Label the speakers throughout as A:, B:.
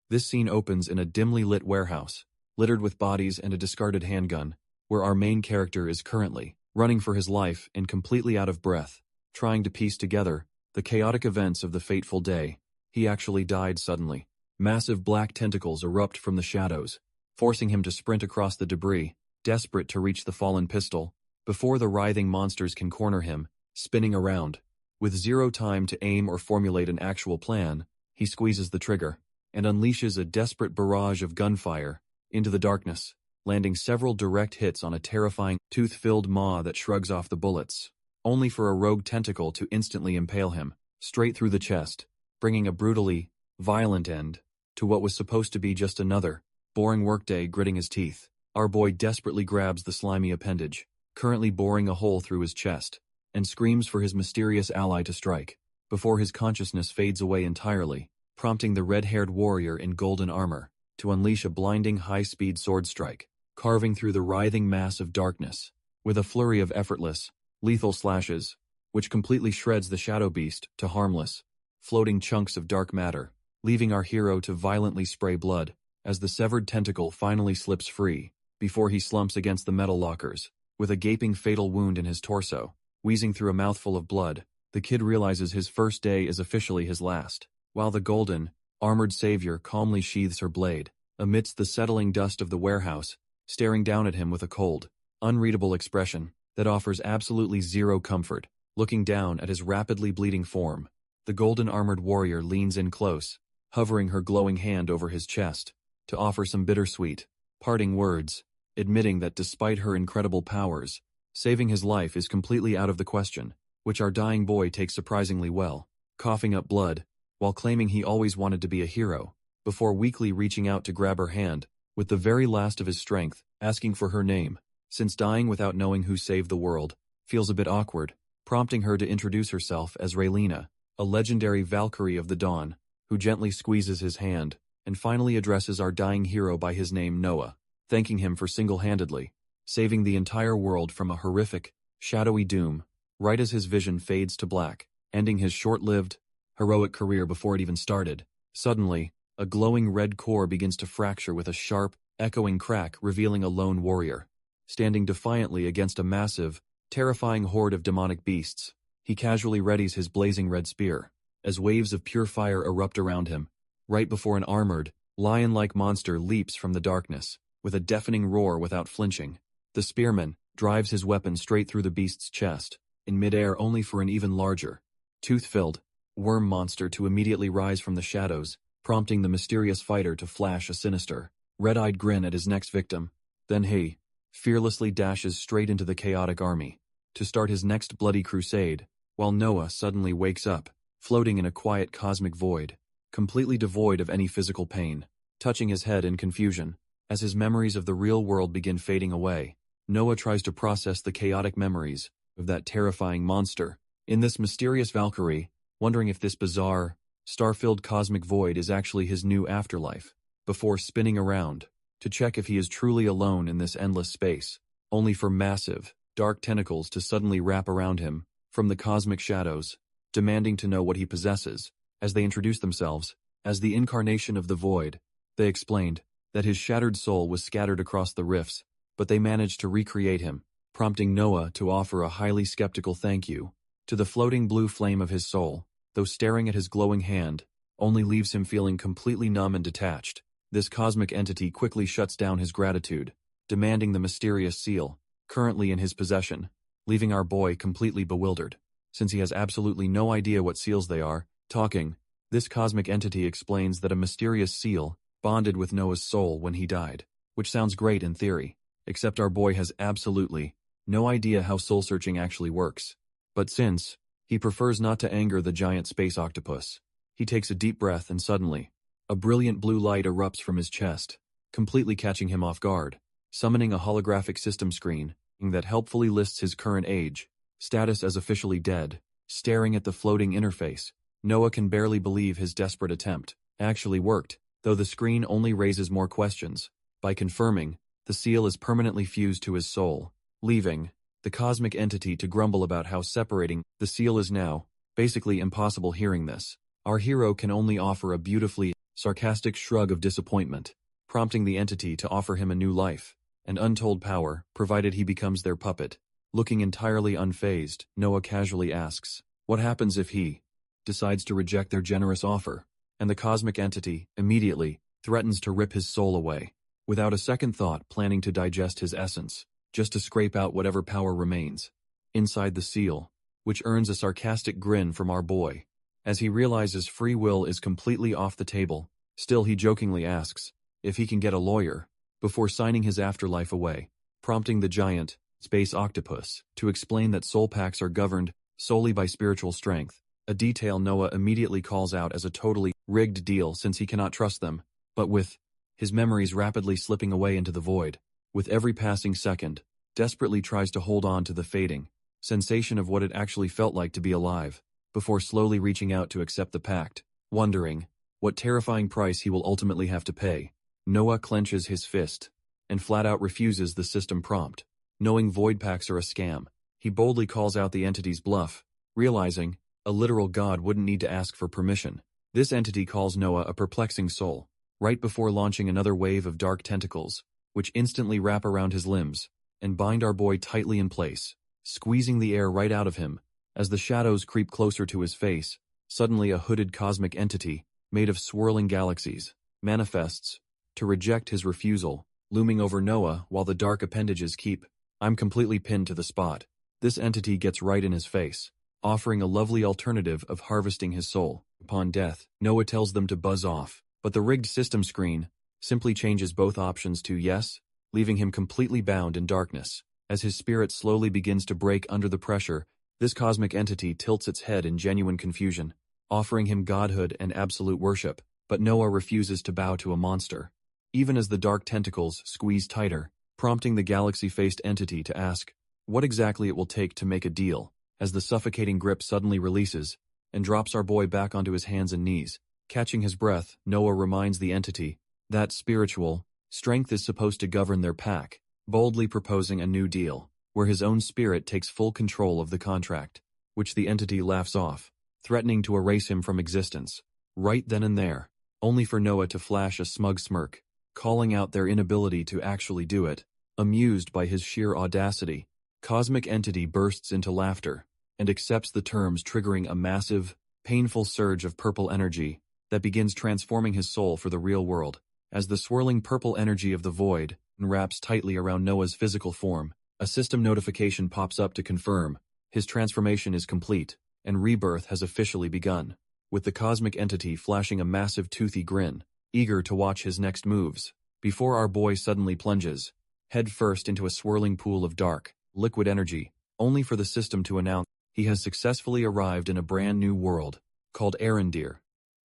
A: This scene opens in a dimly lit warehouse, littered with bodies and a discarded handgun, where our main character is currently running for his life and completely out of breath, trying to piece together the chaotic events of the fateful day. He actually died suddenly. Massive black tentacles erupt from the shadows, forcing him to sprint across the debris, desperate to reach the fallen pistol, before the writhing monsters can corner him, spinning around. With zero time to aim or formulate an actual plan, he squeezes the trigger and unleashes a desperate barrage of gunfire into the darkness, landing several direct hits on a terrifying, tooth-filled maw that shrugs off the bullets, only for a rogue tentacle to instantly impale him, straight through the chest, bringing a brutally violent end to what was supposed to be just another boring workday. Gritting his teeth, our boy desperately grabs the slimy appendage, currently boring a hole through his chest, and screams for his mysterious ally to strike, before his consciousness fades away entirely, prompting the red-haired warrior in golden armor to unleash a blinding high-speed sword strike, carving through the writhing mass of darkness, with a flurry of effortless, lethal slashes, which completely shreds the shadow beast to harmless, floating chunks of dark matter, leaving our hero to violently spray blood as the severed tentacle finally slips free, before he slumps against the metal lockers, with a gaping fatal wound in his torso. Wheezing through a mouthful of blood, the kid realizes his first day is officially his last, while the golden, armored savior calmly sheathes her blade, amidst the settling dust of the warehouse, staring down at him with a cold, unreadable expression that offers absolutely zero comfort. Looking down at his rapidly bleeding form, the golden armored warrior leans in close, hovering her glowing hand over his chest, to offer some bittersweet, parting words, admitting that despite her incredible powers, saving his life is completely out of the question, which our dying boy takes surprisingly well, coughing up blood, while claiming he always wanted to be a hero, before weakly reaching out to grab her hand, with the very last of his strength, asking for her name, since dying without knowing who saved the world feels a bit awkward, prompting her to introduce herself as Raylina, a legendary Valkyrie of the Dawn, who gently squeezes his hand, and finally addresses our dying hero by his name Noah, thanking him for single-handedly saving the entire world from a horrific, shadowy doom, right as his vision fades to black, ending his short-lived, heroic career before it even started. Suddenly, a glowing red core begins to fracture with a sharp, echoing crack, revealing a lone warrior, standing defiantly against a massive, terrifying horde of demonic beasts. He casually readies his blazing red spear, as waves of pure fire erupt around him, right before an armored, lion-like monster leaps from the darkness, with a deafening roar without flinching. The spearman drives his weapon straight through the beast's chest, in midair only for an even larger, tooth-filled, worm monster to immediately rise from the shadows, prompting the mysterious fighter to flash a sinister, red-eyed grin at his next victim. Then he fearlessly dashes straight into the chaotic army, to start his next bloody crusade, while Noah suddenly wakes up, floating in a quiet cosmic void, completely devoid of any physical pain, touching his head in confusion. As his memories of the real world begin fading away, Noah tries to process the chaotic memories of that terrifying monster in this mysterious Valkyrie, wondering if this bizarre, star-filled cosmic void is actually his new afterlife, before spinning around to check if he is truly alone in this endless space, only for massive, dark tentacles to suddenly wrap around him from the cosmic shadows, demanding to know what he possesses. As they introduce themselves as the incarnation of the void, they explained that his shattered soul was scattered across the rifts, but they managed to recreate him, prompting Noah to offer a highly skeptical thank you to the floating blue flame of his soul, though staring at his glowing hand only leaves him feeling completely numb and detached. This cosmic entity quickly shuts down his gratitude, demanding the mysterious seal, currently in his possession, leaving our boy completely bewildered, since he has absolutely no idea what seals they are. Talking, this cosmic entity explains that a mysterious seal bonded with Noah's soul when he died, which sounds great in theory, except our boy has absolutely no idea how soul-searching actually works. But since he prefers not to anger the giant space octopus, he takes a deep breath and suddenly, a brilliant blue light erupts from his chest, completely catching him off guard, summoning a holographic system screen that helpfully lists his current age, status as officially dead. Staring at the floating interface, Noah can barely believe his desperate attempt actually worked, though the screen only raises more questions. By confirming, the seal is permanently fused to his soul, leaving the cosmic entity to grumble about how separating the seal is now basically impossible. Hearing this, our hero can only offer a beautifully sarcastic shrug of disappointment, prompting the entity to offer him a new life, and untold power, provided he becomes their puppet. Looking entirely unfazed, Noah casually asks, what happens if he decides to reject their generous offer? And the cosmic entity, immediately, threatens to rip his soul away, without a second thought planning to digest his essence, just to scrape out whatever power remains. Inside the seal, which earns a sarcastic grin from our boy, as he realizes free will is completely off the table. Still he jokingly asks if he can get a lawyer, before signing his afterlife away, prompting the giant, space octopus, to explain that soul pacts are governed solely by spiritual strength, a detail Noah immediately calls out as a totally rigged deal since he cannot trust them, but with his memories rapidly slipping away into the void, with every passing second, desperately tries to hold on to the fading sensation of what it actually felt like to be alive, before slowly reaching out to accept the pact, wondering what terrifying price he will ultimately have to pay. Noah clenches his fist and flat out refuses the system prompt. Knowing void pacts are a scam, he boldly calls out the entity's bluff, realizing a literal god wouldn't need to ask for permission. This entity calls Noah a perplexing soul, right before launching another wave of dark tentacles, which instantly wrap around his limbs and bind our boy tightly in place, squeezing the air right out of him. As the shadows creep closer to his face, suddenly a hooded cosmic entity, made of swirling galaxies, manifests to reject his refusal, looming over Noah while the dark appendages keep. I'm completely pinned to the spot. This entity gets right in his face, offering a lovely alternative of harvesting his soul. Upon death, Noah tells them to buzz off, but the rigged system screen simply changes both options to yes, leaving him completely bound in darkness. As his spirit slowly begins to break under the pressure, this cosmic entity tilts its head in genuine confusion, offering him godhood and absolute worship, but Noah refuses to bow to a monster. Even as the dark tentacles squeeze tighter, prompting the galaxy-faced entity to ask what exactly it will take to make a deal, as the suffocating grip suddenly releases and drops our boy back onto his hands and knees. Catching his breath, Noah reminds the entity that spiritual strength is supposed to govern their pack, boldly proposing a new deal, where his own spirit takes full control of the contract, which the entity laughs off, threatening to erase him from existence, right then and there, only for Noah to flash a smug smirk, calling out their inability to actually do it. Amused by his sheer audacity, cosmic entity bursts into laughter and accepts the terms, triggering a massive, painful surge of purple energy that begins transforming his soul for the real world. As the swirling purple energy of the void wraps tightly around Noah's physical form, a system notification pops up to confirm his transformation is complete and rebirth has officially begun, with the cosmic entity flashing a massive toothy grin, eager to watch his next moves, before our boy suddenly plunges head first into a swirling pool of dark, liquid energy, only for the system to announce he has successfully arrived in a brand new world, called Arendir.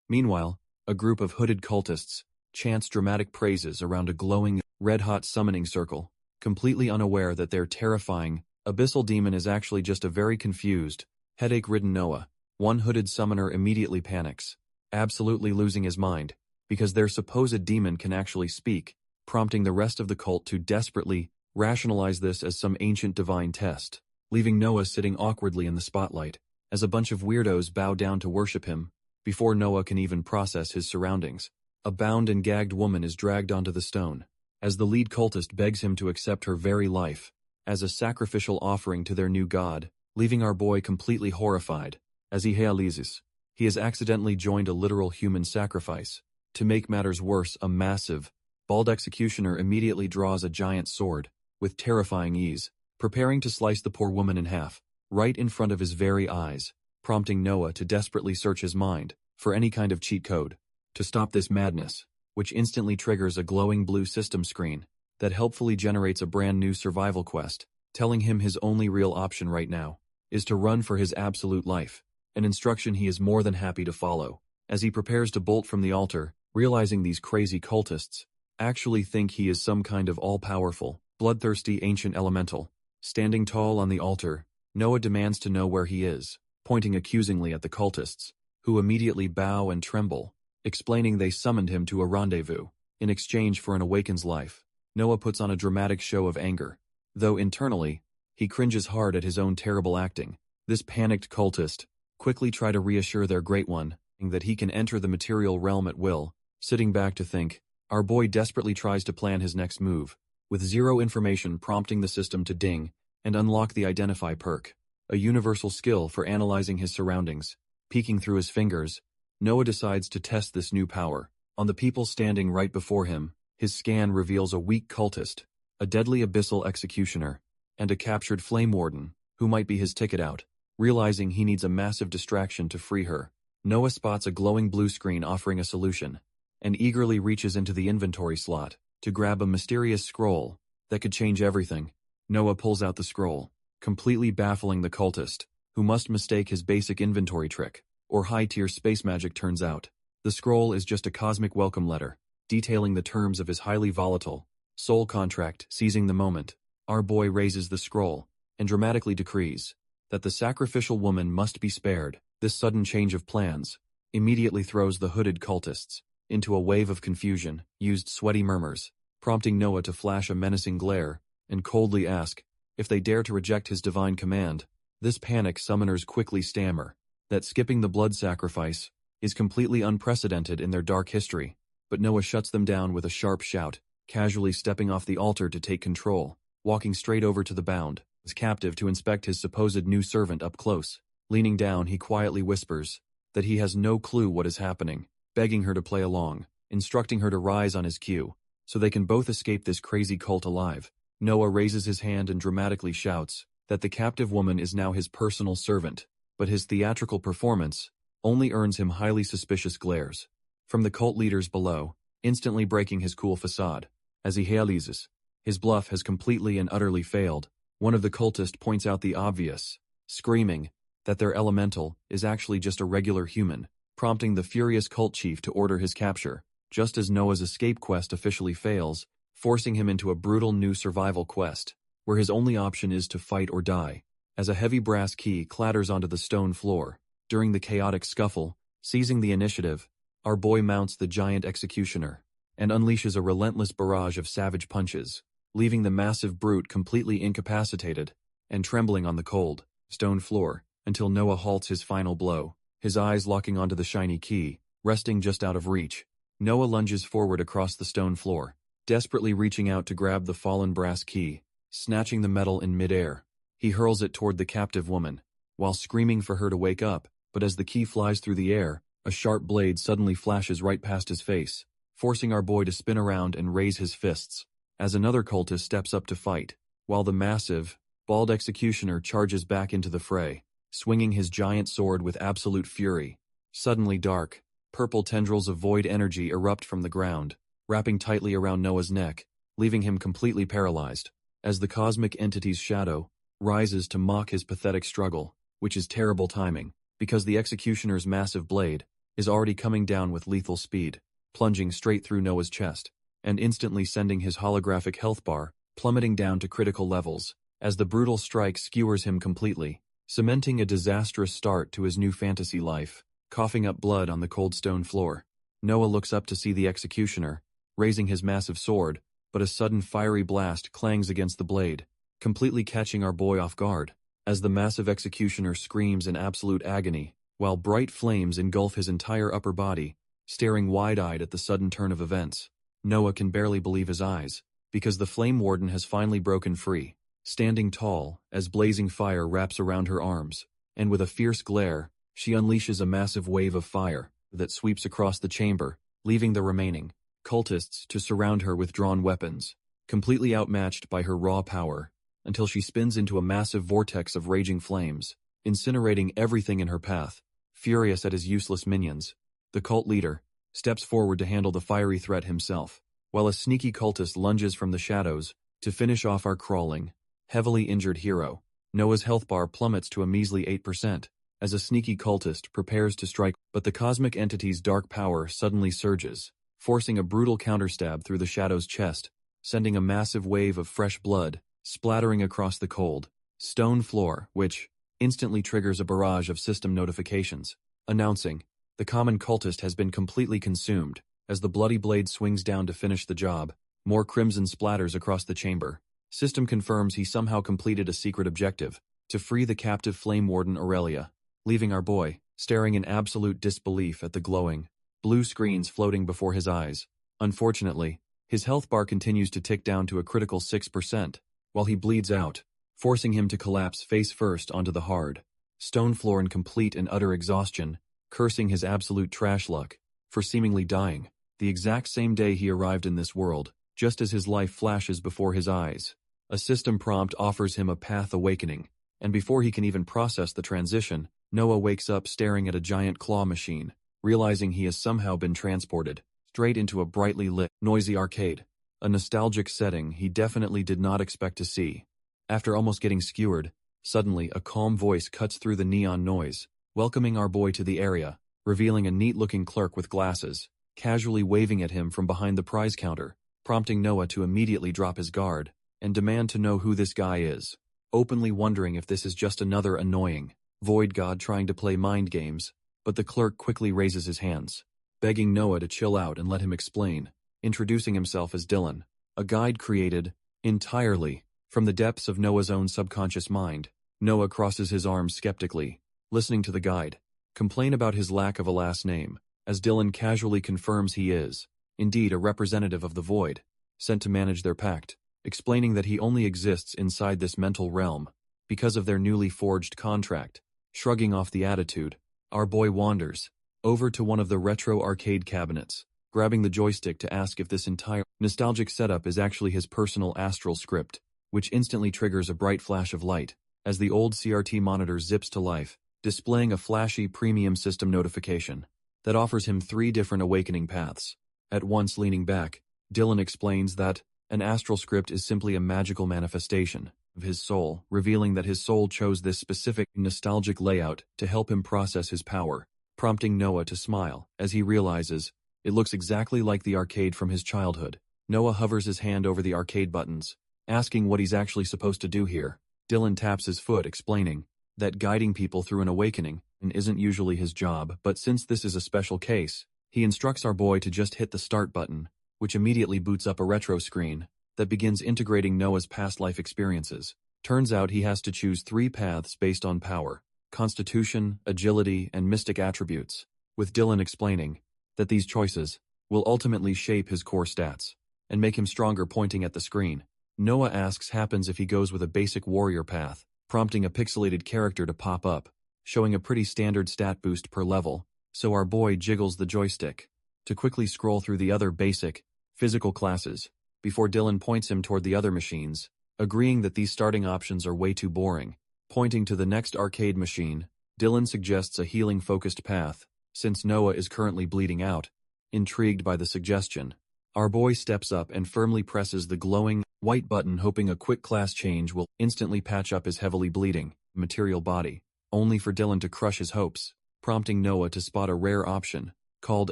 A: Meanwhile, a group of hooded cultists chants dramatic praises around a glowing, red-hot summoning circle, completely unaware that their terrifying, abyssal demon is actually just a very confused, headache-ridden Noah. One hooded summoner immediately panics, absolutely losing his mind, because their supposed demon can actually speak, prompting the rest of the cult to desperately rationalize this as some ancient divine test, leaving Noah sitting awkwardly in the spotlight, as a bunch of weirdos bow down to worship him. Before Noah can even process his surroundings, a bound and gagged woman is dragged onto the stone, as the lead cultist begs him to accept her very life as a sacrificial offering to their new god, leaving our boy completely horrified. As he realizes, he has accidentally joined a literal human sacrifice. To make matters worse, a massive, bald executioner immediately draws a giant sword, with terrifying ease, preparing to slice the poor woman in half, right in front of his very eyes, prompting Noah to desperately search his mind for any kind of cheat code to stop this madness, which instantly triggers a glowing blue system screen that helpfully generates a brand new survival quest, telling him his only real option right now is to run for his absolute life, an instruction he is more than happy to follow. As he prepares to bolt from the altar, realizing these crazy cultists actually think he is some kind of all-powerful, bloodthirsty ancient elemental. Standing tall on the altar, Noah demands to know where he is, pointing accusingly at the cultists, who immediately bow and tremble, explaining they summoned him to a rendezvous in exchange for an awakened life. Noah puts on a dramatic show of anger, though internally, he cringes hard at his own terrible acting. This panicked cultist quickly try to reassure their great one that he can enter the material realm at will, Sitting back to think, our boy desperately tries to plan his next move, with zero information prompting the system to ding and unlock the Identify perk, a universal skill for analyzing his surroundings. Peeking through his fingers, Noah decides to test this new power. On the people standing right before him, his scan reveals a weak cultist, a deadly abyssal executioner, and a captured flame warden, who might be his ticket out. Realizing he needs a massive distraction to free her, Noah spots a glowing blue screen offering a solution, and eagerly reaches into the inventory slot to grab a mysterious scroll that could change everything. Noah pulls out the scroll, completely baffling the cultist, who must mistake his basic inventory trick, or high-tier space magic turns out. The scroll is just a cosmic welcome letter, detailing the terms of his highly volatile soul contract. Seizing the moment, our boy raises the scroll and dramatically decrees that the sacrificial woman must be spared. This sudden change of plans immediately throws the hooded cultists into a wave of confusion, used sweaty murmurs, prompting Noah to flash a menacing glare and coldly ask if they dare to reject his divine command. This panic summoners quickly stammer that skipping the blood sacrifice is completely unprecedented in their dark history, but Noah shuts them down with a sharp shout, casually stepping off the altar to take control, walking straight over to the bound captive to inspect his supposed new servant up close. Leaning down, he quietly whispers that he has no clue what is happening, begging her to play along, instructing her to rise on his cue, so they can both escape this crazy cult alive. Noah raises his hand and dramatically shouts that the captive woman is now his personal servant, but his theatrical performance only earns him highly suspicious glares from the cult leaders below, instantly breaking his cool facade. As he realizes his bluff has completely and utterly failed, one of the cultists points out the obvious, screaming that their elemental is actually just a regular human, prompting the furious cult chief to order his capture, just as Noah's escape quest officially fails, forcing him into a brutal new survival quest, where his only option is to fight or die. As a heavy brass key clatters onto the stone floor, during the chaotic scuffle, seizing the initiative, our boy mounts the giant executioner and unleashes a relentless barrage of savage punches, leaving the massive brute completely incapacitated and trembling on the cold stone floor until Noah halts his final blow, his eyes locking onto the shiny key, resting just out of reach. Noah lunges forward across the stone floor, desperately reaching out to grab the fallen brass key. Snatching the metal in midair, he hurls it toward the captive woman, while screaming for her to wake up, but as the key flies through the air, a sharp blade suddenly flashes right past his face, forcing our boy to spin around and raise his fists, as another cultist steps up to fight, while the massive, bald executioner charges back into the fray, swinging his giant sword with absolute fury. Suddenly dark, purple tendrils of void energy erupt from the ground, wrapping tightly around Noah's neck, leaving him completely paralyzed, as the cosmic entity's shadow rises to mock his pathetic struggle, which is terrible timing, because the executioner's massive blade is already coming down with lethal speed, plunging straight through Noah's chest, and instantly sending his holographic health bar plummeting down to critical levels, as the brutal strike skewers him completely, cementing a disastrous start to his new fantasy life. Coughing up blood on the cold stone floor, Noah looks up to see the executioner raising his massive sword, but a sudden fiery blast clangs against the blade, completely catching our boy off guard, as the massive executioner screams in absolute agony, while bright flames engulf his entire upper body, staring wide-eyed at the sudden turn of events. Noah can barely believe his eyes, because the flame warden has finally broken free, standing tall as blazing fire wraps around her arms, and with a fierce glare, she unleashes a massive wave of fire that sweeps across the chamber, leaving the remaining cultists to surround her with drawn weapons, completely outmatched by her raw power, until she spins into a massive vortex of raging flames, incinerating everything in her path. Furious at his useless minions, the cult leader steps forward to handle the fiery threat himself, while a sneaky cultist lunges from the shadows to finish off our crawling, heavily injured hero. Noah's health bar plummets to a measly 8%, as a sneaky cultist prepares to strike, but the cosmic entity's dark power suddenly surges, forcing a brutal counterstab through the shadow's chest, sending a massive wave of fresh blood splattering across the cold stone floor, which instantly triggers a barrage of system notifications, announcing the common cultist has been completely consumed. As the bloody blade swings down to finish the job, more crimson splatters across the chamber. System confirms he somehow completed a secret objective, to free the captive flame warden Aurelia, leaving our boy staring in absolute disbelief at the glowing, blue screens floating before his eyes. Unfortunately, his health bar continues to tick down to a critical 6%, while he bleeds out, forcing him to collapse face first onto the hard stone floor in complete and utter exhaustion, cursing his absolute trash luck for seemingly dying the exact same day he arrived in this world, just as his life flashes before his eyes. A system prompt offers him a path awakening, and before he can even process the transition, Noah wakes up staring at a giant claw machine, realizing he has somehow been transported straight into a brightly lit, noisy arcade, a nostalgic setting he definitely did not expect to see. After almost getting skewered, suddenly a calm voice cuts through the neon noise, welcoming our boy to the area, revealing a neat-looking clerk with glasses, casually waving at him from behind the prize counter, prompting Noah to immediately drop his guard and demand to know who this guy is, openly wondering if this is just another annoying void god trying to play mind games, but the clerk quickly raises his hands, begging Noah to chill out and let him explain, introducing himself as Dylan, a guide created entirely from the depths of Noah's own subconscious mind. Noah crosses his arms skeptically, listening to the guide complain about his lack of a last name, as Dylan casually confirms he is, indeed, a representative of the void, sent to manage their pact, explaining that he only exists inside this mental realm because of their newly forged contract. Shrugging off the attitude, our boy wanders over to one of the retro arcade cabinets, grabbing the joystick to ask if this entire nostalgic setup is actually his personal astral script, which instantly triggers a bright flash of light as the old CRT monitor zips to life, displaying a flashy premium system notification that offers him 3 different awakening paths. At once leaning back, Dylan explains that an astral script is simply a magical manifestation of his soul, revealing that his soul chose this specific nostalgic layout to help him process his power, prompting Noah to smile as he realizes it looks exactly like the arcade from his childhood. Noah hovers his hand over the arcade buttons, asking what he's actually supposed to do here. Dylan taps his foot, explaining that guiding people through an awakening isn't usually his job, but since this is a special case, he instructs our boy to just hit the start button, which immediately boots up a retro screen that begins integrating Noah's past life experiences. Turns out he has to choose 3 paths based on power, constitution, agility, and mystic attributes, with Dylan explaining that these choices will ultimately shape his core stats and make him stronger, pointing at the screen. Noah asks happens if he goes with a basic warrior path, prompting a pixelated character to pop up, showing a pretty standard stat boost per level, so our boy jiggles the joystick to quickly scroll through the other basic, physical classes, before Dylan points him toward the other machines, agreeing that these starting options are way too boring. Pointing to the next arcade machine, Dylan suggests a healing-focused path, since Noah is currently bleeding out. Intrigued by the suggestion, our boy steps up and firmly presses the glowing, white button, hoping a quick class change will instantly patch up his heavily bleeding, material body, only for Dylan to crush his hopes, prompting Noah to spot a rare option, called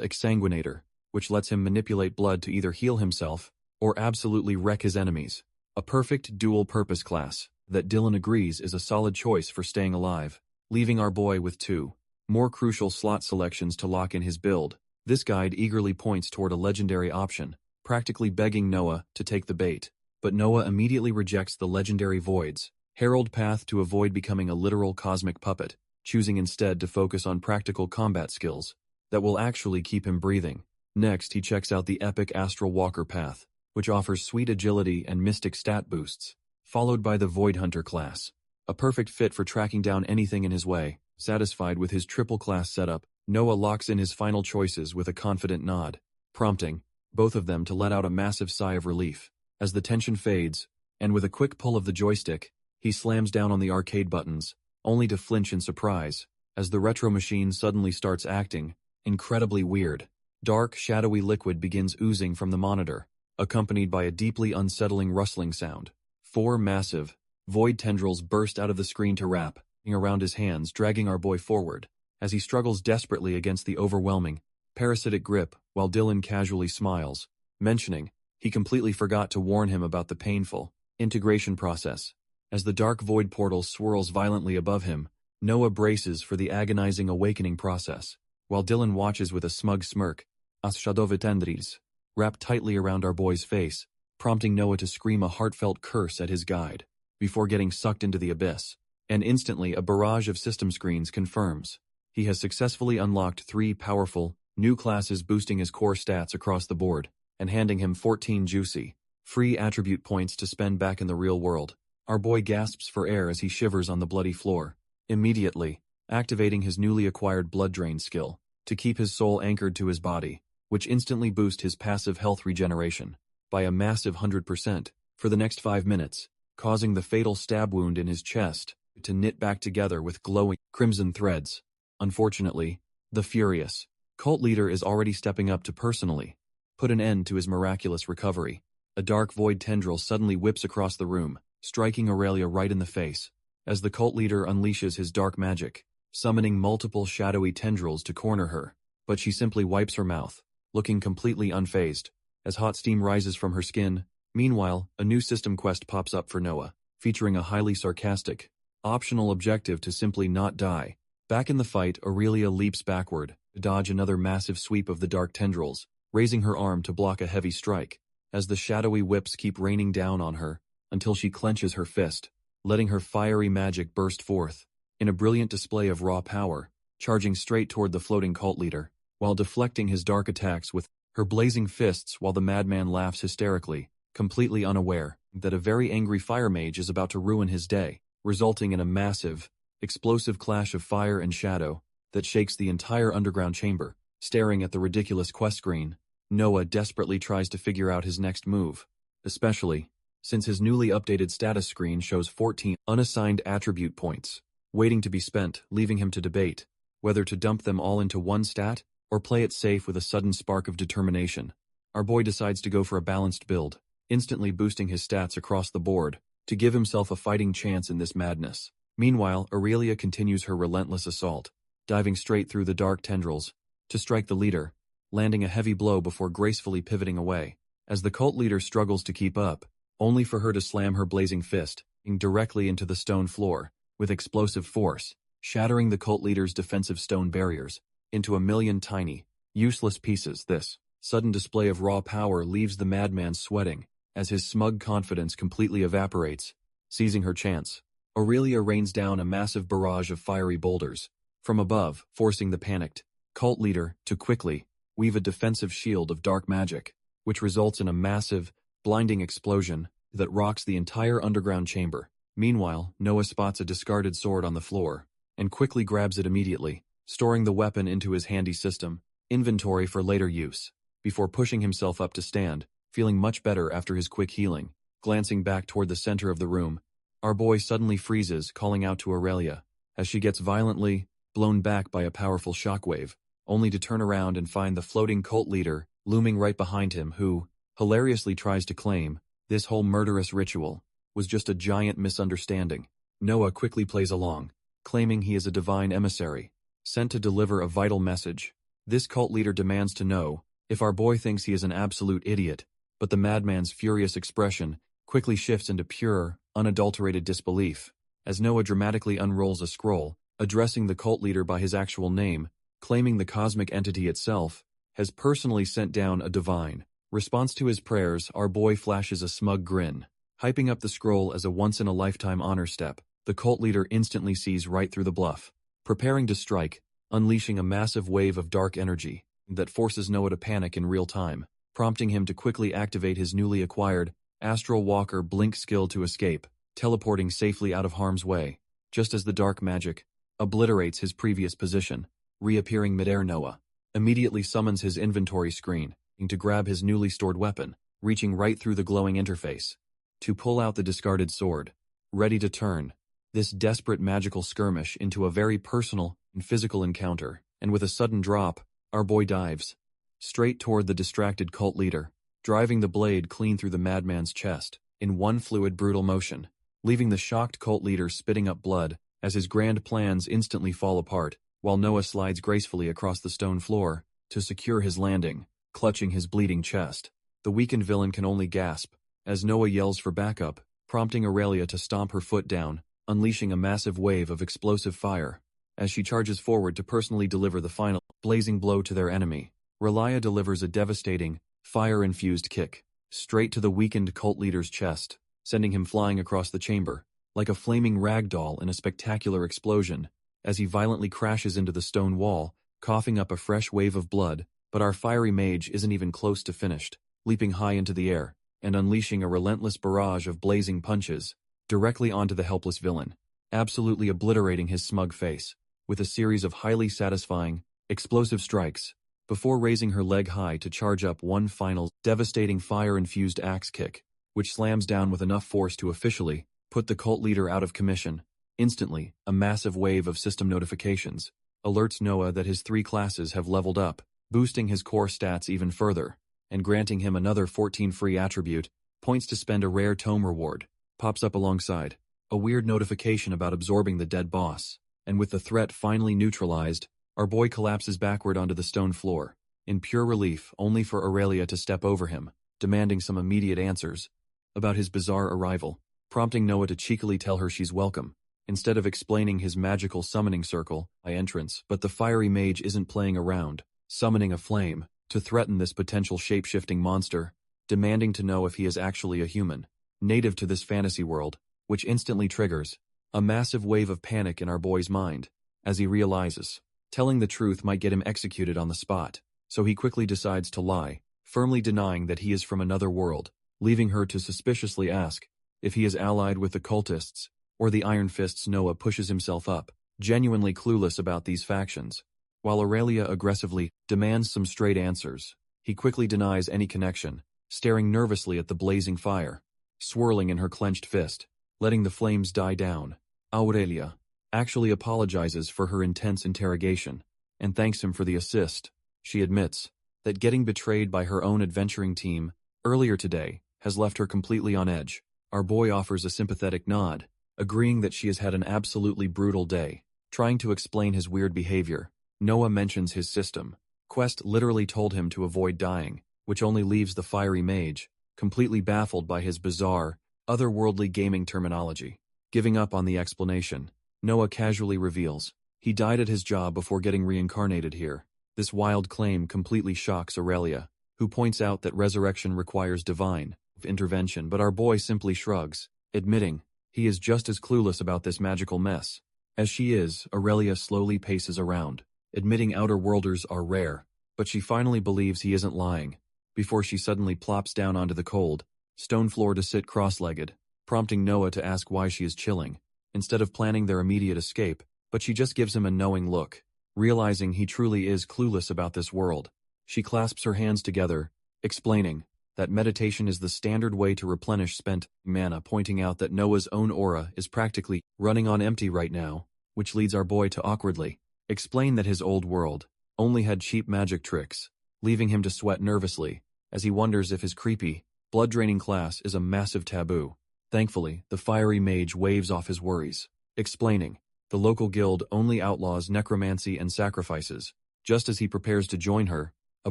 A: Exsanguinator, which lets him manipulate blood to either heal himself or absolutely wreck his enemies. A perfect dual-purpose class that Dylan agrees is a solid choice for staying alive, leaving our boy with 2 more crucial slot selections to lock in his build. This guide eagerly points toward a legendary option, practically begging Noah to take the bait, but Noah immediately rejects the legendary Void's herald path to avoid becoming a literal cosmic puppet, choosing instead to focus on practical combat skills that will actually keep him breathing. Next, he checks out the epic Astral Walker path, which offers sweet agility and mystic stat boosts, followed by the Void Hunter class, a perfect fit for tracking down anything in his way. Satisfied with his triple class setup, Noah locks in his final choices with a confident nod, prompting both of them to let out a massive sigh of relief. As the tension fades, and with a quick pull of the joystick, he slams down on the arcade buttons, only to flinch in surprise, as the retro machine suddenly starts acting incredibly weird. Dark, shadowy liquid begins oozing from the monitor, accompanied by a deeply unsettling rustling sound. 4 massive, void tendrils burst out of the screen to wrap around his hands, dragging our boy forward, as he struggles desperately against the overwhelming, parasitic grip, while Dylan casually smiles, mentioning he completely forgot to warn him about the painful integration process. As the dark void portal swirls violently above him, Noah braces for the agonizing awakening process, while Dylan watches with a smug smirk, as shadowy tendrils wrap tightly around our boy's face, prompting Noah to scream a heartfelt curse at his guide, before getting sucked into the abyss. And instantly a barrage of system screens confirms he has successfully unlocked 3 powerful, new classes boosting his core stats across the board, and handing him 14 juicy, free attribute points to spend back in the real world. Our boy gasps for air as he shivers on the bloody floor, immediately activating his newly acquired blood drain skill to keep his soul anchored to his body, which instantly boosts his passive health regeneration by a massive 100% for the next 5 minutes, causing the fatal stab wound in his chest to knit back together with glowing crimson threads. Unfortunately, the furious cult leader is already stepping up to personally put an end to his miraculous recovery. A dark void tendril suddenly whips across the room, striking Aurelia right in the face, as the cult leader unleashes his dark magic, summoning multiple shadowy tendrils to corner her, but she simply wipes her mouth, looking completely unfazed, as hot steam rises from her skin. Meanwhile, a new system quest pops up for Noah, featuring a highly sarcastic, optional objective to simply not die. Back in the fight, Aurelia leaps backward, to dodge another massive sweep of the dark tendrils, raising her arm to block a heavy strike, as the shadowy whips keep raining down on her, until she clenches her fist, letting her fiery magic burst forth, in a brilliant display of raw power, charging straight toward the floating cult leader, while deflecting his dark attacks with her blazing fists while the madman laughs hysterically, completely unaware that a very angry fire mage is about to ruin his day, resulting in a massive, explosive clash of fire and shadow that shakes the entire underground chamber. Staring at the ridiculous quest screen, Noah desperately tries to figure out his next move, especially since his newly updated status screen shows 14 unassigned attribute points, waiting to be spent, leaving him to debate whether to dump them all into one stat or play it safe with a sudden spark of determination. Our boy decides to go for a balanced build, instantly boosting his stats across the board to give himself a fighting chance in this madness. Meanwhile, Aurelia continues her relentless assault, diving straight through the dark tendrils to strike the leader, landing a heavy blow before gracefully pivoting away, as the cult leader struggles to keep up, only for her to slam her blazing fist directly into the stone floor with explosive force, shattering the cult leader's defensive stone barriers into a million tiny, useless pieces. This sudden display of raw power leaves the madman sweating as his smug confidence completely evaporates. Seizing her chance, Aurelia rains down a massive barrage of fiery boulders from above, forcing the panicked cult leader to quickly weave a defensive shield of dark magic, which results in a massive, blinding explosion that rocks the entire underground chamber. Meanwhile, Noah spots a discarded sword on the floor and quickly grabs it immediately, storing the weapon into his handy system inventory for later use, before pushing himself up to stand, feeling much better after his quick healing. Glancing back toward the center of the room, our boy suddenly freezes, calling out to Aurelia, as she gets violently blown back by a powerful shockwave, only to turn around and find the floating cult leader looming right behind him, who hilariously tries to claim this whole murderous ritual was just a giant misunderstanding. Noah quickly plays along, claiming he is a divine emissary, sent to deliver a vital message. This cult leader demands to know if our boy thinks he is an absolute idiot, but the madman's furious expression quickly shifts into pure, unadulterated disbelief, as Noah dramatically unrolls a scroll, addressing the cult leader by his actual name, claiming the cosmic entity itself has personally sent down a divine response to his prayers. Our boy flashes a smug grin, hyping up the scroll as a once-in-a-lifetime honor step. The cult leader instantly sees right through the bluff, preparing to strike, unleashing a massive wave of dark energy that forces Noah to panic in real time, prompting him to quickly activate his newly acquired Astral Walker Blink skill to escape, teleporting safely out of harm's way, just as the dark magic obliterates his previous position. Reappearing midair, Noah immediately summons his inventory screen to grab his newly stored weapon, reaching right through the glowing interface to pull out the discarded sword, ready to turn this desperate magical skirmish into a very personal and physical encounter. And with a sudden drop, our boy dives straight toward the distracted cult leader, driving the blade clean through the madman's chest in one fluid, brutal motion, leaving the shocked cult leader spitting up blood as his grand plans instantly fall apart, while Noah slides gracefully across the stone floor to secure his landing, clutching his bleeding chest. The weakened villain can only gasp as Noah yells for backup, prompting Aurelia to stomp her foot down, unleashing a massive wave of explosive fire as she charges forward to personally deliver the final blazing blow to their enemy. Relia delivers a devastating, fire-infused kick straight to the weakened cult leader's chest, sending him flying across the chamber like a flaming rag doll in a spectacular explosion as he violently crashes into the stone wall, coughing up a fresh wave of blood, but our fiery mage isn't even close to finished, leaping high into the air, and unleashing a relentless barrage of blazing punches, directly onto the helpless villain, absolutely obliterating his smug face, with a series of highly satisfying, explosive strikes, before raising her leg high to charge up one final, devastating fire-infused axe kick, which slams down with enough force to officially put the cult leader out of commission. Instantly, a massive wave of system notifications alerts Noah that his 3 classes have leveled up, boosting his core stats even further, and granting him another 14 free attribute, points to spend a rare tome reward, pops up alongside, a weird notification about absorbing the dead boss, and with the threat finally neutralized, our boy collapses backward onto the stone floor, in pure relief only for Aurelia to step over him, demanding some immediate answers about his bizarre arrival, prompting Noah to cheekily tell her she's welcome, instead of explaining his magical summoning circle by entrance. But the fiery mage isn't playing around, summoning a flame to threaten this potential shape-shifting monster, demanding to know if he is actually a human, native to this fantasy world, which instantly triggers a massive wave of panic in our boy's mind, as he realizes telling the truth might get him executed on the spot, so he quickly decides to lie, firmly denying that he is from another world, leaving her to suspiciously ask if he is allied with the cultists or the Iron Fists. Noah pushes himself up, genuinely clueless about these factions. While Aurelia aggressively demands some straight answers, he quickly denies any connection, staring nervously at the blazing fire, swirling in her clenched fist, letting the flames die down. Aurelia actually apologizes for her intense interrogation, and thanks him for the assist. She admits that getting betrayed by her own adventuring team earlier today has left her completely on edge. Our boy offers a sympathetic nod, agreeing that she has had an absolutely brutal day. Trying to explain his weird behavior, Noah mentions his system. Quest literally told him to avoid dying, which only leaves the fiery mage completely baffled by his bizarre, otherworldly gaming terminology. Giving up on the explanation, Noah casually reveals he died at his job before getting reincarnated here. This wild claim completely shocks Aurelia, who points out that resurrection requires divine intervention, but our boy simply shrugs, admitting he is just as clueless about this magical mess as she is. Aurelia slowly paces around, admitting outer worlders are rare, but she finally believes he isn't lying, before she suddenly plops down onto the cold stone floor to sit cross-legged, prompting Noah to ask why she is chilling, instead of planning their immediate escape, but she just gives him a knowing look. Realizing he truly is clueless about this world, she clasps her hands together, explaining that meditation is the standard way to replenish spent mana, pointing out that Noah's own aura is practically running on empty right now, which leads our boy to awkwardly explain that his old world only had cheap magic tricks, leaving him to sweat nervously as he wonders if his creepy, blood-draining class is a massive taboo. Thankfully, the fiery mage waves off his worries, explaining the local guild only outlaws necromancy and sacrifices. Just as he prepares to join her, a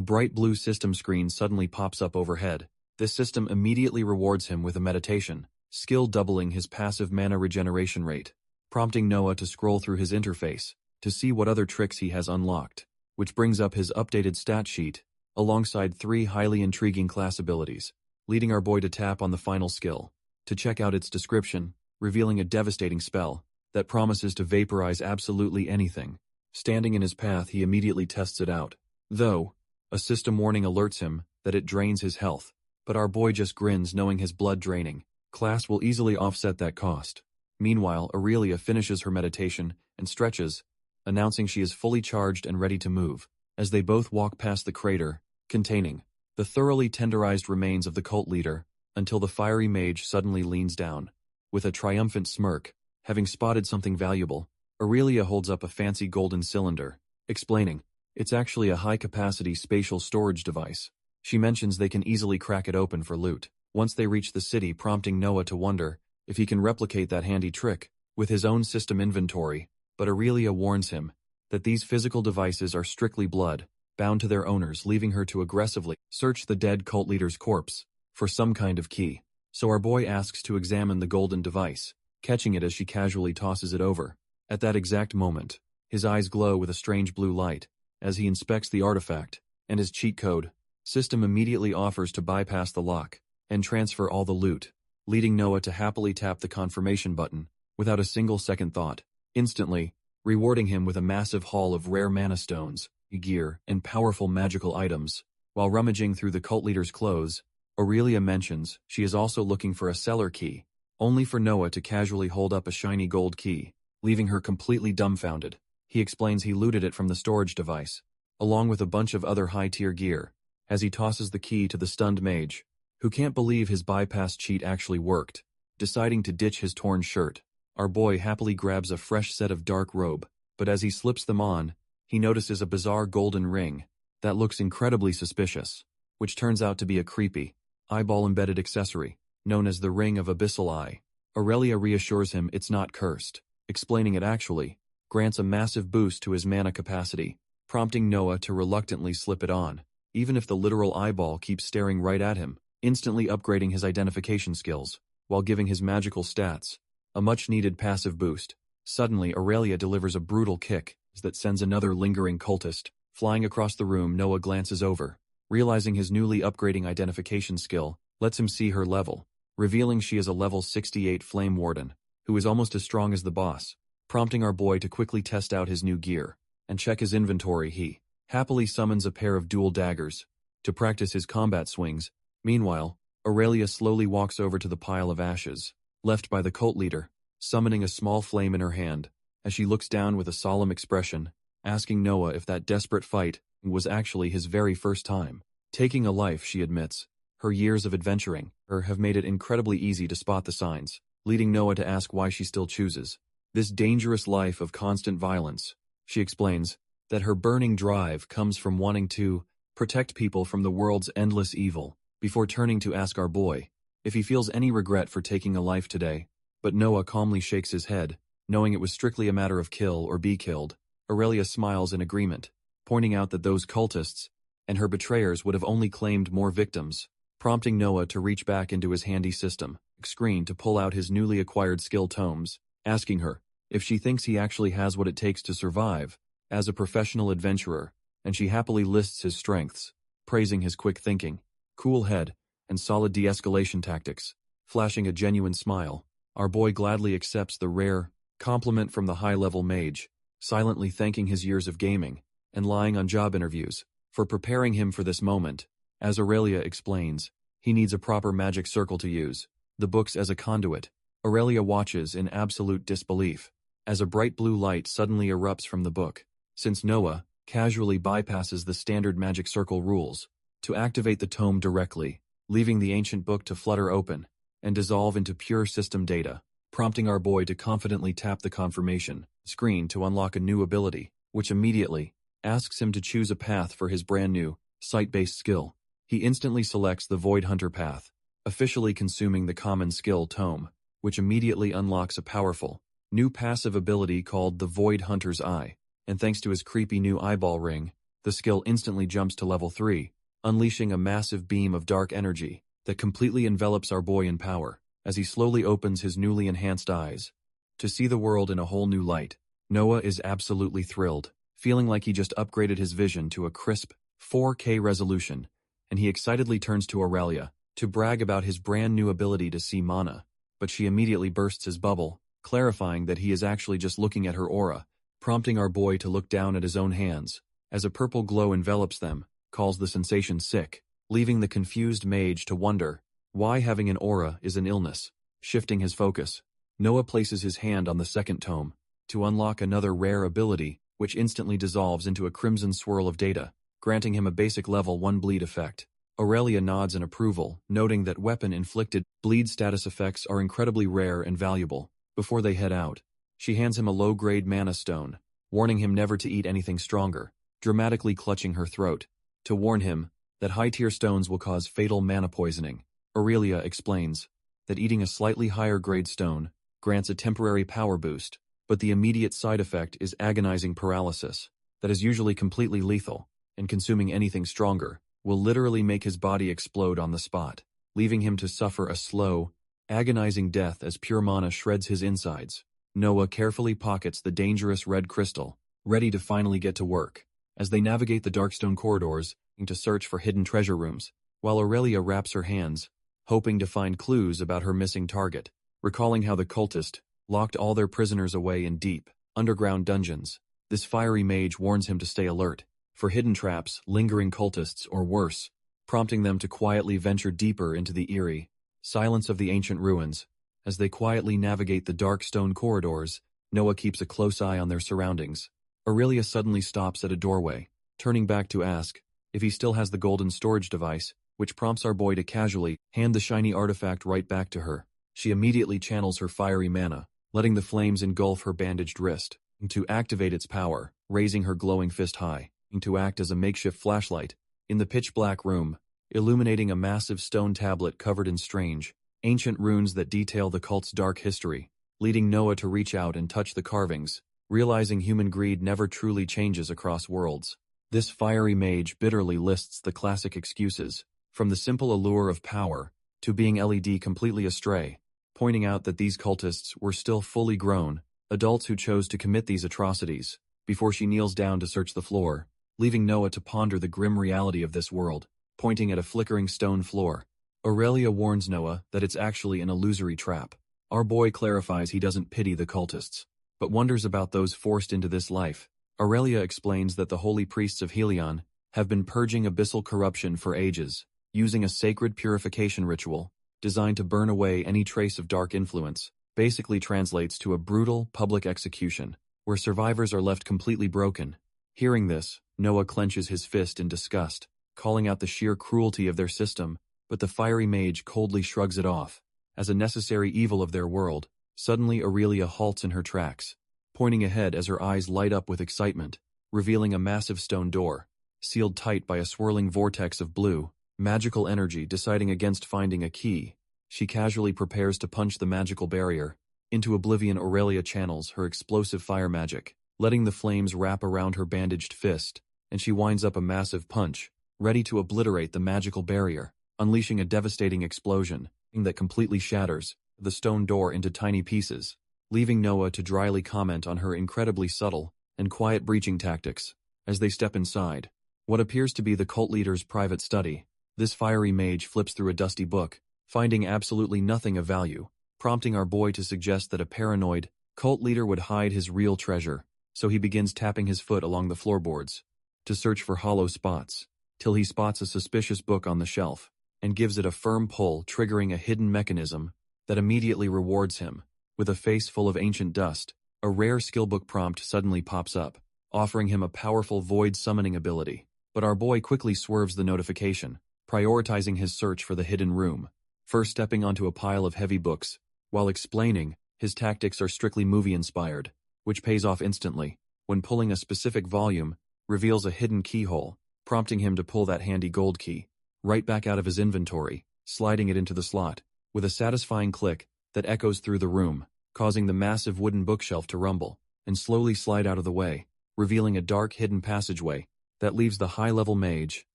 A: bright blue system screen suddenly pops up overhead. This system immediately rewards him with a meditation skill, doubling his passive mana regeneration rate, prompting Noah to scroll through his interface to see what other tricks he has unlocked, which brings up his updated stat sheet, alongside 3 highly intriguing class abilities, leading our boy to tap on the final skill to check out its description, revealing a devastating spell that promises to vaporize absolutely anything standing in his path. He immediately tests it out, though a system warning alerts him that it drains his health, but our boy just grins, knowing his blood-draining class will easily offset that cost. Meanwhile, Aurelia finishes her meditation and stretches, announcing she is fully charged and ready to move, as they both walk past the crater containing the thoroughly tenderized remains of the cult leader, until the fiery mage suddenly leans down. With a triumphant smirk, having spotted something valuable, Aurelia holds up a fancy golden cylinder, explaining it's actually a high-capacity spatial storage device. She mentions they can easily crack it open for loot once they reach the city, prompting Noah to wonder if he can replicate that handy trick with his own system inventory, but Aurelia warns him that these physical devices are strictly blood bound to their owners, leaving her to aggressively search the dead cult leader's corpse for some kind of key. So our boy asks to examine the golden device, catching it as she casually tosses it over. At that exact moment, his eyes glow with a strange blue light as he inspects the artifact, and his cheat code system immediately offers to bypass the lock and transfer all the loot, leading Noah to happily tap the confirmation button without a single second thought, instantly rewarding him with a massive haul of rare mana stones. gear, and powerful magical items. While rummaging through the cult leader's clothes, Aurelia mentions she is also looking for a cellar key, only for Noah to casually hold up a shiny gold key, leaving her completely dumbfounded. He explains he looted it from the storage device, along with a bunch of other high-tier gear, as he tosses the key to the stunned mage, who can't believe his bypass cheat actually worked. Deciding to ditch his torn shirt, our boy happily grabs a fresh set of dark robe, but as he slips them on, he notices a bizarre golden ring that looks incredibly suspicious, which turns out to be a creepy, eyeball-embedded accessory, known as the Ring of Abyssal Eye. Aurelia reassures him it's not cursed, explaining it actually grants a massive boost to his mana capacity, prompting Noah to reluctantly slip it on, even if the literal eyeball keeps staring right at him, instantly upgrading his identification skills, while giving his magical stats a much-needed passive boost. Suddenly, Aurelia delivers a brutal kick that sends another lingering cultist flying across the room. Noah glances over, realizing his newly upgrading identification skill lets him see her level, revealing she is a level 68 Flame Warden, who is almost as strong as the boss, prompting our boy to quickly test out his new gear and check his inventory. He happily summons a pair of dual daggers to practice his combat swings. Meanwhile, Aurelia slowly walks over to the pile of ashes left by the cult leader, summoning a small flame in her hand, as she looks down with a solemn expression, asking Noah if that desperate fight was actually his very first time taking a life. She admits her years of adventuring have made it incredibly easy to spot the signs, leading Noah to ask why she still chooses this dangerous life of constant violence. She explains that her burning drive comes from wanting to protect people from the world's endless evil, before turning to ask our boy if he feels any regret for taking a life today. But Noah calmly shakes his head, knowing it was strictly a matter of kill or be killed. Aurelia smiles in agreement, pointing out that those cultists and her betrayers would have only claimed more victims, prompting Noah to reach back into his handy system screen to pull out his newly acquired skill tomes, asking her if she thinks he actually has what it takes to survive as a professional adventurer, and she happily lists his strengths, praising his quick thinking, cool head, and solid de-escalation tactics. Flashing a genuine smile, our boy gladly accepts the rare compliment from the high-level mage, silently thanking his years of gaming and lying on job interviews for preparing him for this moment. As Aurelia explains, he needs a proper magic circle to use the books as a conduit. Aurelia watches in absolute disbelief as a bright blue light suddenly erupts from the book, since Noah casually bypasses the standard magic circle rules to activate the tome directly, leaving the ancient book to flutter open and dissolve into pure system data, prompting our boy to confidently tap the confirmation screen to unlock a new ability, which immediately asks him to choose a path for his brand new sight-based skill. He instantly selects the Void Hunter path, officially consuming the common skill tome, which immediately unlocks a powerful new passive ability called the Void Hunter's Eye, and thanks to his creepy new eyeball ring, the skill instantly jumps to level 3, unleashing a massive beam of dark energy that completely envelops our boy in power as he slowly opens his newly enhanced eyes to see the world in a whole new light. Noah is absolutely thrilled, feeling like he just upgraded his vision to a crisp 4K resolution, and he excitedly turns to Aurelia to brag about his brand new ability to see mana, but she immediately bursts his bubble, clarifying that he is actually just looking at her aura, prompting our boy to look down at his own hands as a purple glow envelops them, calls the sensation sick, leaving the confused mage to wonder why having an aura is an illness. Shifting his focus, Noah places his hand on the second tome to unlock another rare ability, which instantly dissolves into a crimson swirl of data, granting him a basic level 1 bleed effect. Aurelia nods in approval, noting that weapon-inflicted bleed status effects are incredibly rare and valuable. Before they head out, she hands him a low-grade mana stone, warning him never to eat anything stronger, dramatically clutching her throat to warn him that high-tier stones will cause fatal mana poisoning. Aurelia explains that eating a slightly higher-grade stone grants a temporary power boost, but the immediate side effect is agonizing paralysis that is usually completely lethal, and consuming anything stronger will literally make his body explode on the spot, leaving him to suffer a slow, agonizing death as pure mana shreds his insides. Noah carefully pockets the dangerous red crystal, ready to finally get to work, as they navigate the darkstone corridors to search for hidden treasure rooms, while Aurelia wraps her hands, hoping to find clues about her missing target, recalling how the cultist locked all their prisoners away in deep, underground dungeons. This fiery mage warns him to stay alert, for hidden traps, lingering cultists, or worse, prompting them to quietly venture deeper into the eerie silence of the ancient ruins. As they quietly navigate the dark stone corridors, Noah keeps a close eye on their surroundings. Aurelia suddenly stops at a doorway, turning back to ask if he still has the golden storage device, which prompts our boy to casually hand the shiny artifact right back to her. She immediately channels her fiery mana, letting the flames engulf her bandaged wrist, to activate its power, raising her glowing fist high, to act as a makeshift flashlight in the pitch-black room, illuminating a massive stone tablet covered in strange, ancient runes that detail the cult's dark history, leading Noah to reach out and touch the carvings, realizing human greed never truly changes across worlds. This fiery mage bitterly lists the classic excuses, from the simple allure of power to being led completely astray, pointing out that these cultists were still fully grown, adults who chose to commit these atrocities, before she kneels down to search the floor, leaving Noah to ponder the grim reality of this world, pointing at a flickering stone floor. Aurelia warns Noah that it's actually an illusory trap. Our boy clarifies he doesn't pity the cultists, but wonders about those forced into this life. Aurelia explains that the holy priests of Helion have been purging abyssal corruption for ages, using a sacred purification ritual designed to burn away any trace of dark influence. Basically translates to a brutal public execution, where survivors are left completely broken. Hearing this, Noah clenches his fist in disgust, calling out the sheer cruelty of their system, but the fiery mage coldly shrugs it off as a necessary evil of their world. Suddenly Aurelia halts in her tracks, pointing ahead as her eyes light up with excitement, revealing a massive stone door, sealed tight by a swirling vortex of blue, magical energy. Deciding against finding a key, she casually prepares to punch the magical barrier. Into oblivion Aurelia channels her explosive fire magic, letting the flames wrap around her bandaged fist, and she winds up a massive punch, ready to obliterate the magical barrier, unleashing a devastating explosion that completely shatters the stone door into tiny pieces, leaving Noah to dryly comment on her incredibly subtle and quiet breaching tactics. As they step inside what appears to be the cult leader's private study, this fiery mage flips through a dusty book, finding absolutely nothing of value, prompting our boy to suggest that a paranoid cult leader would hide his real treasure. So he begins tapping his foot along the floorboards to search for hollow spots, till he spots a suspicious book on the shelf and gives it a firm pull, triggering a hidden mechanism that immediately rewards him with a face full of ancient dust. A rare skillbook prompt suddenly pops up, offering him a powerful void summoning ability, but our boy quickly swerves the notification, prioritizing his search for the hidden room, first stepping onto a pile of heavy books. While explaining, his tactics are strictly movie-inspired, which pays off instantly when pulling a specific volume reveals a hidden keyhole, prompting him to pull that handy gold key right back out of his inventory, sliding it into the slot with a satisfying click that echoes through the room, causing the massive wooden bookshelf to rumble and slowly slide out of the way, revealing a dark hidden passageway that leaves the high-level mage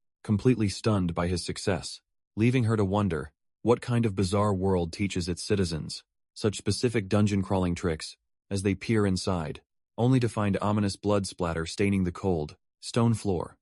A: completely stunned by his success, leaving her to wonder what kind of bizarre world teaches its citizens such specific dungeon-crawling tricks. As they peer inside, only to find ominous blood splatter staining the cold stone floor.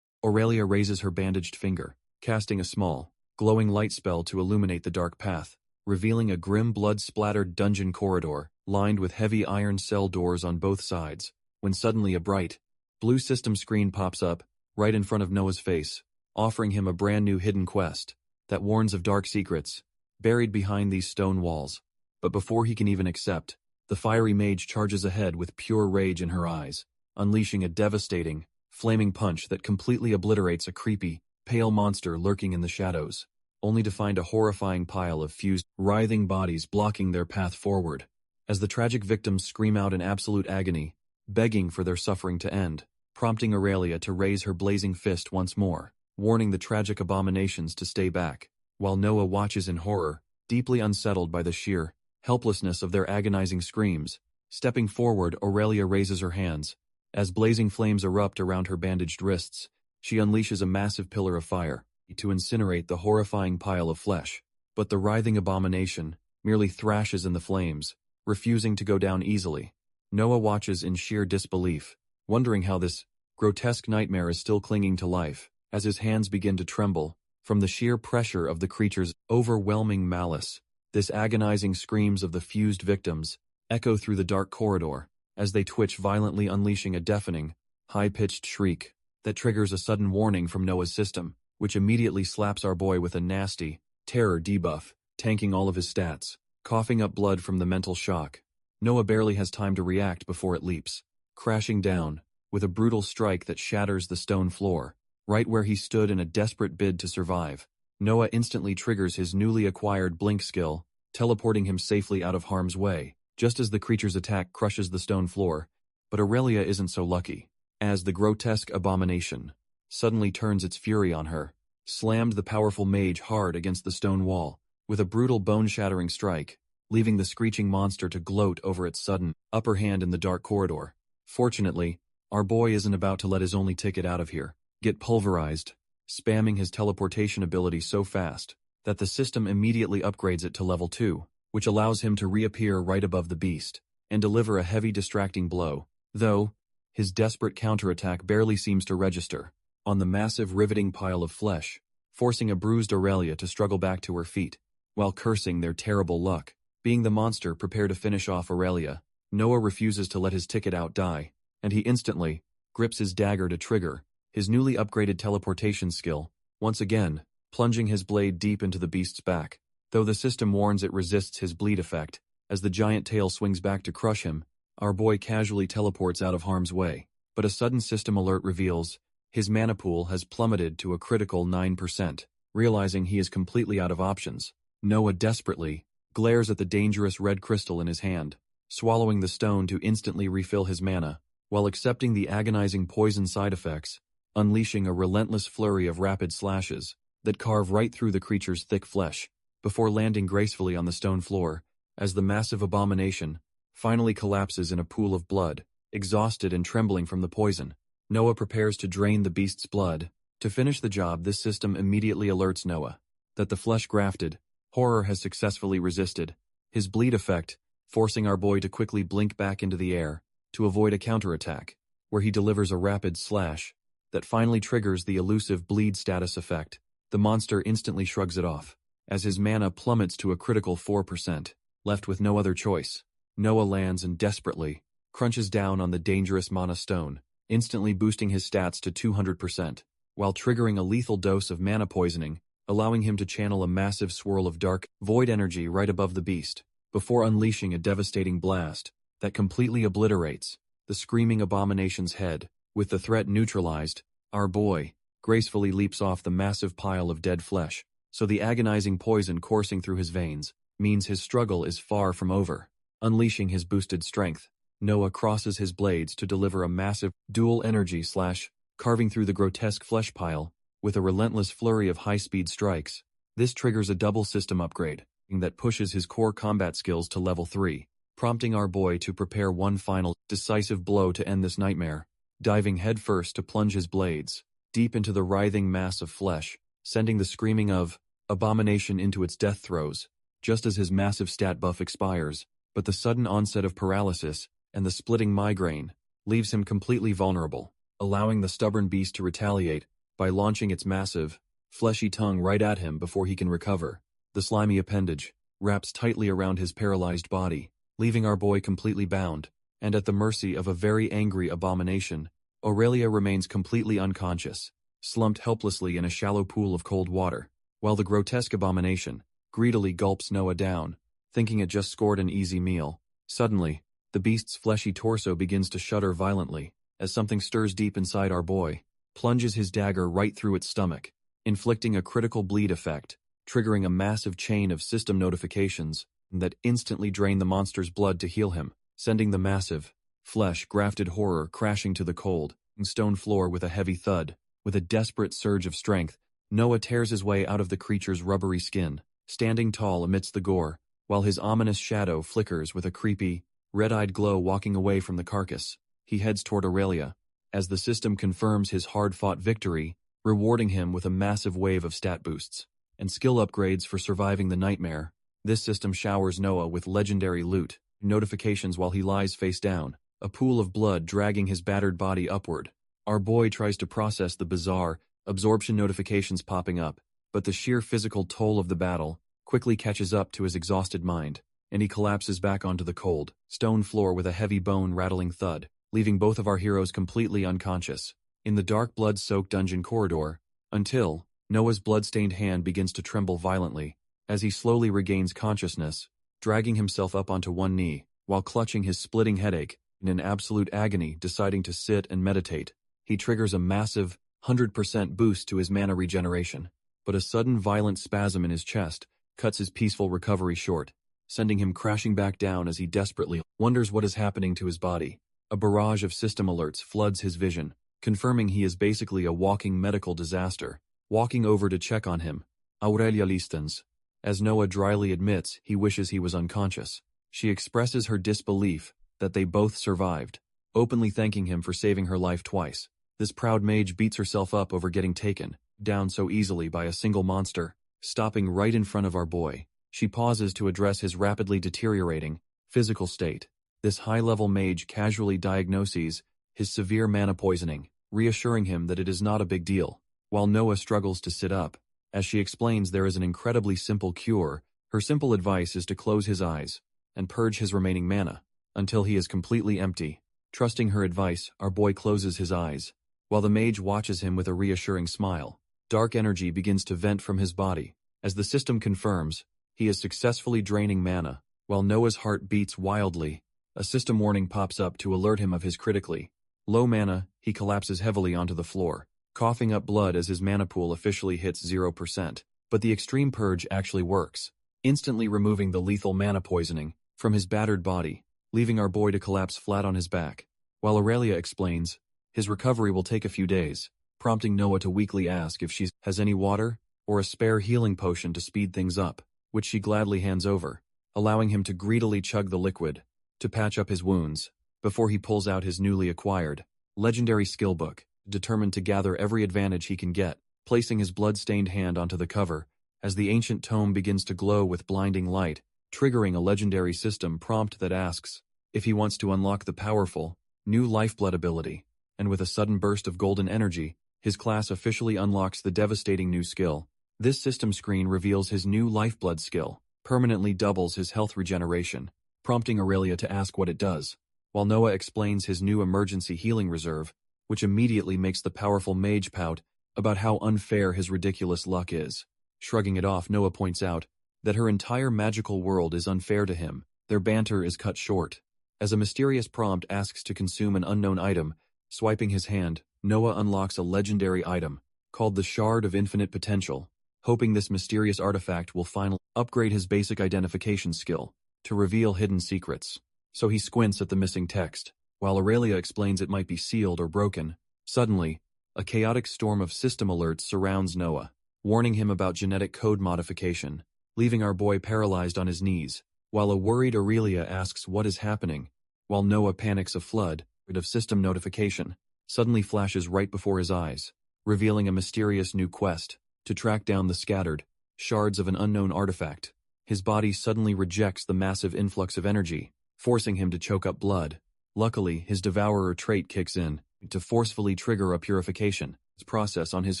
A: Aurelia raises her bandaged finger, casting a small, glowing light spell to illuminate the dark path, revealing a grim blood-splattered dungeon corridor lined with heavy iron cell doors on both sides, when suddenly a bright, blue system screen pops up right in front of Noah's face, offering him a brand new hidden quest that warns of dark secrets buried behind these stone walls. But before he can even accept, the fiery mage charges ahead with pure rage in her eyes, unleashing a devastating, flaming punch that completely obliterates a creepy, pale monster lurking in the shadows, only to find a horrifying pile of fused, writhing bodies blocking their path forward. As the tragic victims scream out in absolute agony, begging for their suffering to end, prompting Aurelia to raise her blazing fist once more, warning the tragic abominations to stay back, while Noah watches in horror, deeply unsettled by the sheer helplessness of their agonizing screams. Stepping forward, Aurelia raises her hands. As blazing flames erupt around her bandaged wrists, she unleashes a massive pillar of fire to incinerate the horrifying pile of flesh. But the writhing abomination merely thrashes in the flames, refusing to go down easily. Noah watches in sheer disbelief, wondering how this grotesque nightmare is still clinging to life, as his hands begin to tremble from the sheer pressure of the creature's overwhelming malice. This agonizing screams of the fused victims echo through the dark corridor as they twitch violently, unleashing a deafening, high-pitched shriek. That triggers a sudden warning from Noah's system, which immediately slaps our boy with a nasty terror debuff, tanking all of his stats, coughing up blood from the mental shock. Noah barely has time to react before it leaps, crashing down, with a brutal strike that shatters the stone floor, right where he stood in a desperate bid to survive. Noah instantly triggers his newly acquired blink skill, teleporting him safely out of harm's way, just as the creature's attack crushes the stone floor. But Aurelia isn't so lucky, as the grotesque abomination suddenly turns its fury on her, slammed the powerful mage hard against the stone wall, with a brutal bone-shattering strike, leaving the screeching monster to gloat over its sudden upper hand in the dark corridor. Fortunately, our boy isn't about to let his only ticket out of here get pulverized, spamming his teleportation ability so fast that the system immediately upgrades it to level 2, which allows him to reappear right above the beast and deliver a heavy distracting blow, though his desperate counterattack barely seems to register on the massive riveting pile of flesh, forcing a bruised Aurelia to struggle back to her feet, while cursing their terrible luck. Being the monster prepared to finish off Aurelia, Noah refuses to let his ticket out die, and he instantly grips his dagger to trigger his newly upgraded teleportation skill, once again plunging his blade deep into the beast's back. Though the system warns it resists his bleed effect, as the giant tail swings back to crush him, our boy casually teleports out of harm's way. But a sudden system alert reveals his mana pool has plummeted to a critical 9%. Realizing he is completely out of options, Noah desperately glares at the dangerous red crystal in his hand, swallowing the stone to instantly refill his mana, while accepting the agonizing poison side effects, unleashing a relentless flurry of rapid slashes that carve right through the creature's thick flesh, before landing gracefully on the stone floor, as the massive abomination finally collapses in a pool of blood, exhausted and trembling from the poison. Noah prepares to drain the beast's blood. To finish the job, this system immediately alerts Noah that the flesh-grafted horror has successfully resisted his bleed effect, forcing our boy to quickly blink back into the air to avoid a counterattack, where he delivers a rapid slash that finally triggers the elusive bleed status effect. The monster instantly shrugs it off, as his mana plummets to a critical 4%. Left with no other choice, Noah lands and desperately crunches down on the dangerous mana stone, instantly boosting his stats to 200%, while triggering a lethal dose of mana poisoning, allowing him to channel a massive swirl of dark, void energy right above the beast, before unleashing a devastating blast that completely obliterates the screaming abomination's head. With the threat neutralized, our boy gracefully leaps off the massive pile of dead flesh, so the agonizing poison coursing through his veins means his struggle is far from over. Unleashing his boosted strength, Noah crosses his blades to deliver a massive dual energy slash, carving through the grotesque flesh pile with a relentless flurry of high-speed strikes. This triggers a double system upgrade that pushes his core combat skills to level 3, prompting our boy to prepare one final, decisive blow to end this nightmare, diving headfirst to plunge his blades deep into the writhing mass of flesh, sending the screaming of abomination into its death throes, just as his massive stat buff expires. But the sudden onset of paralysis and the splitting migraine leaves him completely vulnerable, allowing the stubborn beast to retaliate by launching its massive, fleshy tongue right at him before he can recover. The slimy appendage wraps tightly around his paralyzed body, leaving our boy completely bound, and at the mercy of a very angry abomination. Aurelia remains completely unconscious, slumped helplessly in a shallow pool of cold water, while the grotesque abomination greedily gulps Noah down, thinking it just scored an easy meal. Suddenly, the beast's fleshy torso begins to shudder violently, as something stirs deep inside our boy, plunges his dagger right through its stomach, inflicting a critical bleed effect, triggering a massive chain of system notifications that instantly drain the monster's blood to heal him, sending the massive, flesh-grafted horror crashing to the cold, stone floor with a heavy thud. With a desperate surge of strength, Noah tears his way out of the creature's rubbery skin, standing tall amidst the gore, while his ominous shadow flickers with a creepy, red-eyed glow walking away from the carcass. He heads toward Aurelia, as the system confirms his hard-fought victory, rewarding him with a massive wave of stat boosts and skill upgrades for surviving the nightmare. This system showers Noah with legendary loot notifications while he lies face down, a pool of blood dragging his battered body upward. Our boy tries to process the bizarre absorption notifications popping up, but the sheer physical toll of the battle quickly catches up to his exhausted mind, and he collapses back onto the cold, stone floor with a heavy bone-rattling thud, leaving both of our heroes completely unconscious. in the dark blood-soaked dungeon corridor, until Noah's blood-stained hand begins to tremble violently as he slowly regains consciousness, dragging himself up onto one knee, while clutching his splitting headache, in an absolute agony deciding to sit and meditate. He triggers a massive 100% boost to his mana regeneration, but a sudden violent spasm in his chest cuts his peaceful recovery short, sending him crashing back down as he desperately wonders what is happening to his body. A barrage of system alerts floods his vision, confirming he is basically a walking medical disaster. Walking over to check on him, Aurelia listens. As Noah dryly admits he wishes he was unconscious, she expresses her disbelief that they both survived, openly thanking him for saving her life twice. This proud mage beats herself up over getting taken down so easily by a single monster, stopping right in front of our boy. She pauses to address his rapidly deteriorating physical state. This high-level mage casually diagnoses his severe mana poisoning, reassuring him that it is not a big deal. While Noah struggles to sit up, as she explains there is an incredibly simple cure, her simple advice is to close his eyes and purge his remaining mana until he is completely empty. Trusting her advice, our boy closes his eyes, while the mage watches him with a reassuring smile. Dark energy begins to vent from his body. As the system confirms, he is successfully draining mana. While Noah's heart beats wildly, a system warning pops up to alert him of his critically low mana. He collapses heavily onto the floor, coughing up blood as his mana pool officially hits 0%. But the extreme purge actually works, instantly removing the lethal mana poisoning from his battered body, leaving our boy to collapse flat on his back. While Aurelia explains, his recovery will take a few days, prompting Noah to weakly ask if she has any water or a spare healing potion to speed things up, which she gladly hands over, allowing him to greedily chug the liquid to patch up his wounds, before he pulls out his newly acquired legendary skill book, determined to gather every advantage he can get, placing his blood-stained hand onto the cover as the ancient tome begins to glow with blinding light, triggering a legendary system prompt that asks if he wants to unlock the powerful new lifeblood ability. And with a sudden burst of golden energy, his class officially unlocks the devastating new skill. This system screen reveals his new lifeblood skill, permanently doubles his health regeneration, prompting Aurelia to ask what it does, while Noah explains his new emergency healing reserve, which immediately makes the powerful mage pout about how unfair his ridiculous luck is. Shrugging it off, Noah points out that her entire magical world is unfair to him. Their banter is cut short, as a mysterious prompt asks to consume an unknown item. Swiping his hand, Noah unlocks a legendary item, called the Shard of Infinite Potential, hoping this mysterious artifact will finally upgrade his basic identification skill to reveal hidden secrets. So he squints at the missing text, while Aurelia explains it might be sealed or broken. Suddenly, a chaotic storm of system alerts surrounds Noah, warning him about genetic code modification, leaving our boy paralyzed on his knees, while a worried Aurelia asks what is happening. While Noah panics, a flood of system notification suddenly flashes right before his eyes, revealing a mysterious new quest to track down the scattered shards of an unknown artifact. His body suddenly rejects the massive influx of energy, forcing him to choke up blood. Luckily, his devourer trait kicks in to forcefully trigger a purification process on his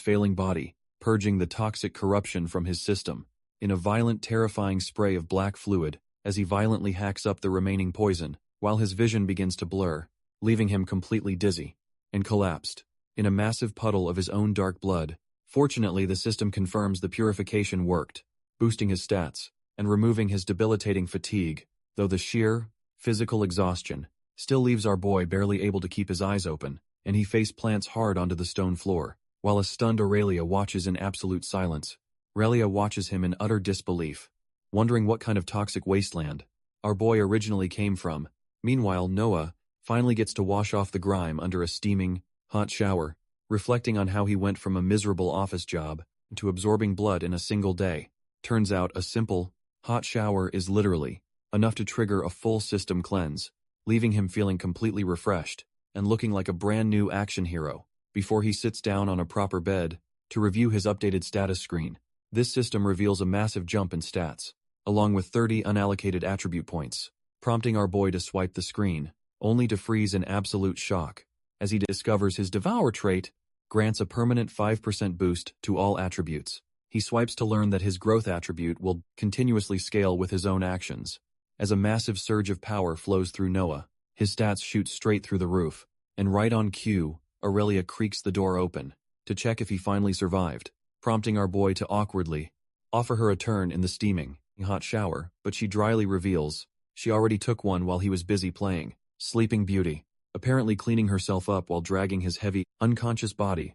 A: failing body, purging the toxic corruption from his system in a violent, terrifying spray of black fluid as he violently hacks up the remaining poison, while his vision begins to blur, leaving him completely dizzy and collapsed in a massive puddle of his own dark blood. Fortunately, the system confirms the purification worked, boosting his stats and removing his debilitating fatigue, though the sheer physical exhaustion still leaves our boy barely able to keep his eyes open, and he face plants hard onto the stone floor, while a stunned Aurelia watches in absolute silence. Aurelia watches him in utter disbelief, wondering what kind of toxic wasteland our boy originally came from. Meanwhile, Noah finally gets to wash off the grime under a steaming, hot shower, reflecting on how he went from a miserable office job to absorbing blood in a single day. Turns out a simple, hot shower is literally enough to trigger a full system cleanse, leaving him feeling completely refreshed and looking like a brand new action hero before he sits down on a proper bed to review his updated status screen. This system reveals a massive jump in stats, along with 30 unallocated attribute points, prompting our boy to swipe the screen, only to freeze in absolute shock as he discovers his Devour trait grants a permanent 5% boost to all attributes. He swipes to learn that his growth attribute will continuously scale with his own actions. As a massive surge of power flows through Noah, his stats shoot straight through the roof, and right on cue, Aurelia creaks the door open to check if he finally survived, prompting our boy to awkwardly offer her a turn in the steaming hot shower, but she dryly reveals she already took one while he was busy playing Sleeping Beauty, apparently cleaning herself up while dragging his heavy, unconscious body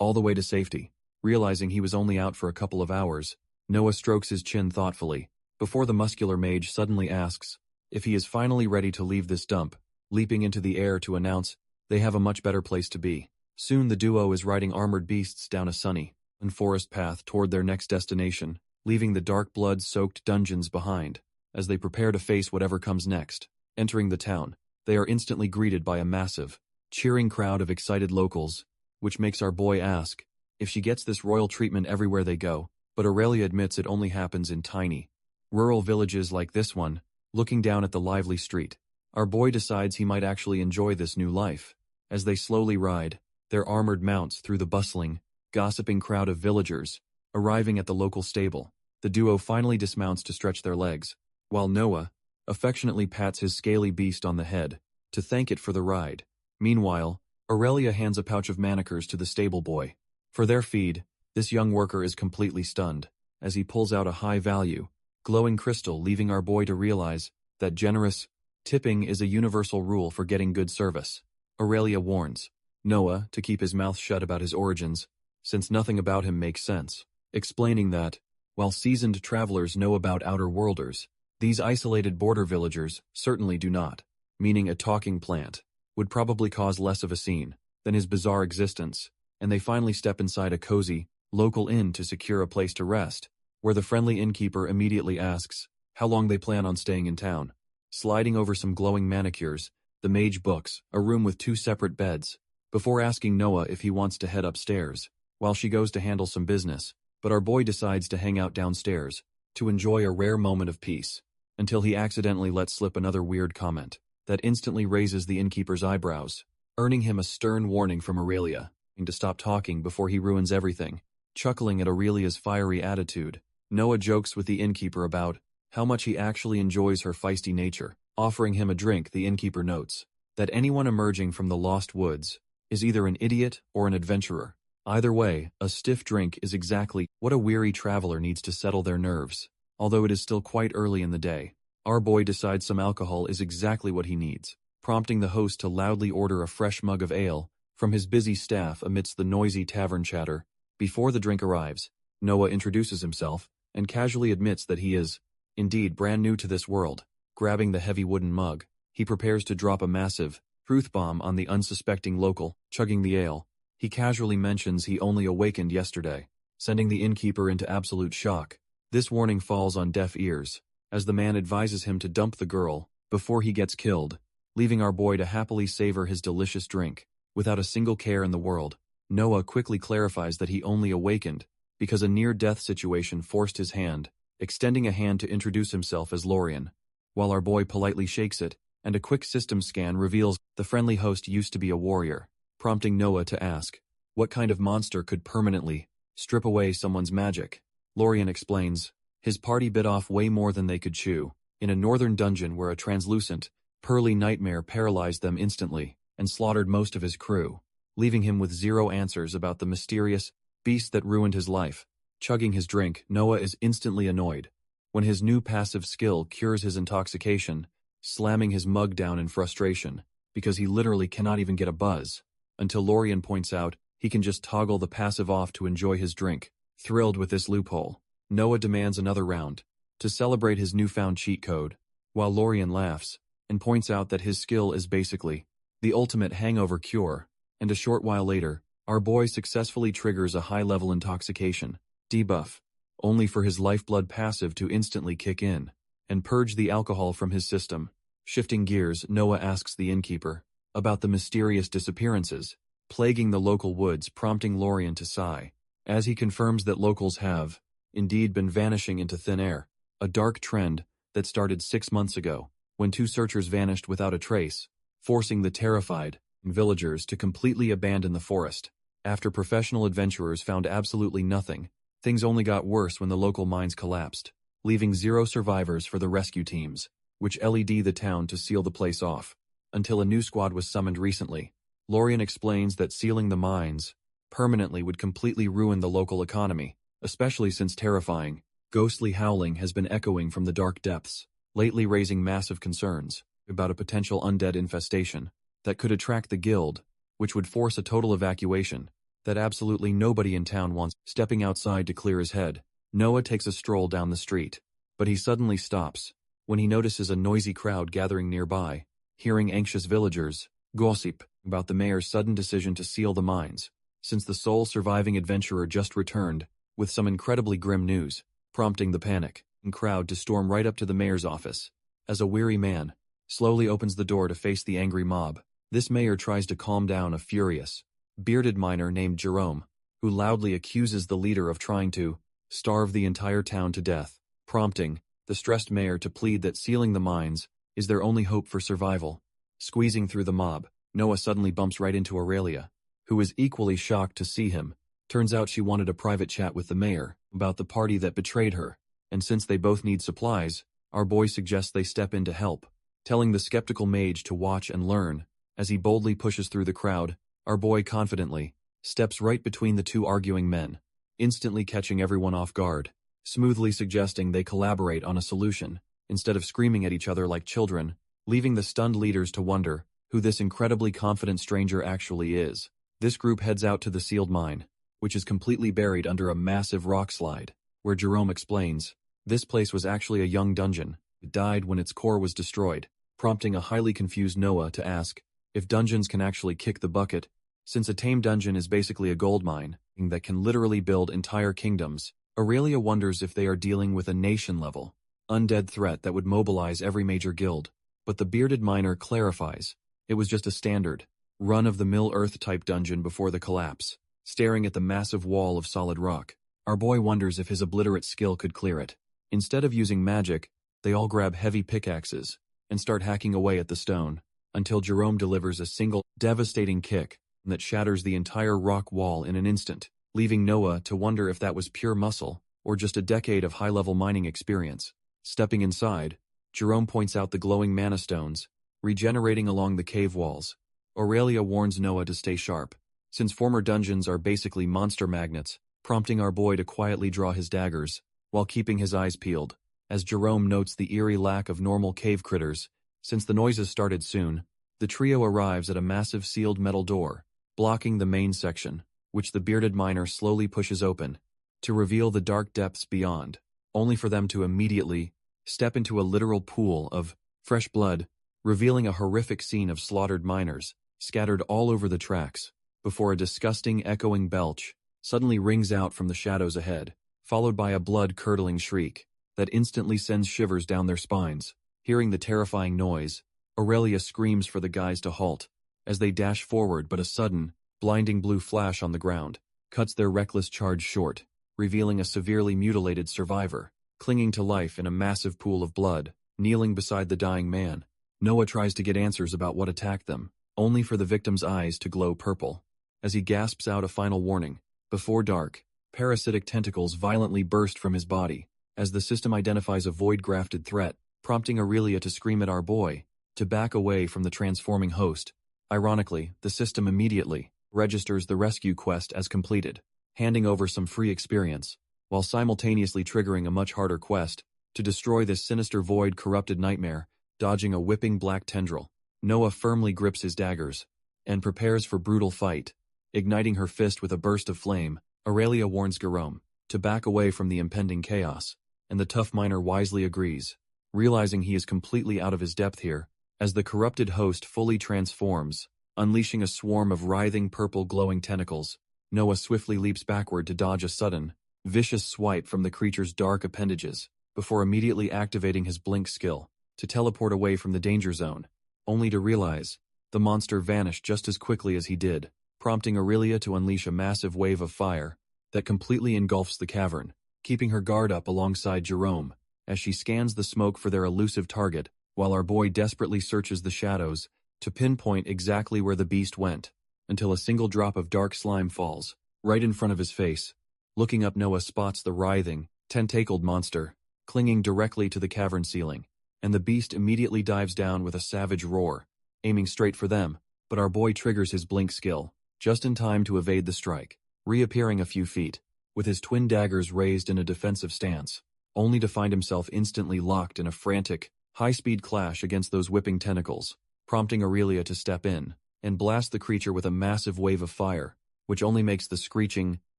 A: all the way to safety. Realizing he was only out for a couple of hours, Noah strokes his chin thoughtfully, before the muscular mage suddenly asks if he is finally ready to leave this dump, leaping into the air to announce they have a much better place to be. Soon the duo is riding armored beasts down a sunny and forest path toward their next destination, leaving the dark blood-soaked dungeons behind. As they prepare to face whatever comes next, entering the town, they are instantly greeted by a massive, cheering crowd of excited locals, which makes our boy ask if she gets this royal treatment everywhere they go, but Aurelia admits it only happens in tiny, rural villages like this one. Looking down at the lively street, our boy decides he might actually enjoy this new life. As they slowly ride their armored mounts through the bustling, gossiping crowd of villagers, arriving at the local stable, the duo finally dismounts to stretch their legs, while Noah affectionately pats his scaly beast on the head to thank it for the ride. Meanwhile, Aurelia hands a pouch of manicures to the stable boy. For their feed, this young worker is completely stunned as he pulls out a high-value, glowing crystal, leaving our boy to realize that generous tipping is a universal rule for getting good service. Aurelia warns Noah to keep his mouth shut about his origins, since nothing about him makes sense, explaining that, while seasoned travelers know about outer worlders, these isolated border villagers certainly do not, meaning a talking plant would probably cause less of a scene than his bizarre existence, and they finally step inside a cozy, local inn to secure a place to rest, where the friendly innkeeper immediately asks how long they plan on staying in town. Sliding over some glowing manicures, the mage books a room with 2 separate beds, before asking Noah if he wants to head upstairs, while she goes to handle some business, but our boy decides to hang out downstairs, to enjoy a rare moment of peace, until he accidentally lets slip another weird comment that instantly raises the innkeeper's eyebrows, earning him a stern warning from Aurelia to stop talking before he ruins everything. Chuckling at Aurelia's fiery attitude, Noah jokes with the innkeeper about how much he actually enjoys her feisty nature. Offering him a drink, the innkeeper notes that anyone emerging from the lost woods is either an idiot or an adventurer. Either way, a stiff drink is exactly what a weary traveler needs to settle their nerves. Although it is still quite early in the day, our boy decides some alcohol is exactly what he needs, prompting the host to loudly order a fresh mug of ale from his busy staff amidst the noisy tavern chatter. Before the drink arrives, Noah introduces himself and casually admits that he is, indeed, brand new to this world. Grabbing the heavy wooden mug, he prepares to drop a massive truth bomb on the unsuspecting local. Chugging the ale, he casually mentions he only awakened yesterday, sending the innkeeper into absolute shock. This warning falls on deaf ears, as the man advises him to dump the girl before he gets killed, leaving our boy to happily savor his delicious drink, without a single care in the world. Noah quickly clarifies that he only awakened because a near-death situation forced his hand, extending a hand to introduce himself as Lorien, while our boy politely shakes it, and a quick system scan reveals the friendly host used to be a warrior, prompting Noah to ask what kind of monster could permanently strip away someone's magic. Lorien explains his party bit off way more than they could chew in a northern dungeon where a translucent, pearly nightmare paralyzed them instantly and slaughtered most of his crew, leaving him with zero answers about the mysterious beast that ruined his life. Chugging his drink, Noah is instantly annoyed when his new passive skill cures his intoxication, slamming his mug down in frustration because he literally cannot even get a buzz, until Lorien points out he can just toggle the passive off to enjoy his drink. Thrilled with this loophole, Noah demands another round to celebrate his newfound cheat code, while Lorien laughs and points out that his skill is basically the ultimate hangover cure, and a short while later, our boy successfully triggers a high-level intoxication debuff, only for his lifeblood passive to instantly kick in and purge the alcohol from his system. Shifting gears, Noah asks the innkeeper about the mysterious disappearances plaguing the local woods, prompting Lorien to sigh, as he confirms that locals have, indeed, been vanishing into thin air, a dark trend that started 6 months ago, when 2 searchers vanished without a trace, forcing the terrified villagers to completely abandon the forest. After professional adventurers found absolutely nothing, things only got worse when the local mines collapsed, leaving 0 survivors for the rescue teams, which led the town to seal the place off, until a new squad was summoned recently. Lorian explains that sealing the mines permanently would completely ruin the local economy, especially since terrifying, ghostly howling has been echoing from the dark depths, lately raising massive concerns about a potential undead infestation that could attract the guild, which would force a total evacuation that absolutely nobody in town wants. Stepping outside to clear his head, Noah takes a stroll down the street, but he suddenly stops when he notices a noisy crowd gathering nearby, hearing anxious villagers gossip about the mayor's sudden decision to seal the mines, since the sole surviving adventurer just returned with some incredibly grim news, prompting the panic and crowd to storm right up to the mayor's office. As a weary man slowly opens the door to face the angry mob, this mayor tries to calm down a furious, bearded miner named Jerome, who loudly accuses the leader of trying to starve the entire town to death, prompting the stressed mayor to plead that sealing the mines is their only hope for survival. Squeezing through the mob, Noah suddenly bumps right into Aurelia, who is equally shocked to see him. Turns out she wanted a private chat with the mayor about the party that betrayed her, and since they both need supplies, our boy suggests they step in to help, telling the skeptical mage to watch and learn. As he boldly pushes through the crowd, our boy confidently steps right between the two arguing men, instantly catching everyone off guard, smoothly suggesting they collaborate on a solution, instead of screaming at each other like children, leaving the stunned leaders to wonder who this incredibly confident stranger actually is. This group heads out to the sealed mine, which is completely buried under a massive rock slide, where Jerome explains, this place was actually a young dungeon. It died when its core was destroyed, prompting a highly confused Noah to ask if dungeons can actually kick the bucket, since a tame dungeon is basically a gold mine that can literally build entire kingdoms. Aurelia wonders if they are dealing with a nation-level undead threat that would mobilize every major guild, but the bearded miner clarifies it was just a standard, run-of-the-mill Earth-type dungeon before the collapse. Staring at the massive wall of solid rock, our boy wonders if his obliterate skill could clear it. Instead of using magic, they all grab heavy pickaxes and start hacking away at the stone, until Jerome delivers a single, devastating kick that shatters the entire rock wall in an instant, leaving Noah to wonder if that was pure muscle or just a decade of high-level mining experience. Stepping inside, Jerome points out the glowing mana stones, regenerating along the cave walls. Aurelia warns Noah to stay sharp, since former dungeons are basically monster magnets, prompting our boy to quietly draw his daggers, while keeping his eyes peeled, as Jerome notes the eerie lack of normal cave critters. Since the noises started soon, the trio arrives at a massive sealed metal door, blocking the main section, which the bearded miner slowly pushes open, to reveal the dark depths beyond, only for them to immediately step into a literal pool of fresh blood, revealing a horrific scene of slaughtered miners, scattered all over the tracks, before a disgusting echoing belch suddenly rings out from the shadows ahead, followed by a blood-curdling shriek that instantly sends shivers down their spines. Hearing the terrifying noise, Aurelia screams for the guys to halt, as they dash forward, but a sudden, blinding blue flash on the ground cuts their reckless charge short, revealing a severely mutilated survivor, clinging to life in a massive pool of blood, kneeling beside the dying man. Noah tries to get answers about what attacked them, only for the victim's eyes to glow purple. As he gasps out a final warning, before dark, parasitic tentacles violently burst from his body, as the system identifies a void-grafted threat, prompting Aurelia to scream at our boy to back away from the transforming host. Ironically, the system immediately registers the rescue quest as completed, handing over some free experience, while simultaneously triggering a much harder quest to destroy this sinister void-corrupted nightmare. Dodging a whipping black tendril, Noah firmly grips his daggers and prepares for brutal fight. Igniting her fist with a burst of flame, Aurelia warns Jerome to back away from the impending chaos, and the tough miner wisely agrees, realizing he is completely out of his depth here, as the corrupted host fully transforms, unleashing a swarm of writhing purple glowing tentacles. Noah swiftly leaps backward to dodge a sudden, vicious swipe from the creature's dark appendages, before immediately activating his blink skill to teleport away from the danger zone, only to realize the monster vanished just as quickly as he did, prompting Aurelia to unleash a massive wave of fire that completely engulfs the cavern, keeping her guard up alongside Jerome as she scans the smoke for their elusive target, while our boy desperately searches the shadows to pinpoint exactly where the beast went, until a single drop of dark slime falls right in front of his face. Looking up, Noah spots the writhing, tentacled monster clinging directly to the cavern ceiling, and the beast immediately dives down with a savage roar, aiming straight for them. but our boy triggers his blink skill, just in time to evade the strike, reappearing a few feet, with his twin daggers raised in a defensive stance, only to find himself instantly locked in a frantic, high-speed clash against those whipping tentacles, prompting Aurelia to step in and blast the creature with a massive wave of fire, which only makes the screeching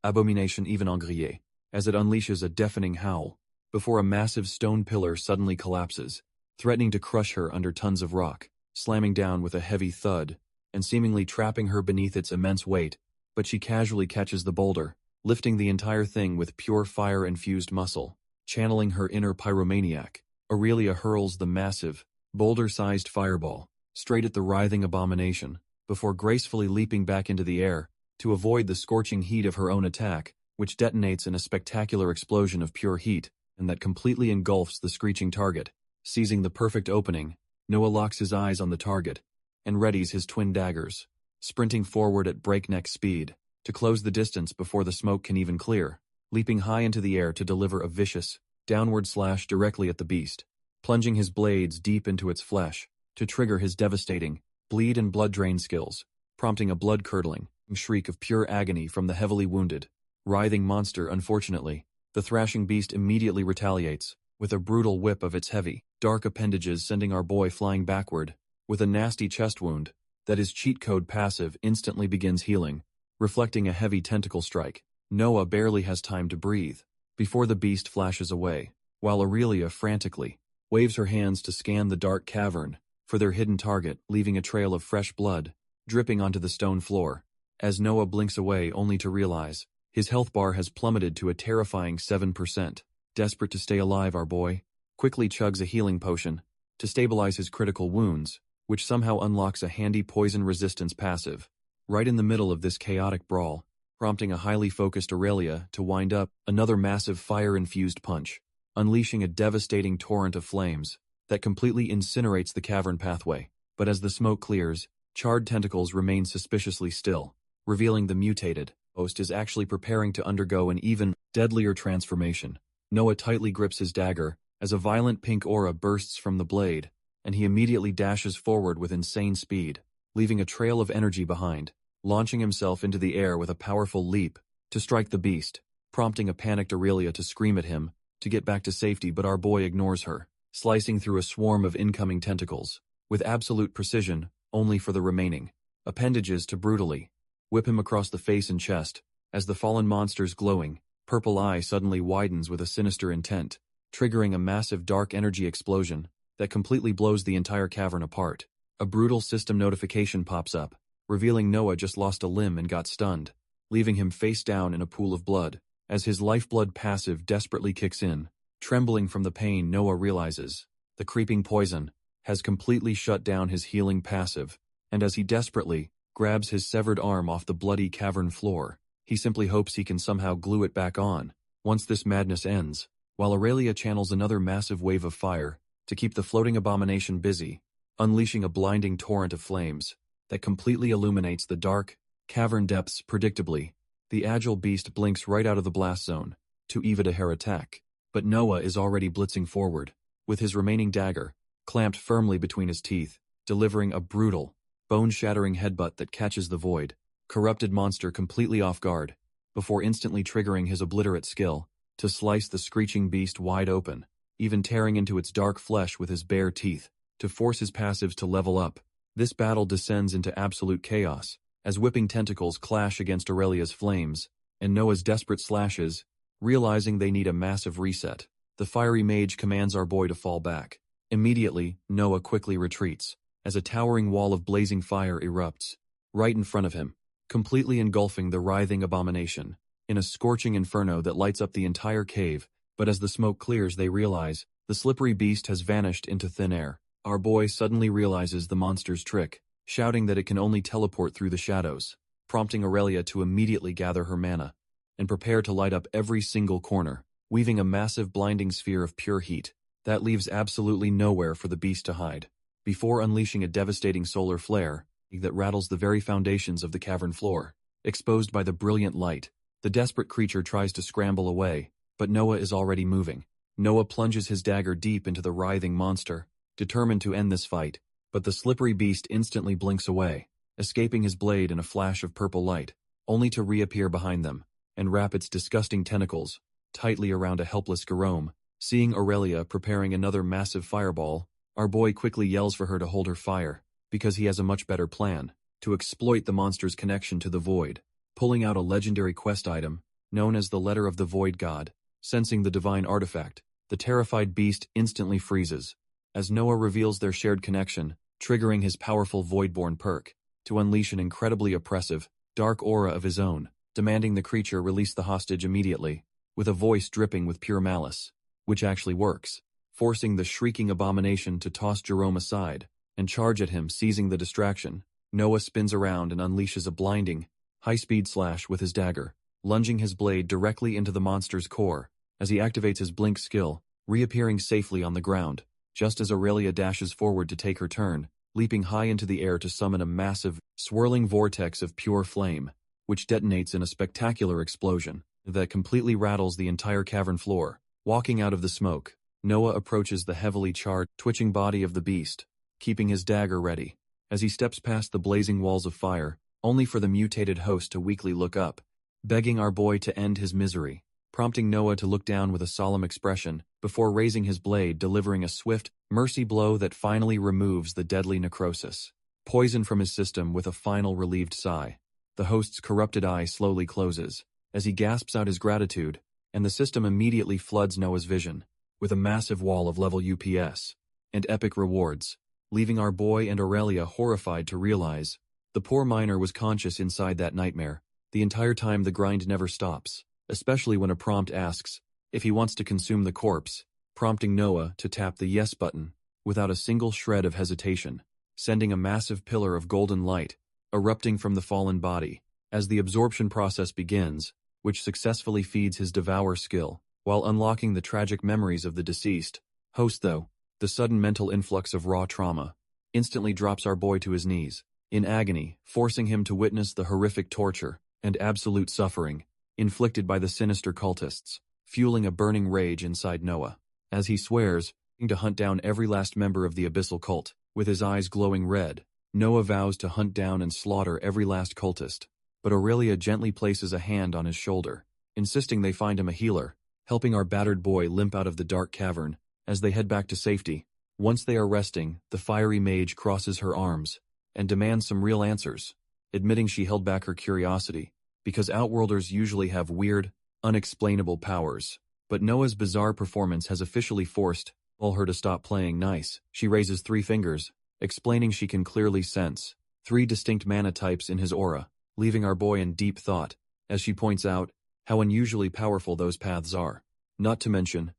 A: abomination even engrier, as it unleashes a deafening howl, before a massive stone pillar suddenly collapses, threatening to crush her under tons of rock, slamming down with a heavy thud, and seemingly trapping her beneath its immense weight, but she casually catches the boulder, lifting the entire thing with pure fire-infused muscle. Channeling her inner pyromaniac, Aurelia hurls the massive, boulder-sized fireball straight at the writhing abomination, before gracefully leaping back into the air to avoid the scorching heat of her own attack, which detonates in a spectacular explosion of pure heat, and that completely engulfs the screeching target. Seizing the perfect opening, Noah locks his eyes on the target and readies his twin daggers, sprinting forward at breakneck speed to close the distance before the smoke can even clear, leaping high into the air to deliver a vicious, downward slash directly at the beast, plunging his blades deep into its flesh to trigger his devastating bleed and blood drain skills, prompting a blood-curdling shriek of pure agony from the heavily wounded, writhing monster. Unfortunately, the thrashing beast immediately retaliates with a brutal whip of its heavy, dark appendages, sending our boy flying backward with a nasty chest wound that his cheat code passive instantly begins healing, reflecting a heavy tentacle strike. Noah barely has time to breathe before the beast flashes away, while Aurelia frantically waves her hands to scan the dark cavern for their hidden target, leaving a trail of fresh blood dripping onto the stone floor, as Noah blinks away only to realize his health bar has plummeted to a terrifying 7%. Desperate to stay alive, our boy quickly chugs a healing potion to stabilize his critical wounds, which somehow unlocks a handy poison resistance passive right in the middle of this chaotic brawl, prompting a highly focused Aurelia to wind up another massive fire-infused punch, unleashing a devastating torrent of flames that completely incinerates the cavern pathway. But as the smoke clears, charred tentacles remain suspiciously still, revealing the mutated host is actually preparing to undergo an even deadlier transformation. Noah tightly grips his dagger as a violent pink aura bursts from the blade, and he immediately dashes forward with insane speed, leaving a trail of energy behind, launching himself into the air with a powerful leap to strike the beast, prompting a panicked Aurelia to scream at him to get back to safety, but our boy ignores her, slicing through a swarm of incoming tentacles with absolute precision, only for the remaining appendages to brutally whip him across the face and chest, as the fallen monster's glowing purple eye suddenly widens with a sinister intent, triggering a massive dark energy explosion that completely blows the entire cavern apart. A brutal system notification pops up, revealing Noah just lost a limb and got stunned, leaving him face down in a pool of blood, as his lifeblood passive desperately kicks in. Trembling from the pain, Noah realizes the creeping poison has completely shut down his healing passive, and as he desperately grabs his severed arm off the bloody cavern floor, he simply hopes he can somehow glue it back on once this madness ends, while Aurelia channels another massive wave of fire to keep the floating abomination busy, unleashing a blinding torrent of flames that completely illuminates the dark cavern depths. Predictably, the agile beast blinks right out of the blast zone to evade her attack, but Noah is already blitzing forward, with his remaining dagger clamped firmly between his teeth, delivering a brutal, bone-shattering headbutt that catches the void corrupted monster completely off guard, before instantly triggering his obliterate skill to slice the screeching beast wide open, even tearing into its dark flesh with his bare teeth to force his passives to level up. This battle descends into absolute chaos, as whipping tentacles clash against Aurelia's flames, and Noah's desperate slashes, realizing they need a massive reset. The fiery mage commands our boy to fall back. Immediately, Noah quickly retreats, as a towering wall of blazing fire erupts right in front of him, completely engulfing the writhing abomination in a scorching inferno that lights up the entire cave. But as the smoke clears, they realize the slippery beast has vanished into thin air. Our boy suddenly realizes the monster's trick, shouting that it can only teleport through the shadows, prompting Aurelia to immediately gather her mana and prepare to light up every single corner, weaving a massive blinding sphere of pure heat that leaves absolutely nowhere for the beast to hide, before unleashing a devastating solar flare that rattles the very foundations of the cavern floor. Exposed by the brilliant light, the desperate creature tries to scramble away, but Noah is already moving. Noah plunges his dagger deep into the writhing monster, determined to end this fight, but the slippery beast instantly blinks away, escaping his blade in a flash of purple light, only to reappear behind them, and wrap its disgusting tentacles tightly around a helpless Garome. Seeing Aurelia preparing another massive fireball, our boy quickly yells for her to hold her fire, because he has a much better plan, to exploit the monster's connection to the void, pulling out a legendary quest item, known as the Letter of the Void God. Sensing the divine artifact, the terrified beast instantly freezes, as Noah reveals their shared connection, triggering his powerful Voidborn perk, to unleash an incredibly oppressive, dark aura of his own, demanding the creature release the hostage immediately, with a voice dripping with pure malice, which actually works, forcing the shrieking abomination to toss Jerome aside, and charge at him, seizing the distraction. Noah spins around and unleashes a blinding, high-speed slash with his dagger, lunging his blade directly into the monster's core, as he activates his blink skill, reappearing safely on the ground, just as Aurelia dashes forward to take her turn, leaping high into the air to summon a massive, swirling vortex of pure flame, which detonates in a spectacular explosion that completely rattles the entire cavern floor. Walking out of the smoke, Noah approaches the heavily charred, twitching body of the beast, keeping his dagger ready. As he steps past the blazing walls of fire, only for the mutated host to weakly look up, begging our boy to end his misery, prompting Noah to look down with a solemn expression, before raising his blade, delivering a swift, mercy blow that finally removes the deadly necrosis. Poison from his system with a final relieved sigh. The host's corrupted eye slowly closes, as he gasps out his gratitude, and the system immediately floods Noah's vision, with a massive wall of level UPS, and epic rewards, leaving our boy and Aurelia horrified to realize the poor miner was conscious inside that nightmare. The entire time the grind never stops, especially when a prompt asks if he wants to consume the corpse, prompting Noah to tap the yes button, without a single shred of hesitation, sending a massive pillar of golden light, erupting from the fallen body, as the absorption process begins, which successfully feeds his devour skill, while unlocking the tragic memories of the deceased. Host though, the sudden mental influx of raw trauma, instantly drops our boy to his knees, in agony, forcing him to witness the horrific torture and absolute suffering inflicted by the sinister cultists, fueling a burning rage inside Noah, as he swears to hunt down every last member of the abyssal cult. With his eyes glowing red, Noah vows to hunt down and slaughter every last cultist, but Aurelia gently places a hand on his shoulder, insisting they find him a healer, helping our battered boy limp out of the dark cavern as they head back to safety. Once they are resting, the fiery mage crosses her arms and demands some real answers, admitting she held back her curiosity, because Outworlders usually have weird, unexplainable powers. But Noah's bizarre performance has officially forced her to stop playing nice. She raises 3 fingers, explaining she can clearly sense 3 distinct mana types in his aura, leaving our boy in deep thought, as she points out how unusually powerful those paths are. Not to mention,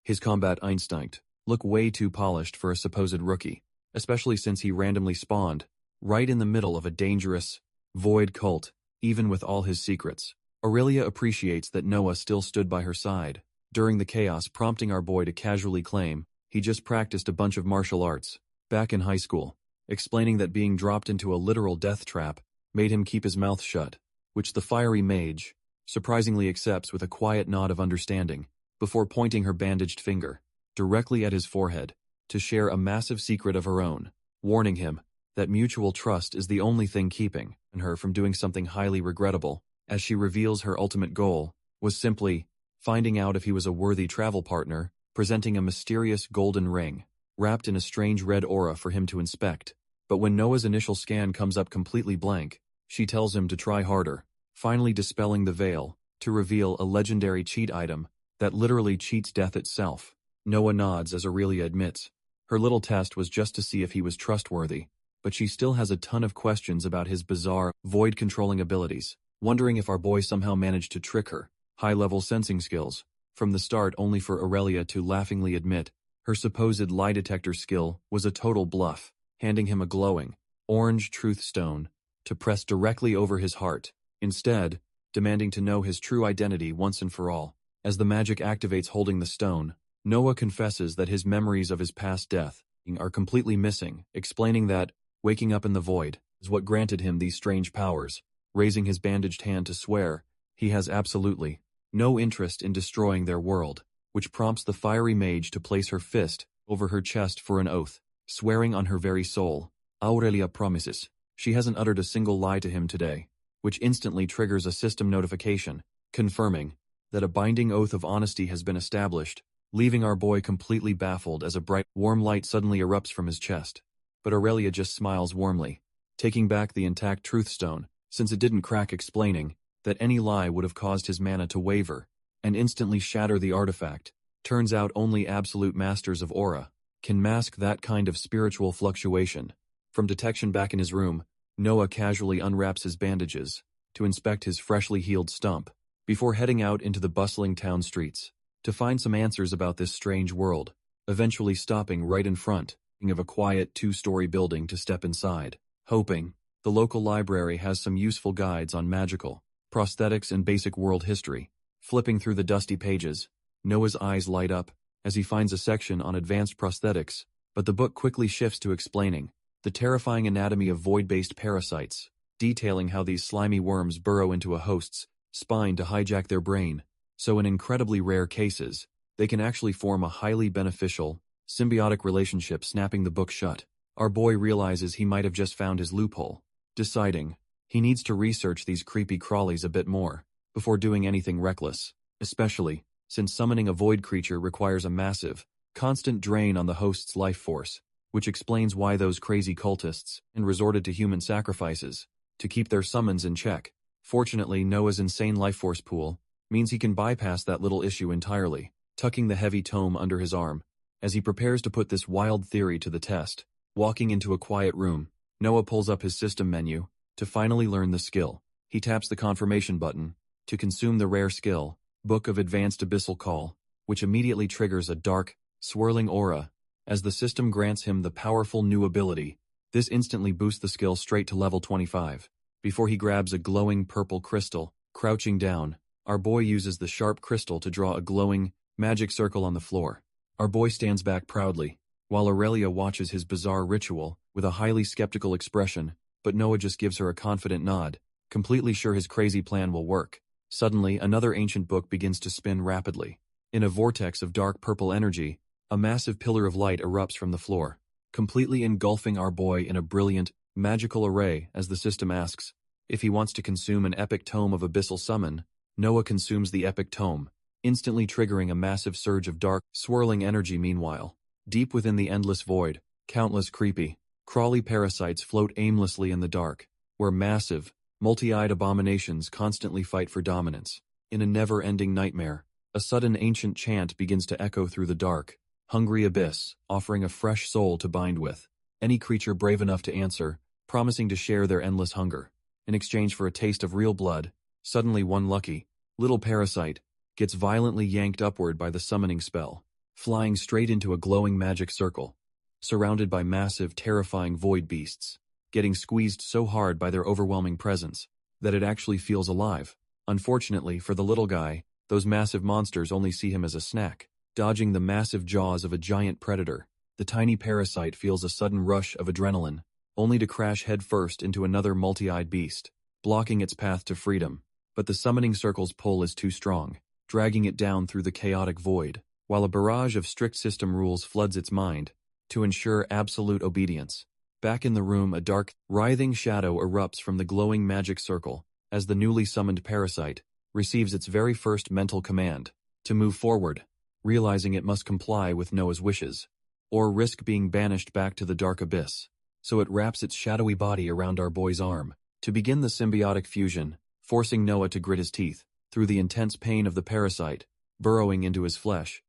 A: his combat instinct look way too polished for a supposed rookie, especially since he randomly spawned right in the middle of a dangerous, void cult, even with all his secrets. Aurelia appreciates that Noah still stood by her side during the chaos, prompting our boy to casually claim he just practiced a bunch of martial arts back in high school, explaining that being dropped into a literal death trap made him keep his mouth shut, which the fiery mage surprisingly accepts with a quiet nod of understanding, before pointing her bandaged finger directly at his forehead to share a massive secret of her own, warning him that mutual trust is the only thing keeping her from doing something highly regrettable, as she reveals her ultimate goal was simply finding out if he was a worthy travel partner, presenting a mysterious golden ring, wrapped in a strange red aura for him to inspect. But when Noah's initial scan comes up completely blank, she tells him to try harder, finally dispelling the veil, to reveal a legendary cheat item that literally cheats death itself. Noah nods as Aurelia admits her little test was just to see if he was trustworthy, but she still has a ton of questions about his bizarre, void-controlling abilities, wondering if our boy somehow managed to trick her high-level sensing skills from the start, only for Aurelia to laughingly admit her supposed lie detector skill was a total bluff, handing him a glowing, orange truth stone to press directly over his heart, instead demanding to know his true identity once and for all. As the magic activates holding the stone, Noah confesses that his memories of his past death are completely missing, explaining that waking up in the void is what granted him these strange powers, raising his bandaged hand to swear he has absolutely no interest in destroying their world, which prompts the fiery mage to place her fist over her chest for an oath, swearing on her very soul. Aurelia promises She hasn't uttered a single lie to him today, which instantly triggers a system notification, confirming that a binding oath of honesty has been established, leaving our boy completely baffled as a bright, warm light suddenly erupts from his chest. But Aurelia just smiles warmly, taking back the intact truth stone, since it didn't crack, explaining that any lie would have caused his mana to waver and instantly shatter the artifact. Turns out only absolute masters of aura can mask that kind of spiritual fluctuation. From detection back in his room, Noah casually unwraps his bandages to inspect his freshly healed stump, before heading out into the bustling town streets to find some answers about this strange world, eventually stopping right in front of a quiet 2-story building to step inside, hoping the local library has some useful guides on magical, prosthetics and basic world history. Flipping through the dusty pages, Noah's eyes light up as he finds a section on advanced prosthetics, but the book quickly shifts to explaining the terrifying anatomy of void-based parasites, detailing how these slimy worms burrow into a host's spine to hijack their brain, so in incredibly rare cases, they can actually form a highly beneficial, symbiotic relationship. Snapping the book shut, our boy realizes he might have just found his loophole, deciding he needs to research these creepy crawlies a bit more before doing anything reckless, especially since summoning a void creature requires a massive, constant drain on the host's life force, which explains why those crazy cultists resorted to human sacrifices to keep their summons in check. Fortunately, Noah's insane life force pool means he can bypass that little issue entirely, tucking the heavy tome under his arm as he prepares to put this wild theory to the test. Walking into a quiet room, Noah pulls up his system menu to finally learn the skill. He taps the confirmation button to consume the rare skill, Book of Advanced Abyssal Call, which immediately triggers a dark, swirling aura as the system grants him the powerful new ability. This instantly boosts the skill straight to level 25. Before he grabs a glowing purple crystal, crouching down, our boy uses the sharp crystal to draw a glowing, magic circle on the floor. Our boy stands back proudly, while Aurelia watches his bizarre ritual with a highly skeptical expression, but Noah just gives her a confident nod, completely sure his crazy plan will work. Suddenly, another ancient book begins to spin rapidly. In a vortex of dark purple energy, a massive pillar of light erupts from the floor, completely engulfing our boy in a brilliant, magical array. As the system asks if he wants to consume an epic tome of abyssal summon, Noah consumes the epic tome, instantly triggering a massive surge of dark, swirling energy. Meanwhile, deep within the endless void, countless creepy, crawly parasites float aimlessly in the dark, where massive, multi-eyed abominations constantly fight for dominance. In a never-ending nightmare, a sudden ancient chant begins to echo through the dark, hungry abyss, offering a fresh soul to bind with any creature brave enough to answer, promising to share their endless hunger. In exchange for a taste of real blood, suddenly one lucky, little parasite gets violently yanked upward by the summoning spell, flying straight into a glowing magic circle, surrounded by massive, terrifying void beasts, getting squeezed so hard by their overwhelming presence that it actually feels alive. Unfortunately for the little guy, those massive monsters only see him as a snack. Dodging the massive jaws of a giant predator, the tiny parasite feels a sudden rush of adrenaline, only to crash headfirst into another multi-eyed beast, blocking its path to freedom. But the summoning circle's pull is too strong, dragging it down through the chaotic void, while a barrage of strict system rules floods its mind to ensure absolute obedience. Back in the room, a dark, writhing shadow erupts from the glowing magic circle as the newly summoned parasite receives its very first mental command to move forward, realizing it must comply with Noah's wishes, or risk being banished back to the dark abyss. So it wraps its shadowy body around our boy's arm to begin the symbiotic fusion, forcing Noah to grit his teeth through the intense pain of the parasite burrowing into his flesh.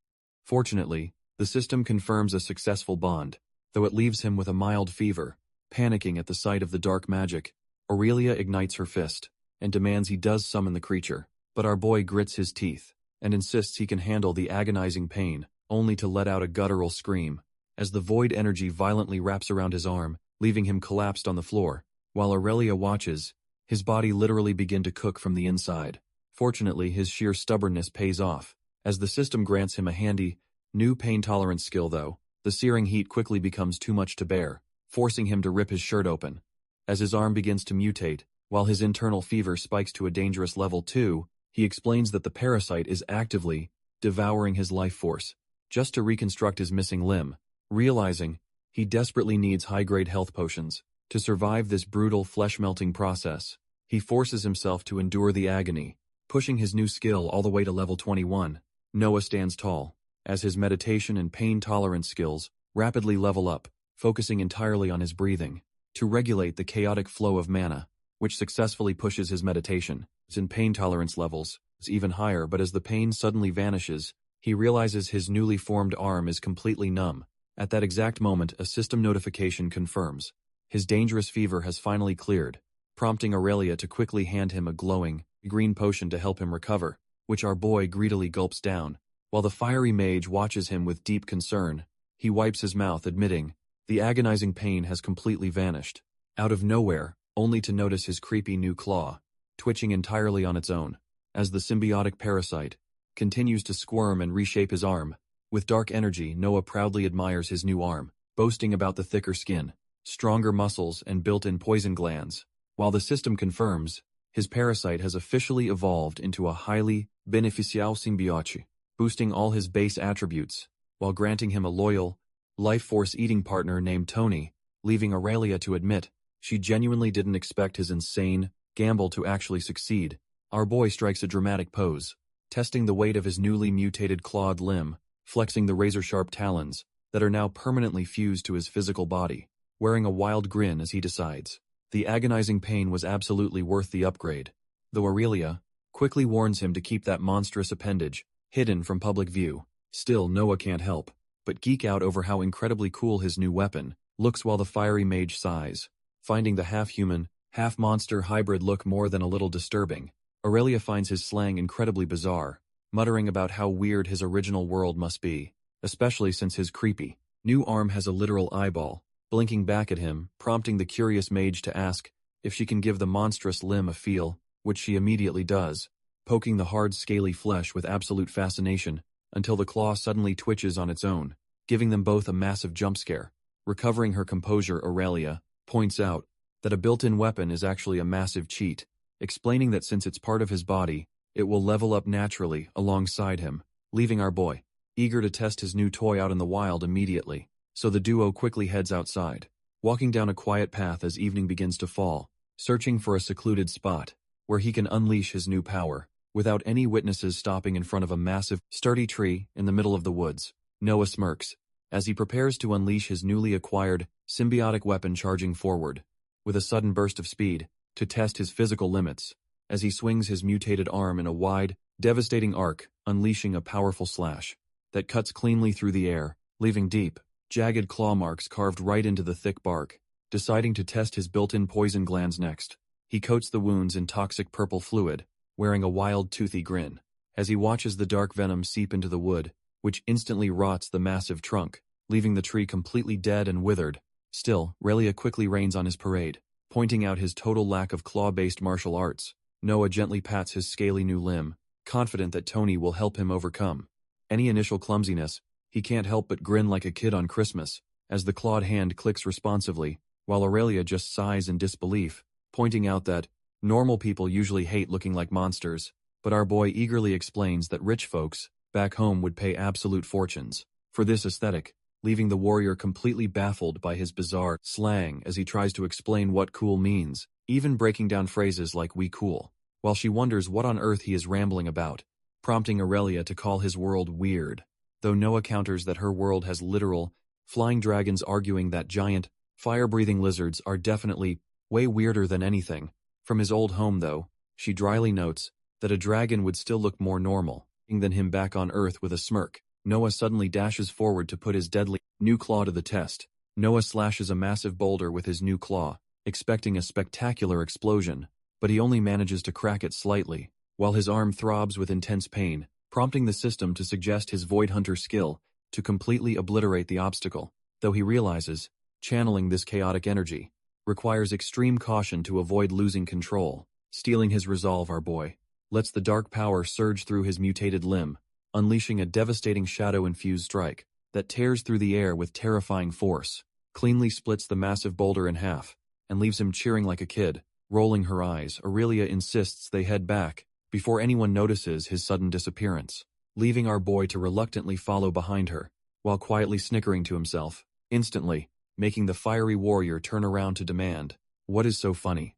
A: Fortunately, the system confirms a successful bond, though it leaves him with a mild fever. Panicking at the sight of the dark magic, Aurelia ignites her fist and demands he does summon the creature, but our boy grits his teeth and insists he can handle the agonizing pain, only to let out a guttural scream as the void energy violently wraps around his arm, leaving him collapsed on the floor. While Aurelia watches, his body literally begin to cook from the inside. Fortunately, his sheer stubbornness pays off, as the system grants him a handy, new pain-tolerance skill. Though the searing heat quickly becomes too much to bear, forcing him to rip his shirt open. As his arm begins to mutate, while his internal fever spikes to a dangerous level 2, he explains that the parasite is actively devouring his life force, just to reconstruct his missing limb. Realizing he desperately needs high-grade health potions, To survive this brutal flesh-melting process, he forces himself to endure the agony, pushing his new skill all the way to level 21. Noah stands tall, as his meditation and pain tolerance skills rapidly level up, focusing entirely on his breathing, to regulate the chaotic flow of mana, which successfully pushes his meditation. In pain tolerance levels, is even higher, but as the pain suddenly vanishes, he realizes his newly formed arm is completely numb. At that exact moment, a system notification confirms his dangerous fever has finally cleared, prompting Aurelia to quickly hand him a glowing, green potion to help him recover, which our boy greedily gulps down. While the fiery mage watches him with deep concern, he wipes his mouth, admitting the agonizing pain has completely vanished. Out of nowhere, only to notice his creepy new claw twitching entirely on its own, as the symbiotic parasite continues to squirm and reshape his arm. With dark energy, Noah proudly admires his new arm, boasting about the thicker skin, stronger muscles, and built-in poison glands. While the system confirms, his parasite has officially evolved into a highly beneficial symbiote, boosting all his base attributes, while granting him a loyal, life force eating partner named Tony, leaving Aurelia to admit she genuinely didn't expect his insane gamble to actually succeed. Our boy strikes a dramatic pose, testing the weight of his newly mutated clawed limb, flexing the razor-sharp talons that are now permanently fused to his physical body, wearing a wild grin as he decides the agonizing pain was absolutely worth the upgrade, though Aurelia quickly warns him to keep that monstrous appendage hidden from public view. Still, Noah can't help but geek out over how incredibly cool his new weapon looks, while the fiery mage sighs, finding the half-human, half-monster hybrid look more than a little disturbing. Aurelia finds his slang incredibly bizarre, muttering about how weird his original world must be, especially since his creepy new arm has a literal eyeball blinking back at him, prompting the curious mage to ask if she can give the monstrous limb a feel, which she immediately does, poking the hard scaly flesh with absolute fascination, until the claw suddenly twitches on its own, giving them both a massive jump scare. Recovering her composure, Aurelia points out that a built-in weapon is actually a massive cheat, explaining that since it's part of his body, it will level up naturally alongside him, leaving our boy eager to test his new toy out in the wild immediately. So the duo quickly heads outside, walking down a quiet path as evening begins to fall, searching for a secluded spot where he can unleash his new power, without any witnesses stopping in front of a massive, sturdy tree in the middle of the woods. Noah smirks as he prepares to unleash his newly acquired symbiotic weapon, charging forward with a sudden burst of speed to test his physical limits, as he swings his mutated arm in a wide, devastating arc, unleashing a powerful slash that cuts cleanly through the air, leaving deep, jagged claw marks carved right into the thick bark. Deciding to test his built-in poison glands next, he coats the wounds in toxic purple fluid, wearing a wild toothy grin, as he watches the dark venom seep into the wood, which instantly rots the massive trunk, leaving the tree completely dead and withered. Still, Aurelia quickly rains on his parade, pointing out his total lack of claw-based martial arts. Noah gently pats his scaly new limb, confident that Tony will help him overcome any initial clumsiness. He can't help but grin like a kid on Christmas, as the clawed hand clicks responsively, while Aurelia just sighs in disbelief, pointing out that normal people usually hate looking like monsters, but our boy eagerly explains that rich folks back home would pay absolute fortunes for this aesthetic, leaving the warrior completely baffled by his bizarre slang as he tries to explain what cool means, even breaking down phrases like "we cool," while she wonders what on earth he is rambling about, prompting Aurelia to call his world weird. Though Noah counters that her world has literal flying dragons, arguing that giant, fire-breathing lizards are definitely way weirder than anything from his old home. Though, she dryly notes that a dragon would still look more normal than him back on Earth. With a smirk, Noah suddenly dashes forward to put his deadly new claw to the test. Noah slashes a massive boulder with his new claw, expecting a spectacular explosion, but he only manages to crack it slightly, while his arm throbs with intense pain, prompting the system to suggest his Void Hunter skill to completely obliterate the obstacle, though he realizes channeling this chaotic energy requires extreme caution to avoid losing control. Stealing his resolve, our boy lets the dark power surge through his mutated limb, unleashing a devastating shadow-infused strike that tears through the air with terrifying force, cleanly splits the massive boulder in half, and leaves him cheering like a kid. Rolling her eyes, Aurelia insists they head back before anyone notices his sudden disappearance, leaving our boy to reluctantly follow behind her, while quietly snickering to himself. Instantly, making the fiery warrior turn around to demand, "What is so funny?"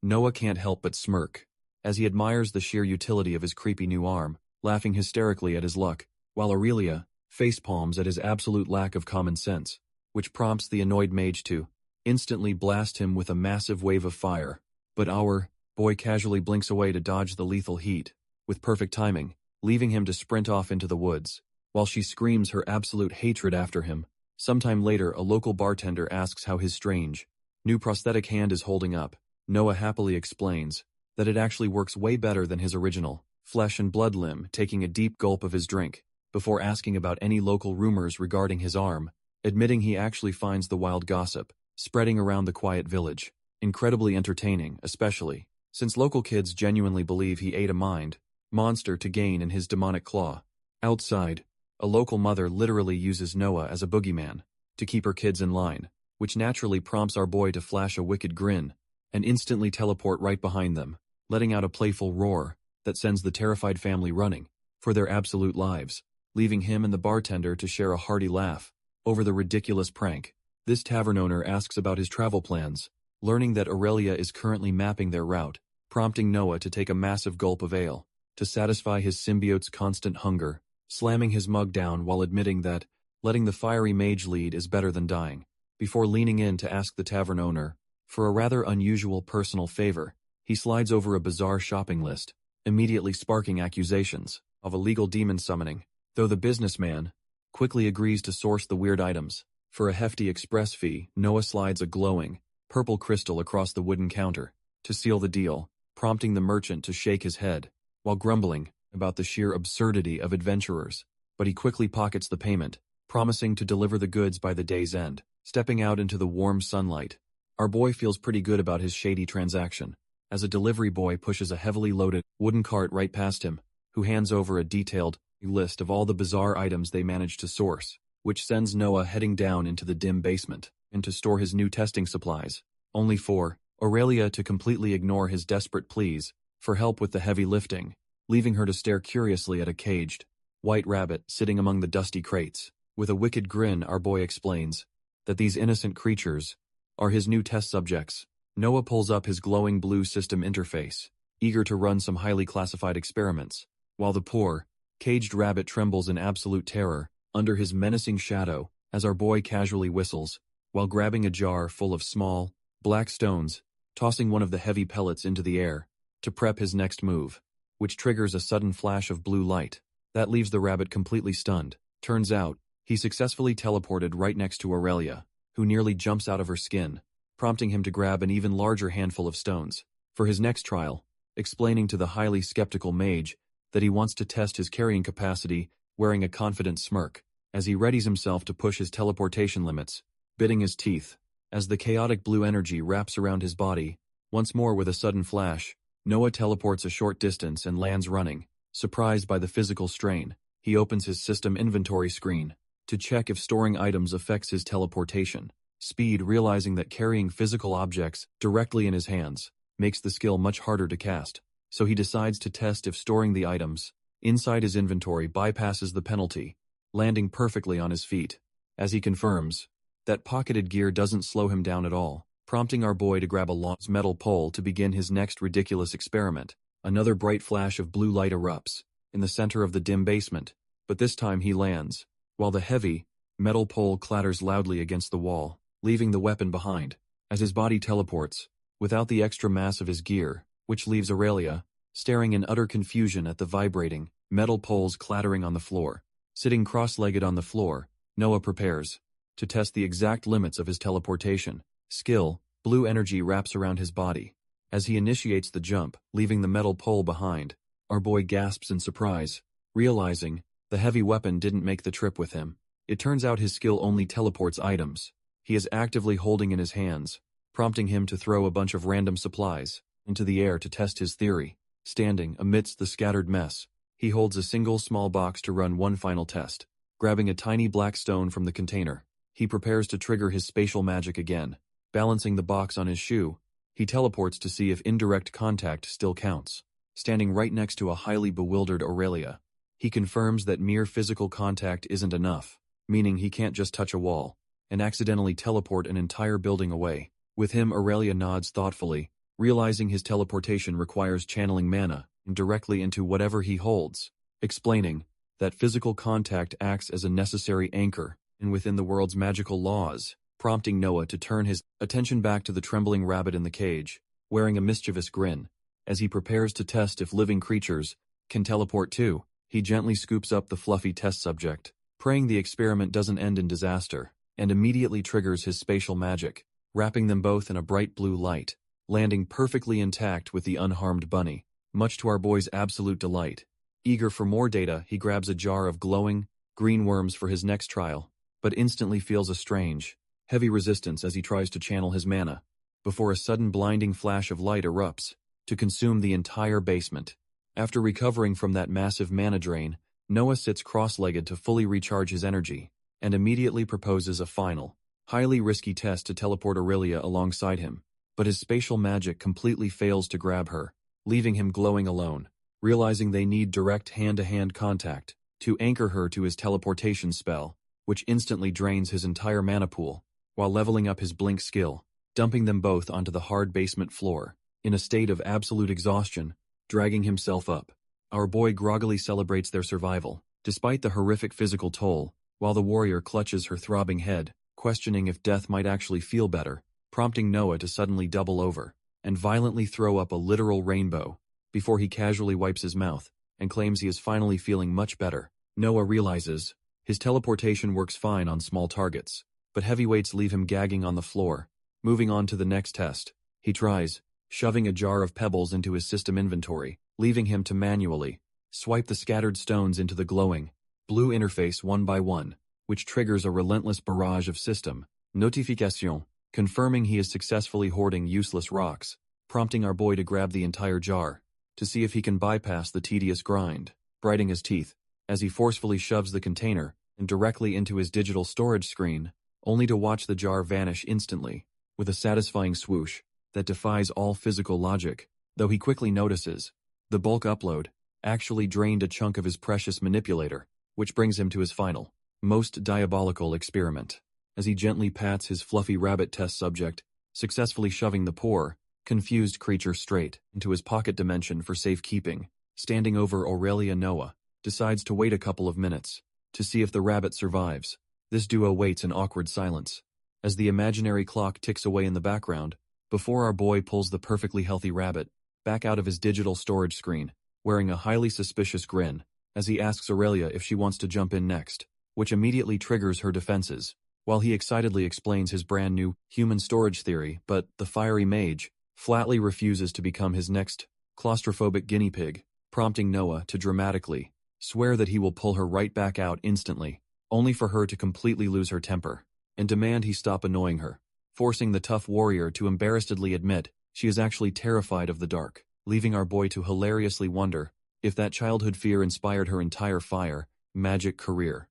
A: Noah can't help but smirk, as he admires the sheer utility of his creepy new arm, laughing hysterically at his luck, while Aurelia facepalms at his absolute lack of common sense, which prompts the annoyed mage to instantly blast him with a massive wave of fire. But our boy casually blinks away to dodge the lethal heat, with perfect timing, leaving him to sprint off into the woods, while she screams her absolute hatred after him. Sometime later, a local bartender asks how his strange, new prosthetic hand is holding up. Noah happily explains that it actually works way better than his original flesh and blood limb, taking a deep gulp of his drink, before asking about any local rumors regarding his arm, admitting he actually finds the wild gossip spreading around the quiet village incredibly entertaining, especially since local kids genuinely believe he ate a mind monster to gain in his demonic claw. Outside, a local mother literally uses Noah as a boogeyman to keep her kids in line, which naturally prompts our boy to flash a wicked grin and instantly teleport right behind them, letting out a playful roar that sends the terrified family running for their absolute lives, leaving him and the bartender to share a hearty laugh over the ridiculous prank. This tavern owner asks about his travel plans, learning that Aurelia is currently mapping their route, prompting Noah to take a massive gulp of ale to satisfy his symbiote's constant hunger, slamming his mug down while admitting that letting the fiery mage lead is better than dying, before leaning in to ask the tavern owner for a rather unusual personal favor. He slides over a bizarre shopping list, immediately sparking accusations of illegal demon summoning, though the businessman quickly agrees to source the weird items. For a hefty express fee, Noah slides a glowing, purple crystal across the wooden counter to seal the deal, prompting the merchant to shake his head, while grumbling about the sheer absurdity of adventurers. But he quickly pockets the payment, promising to deliver the goods by the day's end. Stepping out into the warm sunlight, our boy feels pretty good about his shady transaction, as a delivery boy pushes a heavily loaded wooden cart right past him, who hands over a detailed list of all the bizarre items they managed to source, which sends Noah heading down into the dim basement and to store his new testing supplies, only for Aurelia to completely ignore his desperate pleas for help with the heavy lifting, leaving her to stare curiously at a caged white rabbit sitting among the dusty crates. With a wicked grin, our boy explains that these innocent creatures are his new test subjects. Noah pulls up his glowing blue system interface, eager to run some highly classified experiments, while the poor, caged rabbit trembles in absolute terror under his menacing shadow as our boy casually whistles, while grabbing a jar full of small, black stones, tossing one of the heavy pellets into the air to prep his next move, which triggers a sudden flash of blue light that leaves the rabbit completely stunned. Turns out, he successfully teleported right next to Aurelia, who nearly jumps out of her skin, prompting him to grab an even larger handful of stones for his next trial, explaining to the highly skeptical mage that he wants to test his carrying capacity, wearing a confident smirk as he readies himself to push his teleportation limits, biting his teeth as the chaotic blue energy wraps around his body. Once more, with a sudden flash, Noah teleports a short distance and lands running. Surprised by the physical strain, he opens his system inventory screen to check if storing items affects his teleportation speed, realizing that carrying physical objects directly in his hands makes the skill much harder to cast, so he decides to test if storing the items inside his inventory bypasses the penalty, landing perfectly on his feet, as he confirms that pocketed gear doesn't slow him down at all, prompting our boy to grab a long metal pole to begin his next ridiculous experiment. Another bright flash of blue light erupts in the center of the dim basement, but this time he lands, while the heavy, metal pole clatters loudly against the wall, leaving the weapon behind, as his body teleports, without the extra mass of his gear, which leaves Aurelia staring in utter confusion at the vibrating, metal poles clattering on the floor. Sitting cross-legged on the floor, Noah prepares to test the exact limits of his teleportation skill. Blue energy wraps around his body as he initiates the jump, leaving the metal pole behind. Our boy gasps in surprise, realizing the heavy weapon didn't make the trip with him. It turns out his skill only teleports items he is actively holding in his hands, prompting him to throw a bunch of random supplies into the air to test his theory. Standing amidst the scattered mess, he holds a single small box to run one final test. Grabbing a tiny black stone from the container, he prepares to trigger his spatial magic again. Balancing the box on his shoe, he teleports to see if indirect contact still counts. Standing right next to a highly bewildered Aurelia, he confirms that mere physical contact isn't enough, meaning he can't just touch a wall. and accidentally teleport an entire building away. With him, Aurelia nods thoughtfully, realizing his teleportation requires channeling mana directly into whatever he holds, explaining that physical contact acts as a necessary anchor and within the world's magical laws, prompting Noah to turn his attention back to the trembling rabbit in the cage, wearing a mischievous grin. As he prepares to test if living creatures can teleport too, he gently scoops up the fluffy test subject, praying the experiment doesn't end in disaster, and immediately triggers his spatial magic, wrapping them both in a bright blue light, landing perfectly intact with the unharmed bunny, much to our boy's absolute delight. Eager for more data, he grabs a jar of glowing, green worms for his next trial, but instantly feels a strange, heavy resistance as he tries to channel his mana, before a sudden blinding flash of light erupts, to consume the entire basement. After recovering from that massive mana drain, Noah sits cross-legged to fully recharge his energy, and immediately proposes a final, highly risky test to teleport Aurelia alongside him, but his spatial magic completely fails to grab her, leaving him glowing alone. Realizing they need direct hand-to-hand contact to anchor her to his teleportation spell, which instantly drains his entire mana pool, while leveling up his blink skill, dumping them both onto the hard basement floor, in a state of absolute exhaustion, dragging himself up. Our boy groggily celebrates their survival, despite the horrific physical toll, while the warrior clutches her throbbing head, questioning if death might actually feel better, prompting Noah to suddenly double over and violently throw up a literal rainbow, before he casually wipes his mouth and claims he is finally feeling much better. Noah realizes his teleportation works fine on small targets, but heavy weights leave him gagging on the floor. Moving on to the next test, he tries, shoving a jar of pebbles into his system inventory, leaving him to manually swipe the scattered stones into the glowing blue interface one by one, which triggers a relentless barrage of system notification, confirming he is successfully hoarding useless rocks, prompting our boy to grab the entire jar, to see if he can bypass the tedious grind, grinding his teeth, as he forcefully shoves the container and directly into his digital storage screen, only to watch the jar vanish instantly, with a satisfying swoosh that defies all physical logic, though he quickly notices the bulk upload actually drained a chunk of his precious manipulator, which brings him to his final, most diabolical experiment, as he gently pats his fluffy rabbit test subject, successfully shoving the poor, confused creature straight into his pocket dimension for safekeeping. Standing over Aurelia, Noah decides to wait a couple of minutes to see if the rabbit survives. This duo waits in awkward silence as the imaginary clock ticks away in the background, before our boy pulls the perfectly healthy rabbit back out of his digital storage screen, wearing a highly suspicious grin, as he asks Aurelia if she wants to jump in next, which immediately triggers her defenses, while he excitedly explains his brand new human storage theory. But the fiery mage flatly refuses to become his next claustrophobic guinea pig, prompting Noah to dramatically swear that he will pull her right back out instantly, only for her to completely lose her temper, and demand he stop annoying her, forcing the tough warrior to embarrassedly admit she is actually terrified of the dark, leaving our boy to hilariously wonder if that childhood fear inspired her entire fire magic career.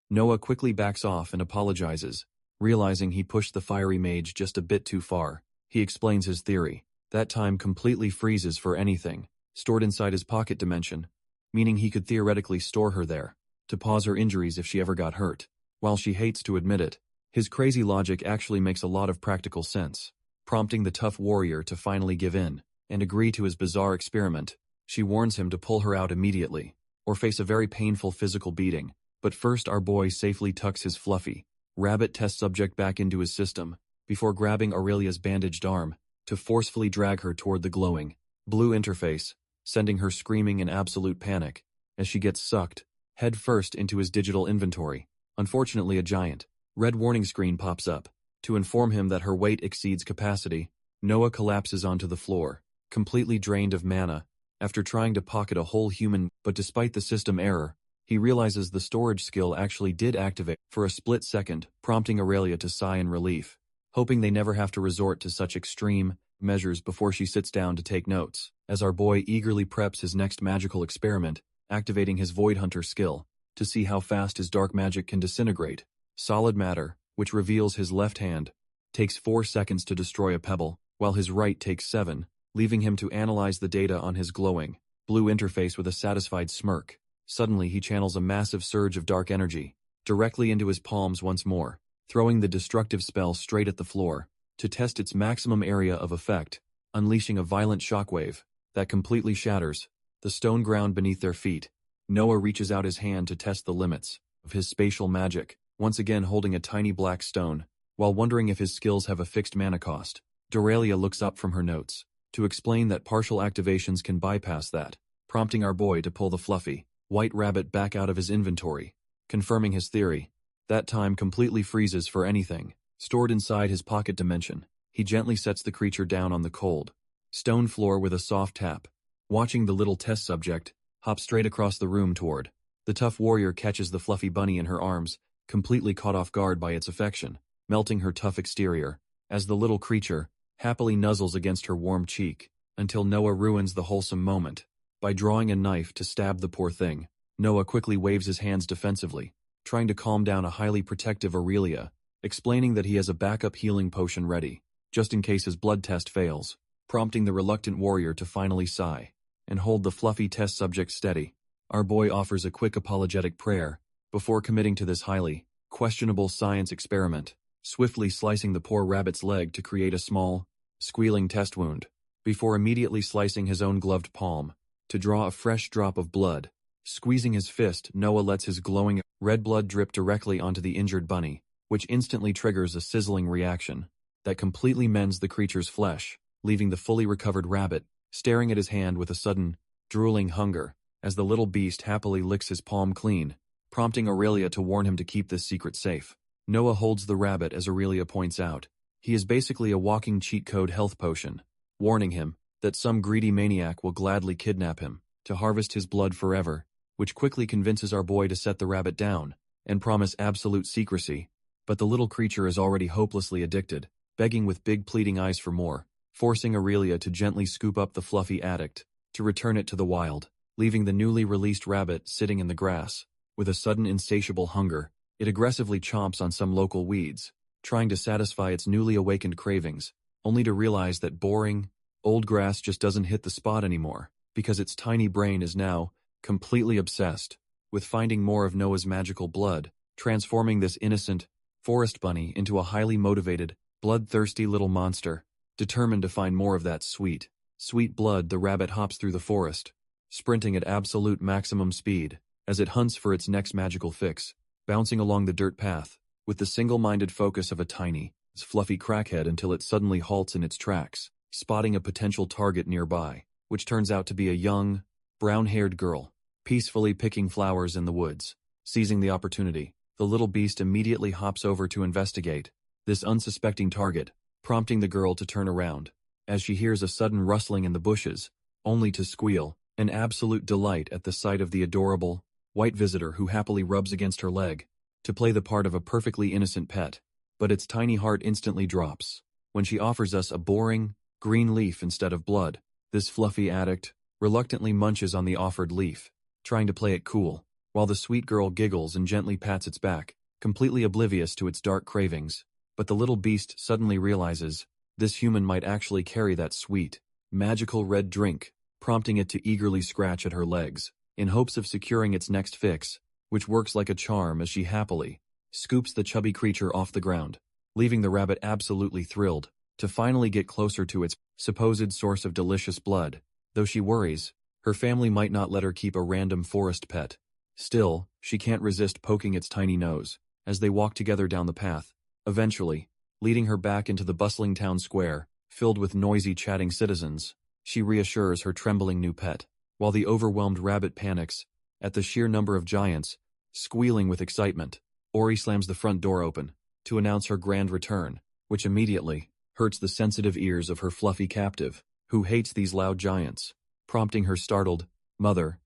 A: Noah quickly backs off and apologizes, realizing he pushed the fiery mage just a bit too far. He explains his theory. That time completely freezes for anything stored inside his pocket dimension, meaning he could theoretically store her there, to pause her injuries if she ever got hurt. While she hates to admit it, his crazy logic actually makes a lot of practical sense, prompting the tough warrior to finally give in and agree to his bizarre experiment. She warns him to pull her out immediately, or face a very painful physical beating. But first, our boy safely tucks his fluffy rabbit test subject back into his system, before grabbing Aurelia's bandaged arm to forcefully drag her toward the glowing blue interface, sending her screaming in absolute panic as she gets sucked head first into his digital inventory. Unfortunately, a giant red warning screen pops up to inform him that her weight exceeds capacity. Noah collapses onto the floor, completely drained of mana, after trying to pocket a whole human, but despite the system error, he realizes the storage skill actually did activate for a split second, prompting Aurelia to sigh in relief, hoping they never have to resort to such extreme measures before she sits down to take notes, as our boy eagerly preps his next magical experiment, activating his Void Hunter skill to see how fast his dark magic can disintegrate solid matter, which reveals his left hand takes 4 seconds to destroy a pebble, while his right takes 7, leaving him to analyze the data on his glowing blue interface with a satisfied smirk. Suddenly he channels a massive surge of dark energy directly into his palms once more, throwing the destructive spell straight at the floor, to test its maximum area of effect, unleashing a violent shockwave that completely shatters the stone ground beneath their feet. Noah reaches out his hand to test the limits of his spatial magic, once again holding a tiny black stone, while wondering if his skills have a fixed mana cost. Doralia looks up from her notes to explain that partial activations can bypass that, prompting our boy to pull the fluffy, white rabbit back out of his inventory, confirming his theory. That time completely freezes for anything stored inside his pocket dimension. He gently sets the creature down on the cold stone floor with a soft tap, watching the little test subject hop straight across the room toward the tough warrior. Catches the fluffy bunny in her arms, completely caught off guard by its affection, melting her tough exterior, as the little creature happily nuzzles against her warm cheek, until Noah ruins the wholesome moment by drawing a knife to stab the poor thing. Noah quickly waves his hands defensively, trying to calm down a highly protective Aurelia, explaining that he has a backup healing potion ready, just in case his blood test fails, prompting the reluctant warrior to finally sigh and hold the fluffy test subject steady. Our boy offers a quick apologetic prayer before committing to this highly questionable science experiment, swiftly slicing the poor rabbit's leg to create a small, squealing test wound, before immediately slicing his own gloved palm to draw a fresh drop of blood. Squeezing his fist, Noah lets his glowing red blood drip directly onto the injured bunny, which instantly triggers a sizzling reaction that completely mends the creature's flesh, leaving the fully recovered rabbit staring at his hand with a sudden, drooling hunger, as the little beast happily licks his palm clean, prompting Aurelia to warn him to keep this secret safe. Noah holds the rabbit as Aurelia points out. He is basically a walking cheat code health potion, warning him that some greedy maniac will gladly kidnap him to harvest his blood forever, which quickly convinces our boy to set the rabbit down and promise absolute secrecy. But the little creature is already hopelessly addicted, begging with big pleading eyes for more, forcing Aurelia to gently scoop up the fluffy addict to return it to the wild, leaving the newly released rabbit sitting in the grass. With a sudden insatiable hunger, it aggressively chomps on some local weeds, trying to satisfy its newly awakened cravings, only to realize that boring, old grass just doesn't hit the spot anymore, because its tiny brain is now completely obsessed with finding more of Noah's magical blood, transforming this innocent forest bunny into a highly motivated, bloodthirsty little monster, determined to find more of that sweet, sweet blood. The rabbit hops through the forest, sprinting at absolute maximum speed, as it hunts for its next magical fix, bouncing along the dirt path, with the single-minded focus of a tiny, fluffy crackhead until it suddenly halts in its tracks, spotting a potential target nearby, which turns out to be a young, brown-haired girl, peacefully picking flowers in the woods. Seizing the opportunity, the little beast immediately hops over to investigate this unsuspecting target, prompting the girl to turn around, as she hears a sudden rustling in the bushes, only to squeal, in absolute delight at the sight of the adorable, white visitor who happily rubs against her leg, to play the part of a perfectly innocent pet. But its tiny heart instantly drops when she offers us a boring, green leaf instead of blood. This fluffy addict reluctantly munches on the offered leaf, trying to play it cool, while the sweet girl giggles and gently pats its back, completely oblivious to its dark cravings. But the little beast suddenly realizes this human might actually carry that sweet, magical red drink, prompting it to eagerly scratch at her legs, in hopes of securing its next fix, which works like a charm as she happily scoops the chubby creature off the ground, leaving the rabbit absolutely thrilled to finally get closer to its supposed source of delicious blood, though she worries her family might not let her keep a random forest pet. Still, she can't resist poking its tiny nose as they walk together down the path, eventually leading her back into the bustling town square, filled with noisy chatting citizens. She reassures her trembling new pet, while the overwhelmed rabbit panics at the sheer number of giants. Squealing with excitement, Ori slams the front door open to announce her grand return, which immediately hurts the sensitive ears of her fluffy captive, who hates these loud giants, prompting her startled mother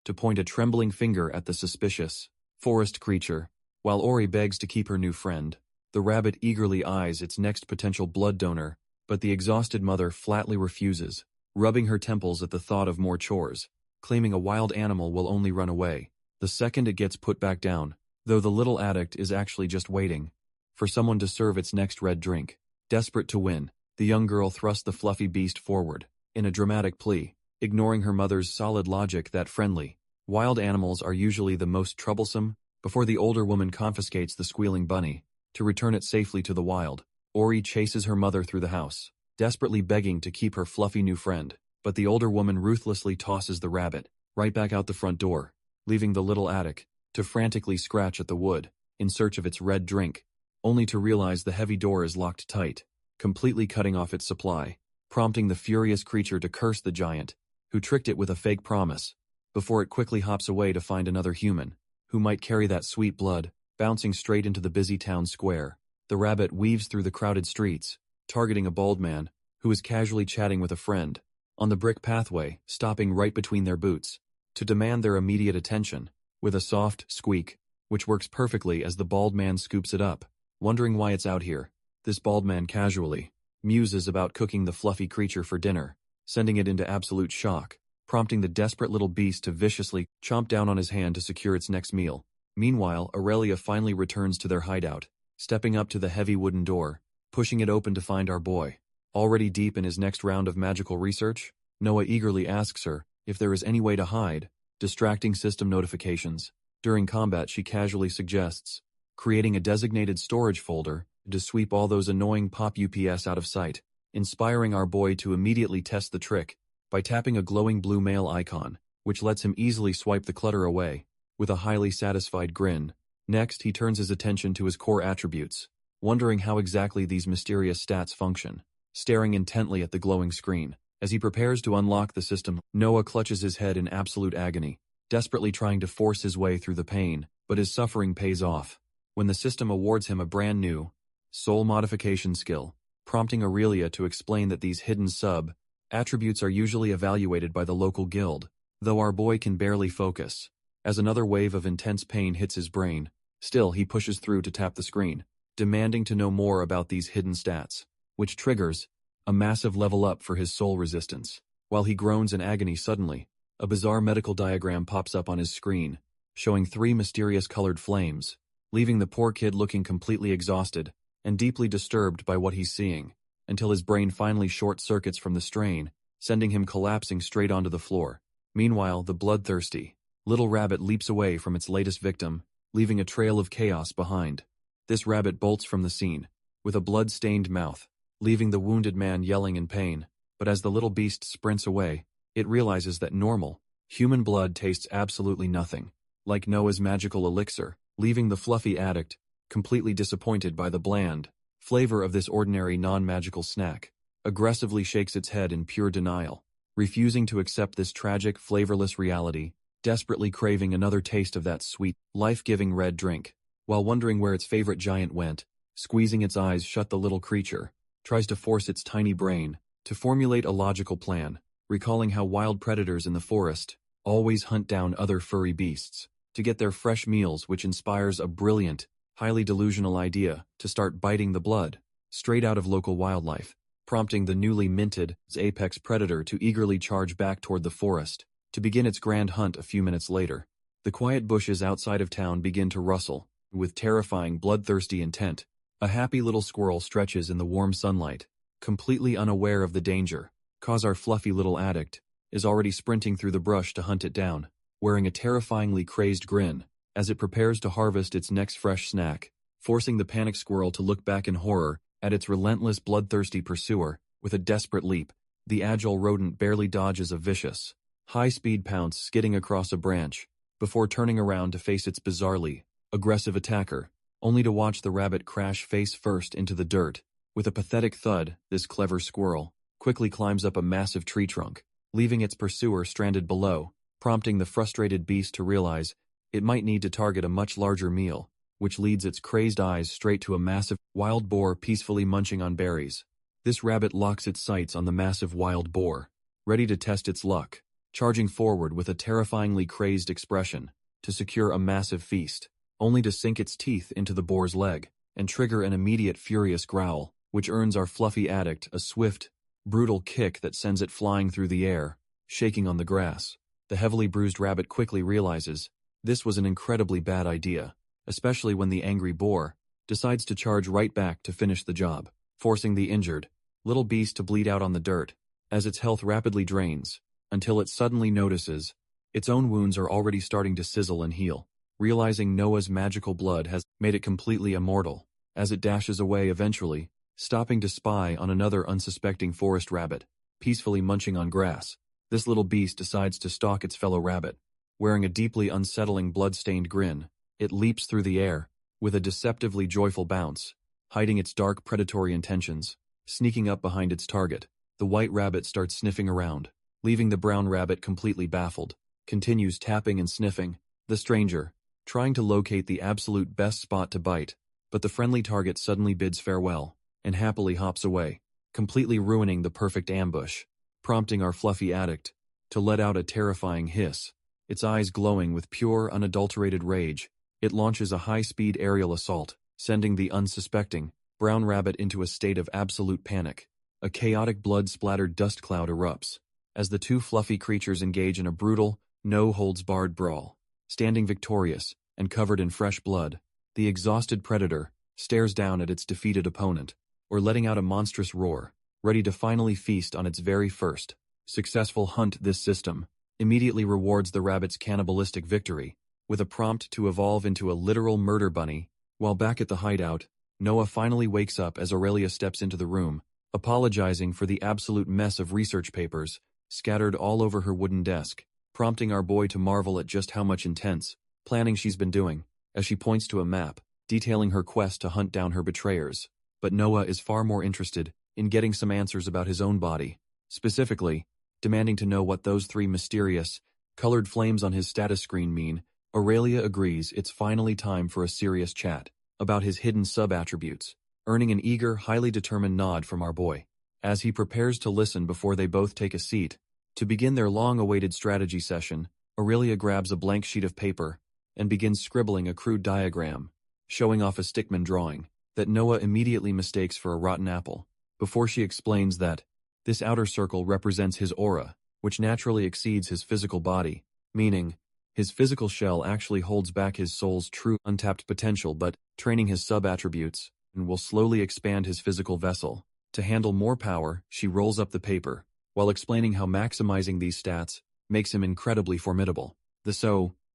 A: to point a trembling finger at the suspicious forest creature. While Ori begs to keep her new friend, the rabbit eagerly eyes its next potential blood donor, but the exhausted mother flatly refuses, rubbing her temples at the thought of more chores, claiming a wild animal will only run away the second it gets put back down, though the little addict is actually just waiting for someone to serve its next red drink. Desperate to win, the young girl thrusts the fluffy beast forward in a dramatic plea, ignoring her mother's solid logic that friendly, wild animals are usually the most troublesome, before the older woman confiscates the squealing bunny, to return it safely to the wild. Ori chases her mother through the house, desperately begging to keep her fluffy new friend, but the older woman ruthlessly tosses the rabbit right back out the front door, leaving the little attic to frantically scratch at the wood in search of its red drink, only to realize the heavy door is locked tight, completely cutting off its supply, prompting the furious creature to curse the giant, who tricked it with a fake promise, before it quickly hops away to find another human, who might carry that sweet blood, bouncing straight into the busy town square. The rabbit weaves through the crowded streets, targeting a bald man, who is casually chatting with a friend, on the brick pathway, stopping right between their boots, to demand their immediate attention, with a soft squeak, which works perfectly as the bald man scoops it up. Wondering why it's out here, this bald man casually muses about cooking the fluffy creature for dinner, sending it into absolute shock, prompting the desperate little beast to viciously chomp down on his hand to secure its next meal. Meanwhile, Aurelia finally returns to their hideout, stepping up to the heavy wooden door, pushing it open to find our boy. Already deep in his next round of magical research, Noah eagerly asks her if there is any way to hide, distracting system notifications. During combat, she casually suggests creating a designated storage folder to sweep all those annoying pop UPS out of sight, inspiring our boy to immediately test the trick by tapping a glowing blue mail icon, which lets him easily swipe the clutter away, with a highly satisfied grin. Next, he turns his attention to his core attributes, wondering how exactly these mysterious stats function, staring intently at the glowing screen. As he prepares to unlock the system, Noah clutches his head in absolute agony, desperately trying to force his way through the pain, but his suffering pays off when the system awards him a brand new soul modification skill, prompting Aurelia to explain that these hidden sub-attributes are usually evaluated by the local guild, though our boy can barely focus, as another wave of intense pain hits his brain. Still, he pushes through to tap the screen, demanding to know more about these hidden stats, which triggers a massive level up for his soul resistance. While he groans in agony, suddenly, a bizarre medical diagram pops up on his screen, showing 3 mysterious colored flames, leaving the poor kid looking completely exhausted and deeply disturbed by what he's seeing, until his brain finally short-circuits from the strain, sending him collapsing straight onto the floor. Meanwhile, the bloodthirsty little rabbit leaps away from its latest victim, leaving a trail of chaos behind. This rabbit bolts from the scene, with a blood-stained mouth, leaving the wounded man yelling in pain. But as the little beast sprints away, it realizes that normal, human blood tastes absolutely nothing like Noah's magical elixir, leaving the fluffy addict completely disappointed by the bland flavor of this ordinary non-magical snack. Aggressively shakes its head in pure denial, refusing to accept this tragic, flavorless reality, desperately craving another taste of that sweet, life-giving red drink. While wondering where its favorite giant went, squeezing its eyes shut, the little creature tries to force its tiny brain to formulate a logical plan, recalling how wild predators in the forest always hunt down other furry beasts to get their fresh meals, which inspires a brilliant, highly delusional idea to start biting the blood straight out of local wildlife, prompting the newly minted apex predator to eagerly charge back toward the forest to begin its grand hunt. A few minutes later, the quiet bushes outside of town begin to rustle with terrifying, bloodthirsty intent. A happy little squirrel stretches in the warm sunlight, completely unaware of the danger, cause our fluffy little addict is already sprinting through the brush to hunt it down, wearing a terrifyingly crazed grin as it prepares to harvest its next fresh snack, forcing the panicked squirrel to look back in horror at its relentless, bloodthirsty pursuer. With a desperate leap, the agile rodent barely dodges a vicious, high-speed pounce, skidding across a branch, before turning around to face its bizarrely aggressive attacker, only to watch the rabbit crash face first into the dirt. With a pathetic thud, this clever squirrel quickly climbs up a massive tree trunk, leaving its pursuer stranded below, prompting the frustrated beast to realize it might need to target a much larger meal, which leads its crazed eyes straight to a massive wild boar peacefully munching on berries. This rabbit locks its sights on the massive wild boar, ready to test its luck, charging forward with a terrifyingly crazed expression to secure a massive feast, only to sink its teeth into the boar's leg and trigger an immediate furious growl, which earns our fluffy addict a swift, brutal kick that sends it flying through the air, shaking on the grass. The heavily bruised rabbit quickly realizes this was an incredibly bad idea, especially when the angry boar decides to charge right back to finish the job, forcing the injured little beast to bleed out on the dirt as its health rapidly drains, until it suddenly notices its own wounds are already starting to sizzle and heal. Realizing Noah's magical blood has made it completely immortal, as it dashes away eventually, stopping to spy on another unsuspecting forest rabbit, peacefully munching on grass. This little beast decides to stalk its fellow rabbit. Wearing a deeply unsettling blood-stained grin, it leaps through the air, with a deceptively joyful bounce, hiding its dark predatory intentions. Sneaking up behind its target, the white rabbit starts sniffing around, leaving the brown rabbit completely baffled. Continues tapping and sniffing, the stranger, trying to locate the absolute best spot to bite, but the friendly target suddenly bids farewell, and happily hops away, completely ruining the perfect ambush, prompting our fluffy addict to let out a terrifying hiss. Its eyes glowing with pure, unadulterated rage, it launches a high-speed aerial assault, sending the unsuspecting brown rabbit into a state of absolute panic. A chaotic blood-splattered dust cloud erupts, as the two fluffy creatures engage in a brutal, no-holds-barred brawl. Standing victorious, and covered in fresh blood, the exhausted predator stares down at its defeated opponent, or letting out a monstrous roar, ready to finally feast on its very first successful hunt. This system immediately rewards the rabbit's cannibalistic victory, with a prompt to evolve into a literal murder bunny. While back at the hideout, Noah finally wakes up as Aurelia steps into the room, apologizing for the absolute mess of research papers scattered all over her wooden desk, prompting our boy to marvel at just how much intense planning she's been doing, as she points to a map detailing her quest to hunt down her betrayers. But Noah is far more interested in getting some answers about his own body, specifically demanding to know what those three mysterious, colored flames on his status screen mean. Aurelia agrees it's finally time for a serious chat about his hidden sub-attributes, earning an eager, highly determined nod from our boy, as he prepares to listen before they both take a seat. To begin their long-awaited strategy session, Aurelia grabs a blank sheet of paper and begins scribbling a crude diagram, showing off a stickman drawing that Noah immediately mistakes for a rotten apple, before she explains that this outer circle represents his aura, which naturally exceeds his physical body, meaning his physical shell actually holds back his soul's true untapped potential, but training his sub-attributes and will slowly expand his physical vessel. To handle more power, she rolls up the paper, while explaining how maximizing these stats makes him incredibly formidable.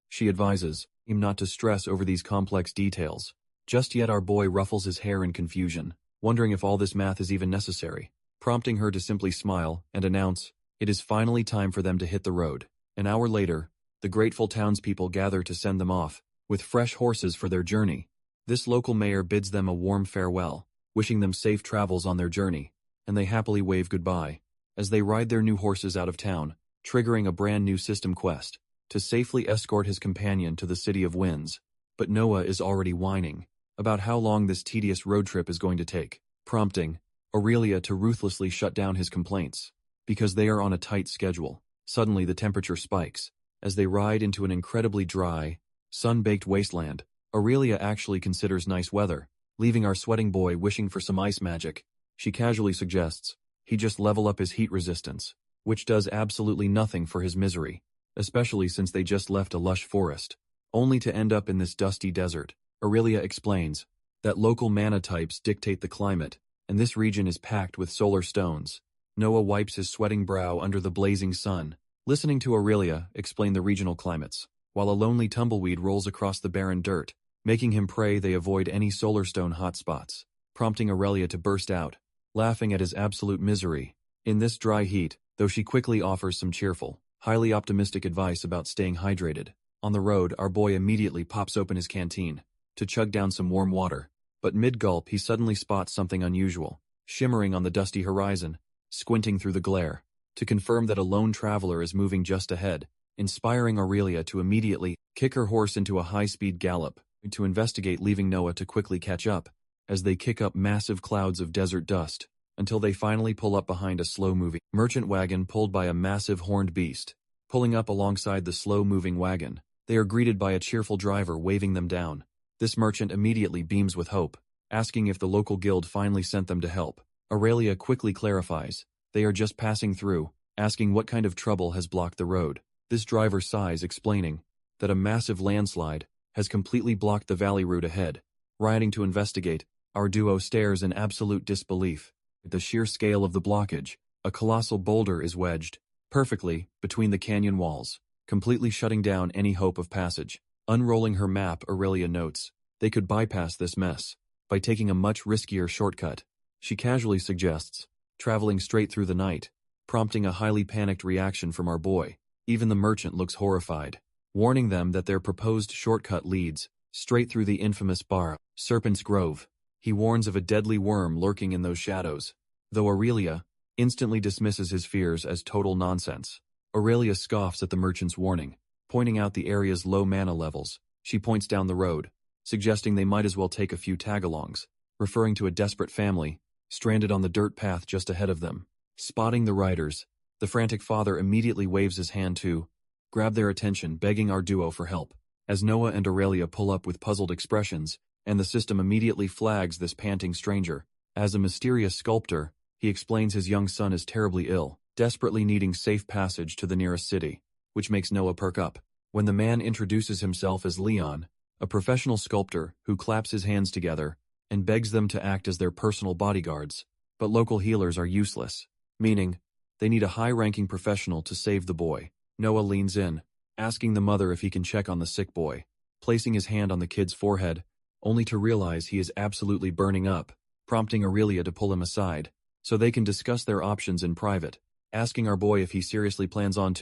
A: She advises him not to stress over these complex details. Just yet our boy ruffles his hair in confusion, wondering if all this math is even necessary, prompting her to simply smile and announce it is finally time for them to hit the road. An hour later, the grateful townspeople gather to send them off, with fresh horses for their journey. This local mayor bids them a warm farewell, wishing them safe travels on their journey, and they happily wave goodbye as they ride their new horses out of town, triggering a brand new system quest to safely escort his companion to the City of Winds. But Noah is already whining about how long this tedious road trip is going to take, prompting Aurelia to ruthlessly shut down his complaints, because they are on a tight schedule. Suddenly the temperature spikes as they ride into an incredibly dry, sun-baked wasteland. Aurelia actually considers nice weather, leaving our sweating boy wishing for some ice magic. She casually suggests he just level up his heat resistance, which does absolutely nothing for his misery, especially since they just left a lush forest, only to end up in this dusty desert. Aurelia explains that local mana types dictate the climate, and this region is packed with solar stones. Noah wipes his sweating brow under the blazing sun, listening to Aurelia explain the regional climates, while a lonely tumbleweed rolls across the barren dirt, making him pray they avoid any solar stone hotspots, prompting Aurelia to burst out, laughing at his absolute misery in this dry heat, though she quickly offers some cheerful, highly optimistic advice about staying hydrated. On the road, our boy immediately pops open his canteen to chug down some warm water, but mid-gulp he suddenly spots something unusual, shimmering on the dusty horizon. Squinting through the glare, to confirm that a lone traveler is moving just ahead, inspiring Aurelia to immediately kick her horse into a high-speed gallop, to investigate, leaving Noah to quickly catch up, as they kick up massive clouds of desert dust, until they finally pull up behind a slow-moving merchant wagon pulled by a massive horned beast. Pulling up alongside the slow-moving wagon, they are greeted by a cheerful driver waving them down. This merchant immediately beams with hope, asking if the local guild finally sent them to help. Aurelia quickly clarifies they are just passing through, asking what kind of trouble has blocked the road. This driver sighs, explaining that a massive landslide has completely blocked the valley route ahead. Riding to investigate, our duo stares in absolute disbelief at the sheer scale of the blockage. A colossal boulder is wedged perfectly between the canyon walls, completely shutting down any hope of passage. Unrolling her map, Aurelia notes they could bypass this mess by taking a much riskier shortcut. She casually suggests traveling straight through the night, prompting a highly panicked reaction from our boy. Even the merchant looks horrified, warning them that their proposed shortcut leads straight through the infamous Serpent's Grove. He warns of a deadly worm lurking in those shadows, though Aurelia instantly dismisses his fears as total nonsense. Aurelia scoffs at the merchant's warning, pointing out the area's low mana levels. She points down the road, suggesting they might as well take a few tag-alongs, referring to a desperate family stranded on the dirt path just ahead of them. Spotting the riders, the frantic father immediately waves his hand to grab their attention, begging our duo for help. As Noah and Aurelia pull up with puzzled expressions, and the system immediately flags this panting stranger. As a mysterious sculptor, he explains his young son is terribly ill, desperately needing safe passage to the nearest city, which makes Noah perk up. When the man introduces himself as Leon, a professional sculptor who claps his hands together and begs them to act as their personal bodyguards, but local healers are useless, meaning they need a high-ranking professional to save the boy. Noah leans in, asking the mother if he can check on the sick boy, placing his hand on the kid's forehead, only to realize he is absolutely burning up, prompting Aurelia to pull him aside, so they can discuss their options in private, asking our boy if he seriously plans on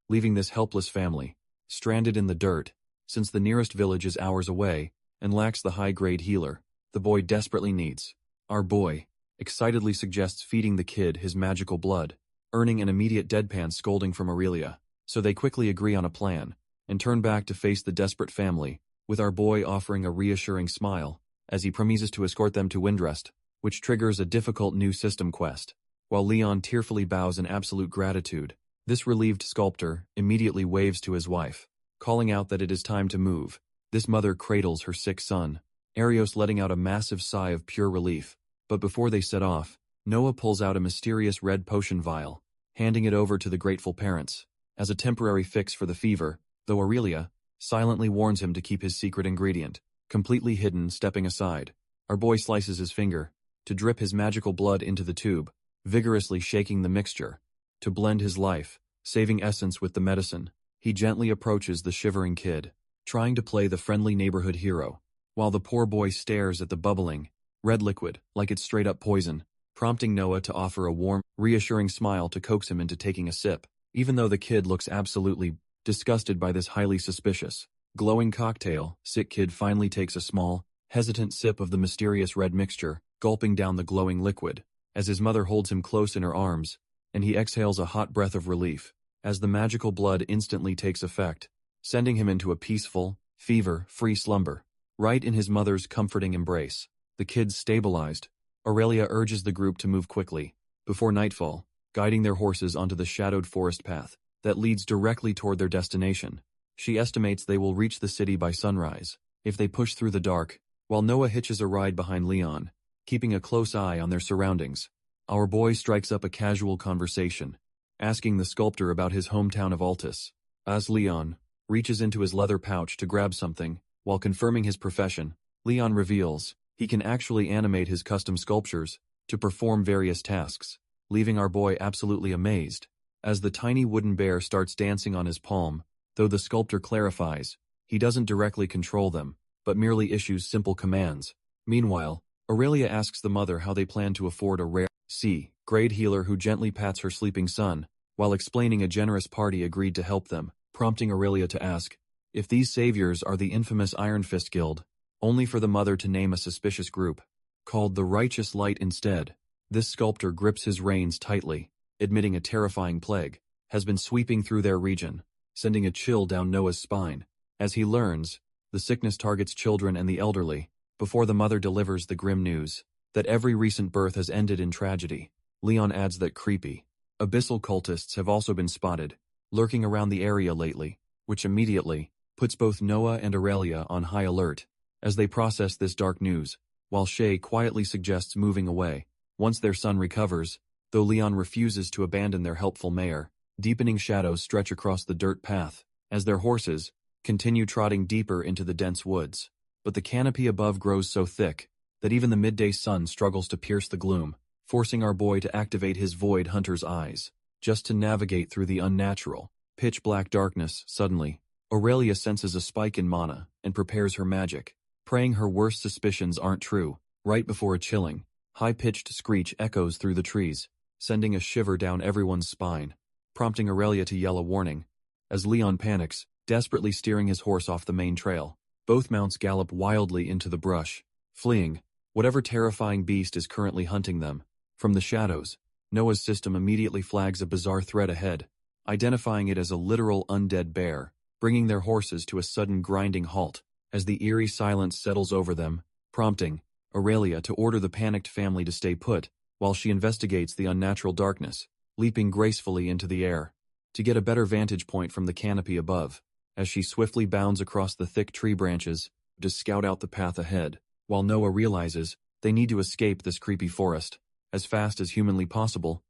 A: leaving this helpless family, stranded in the dirt, since the nearest village is hours away, and lacks the high-grade healer the boy desperately needs. Our boy excitedly suggests feeding the kid his magical blood, earning an immediate deadpan scolding from Aurelia, so they quickly agree on a plan, and turn back to face the desperate family, with our boy offering a reassuring smile, as he promises to escort them to Windrest, which triggers a difficult new system quest. While Leon tearfully bows in absolute gratitude, this relieved sculptor immediately waves to his wife, calling out that it is time to move. This mother cradles her sick son, Arios letting out a massive sigh of pure relief. But before they set off, Noah pulls out a mysterious red potion vial, handing it over to the grateful parents, as a temporary fix for the fever, though Aurelia silently warns him to keep his secret ingredient completely hidden. Stepping aside, our boy slices his finger to drip his magical blood into the tube, vigorously shaking the mixture to blend his life-saving essence with the medicine. He gently approaches the shivering kid, trying to play the friendly neighborhood hero, while the poor boy stares at the bubbling red liquid like it's straight-up poison, prompting Noah to offer a warm, reassuring smile to coax him into taking a sip, even though the kid looks absolutely disgusted by this highly suspicious, glowing cocktail. Sick kid finally takes a small, hesitant sip of the mysterious red mixture, gulping down the glowing liquid, as his mother holds him close in her arms, and he exhales a hot breath of relief, as the magical blood instantly takes effect, sending him into a peaceful, fever-free slumber. Right in his mother's comforting embrace, the kid stabilized. Aurelia urges the group to move quickly, before nightfall, guiding their horses onto the shadowed forest path that leads directly toward their destination. She estimates they will reach the city by sunrise, if they push through the dark, while Noah hitches a ride behind Leon, keeping a close eye on their surroundings. Our boy strikes up a casual conversation, asking the sculptor about his hometown of Altus. As Leon reaches into his leather pouch to grab something, while confirming his profession, Leon reveals he can actually animate his custom sculptures to perform various tasks, leaving our boy absolutely amazed. As the tiny wooden bear starts dancing on his palm, though the sculptor clarifies he doesn't directly control them, but merely issues simple commands. Meanwhile, Aurelia asks the mother how they plan to afford a rare C-grade healer who gently pats her sleeping son, while explaining a generous party agreed to help them, prompting Aurelia to ask if these saviors are the infamous Iron Fist Guild, only for the mother to name a suspicious group, called the Righteous Light instead. This sculptor grips his reins tightly, admitting a terrifying plague has been sweeping through their region, sending a chill down Noah's spine. As he learns, the sickness targets children and the elderly, before the mother delivers the grim news that every recent birth has ended in tragedy. Leon adds that creepy, abyssal cultists have also been spotted, lurking around the area lately, which immediately puts both Noah and Aurelia on high alert as they process this dark news, while Shay quietly suggests moving away once their son recovers, though Leon refuses to abandon their helpful mare. Deepening shadows stretch across the dirt path as their horses continue trotting deeper into the dense woods, but the canopy above grows so thick that even the midday sun struggles to pierce the gloom, forcing our boy to activate his Void Hunter's eyes, just to navigate through the unnatural, pitch-black darkness. Suddenly, Aurelia senses a spike in mana and prepares her magic, praying her worst suspicions aren't true. right before a chilling, high-pitched screech echoes through the trees, sending a shiver down everyone's spine, prompting Aurelia to yell a warning. As Leon panics, desperately steering his horse off the main trail, both mounts gallop wildly into the brush, fleeing whatever terrifying beast is currently hunting them. From the shadows, Noah's system immediately flags a bizarre threat ahead, identifying it as a literal undead bear, bringing their horses to a sudden grinding halt as the eerie silence settles over them, prompting Aurelia to order the panicked family to stay put while she investigates the unnatural darkness, leaping gracefully into the air to get a better vantage point from the canopy above, as she swiftly bounds across the thick tree branches to scout out the path ahead, while Noah realizes they need to escape this creepy forest as fast as humanly possible,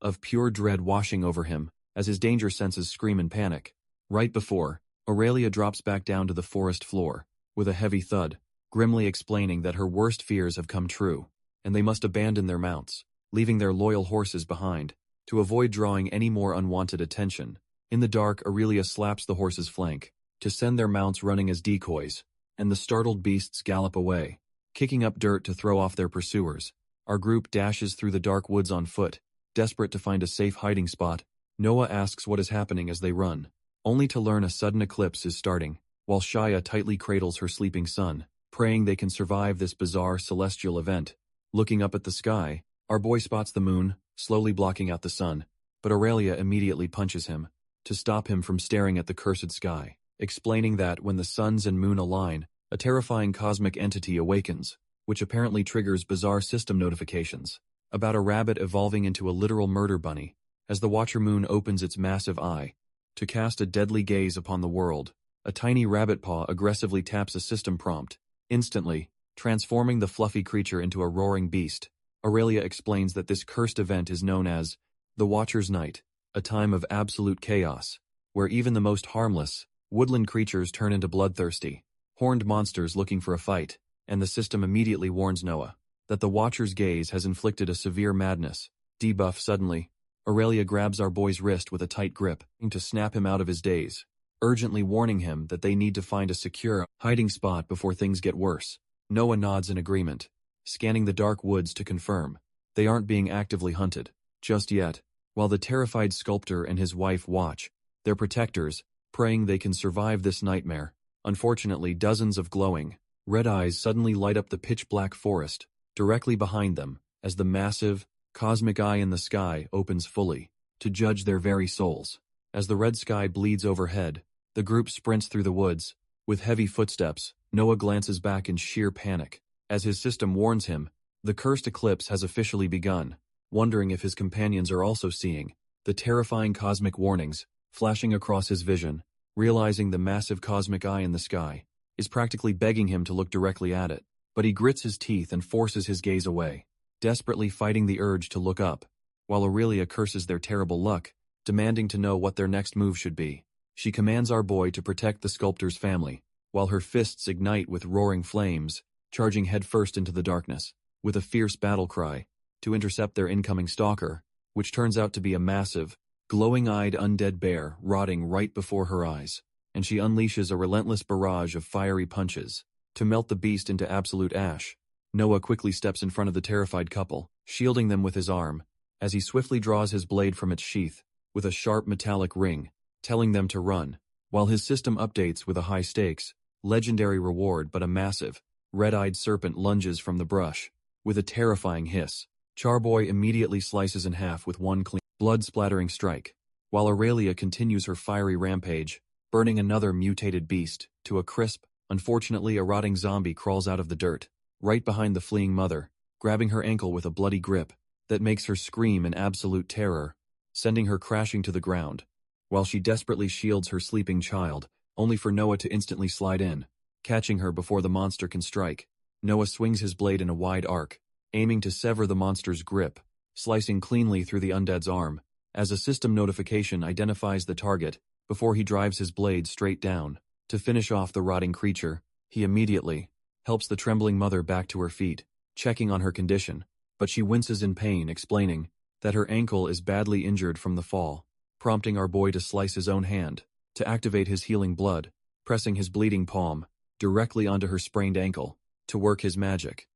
A: of pure dread washing over him as his danger senses scream in panic. Right before, Aurelia drops back down to the forest floor, with a heavy thud, grimly explaining that her worst fears have come true, and they must abandon their mounts, leaving their loyal horses behind, to avoid drawing any more unwanted attention. In the dark, Aurelia slaps the horse's flank, to send their mounts running as decoys, and the startled beasts gallop away, kicking up dirt to throw off their pursuers. Our group dashes through the dark woods on foot, desperate to find a safe hiding spot. Noah asks what is happening as they run, only to learn a sudden eclipse is starting, while Shia tightly cradles her sleeping son, praying they can survive this bizarre celestial event. Looking up at the sky, our boy spots the moon, slowly blocking out the sun, but Aurelia immediately punches him, to stop him from staring at the cursed sky, explaining that when the suns and moon align, a terrifying cosmic entity awakens, which apparently triggers bizarre system notifications about a rabbit evolving into a literal murder bunny, as the Watcher Moon opens its massive eye to cast a deadly gaze upon the world. A tiny rabbit paw aggressively taps a system prompt, instantly transforming the fluffy creature into a roaring beast. Aurelia explains that this cursed event is known as the Watcher's Night, a time of absolute chaos, where even the most harmless woodland creatures turn into bloodthirsty, horned monsters looking for a fight, and the system immediately warns Noah that the Watcher's gaze has inflicted a severe madness debuff. Suddenly, Aurelia grabs our boy's wrist with a tight grip to snap him out of his daze, urgently warning him that they need to find a secure hiding spot before things get worse. Noah nods in agreement, scanning the dark woods to confirm they aren't being actively hunted just yet, while the terrified sculptor and his wife watch their protectors, praying they can survive this nightmare. Unfortunately, dozens of glowing red eyes suddenly light up the pitch-black forest directly behind them as the massive cosmic eye in the sky opens fully to judge their very souls. As the red sky bleeds overhead, the group sprints through the woods with heavy footsteps. Noah glances back in sheer panic as his system warns him the cursed eclipse has officially begun, wondering if his companions are also seeing the terrifying cosmic warnings flashing across his vision, realizing the massive cosmic eye in the sky is practically begging him to look directly at it, but he grits his teeth and forces his gaze away, desperately fighting the urge to look up, while Aurelia curses their terrible luck, demanding to know what their next move should be. She commands our boy to protect the sculptor's family, while her fists ignite with roaring flames, charging headfirst into the darkness, with a fierce battle cry, to intercept their incoming stalker, which turns out to be a massive, glowing-eyed undead bear rotting right before her eyes, and she unleashes a relentless barrage of fiery punches to melt the beast into absolute ash. Noah quickly steps in front of the terrified couple, shielding them with his arm, as he swiftly draws his blade from its sheath, with a sharp metallic ring, telling them to run, while his system updates with a high-stakes, legendary reward. But a massive, red-eyed serpent lunges from the brush, with a terrifying hiss. Charboy immediately slices in half with one clean, blood-splattering strike, while Aurelia continues her fiery rampage, burning another mutated beast to a crisp. Unfortunately, a rotting zombie crawls out of the dirt, right behind the fleeing mother, grabbing her ankle with a bloody grip that makes her scream in absolute terror, sending her crashing to the ground, while she desperately shields her sleeping child, only for Noah to instantly slide in, catching her before the monster can strike. Noah swings his blade in a wide arc, aiming to sever the monster's grip, slicing cleanly through the undead's arm, as a system notification identifies the target before he drives his blade straight down. To finish off the rotting creature, he immediately helps the trembling mother back to her feet, checking on her condition, but she winces in pain, explaining that her ankle is badly injured from the fall, prompting our boy to slice his own hand to activate his healing blood, pressing his bleeding palm directly onto her sprained ankle to work his magic.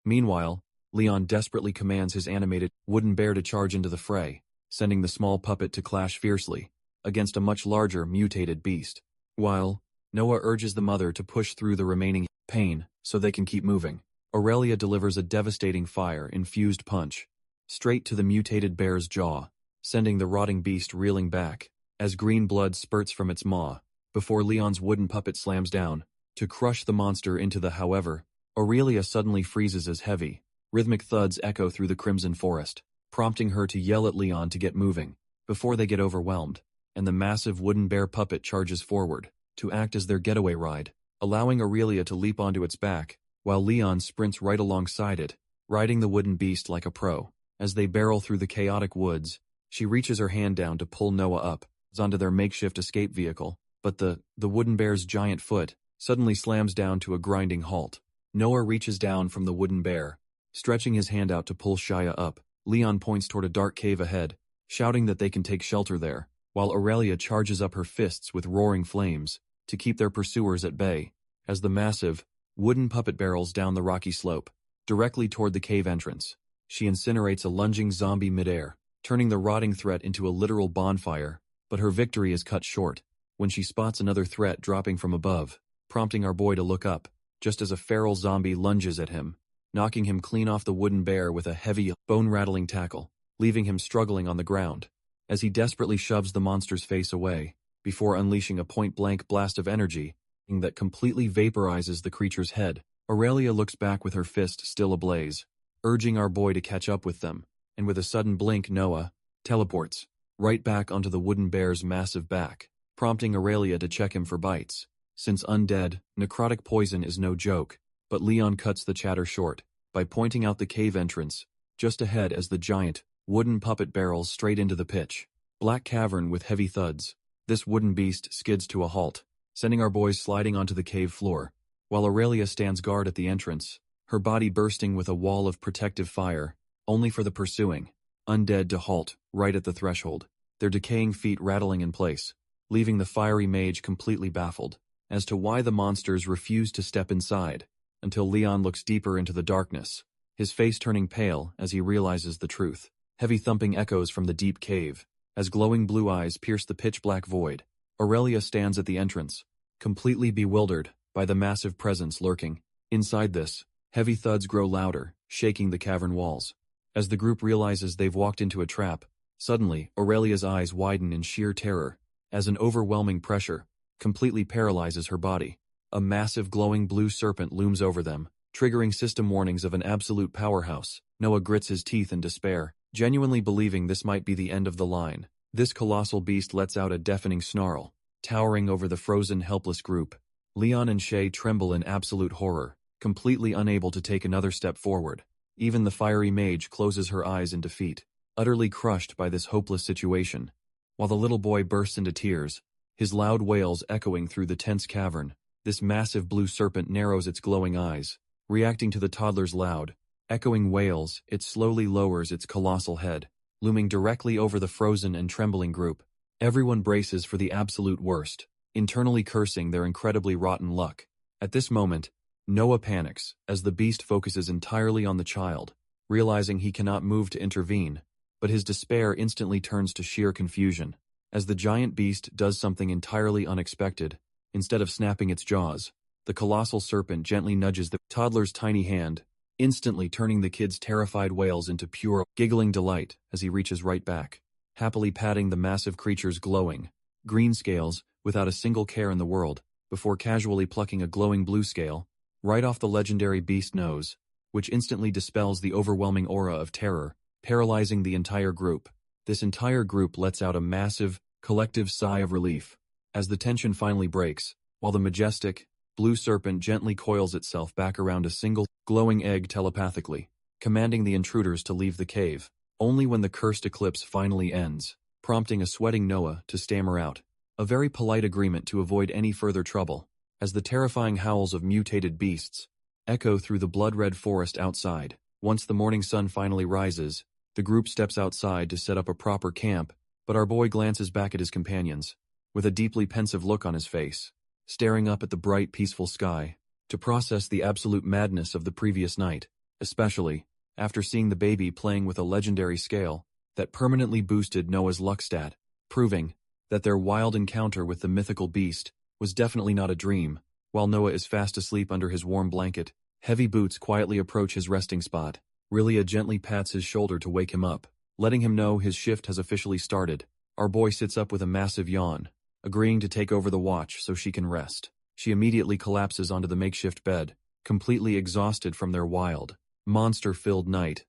A: Meanwhile, Leon desperately commands his animated wooden bear to charge into the fray, sending the small puppet to clash fiercely against a much larger, mutated beast. While Noah urges the mother to push through the remaining pain so they can keep moving, Aurelia delivers a devastating fire-infused punch straight to the mutated bear's jaw, sending the rotting beast reeling back as green blood spurts from its maw before Leon's wooden puppet slams down to crush the monster into the however, Aurelia suddenly freezes as heavy, rhythmic thuds echo through the crimson forest, prompting her to yell at Leon to get moving before they get overwhelmed, and the massive wooden bear puppet charges forward to act as their getaway ride, allowing Aurelia to leap onto its back, while Leon sprints right alongside it, riding the wooden beast like a pro. As they barrel through the chaotic woods, she reaches her hand down to pull Noah up onto their makeshift escape vehicle, but the wooden bear's giant foot suddenly slams down to a grinding halt. Noah reaches down from the wooden bear, stretching his hand out to pull Shia up. Leon points toward a dark cave ahead, shouting that they can take shelter there, while Aurelia charges up her fists with roaring flames to keep their pursuers at bay, as the massive, wooden puppet barrels down the rocky slope, directly toward the cave entrance. She incinerates a lunging zombie midair, turning the rotting threat into a literal bonfire, but her victory is cut short when she spots another threat dropping from above, prompting our boy to look up, just as a feral zombie lunges at him, knocking him clean off the wooden bear with a heavy, bone-rattling tackle, leaving him struggling on the ground, as he desperately shoves the monster's face away, before unleashing a point-blank blast of energy that completely vaporizes the creature's head. Aurelia looks back with her fist still ablaze, urging our boy to catch up with them, and with a sudden blink Noah teleports right back onto the wooden bear's massive back, prompting Aurelia to check him for bites. Since undead, necrotic poison is no joke, but Leon cuts the chatter short by pointing out the cave entrance, just ahead as the giant, wooden puppet barrels straight into the pitch black cavern with heavy thuds. This wooden beast skids to a halt, sending our boys sliding onto the cave floor, while Aurelia stands guard at the entrance, her body bursting with a wall of protective fire, only for the pursuing undead to halt right at the threshold, their decaying feet rattling in place, leaving the fiery mage completely baffled as to why the monsters refuse to step inside, until Leon looks deeper into the darkness, his face turning pale as he realizes the truth. Heavy thumping echoes from the deep cave, as glowing blue eyes pierce the pitch-black void. Aurelia stands at the entrance, completely bewildered by the massive presence lurking. Inside this, heavy thuds grow louder, shaking the cavern walls. As the group realizes they've walked into a trap, suddenly, Aurelia's eyes widen in sheer terror, as an overwhelming pressure completely paralyzes her body. A massive glowing blue serpent looms over them, triggering system warnings of an absolute powerhouse. Noah grits his teeth in despair, genuinely believing this might be the end of the line. This colossal beast lets out a deafening snarl, towering over the frozen, helpless group. Leon and Shay tremble in absolute horror, completely unable to take another step forward. Even the fiery mage closes her eyes in defeat, utterly crushed by this hopeless situation, while the little boy bursts into tears, his loud wails echoing through the tense cavern. This massive blue serpent narrows its glowing eyes, reacting to the toddler's loud, echoing wails. It slowly lowers its colossal head, looming directly over the frozen and trembling group. Everyone braces for the absolute worst, internally cursing their incredibly rotten luck. At this moment, Noah panics as the beast focuses entirely on the child, realizing he cannot move to intervene, but his despair instantly turns to sheer confusion, as the giant beast does something entirely unexpected. Instead of snapping its jaws, the colossal serpent gently nudges the toddler's tiny hand, instantly turning the kid's terrified wails into pure, giggling delight as he reaches right back, happily patting the massive creature's glowing green scales without a single care in the world, before casually plucking a glowing blue scale right off the legendary beast nose, which instantly dispels the overwhelming aura of terror, paralyzing the entire group. This entire group lets out a massive, collective sigh of relief as the tension finally breaks, while the majestic, blue serpent gently coils itself back around a single, glowing egg telepathically, commanding the intruders to leave the cave. Only when the cursed eclipse finally ends, prompting a sweating Noah to stammer out a very polite agreement to avoid any further trouble, as the terrifying howls of mutated beasts echo through the blood-red forest outside. Once the morning sun finally rises, the group steps outside to set up a proper camp, but our boy glances back at his companions, with a deeply pensive look on his face, staring up at the bright, peaceful sky, to process the absolute madness of the previous night. especially after seeing the baby playing with a legendary scale that permanently boosted Noah's luck stat, proving that their wild encounter with the mythical beast was definitely not a dream. While Noah is fast asleep under his warm blanket, Heavy Boots quietly approach his resting spot. Lilia gently pats his shoulder to wake him up, letting him know his shift has officially started. Our boy sits up with a massive yawn, agreeing to take over the watch so she can rest. She immediately collapses onto the makeshift bed, completely exhausted from their wild, monster-filled night.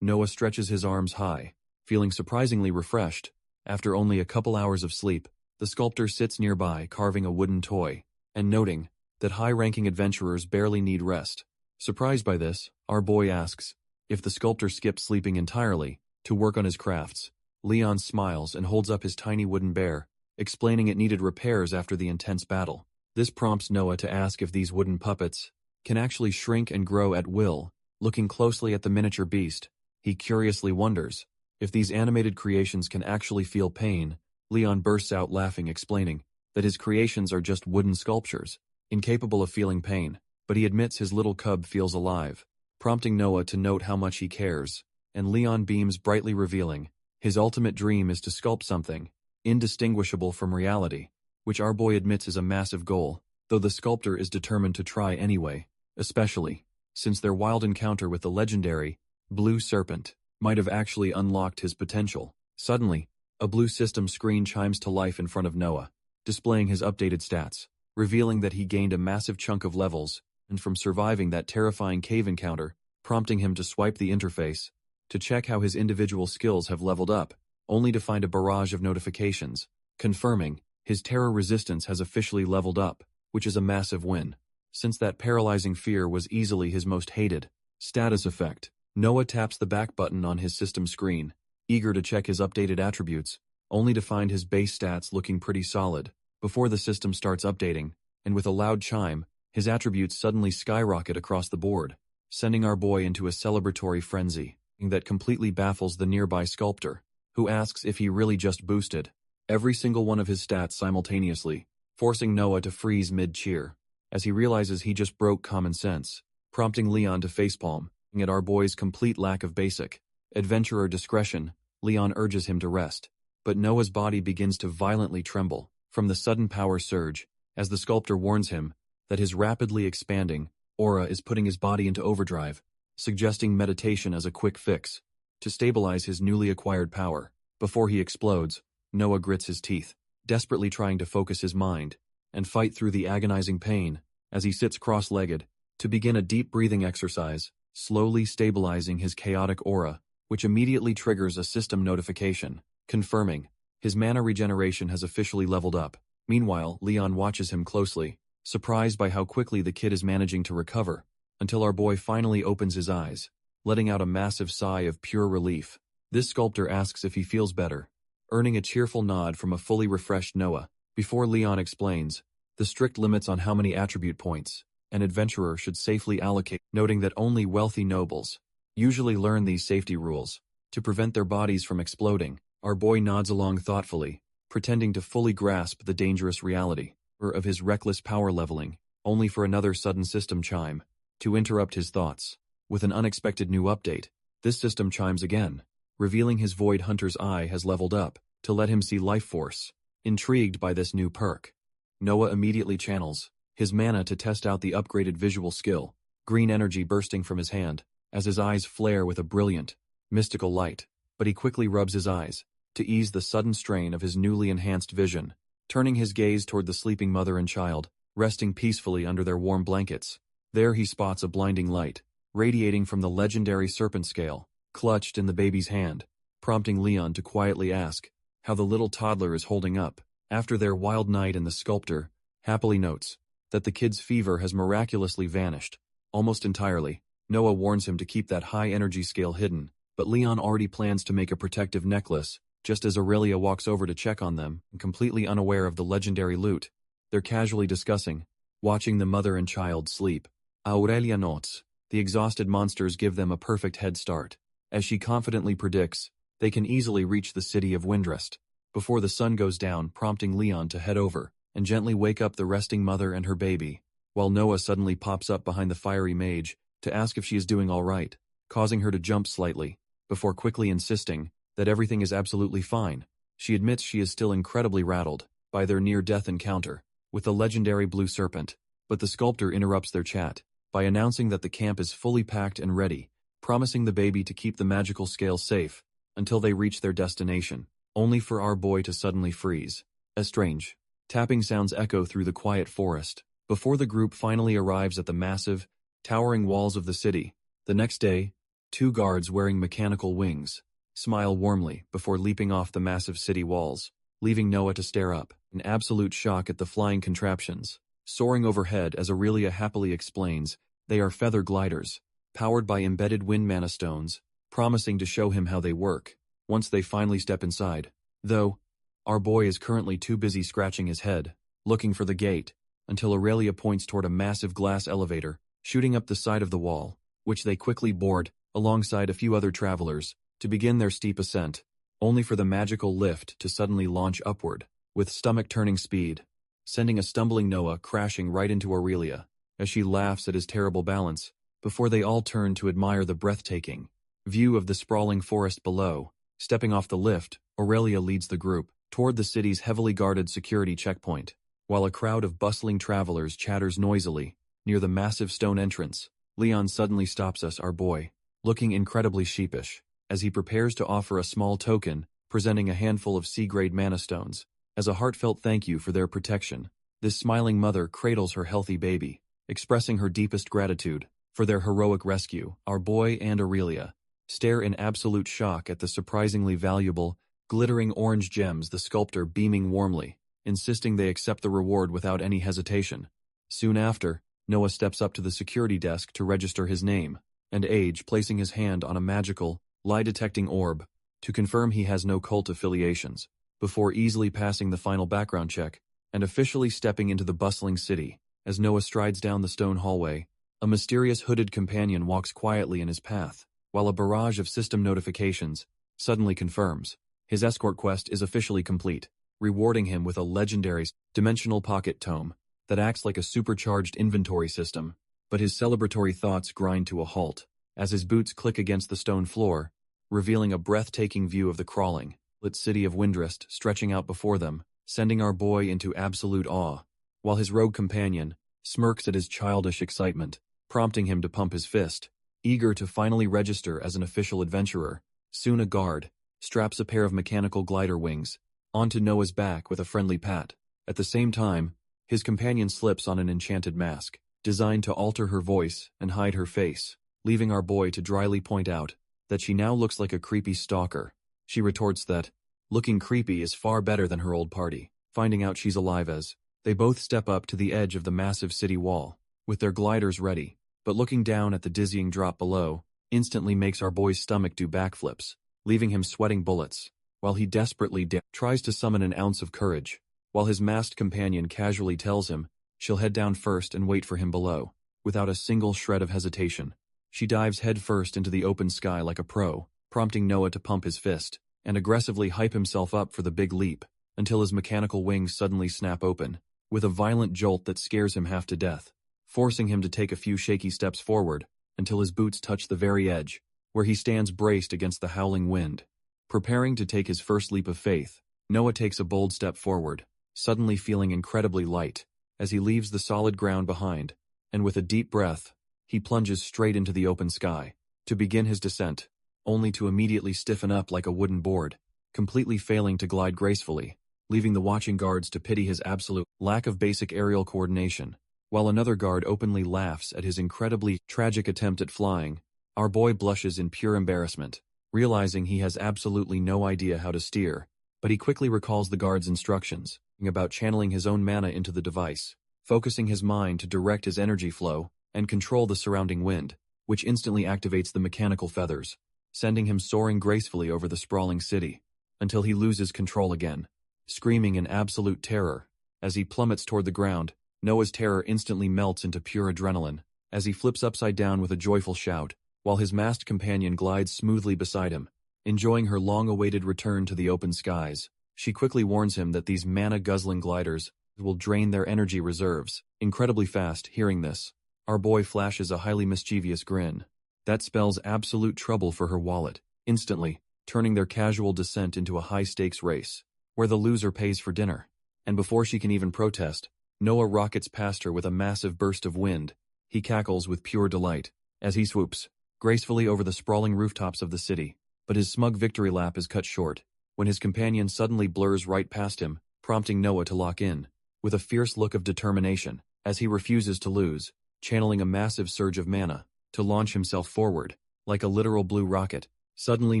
A: Noah stretches his arms high, feeling surprisingly refreshed. After only a couple hours of sleep, the sculptor sits nearby carving a wooden toy, and noting that high-ranking adventurers barely need rest. Surprised by this, our boy asks if the sculptor skipped sleeping entirely to work on his crafts. Leon smiles and holds up his tiny wooden bear, explaining it needed repairs after the intense battle. This prompts Noah to ask if these wooden puppets can actually shrink and grow at will. Looking closely at the miniature beast, he curiously wonders if these animated creations can actually feel pain. Leon bursts out laughing, explaining that his creations are just wooden sculptures, incapable of feeling pain, but he admits his little cub feels alive, prompting Noah to note how much he cares, and Leon beams brightly, revealing his ultimate dream is to sculpt something indistinguishable from reality, which our boy admits is a massive goal, though the sculptor is determined to try anyway, especially since their wild encounter with the legendary Blue Serpent might have actually unlocked his potential. Suddenly, a blue system screen chimes to life in front of Noah, displaying his updated stats, revealing that he gained a massive chunk of levels, and from surviving that terrifying cave encounter, prompting him to swipe the interface to check how his individual skills have leveled up, only to find a barrage of notifications, confirming his terror resistance has officially leveled up, which is a massive win, since that paralyzing fear was easily his most hated status effect. Noah taps the back button on his system screen, eager to check his updated attributes, only to find his base stats looking pretty solid. Before the system starts updating, and with a loud chime, his attributes suddenly skyrocket across the board, sending our boy into a celebratory frenzy that completely baffles the nearby sculptor, who asks if he really just boosted every single one of his stats simultaneously, forcing Noah to freeze mid-cheer, as he realizes he just broke common sense, prompting Leon to facepalm at our boy's complete lack of basic adventurer discretion. Leon urges him to rest, but Noah's body begins to violently tremble from the sudden power surge, as the sculptor warns him that his rapidly expanding aura is putting his body into overdrive, suggesting meditation as a quick fix to stabilize his newly acquired power. Before he explodes, Noah grits his teeth, desperately trying to focus his mind and fight through the agonizing pain as he sits cross-legged to begin a deep breathing exercise, slowly stabilizing his chaotic aura, which immediately triggers a system notification, confirming his mana regeneration has officially leveled up. Meanwhile, Leon watches him closely, surprised by how quickly the kid is managing to recover, until our boy finally opens his eyes, letting out a massive sigh of pure relief. This sculptor asks if he feels better, earning a cheerful nod from a fully refreshed Noah, before Leon explains the strict limits on how many attribute points an adventurer should safely allocate, noting that only wealthy nobles usually learn these safety rules to prevent their bodies from exploding. Our boy nods along thoughtfully, pretending to fully grasp the dangerous reality of his reckless power leveling, only for another sudden system chime to interrupt his thoughts. With an unexpected new update, this system chimes again, revealing his Void Hunter's eye has leveled up to let him see life force. Intrigued by this new perk, Noah immediately channels his mana to test out the upgraded visual skill, green energy bursting from his hand as his eyes flare with a brilliant, mystical light, but he quickly rubs his eyes to ease the sudden strain of his newly enhanced vision, turning his gaze toward the sleeping mother and child, resting peacefully under their warm blankets. There he spots a blinding light, radiating from the legendary serpent scale, clutched in the baby's hand, prompting Leon to quietly ask how the little toddler is holding up. After their wild night, and the sculptor happily notes that the kid's fever has miraculously vanished, almost entirely. Noah warns him to keep that high energy scale hidden, but Leon already plans to make a protective necklace, just as Aurelia walks over to check on them, completely unaware of the legendary loot. They're casually discussing, watching the mother and child sleep. Aurelia notes the exhausted monsters give them a perfect head start, as she confidently predicts they can easily reach the city of Windrest before the sun goes down, prompting Leon to head over and gently wake up the resting mother and her baby, while Noah suddenly pops up behind the fiery mage to ask if she is doing all right, causing her to jump slightly, before quickly insisting that everything is absolutely fine. She admits she is still incredibly rattled by their near-death encounter with the legendary blue serpent, but the sculptor interrupts their chat by announcing that the camp is fully packed and ready, promising the baby to keep the magical scale safe until they reach their destination, only for our boy to suddenly freeze. A strange tapping sounds echo through the quiet forest before the group finally arrives at the massive, towering walls of the city. The next day, 2 guards wearing mechanical wings smile warmly before leaping off the massive city walls, leaving Noah to stare up in absolute shock at the flying contraptions soaring overhead. As Aurelia happily explains, they are feather gliders, powered by embedded wind mana stones, promising to show him how they work once they finally step inside. Though, our boy is currently too busy scratching his head, looking for the gate, until Aurelia points toward a massive glass elevator shooting up the side of the wall, which they quickly board, alongside a few other travelers, to begin their steep ascent, only for the magical lift to suddenly launch upward, with stomach-turning speed, sending a stumbling Noah crashing right into Aurelia, as she laughs at his terrible balance, before they all turn to admire the breathtaking view of the sprawling forest below. Stepping off the lift, Aurelia leads the group toward the city's heavily guarded security checkpoint, while a crowd of bustling travelers chatters noisily near the massive stone entrance. Leon suddenly stops us, our boy, looking incredibly sheepish, as he prepares to offer a small token, presenting a handful of C-grade mana stones as a heartfelt thank you for their protection. This smiling mother cradles her healthy baby, expressing her deepest gratitude for their heroic rescue. Our boy and Aurelia stare in absolute shock at the surprisingly valuable, glittering orange gems, the sculptor beaming warmly, insisting they accept the reward without any hesitation. Soon after, Noah steps up to the security desk to register his name and age, placing his hand on a magical, lie-detecting orb to confirm he has no cult affiliations, before easily passing the final background check and officially stepping into the bustling city. As Noah strides down the stone hallway, a mysterious hooded companion walks quietly in his path, while a barrage of system notifications suddenly confirms his escort quest is officially complete, rewarding him with a legendary dimensional pocket tome that acts like a supercharged inventory system. But his celebratory thoughts grind to a halt as his boots click against the stone floor, revealing a breathtaking view of the crawling, lit city of Windrest stretching out before them, sending our boy into absolute awe, while his rogue companion smirks at his childish excitement, prompting him to pump his fist, eager to finally register as an official adventurer. Soon a guard straps a pair of mechanical glider wings onto Noah's back with a friendly pat. At the same time, his companion slips on an enchanted mask, designed to alter her voice and hide her face, leaving our boy to dryly point out that she now looks like a creepy stalker. She retorts that looking creepy is far better than her old party, finding out she's alive as they both step up to the edge of the massive city wall, with their gliders ready, but looking down at the dizzying drop below instantly makes our boy's stomach do backflips, leaving him sweating bullets, while he desperately tries to summon an ounce of courage, while his masked companion casually tells him she'll head down first and wait for him below. Without a single shred of hesitation, she dives headfirst into the open sky like a pro, prompting Noah to pump his fist and aggressively hype himself up for the big leap, until his mechanical wings suddenly snap open, with a violent jolt that scares him half to death, forcing him to take a few shaky steps forward until his boots touch the very edge, where he stands braced against the howling wind. Preparing to take his first leap of faith, Noah takes a bold step forward, suddenly feeling incredibly light as he leaves the solid ground behind, and with a deep breath, he plunges straight into the open sky to begin his descent, only to immediately stiffen up like a wooden board, completely failing to glide gracefully, leaving the watching guards to pity his absolute lack of basic aerial coordination. While another guard openly laughs at his incredibly tragic attempt at flying, our boy blushes in pure embarrassment, realizing he has absolutely no idea how to steer, but he quickly recalls the guard's instructions about channeling his own mana into the device, focusing his mind to direct his energy flow and control the surrounding wind, which instantly activates the mechanical feathers, sending him soaring gracefully over the sprawling city, until he loses control again, screaming in absolute terror. As he plummets toward the ground, Noah's terror instantly melts into pure adrenaline, as he flips upside down with a joyful shout, while his masked companion glides smoothly beside him, enjoying her long-awaited return to the open skies. She quickly warns him that these mana-guzzling gliders will drain their energy reserves incredibly fast. Hearing this, Our boy flashes a highly mischievous grin. That spells absolute trouble for her wallet, instantly turning their casual descent into a high-stakes race, where the loser pays for dinner. And before she can even protest, Noah rockets past her with a massive burst of wind. He cackles with pure delight as he swoops gracefully over the sprawling rooftops of the city. But his smug victory lap is cut short when his companion suddenly blurs right past him, prompting Noah to lock in, with a fierce look of determination, as he refuses to lose, channeling a massive surge of mana to launch himself forward, like a literal blue rocket. Suddenly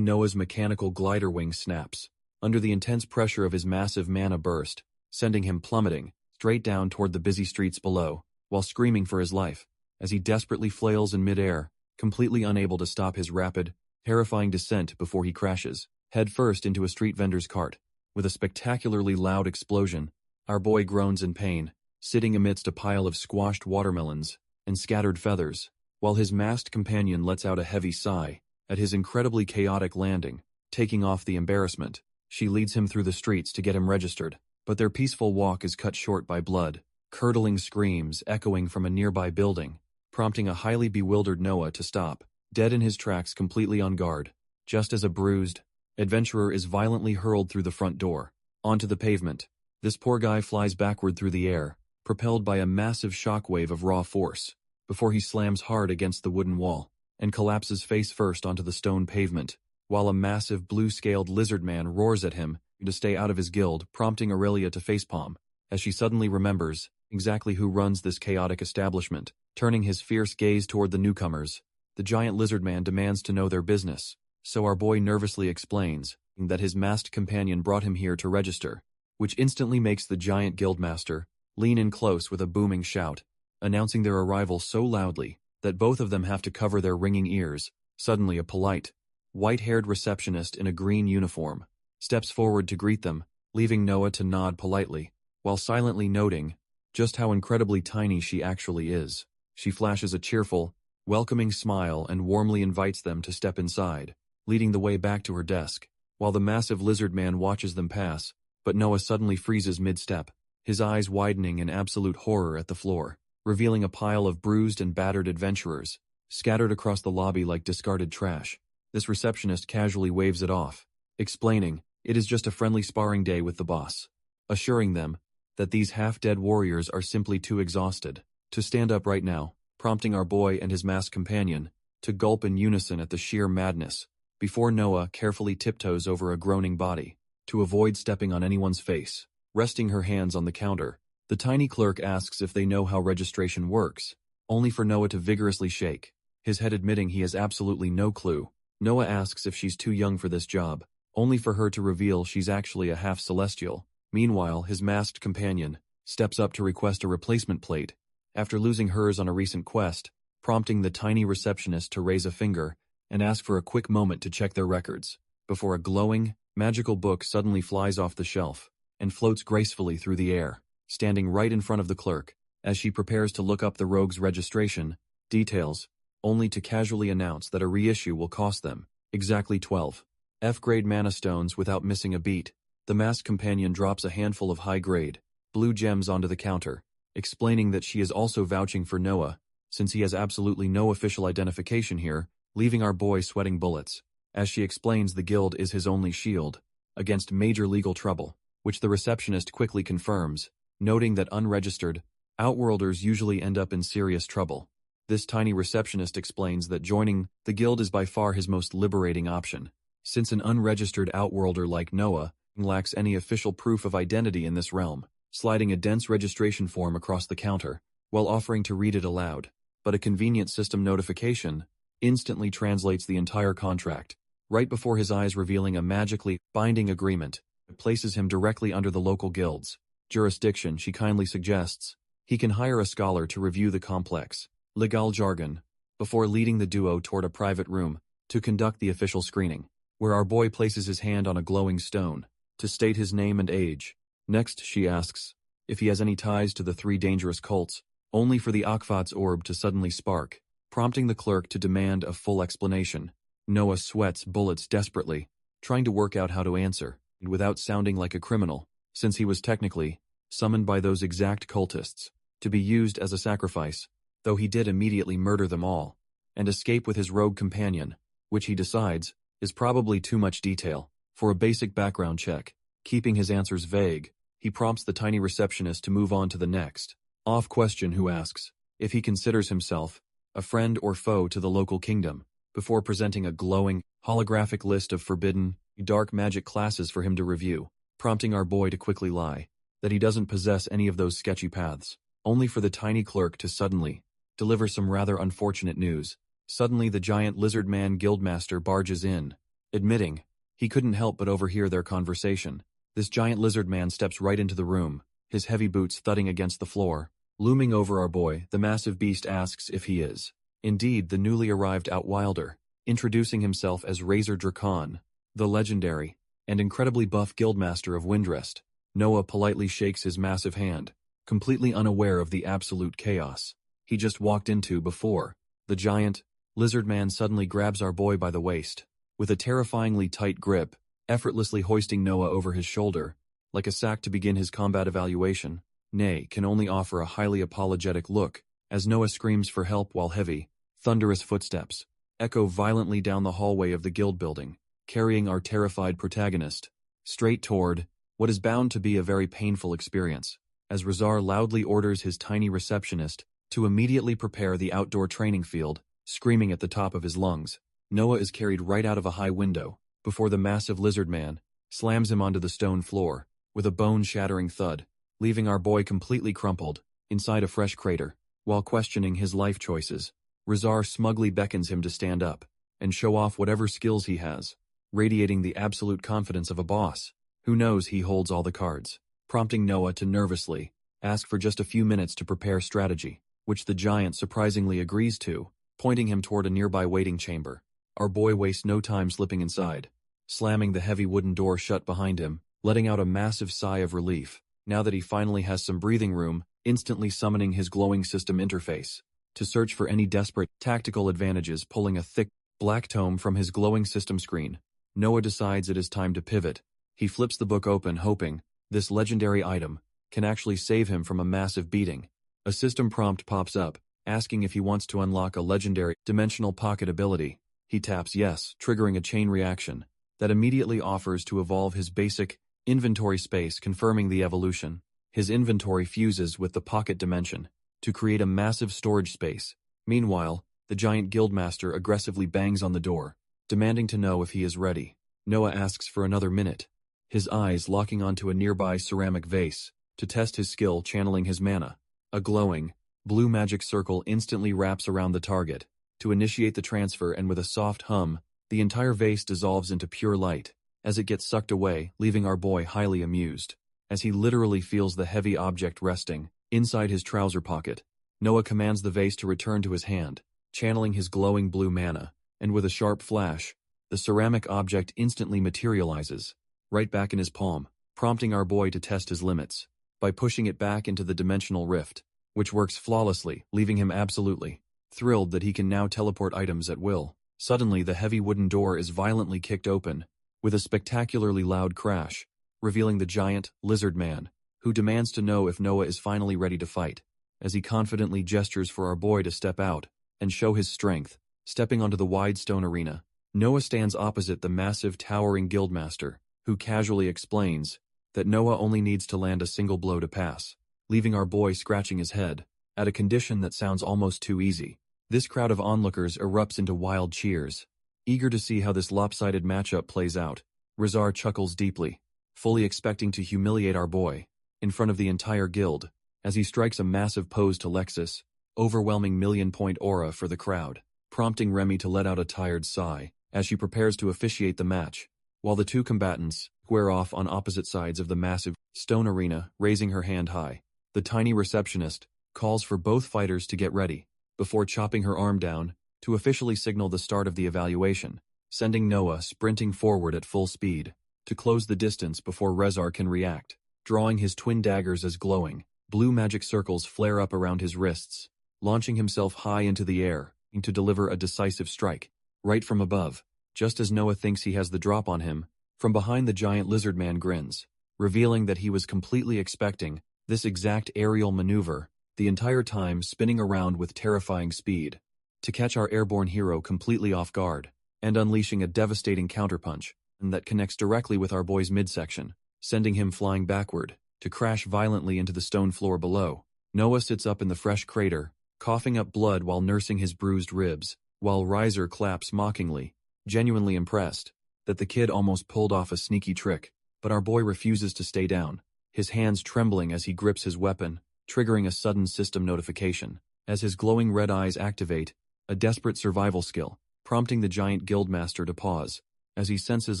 A: Noah's mechanical glider wing snaps, under the intense pressure of his massive mana burst, sending him plummeting straight down toward the busy streets below, while screaming for his life, as he desperately flails in midair, completely unable to stop his rapid, terrifying descent before he crashes, headfirst into a street vendor's cart. With a spectacularly loud explosion, our boy groans in pain, sitting amidst a pile of squashed watermelons and scattered feathers, while his masked companion lets out a heavy sigh at his incredibly chaotic landing. Taking off the embarrassment, she leads him through the streets to get him registered, but their peaceful walk is cut short by blood-curdling screams echoing from a nearby building, prompting a highly bewildered Noah to stop, dead in his tracks, completely on guard, just as a bruised adventurer is violently hurled through the front door, onto the pavement. This poor guy flies backward through the air, propelled by a massive shockwave of raw force, before he slams hard against the wooden wall and collapses face first onto the stone pavement, while a massive blue-scaled lizard man roars at him to stay out of his guild, prompting Aurelia to facepalm, as she suddenly remembers exactly who runs this chaotic establishment. Turning his fierce gaze toward the newcomers, the giant lizard man demands to know their business, so our boy nervously explains that his masked companion brought him here to register, which instantly makes the giant guildmaster lean in close with a booming shout, announcing their arrival so loudly that both of them have to cover their ringing ears. Suddenly a polite, white-haired receptionist in a green uniform steps forward to greet them, leaving Noah to nod politely, while silently noting just how incredibly tiny she actually is. She flashes a cheerful, welcoming smile and warmly invites them to step inside, leading the way back to her desk, while the massive lizard man watches them pass. But Noah suddenly freezes mid-step, his eyes widening in absolute horror at the floor, revealing a pile of bruised and battered adventurers, scattered across the lobby like discarded trash. This receptionist casually waves it off, explaining it is just a friendly sparring day with the boss, assuring them that these half-dead warriors are simply too exhausted to stand up right now, prompting our boy and his masked companion to gulp in unison at the sheer madness, before Noah carefully tiptoes over a groaning body, to avoid stepping on anyone's face. Resting her hands on the counter, the tiny clerk asks if they know how registration works, only for Noah to vigorously shake his head, admitting he has absolutely no clue. Noah asks if she's too young for this job, only for her to reveal she's actually a half-celestial. Meanwhile, his masked companion steps up to request a replacement plate, after losing hers on a recent quest, prompting the tiny receptionist to raise a finger and ask for a quick moment to check their records, before a glowing, magical book suddenly flies off the shelf and floats gracefully through the air, standing right in front of the clerk, as she prepares to look up the rogue's registration details, only to casually announce that a reissue will cost them exactly 12 F-grade mana stones without missing a beat. The masked companion drops a handful of high-grade blue gems onto the counter, explaining that she is also vouching for Noah, since he has absolutely no official identification here, leaving our boy sweating bullets, as she explains the guild is his only shield against major legal trouble, which the receptionist quickly confirms, noting that unregistered outworlders usually end up in serious trouble. This tiny receptionist explains that joining the guild is by far his most liberating option, since an unregistered outworlder like Noah lacks any official proof of identity in this realm, sliding a dense registration form across the counter, while offering to read it aloud. But a convenient system notification instantly translates the entire contract, right before his eyes, revealing a magically binding agreement that places him directly under the local guild's jurisdiction. She kindly suggests he can hire a scholar to review the complex legal jargon before leading the duo toward a private room to conduct the official screening, where our boy places his hand on a glowing stone to state his name and age. Next, she asks if he has any ties to the 3 dangerous cults, only for the Akfat's orb to suddenly spark, prompting the clerk to demand a full explanation. Noah sweats bullets desperately, trying to work out how to answer, without sounding like a criminal, since he was technically summoned by those exact cultists to be used as a sacrifice. though he did immediately murder them all, and escape with his rogue companion, which he decides is probably too much detail for a basic background check. Keeping his answers vague, he prompts the tiny receptionist to move on to the next off question, who asks if he considers himself a friend or foe to the local kingdom, before presenting a glowing, holographic list of forbidden, dark magic classes for him to review, prompting our boy to quickly lie that he doesn't possess any of those sketchy paths, only for the tiny clerk to suddenly deliver some rather unfortunate news. Suddenly the giant lizard man guildmaster barges in, admitting he couldn't help but overhear their conversation. This giant lizard man steps right into the room, his heavy boots thudding against the floor. Looming over our boy, the massive beast asks if he is indeed the newly arrived Outwilder, introducing himself as Razor Dracon, the legendary and incredibly buff guildmaster of Windrest. Noah politely shakes his massive hand, completely unaware of the absolute chaos he just walked into before. The giant lizard man suddenly grabs our boy by the waist, with a terrifyingly tight grip, effortlessly hoisting Noah over his shoulder, like a sack to begin his combat evaluation. Nay, can only offer a highly apologetic look, as Noah screams for help while heavy, thunderous footsteps echo violently down the hallway of the guild building, carrying our terrified protagonist straight toward what is bound to be a very painful experience, as Razar loudly orders his tiny receptionist to immediately prepare the outdoor training field, screaming at the top of his lungs. Noah is carried right out of a high window, before the massive lizard man slams him onto the stone floor, with a bone-shattering thud, leaving our boy completely crumpled inside a fresh crater. While questioning his life choices, Razar smugly beckons him to stand up and show off whatever skills he has, radiating the absolute confidence of a boss who knows he holds all the cards, prompting Noah to nervously ask for just a few minutes to prepare strategy, which the giant surprisingly agrees to, pointing him toward a nearby waiting chamber. Our boy wastes no time slipping inside, slamming the heavy wooden door shut behind him, letting out a massive sigh of relief, now that he finally has some breathing room, instantly summoning his glowing system interface to search for any desperate tactical advantages. Pulling a thick, black tome from his glowing system screen, Noah decides it is time to pivot. He flips the book open, hoping this legendary item can actually save him from a massive beating. A system prompt pops up, asking if he wants to unlock a legendary dimensional pocket ability. He taps yes, triggering a chain reaction that immediately offers to evolve his basic inventory space, confirming the evolution. His inventory fuses with the pocket dimension to create a massive storage space. Meanwhile, the giant guildmaster aggressively bangs on the door, demanding to know if he is ready. Noah asks for another minute, his eyes locking onto a nearby ceramic vase to test his skill channeling his mana. A glowing, blue magic circle instantly wraps around the target to initiate the transfer, and with a soft hum, the entire vase dissolves into pure light as it gets sucked away, leaving our boy highly amused, as he literally feels the heavy object resting inside his trouser pocket. Noah commands the vase to return to his hand, channeling his glowing blue mana, and with a sharp flash, the ceramic object instantly materializes right back in his palm, prompting our boy to test his limits by pushing it back into the dimensional rift, which works flawlessly, leaving him absolutely thrilled that he can now teleport items at will. Suddenly, the heavy wooden door is violently kicked open, with a spectacularly loud crash, revealing the giant lizard man, who demands to know if Noah is finally ready to fight, as he confidently gestures for our boy to step out and show his strength. Stepping onto the wide stone arena, Noah stands opposite the massive towering guildmaster, who casually explains that Noah only needs to land a single blow to pass, leaving our boy scratching his head at a condition that sounds almost too easy. This crowd of onlookers erupts into wild cheers, eager to see how this lopsided matchup plays out. Razar chuckles deeply, fully expecting to humiliate our boy in front of the entire guild, as he strikes a massive pose to Lexus, overwhelming million-point aura for the crowd, prompting Remy to let out a tired sigh as she prepares to officiate the match, while the two combatants square off on opposite sides of the massive stone arena. Raising her hand high, the tiny receptionist calls for both fighters to get ready, before chopping her arm down to officially signal the start of the evaluation, sending Noah sprinting forward at full speed to close the distance before Razar can react, drawing his twin daggers as glowing blue magic circles flare up around his wrists, launching himself high into the air to deliver a decisive strike right from above. Just as Noah thinks he has the drop on him, from behind the giant lizard man grins, revealing that he was completely expecting this exact aerial maneuver the entire time spinning around with terrifying speed, to catch our airborne hero completely off guard, and unleashing a devastating counterpunch that connects directly with our boy's midsection, sending him flying backward, to crash violently into the stone floor below. Noah sits up in the fresh crater, coughing up blood while nursing his bruised ribs, while Riser claps mockingly, genuinely impressed that the kid almost pulled off a sneaky trick, but our boy refuses to stay down, his hands trembling as he grips his weapon, triggering a sudden system notification. As his glowing red eyes activate, a desperate survival skill, prompting the giant guildmaster to pause. As he senses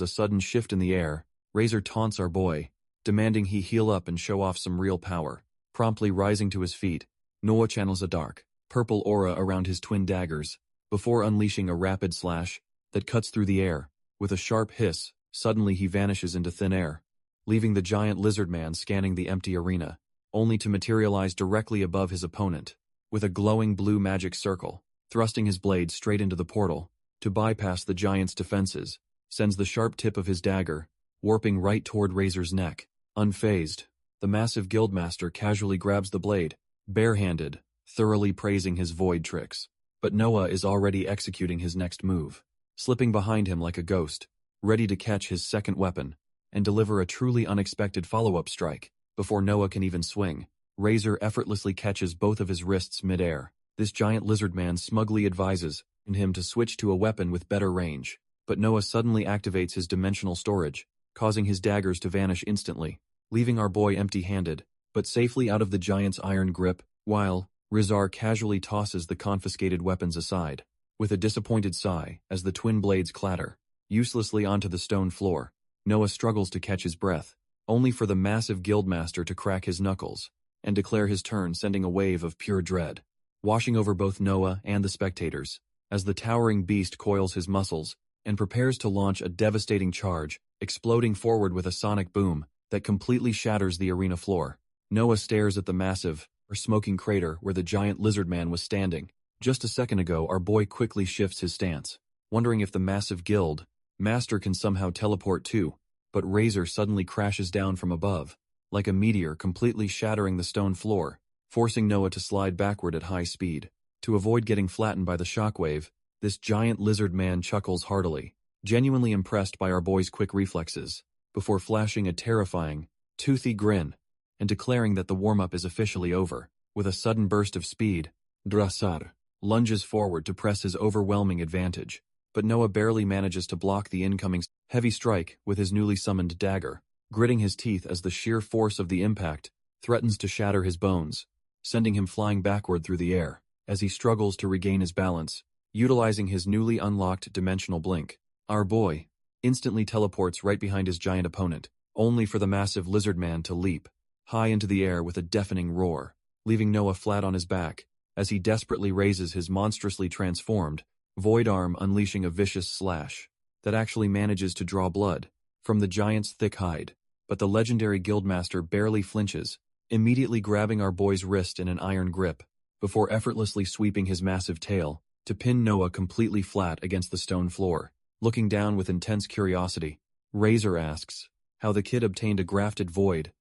A: a sudden shift in the air, Razor taunts our boy, demanding he heal up and show off some real power. Promptly rising to his feet, Noah channels a dark, purple aura around his twin daggers, before unleashing a rapid slash that cuts through the air. With a sharp hiss, suddenly he vanishes into thin air, leaving the giant lizard man scanning the empty arena, only to materialize directly above his opponent, with a glowing blue magic circle, thrusting his blade straight into the portal, to bypass the giant's defenses, sends the sharp tip of his dagger, warping right toward Razor's neck. Unfazed, the massive guildmaster casually grabs the blade, barehanded, thoroughly praising his void tricks. But Noah is already executing his next move, slipping behind him like a ghost, ready to catch his second weapon, and deliver a truly unexpected follow-up strike. Before Noah can even swing, Razor effortlessly catches both of his wrists mid-air. This giant lizard man smugly advises him to switch to a weapon with better range, but Noah suddenly activates his dimensional storage, causing his daggers to vanish instantly, leaving our boy empty-handed, but safely out of the giant's iron grip, while Rizar casually tosses the confiscated weapons aside, with a disappointed sigh as the twin blades clatter uselessly onto the stone floor. Noah struggles to catch his breath, only for the massive guildmaster to crack his knuckles and declare his turn, sending a wave of pure dread washing over both Noah and the spectators, as the towering beast coils his muscles and prepares to launch a devastating charge, exploding forward with a sonic boom that completely shatters the arena floor. Noah stares at the massive, smoking crater where the giant lizard man was standing. Just a second ago, our boy quickly shifts his stance, wondering if the massive guild master can somehow teleport too, but Razor suddenly crashes down from above, like a meteor, completely shattering the stone floor, forcing Noah to slide backward at high speed. To avoid getting flattened by the shockwave, this giant lizard man chuckles heartily, genuinely impressed by our boy's quick reflexes, before flashing a terrifying, toothy grin, and declaring that the warm-up is officially over. With a sudden burst of speed, Drasar lunges forward to press his overwhelming advantage, but Noah barely manages to block the incoming heavy strike with his newly summoned dagger, gritting his teeth as the sheer force of the impact threatens to shatter his bones, sending him flying backward through the air. As he struggles to regain his balance, utilizing his newly unlocked dimensional blink, our boy instantly teleports right behind his giant opponent, only for the massive lizard man to leap high into the air with a deafening roar, leaving Noah flat on his back as he desperately raises his monstrously transformed void arm, unleashing a vicious slash that actually manages to draw blood from the giant's thick hide. But the legendary guildmaster barely flinches, immediately grabbing our boy's wrist in an iron grip, before effortlessly sweeping his massive tail to pin Noah completely flat against the stone floor. Looking down with intense curiosity, Razor asks how the kid obtained a grafted void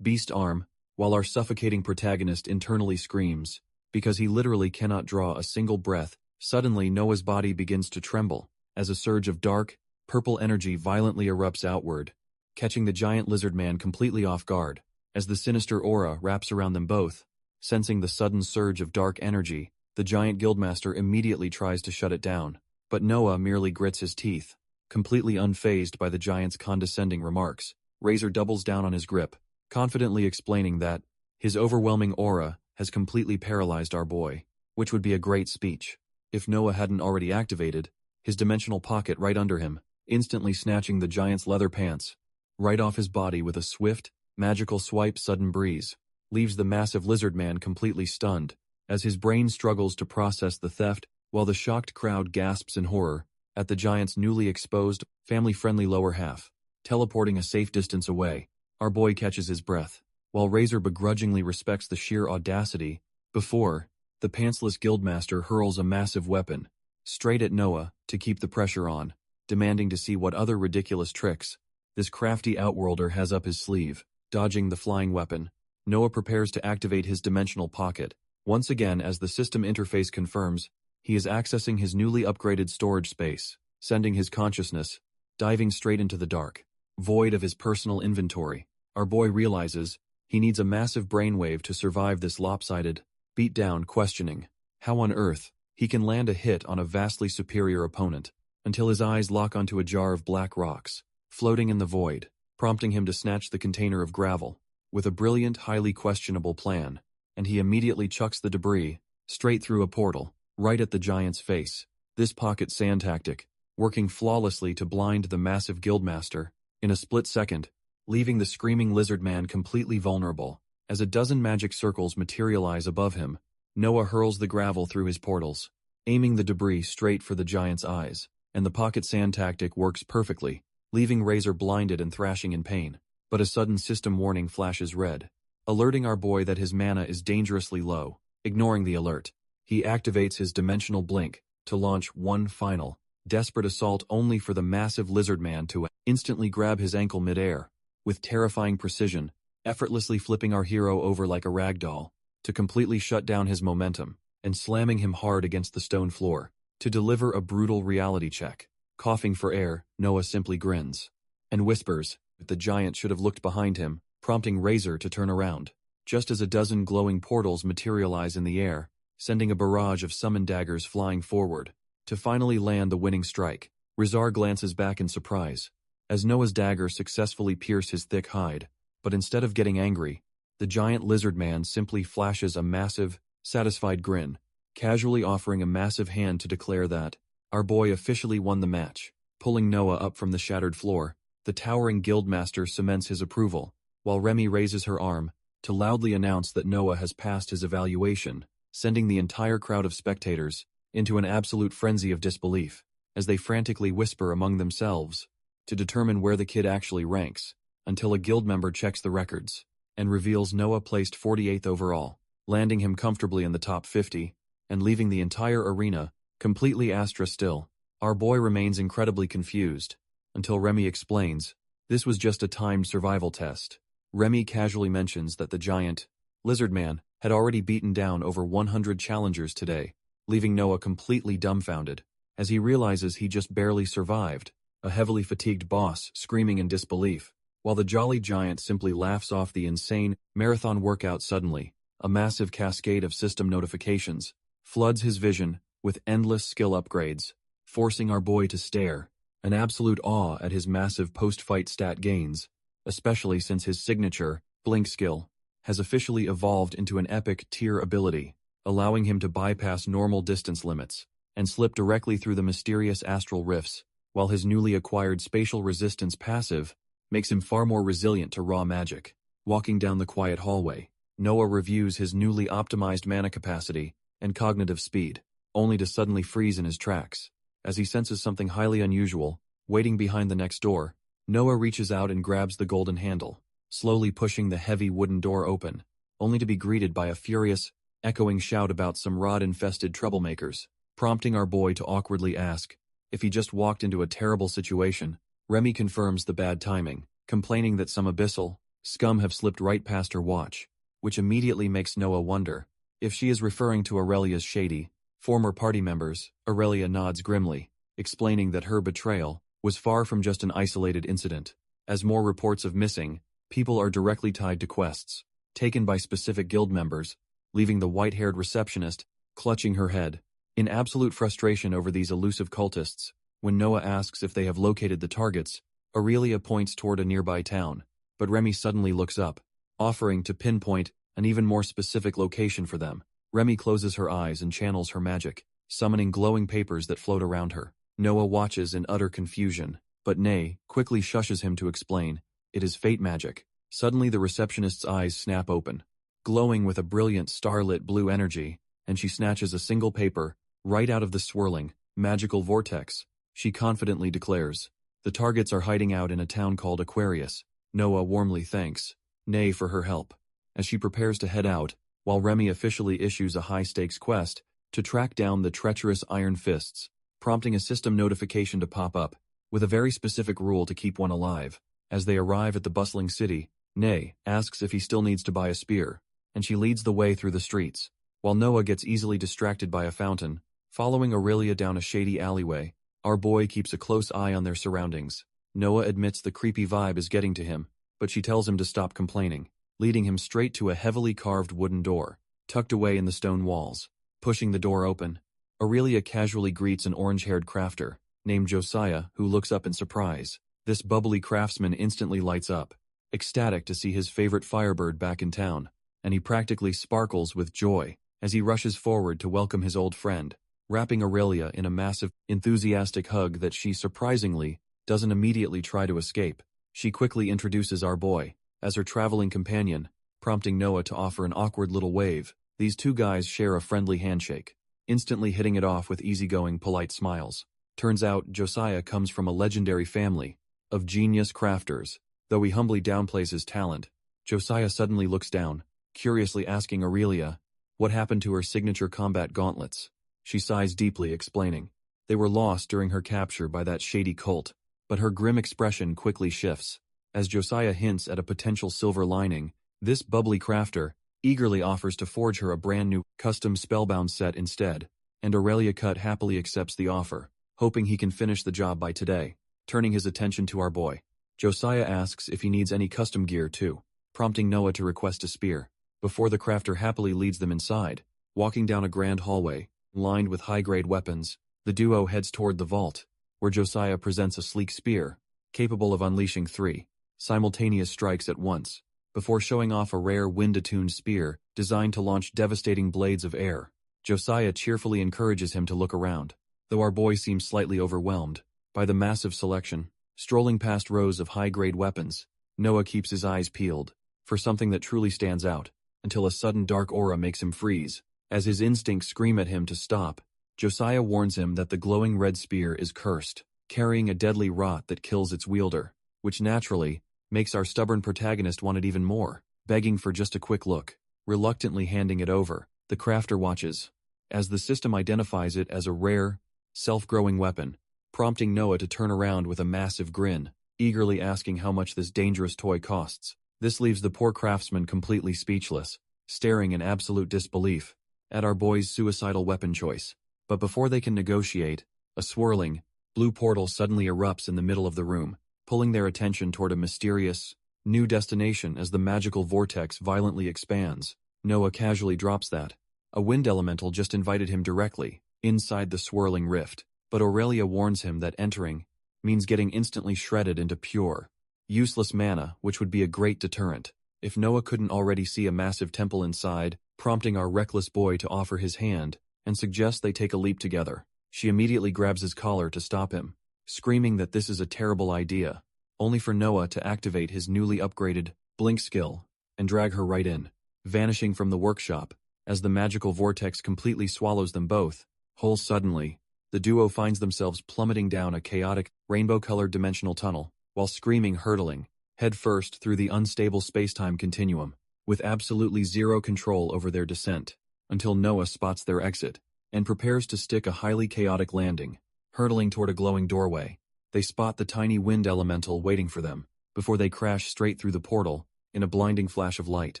A: beast arm, while our suffocating protagonist internally screams, because he literally cannot draw a single breath. Suddenly Noah's body begins to tremble, as a surge of dark, purple energy violently erupts outward, catching the giant lizard man completely off guard. As the sinister aura wraps around them both, sensing the sudden surge of dark energy, the giant guildmaster immediately tries to shut it down, but Noah merely grits his teeth, completely unfazed by the giant's condescending remarks. Razor doubles down on his grip, confidently explaining that his overwhelming aura has completely paralyzed our boy, which would be a great speech if Noah hadn't already activated his dimensional pocket right under him, instantly snatching the giant's leather pants right off his body with a swift, magical swipe. Sudden breeze leaves the massive lizard man completely stunned, as his brain struggles to process the theft, while the shocked crowd gasps in horror at the giant's newly exposed, family-friendly lower half. Teleporting a safe distance away, our boy catches his breath, while Razor begrudgingly respects the sheer audacity before the pantsless guildmaster hurls a massive weapon straight at Noah to keep the pressure on, demanding to see what other ridiculous tricks this crafty outworlder has up his sleeve. Dodging the flying weapon, Noah prepares to activate his dimensional pocket. Once again, as the system interface confirms, he is accessing his newly upgraded storage space, sending his consciousness, diving straight into the dark, void of his personal inventory. Our boy realizes he needs a massive brainwave to survive this lopsided, beat-down questioning. How on earth he can land a hit on a vastly superior opponent, until his eyes lock onto a jar of black rocks, floating in the void, prompting him to snatch the container of gravel, with a brilliant, highly questionable plan, and he immediately chucks the debris straight through a portal, right at the giant's face. This pocket sand tactic, working flawlessly to blind the massive guildmaster in a split second, leaving the screaming lizard man completely vulnerable. As a dozen magic circles materialize above him, Noah hurls the gravel through his portals, aiming the debris straight for the giant's eyes, and the pocket sand tactic works perfectly, leaving Razor blinded and thrashing in pain. But a sudden system warning flashes red, alerting our boy that his mana is dangerously low. Ignoring the alert, he activates his dimensional blink to launch one final, desperate assault, only for the massive lizard man to instantly grab his ankle midair, with terrifying precision, effortlessly flipping our hero over like a rag doll, to completely shut down his momentum, and slamming him hard against the stone floor, to deliver a brutal reality check. Coughing for air, Noah simply grins, and whispers that the giant should have looked behind him, prompting Razor to turn around, just as a dozen glowing portals materialize in the air, sending a barrage of summon daggers flying forward, to finally land the winning strike. Razor glances back in surprise, as Noah's dagger successfully pierced his thick hide, but instead of getting angry, the giant lizard man simply flashes a massive, satisfied grin, casually offering a massive hand to declare that our boy officially won the match. Pulling Noah up from the shattered floor, the towering guildmaster cements his approval, while Remy raises her arm to loudly announce that Noah has passed his evaluation, sending the entire crowd of spectators into an absolute frenzy of disbelief, as they frantically whisper among themselves to determine where the kid actually ranks, until a guild member checks the records and reveals Noah placed 48th overall, landing him comfortably in the top 50 and leaving the entire arena completely astra still. Our boy remains incredibly confused until Remy explains this was just a timed survival test. Remy casually mentions that the giant lizard man had already beaten down over 100 challengers today, leaving Noah completely dumbfounded as he realizes he just barely survived a heavily fatigued boss screaming in disbelief, while the jolly giant simply laughs off the insane marathon workout. Suddenly, a massive cascade of system notifications floods his vision with endless skill upgrades, forcing our boy to stare in absolute awe at his massive post-fight stat gains, especially since his signature, Blink skill, has officially evolved into an epic tier ability, allowing him to bypass normal distance limits and slip directly through the mysterious astral rifts, while his newly acquired spatial resistance passive makes him far more resilient to raw magic. Walking down the quiet hallway, Noah reviews his newly optimized mana capacity and cognitive speed, only to suddenly freeze in his tracks. As he senses something highly unusual waiting behind the next door, Noah reaches out and grabs the golden handle, slowly pushing the heavy wooden door open, only to be greeted by a furious, echoing shout about some rod-infested troublemakers, prompting our boy to awkwardly ask if he just walked into a terrible situation. Remy confirms the bad timing, complaining that some abyssal scum have slipped right past her watch, which immediately makes Noah wonder if she is referring to Aurelia's shady former party members. Aurelia nods grimly, explaining that her betrayal was far from just an isolated incident, as more reports of missing people are directly tied to quests taken by specific guild members, leaving the white-haired receptionist clutching her head in absolute frustration over these elusive cultists. When Noah asks if they have located the targets, Aurelia points toward a nearby town, but Remy suddenly looks up, offering to pinpoint an even more specific location for them. Remy closes her eyes and channels her magic, summoning glowing papers that float around her. Noah watches in utter confusion, but Nay quickly shushes him to explain, it is fate magic. Suddenly the receptionist's eyes snap open, glowing with a brilliant starlit blue energy, and she snatches a single paper right out of the swirling, magical vortex. She confidently declares, the targets are hiding out in a town called Aquarius. Noah warmly thanks Nay for her help, as she prepares to head out, while Remy officially issues a high-stakes quest to track down the treacherous Iron Fists, prompting a system notification to pop up, with a very specific rule to keep one alive. As they arrive at the bustling city, Nay asks if he still needs to buy a spear, and she leads the way through the streets, while Noah gets easily distracted by a fountain. Following Aurelia down a shady alleyway, our boy keeps a close eye on their surroundings. Noah admits the creepy vibe is getting to him, but she tells him to stop complaining, leading him straight to a heavily carved wooden door, tucked away in the stone walls. Pushing the door open, Aurelia casually greets an orange-haired crafter, named Josiah, who looks up in surprise. This bubbly craftsman instantly lights up, ecstatic to see his favorite firebird back in town, and he practically sparkles with joy as he rushes forward to welcome his old friend, wrapping Aurelia in a massive, enthusiastic hug that she surprisingly doesn't immediately try to escape. She quickly introduces our boy as her traveling companion, prompting Noah to offer an awkward little wave. These two guys share a friendly handshake, instantly hitting it off with easygoing, polite smiles. Turns out Josiah comes from a legendary family of genius crafters. Though he humbly downplays his talent, Josiah suddenly looks down, curiously asking Aurelia what happened to her signature combat gauntlets. She sighs deeply, explaining they were lost during her capture by that shady cult, but her grim expression quickly shifts as Josiah hints at a potential silver lining. This bubbly crafter eagerly offers to forge her a brand new, custom spellbound set instead, and Aurelia happily accepts the offer, hoping he can finish the job by today. Turning his attention to our boy, Josiah asks if he needs any custom gear too, prompting Noah to request a spear, before the crafter happily leads them inside. Walking down a grand hallway, lined with high-grade weapons, the duo heads toward the vault, where Josiah presents a sleek spear, capable of unleashing 3 simultaneous strikes at once, before showing off a rare wind-attuned spear designed to launch devastating blades of air. Josiah cheerfully encourages him to look around, though our boy seems slightly overwhelmed by the massive selection. Strolling past rows of high-grade weapons, Noah keeps his eyes peeled for something that truly stands out, until a sudden dark aura makes him freeze. As his instincts scream at him to stop, Josiah warns him that the glowing red spear is cursed, carrying a deadly rot that kills its wielder, which naturally makes our stubborn protagonist want it even more. Begging for just a quick look, reluctantly handing it over, the crafter watches as the system identifies it as a rare, self-growing weapon, prompting Noah to turn around with a massive grin, eagerly asking how much this dangerous toy costs. This leaves the poor craftsman completely speechless, staring in absolute disbelief at our boy's suicidal weapon choice. But before they can negotiate, a swirling, blue portal suddenly erupts in the middle of the room, pulling their attention toward a mysterious, new destination as the magical vortex violently expands. Noah casually drops that a wind elemental just invited him directly inside the swirling rift, but Aurelia warns him that entering means getting instantly shredded into pure, useless mana, which would be a great deterrent if Noah couldn't already see a massive temple inside, prompting our reckless boy to offer his hand and suggest they take a leap together. She immediately grabs his collar to stop him, screaming that this is a terrible idea, only for Noah to activate his newly upgraded blink skill and drag her right in, vanishing from the workshop as the magical vortex completely swallows them both whole. Suddenly, the duo finds themselves plummeting down a chaotic, rainbow-colored dimensional tunnel, while screaming, hurtling headfirst through the unstable space-time continuum, with absolutely zero control over their descent, until Noah spots their exit and prepares to stick a highly chaotic landing. Hurtling toward a glowing doorway, they spot the tiny wind elemental waiting for them, before they crash straight through the portal in a blinding flash of light,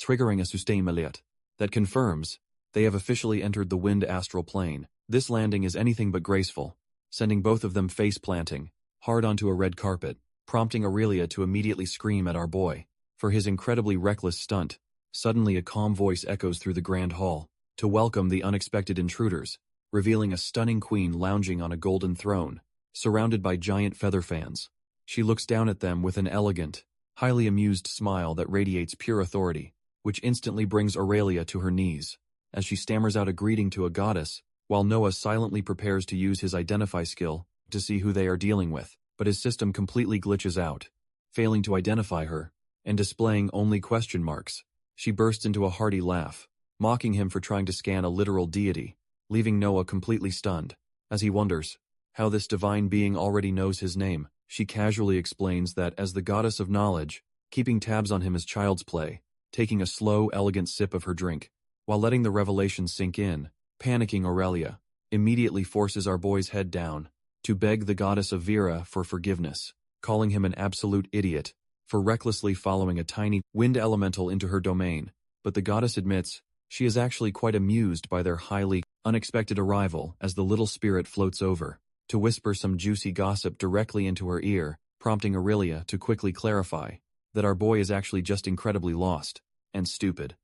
A: triggering a sustain alert that confirms they have officially entered the wind astral plane. This landing is anything but graceful, sending both of them face-planting hard onto a red carpet, prompting Aurelia to immediately scream at our boy for his incredibly reckless stunt. Suddenly a calm voice echoes through the grand hall to welcome the unexpected intruders, revealing a stunning queen lounging on a golden throne, surrounded by giant feather fans. She looks down at them with an elegant, highly amused smile that radiates pure authority, which instantly brings Aurelia to her knees, as she stammers out a greeting to a goddess, while Noah silently prepares to use his identify skill to see who they are dealing with. But his system completely glitches out, failing to identify her, and displaying only question marks. She bursts into a hearty laugh, mocking him for trying to scan a literal deity, leaving Noah completely stunned, as he wonders how this divine being already knows his name. She casually explains that as the goddess of knowledge, keeping tabs on him is child's play, taking a slow, elegant sip of her drink, while letting the revelation sink in. Panicking Aurelia immediately forces our boy's head down to beg the goddess of Vera for forgiveness, calling him an absolute idiot for recklessly following a tiny wind elemental into her domain, but the goddess admits she is actually quite amused by their highly unexpected arrival as the little spirit floats over, to whisper some juicy gossip directly into her ear, prompting Aurelia to quickly clarify that our boy is actually just incredibly lost and stupid.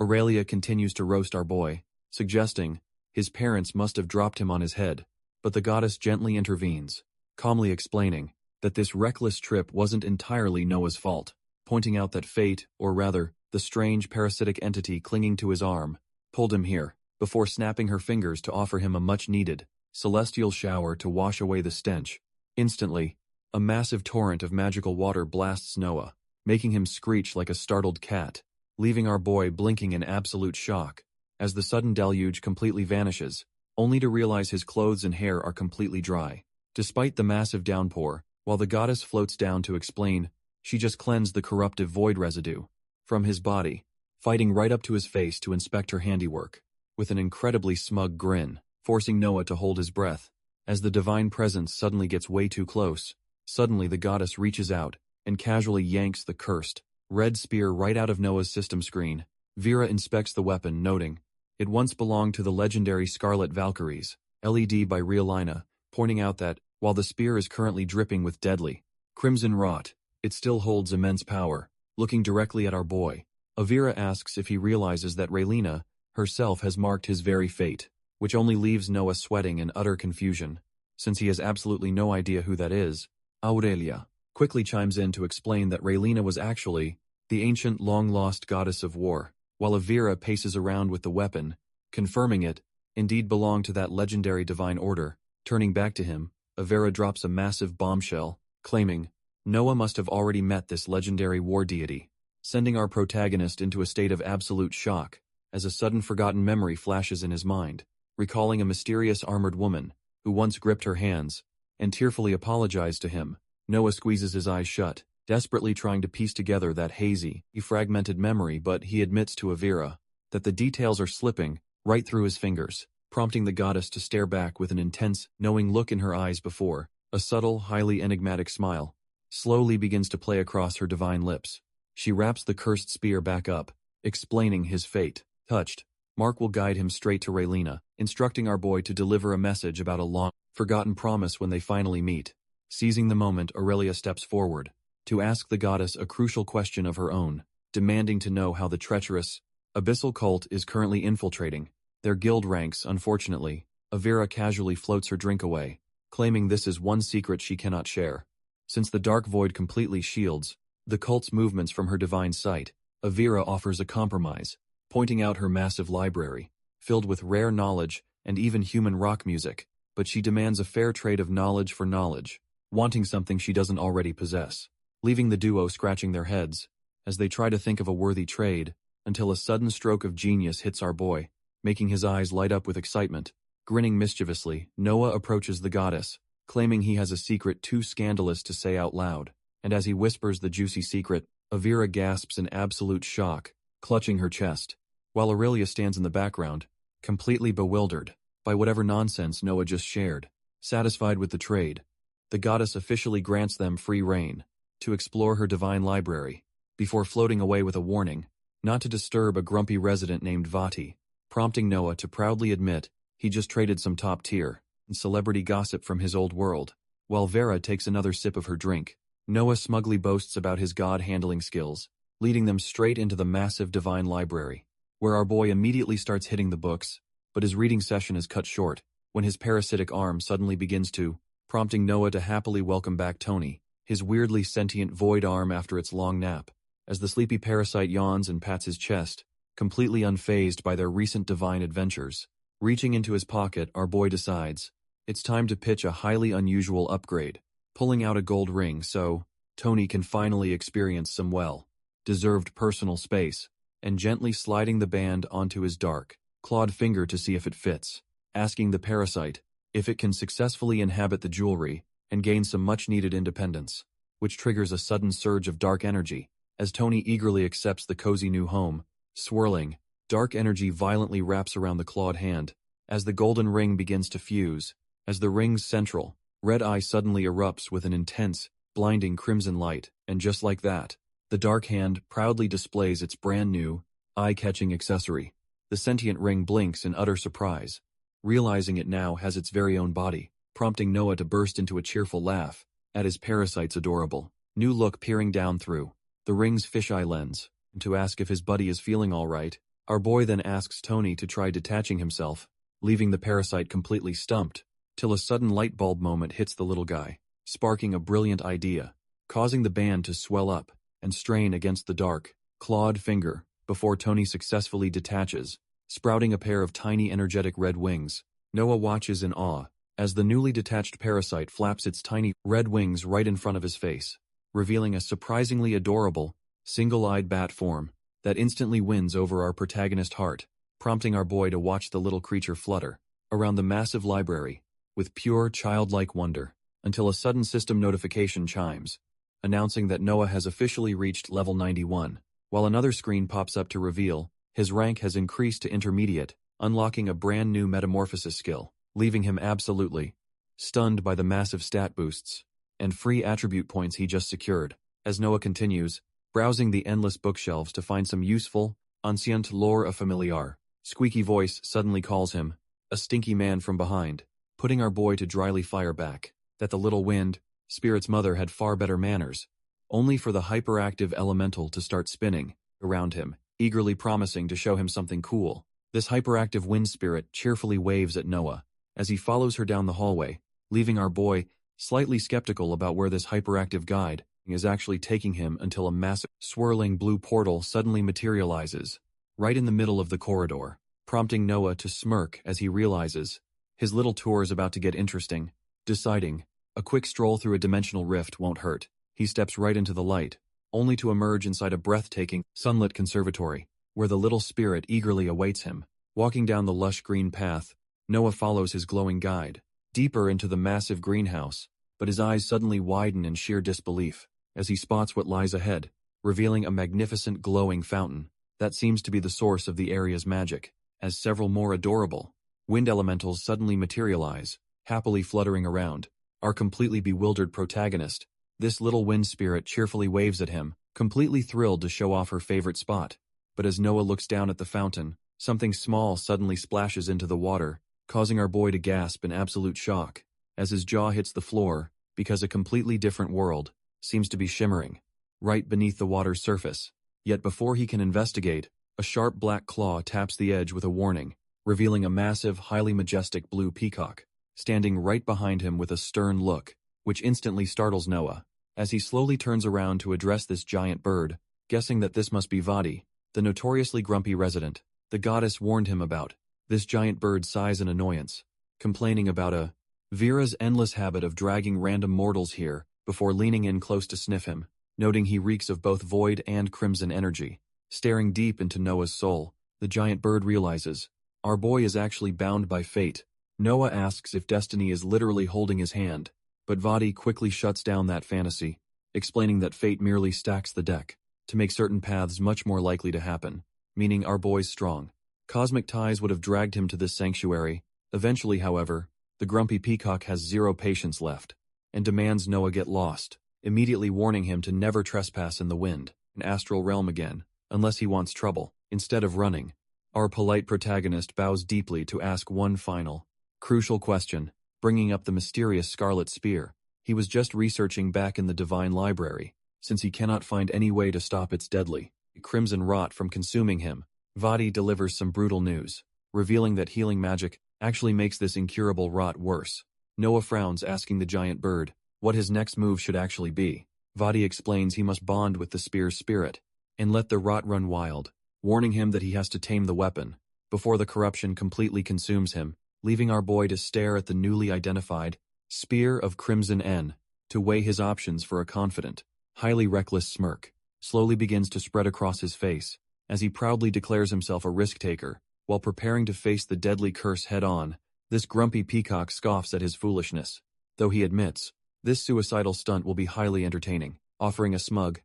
A: Aurelia continues to roast our boy, suggesting his parents must have dropped him on his head, but the goddess gently intervenes, calmly explaining that this reckless trip wasn't entirely Noah's fault, pointing out that fate, or rather, the strange parasitic entity clinging to his arm, pulled him here, before snapping her fingers to offer him a much-needed, celestial shower to wash away the stench. Instantly, a massive torrent of magical water blasts Noah, making him screech like a startled cat, leaving our boy blinking in absolute shock, as the sudden deluge completely vanishes, only to realize his clothes and hair are completely dry. Despite the massive downpour, while the goddess floats down to explain, she just cleansed the corruptive void residue from his body, fighting right up to his face to inspect her handiwork, with an incredibly smug grin, forcing Noah to hold his breath. As the divine presence suddenly gets way too close, suddenly the goddess reaches out and casually yanks the cursed red spear right out of Noah's system screen. Vera inspects the weapon, noting it once belonged to the legendary Scarlet Valkyries, LED by Realina, pointing out that, while the spear is currently dripping with deadly crimson rot, it still holds immense power. Looking directly at our boy, Avira asks if he realizes that Raylina herself has marked his very fate, which only leaves Noah sweating in utter confusion, since he has absolutely no idea who that is. Aurelia quickly chimes in to explain that Raylina was actually the ancient long-lost goddess of war, while Avira paces around with the weapon, confirming it indeed belonged to that legendary divine order. Turning back to him, Avira drops a massive bombshell, claiming Noah must have already met this legendary war deity, sending our protagonist into a state of absolute shock, as a sudden forgotten memory flashes in his mind, recalling a mysterious armored woman who once gripped her hands and tearfully apologized to him. Noah squeezes his eyes shut, desperately trying to piece together that hazy, fragmented memory, but he admits to Avira that the details are slipping right through his fingers, prompting the goddess to stare back with an intense, knowing look in her eyes before a subtle, highly enigmatic smile slowly begins to play across her divine lips. She wraps the cursed spear back up, explaining his fate. Touched, Mark will guide him straight to Raylina, instructing our boy to deliver a message about a long-forgotten promise when they finally meet. Seizing the moment, Aurelia steps forward to ask the goddess a crucial question of her own, demanding to know how the treacherous, abyssal cult is currently infiltrating their guild ranks. Unfortunately, Avira casually floats her drink away, claiming this is one secret she cannot share. Since the dark void completely shields the cult's movements from her divine sight, Avira offers a compromise, pointing out her massive library, filled with rare knowledge and even human rock music, but she demands a fair trade of knowledge for knowledge, wanting something she doesn't already possess, leaving the duo scratching their heads as they try to think of a worthy trade, until a sudden stroke of genius hits our boy, making his eyes light up with excitement. Grinning mischievously, Noah approaches the goddess, claiming he has a secret too scandalous to say out loud, and as he whispers the juicy secret, Avira gasps in absolute shock, clutching her chest, while Aurelia stands in the background, completely bewildered by whatever nonsense Noah just shared. Satisfied with the trade, the goddess officially grants them free rein to explore her divine library, before floating away with a warning not to disturb a grumpy resident named Vati, prompting Noah to proudly admit he just traded some top-tier celebrity gossip from his old world. While Vera takes another sip of her drink, Noah smugly boasts about his god-handling skills, leading them straight into the massive divine library, where our boy immediately starts hitting the books, but his reading session is cut short when his parasitic arm suddenly begins to, prompting Noah to happily welcome back Tony, his weirdly sentient void arm after its long nap, as the sleepy parasite yawns and pats his chest, completely unfazed by their recent divine adventures. Reaching into his pocket, our boy decides it's time to pitch a highly unusual upgrade, pulling out a gold ring so Tony can finally experience some well-deserved personal space, and gently sliding the band onto his dark, clawed finger to see if it fits, asking the parasite if it can successfully inhabit the jewelry and gain some much-needed independence, which triggers a sudden surge of dark energy, as Tony eagerly accepts the cozy new home. Swirling, dark energy violently wraps around the clawed hand, as the golden ring begins to fuse. As the ring's central, red eye suddenly erupts with an intense, blinding crimson light, and just like that, the dark hand proudly displays its brand new, eye-catching accessory. The sentient ring blinks in utter surprise, realizing it now has its very own body, prompting Noah to burst into a cheerful laugh at his parasite's adorable new look peering down through the ring's fisheye lens, and to ask if his buddy is feeling all right. Our boy then asks Tony to try detaching himself, leaving the parasite completely stumped, till a sudden light bulb moment hits the little guy, sparking a brilliant idea, causing the band to swell up and strain against the dark, clawed finger, before Tony successfully detaches, sprouting a pair of tiny energetic red wings. Noah watches in awe as the newly detached parasite flaps its tiny red wings right in front of his face, revealing a surprisingly adorable, single-eyed bat form that instantly wins over our protagonist's heart, prompting our boy to watch the little creature flutter around the massive library with pure childlike wonder, until a sudden system notification chimes, announcing that Noah has officially reached level 91, while another screen pops up to reveal his rank has increased to intermediate, unlocking a brand new metamorphosis skill, leaving him absolutely stunned by the massive stat boosts and free attribute points he just secured. As Noah continues, browsing the endless bookshelves to find some useful, ancient lore, a familiar, squeaky voice suddenly calls him a stinky man from behind, putting our boy to dryly fire back that the little wind spirit's mother had far better manners, only for the hyperactive elemental to start spinning around him, eagerly promising to show him something cool. This hyperactive wind spirit cheerfully waves at Noah as he follows her down the hallway, leaving our boy slightly skeptical about where this hyperactive guide is actually taking him, until a massive, swirling blue portal suddenly materializes right in the middle of the corridor, prompting Noah to smirk as he realizes his little tour is about to get interesting. Deciding a quick stroll through a dimensional rift won't hurt, he steps right into the light, only to emerge inside a breathtaking, sunlit conservatory, where the little spirit eagerly awaits him. Walking down the lush green path, Noah follows his glowing guide deeper into the massive greenhouse, but his eyes suddenly widen in sheer disbelief as he spots what lies ahead, revealing a magnificent glowing fountain that seems to be the source of the area's magic, as several more adorable wind elementals suddenly materialize, happily fluttering around our completely bewildered protagonist. This little wind spirit cheerfully waves at him, completely thrilled to show off her favorite spot. But as Noah looks down at the fountain, something small suddenly splashes into the water, causing our boy to gasp in absolute shock as his jaw hits the floor, because a completely different world seems to be shimmering right beneath the water's surface. Yet before he can investigate, a sharp black claw taps the edge with a warning, revealing a massive, highly majestic blue peacock standing right behind him with a stern look, which instantly startles Noah as he slowly turns around to address this giant bird, guessing that this must be Vadi, the notoriously grumpy resident the goddess warned him about. This giant bird's size and annoyance, complaining about a Vera's endless habit of dragging random mortals here before leaning in close to sniff him, noting he reeks of both void and crimson energy. Staring deep into Noah's soul, the giant bird realizes our boy is actually bound by fate. Noah asks if destiny is literally holding his hand, but Vadi quickly shuts down that fantasy, explaining that fate merely stacks the deck to make certain paths much more likely to happen, meaning our boy's strong cosmic ties would have dragged him to this sanctuary. Eventually, however, the grumpy peacock has zero patience left and demands Noah get lost, immediately warning him to never trespass in the wind and astral realm again, unless he wants trouble. Instead of running, our polite protagonist bows deeply to ask one final, crucial question, bringing up the mysterious scarlet spear he was just researching back in the divine library, since he cannot find any way to stop its deadly crimson rot from consuming him. Vadi delivers some brutal news, revealing that healing magic actually makes this incurable rot worse. Noah frowns, asking the giant bird what his next move should actually be. Vadi explains he must bond with the spear's spirit and let the rot run wild, warning him that he has to tame the weapon before the corruption completely consumes him, leaving our boy to stare at the newly identified Spear of Crimson N, to weigh his options. For a confident, highly reckless smirk slowly begins to spread across his face as he proudly declares himself a risk-taker. While preparing to face the deadly curse head-on, this grumpy peacock scoffs at his foolishness, though he admits this suicidal stunt will be highly entertaining, offering a smug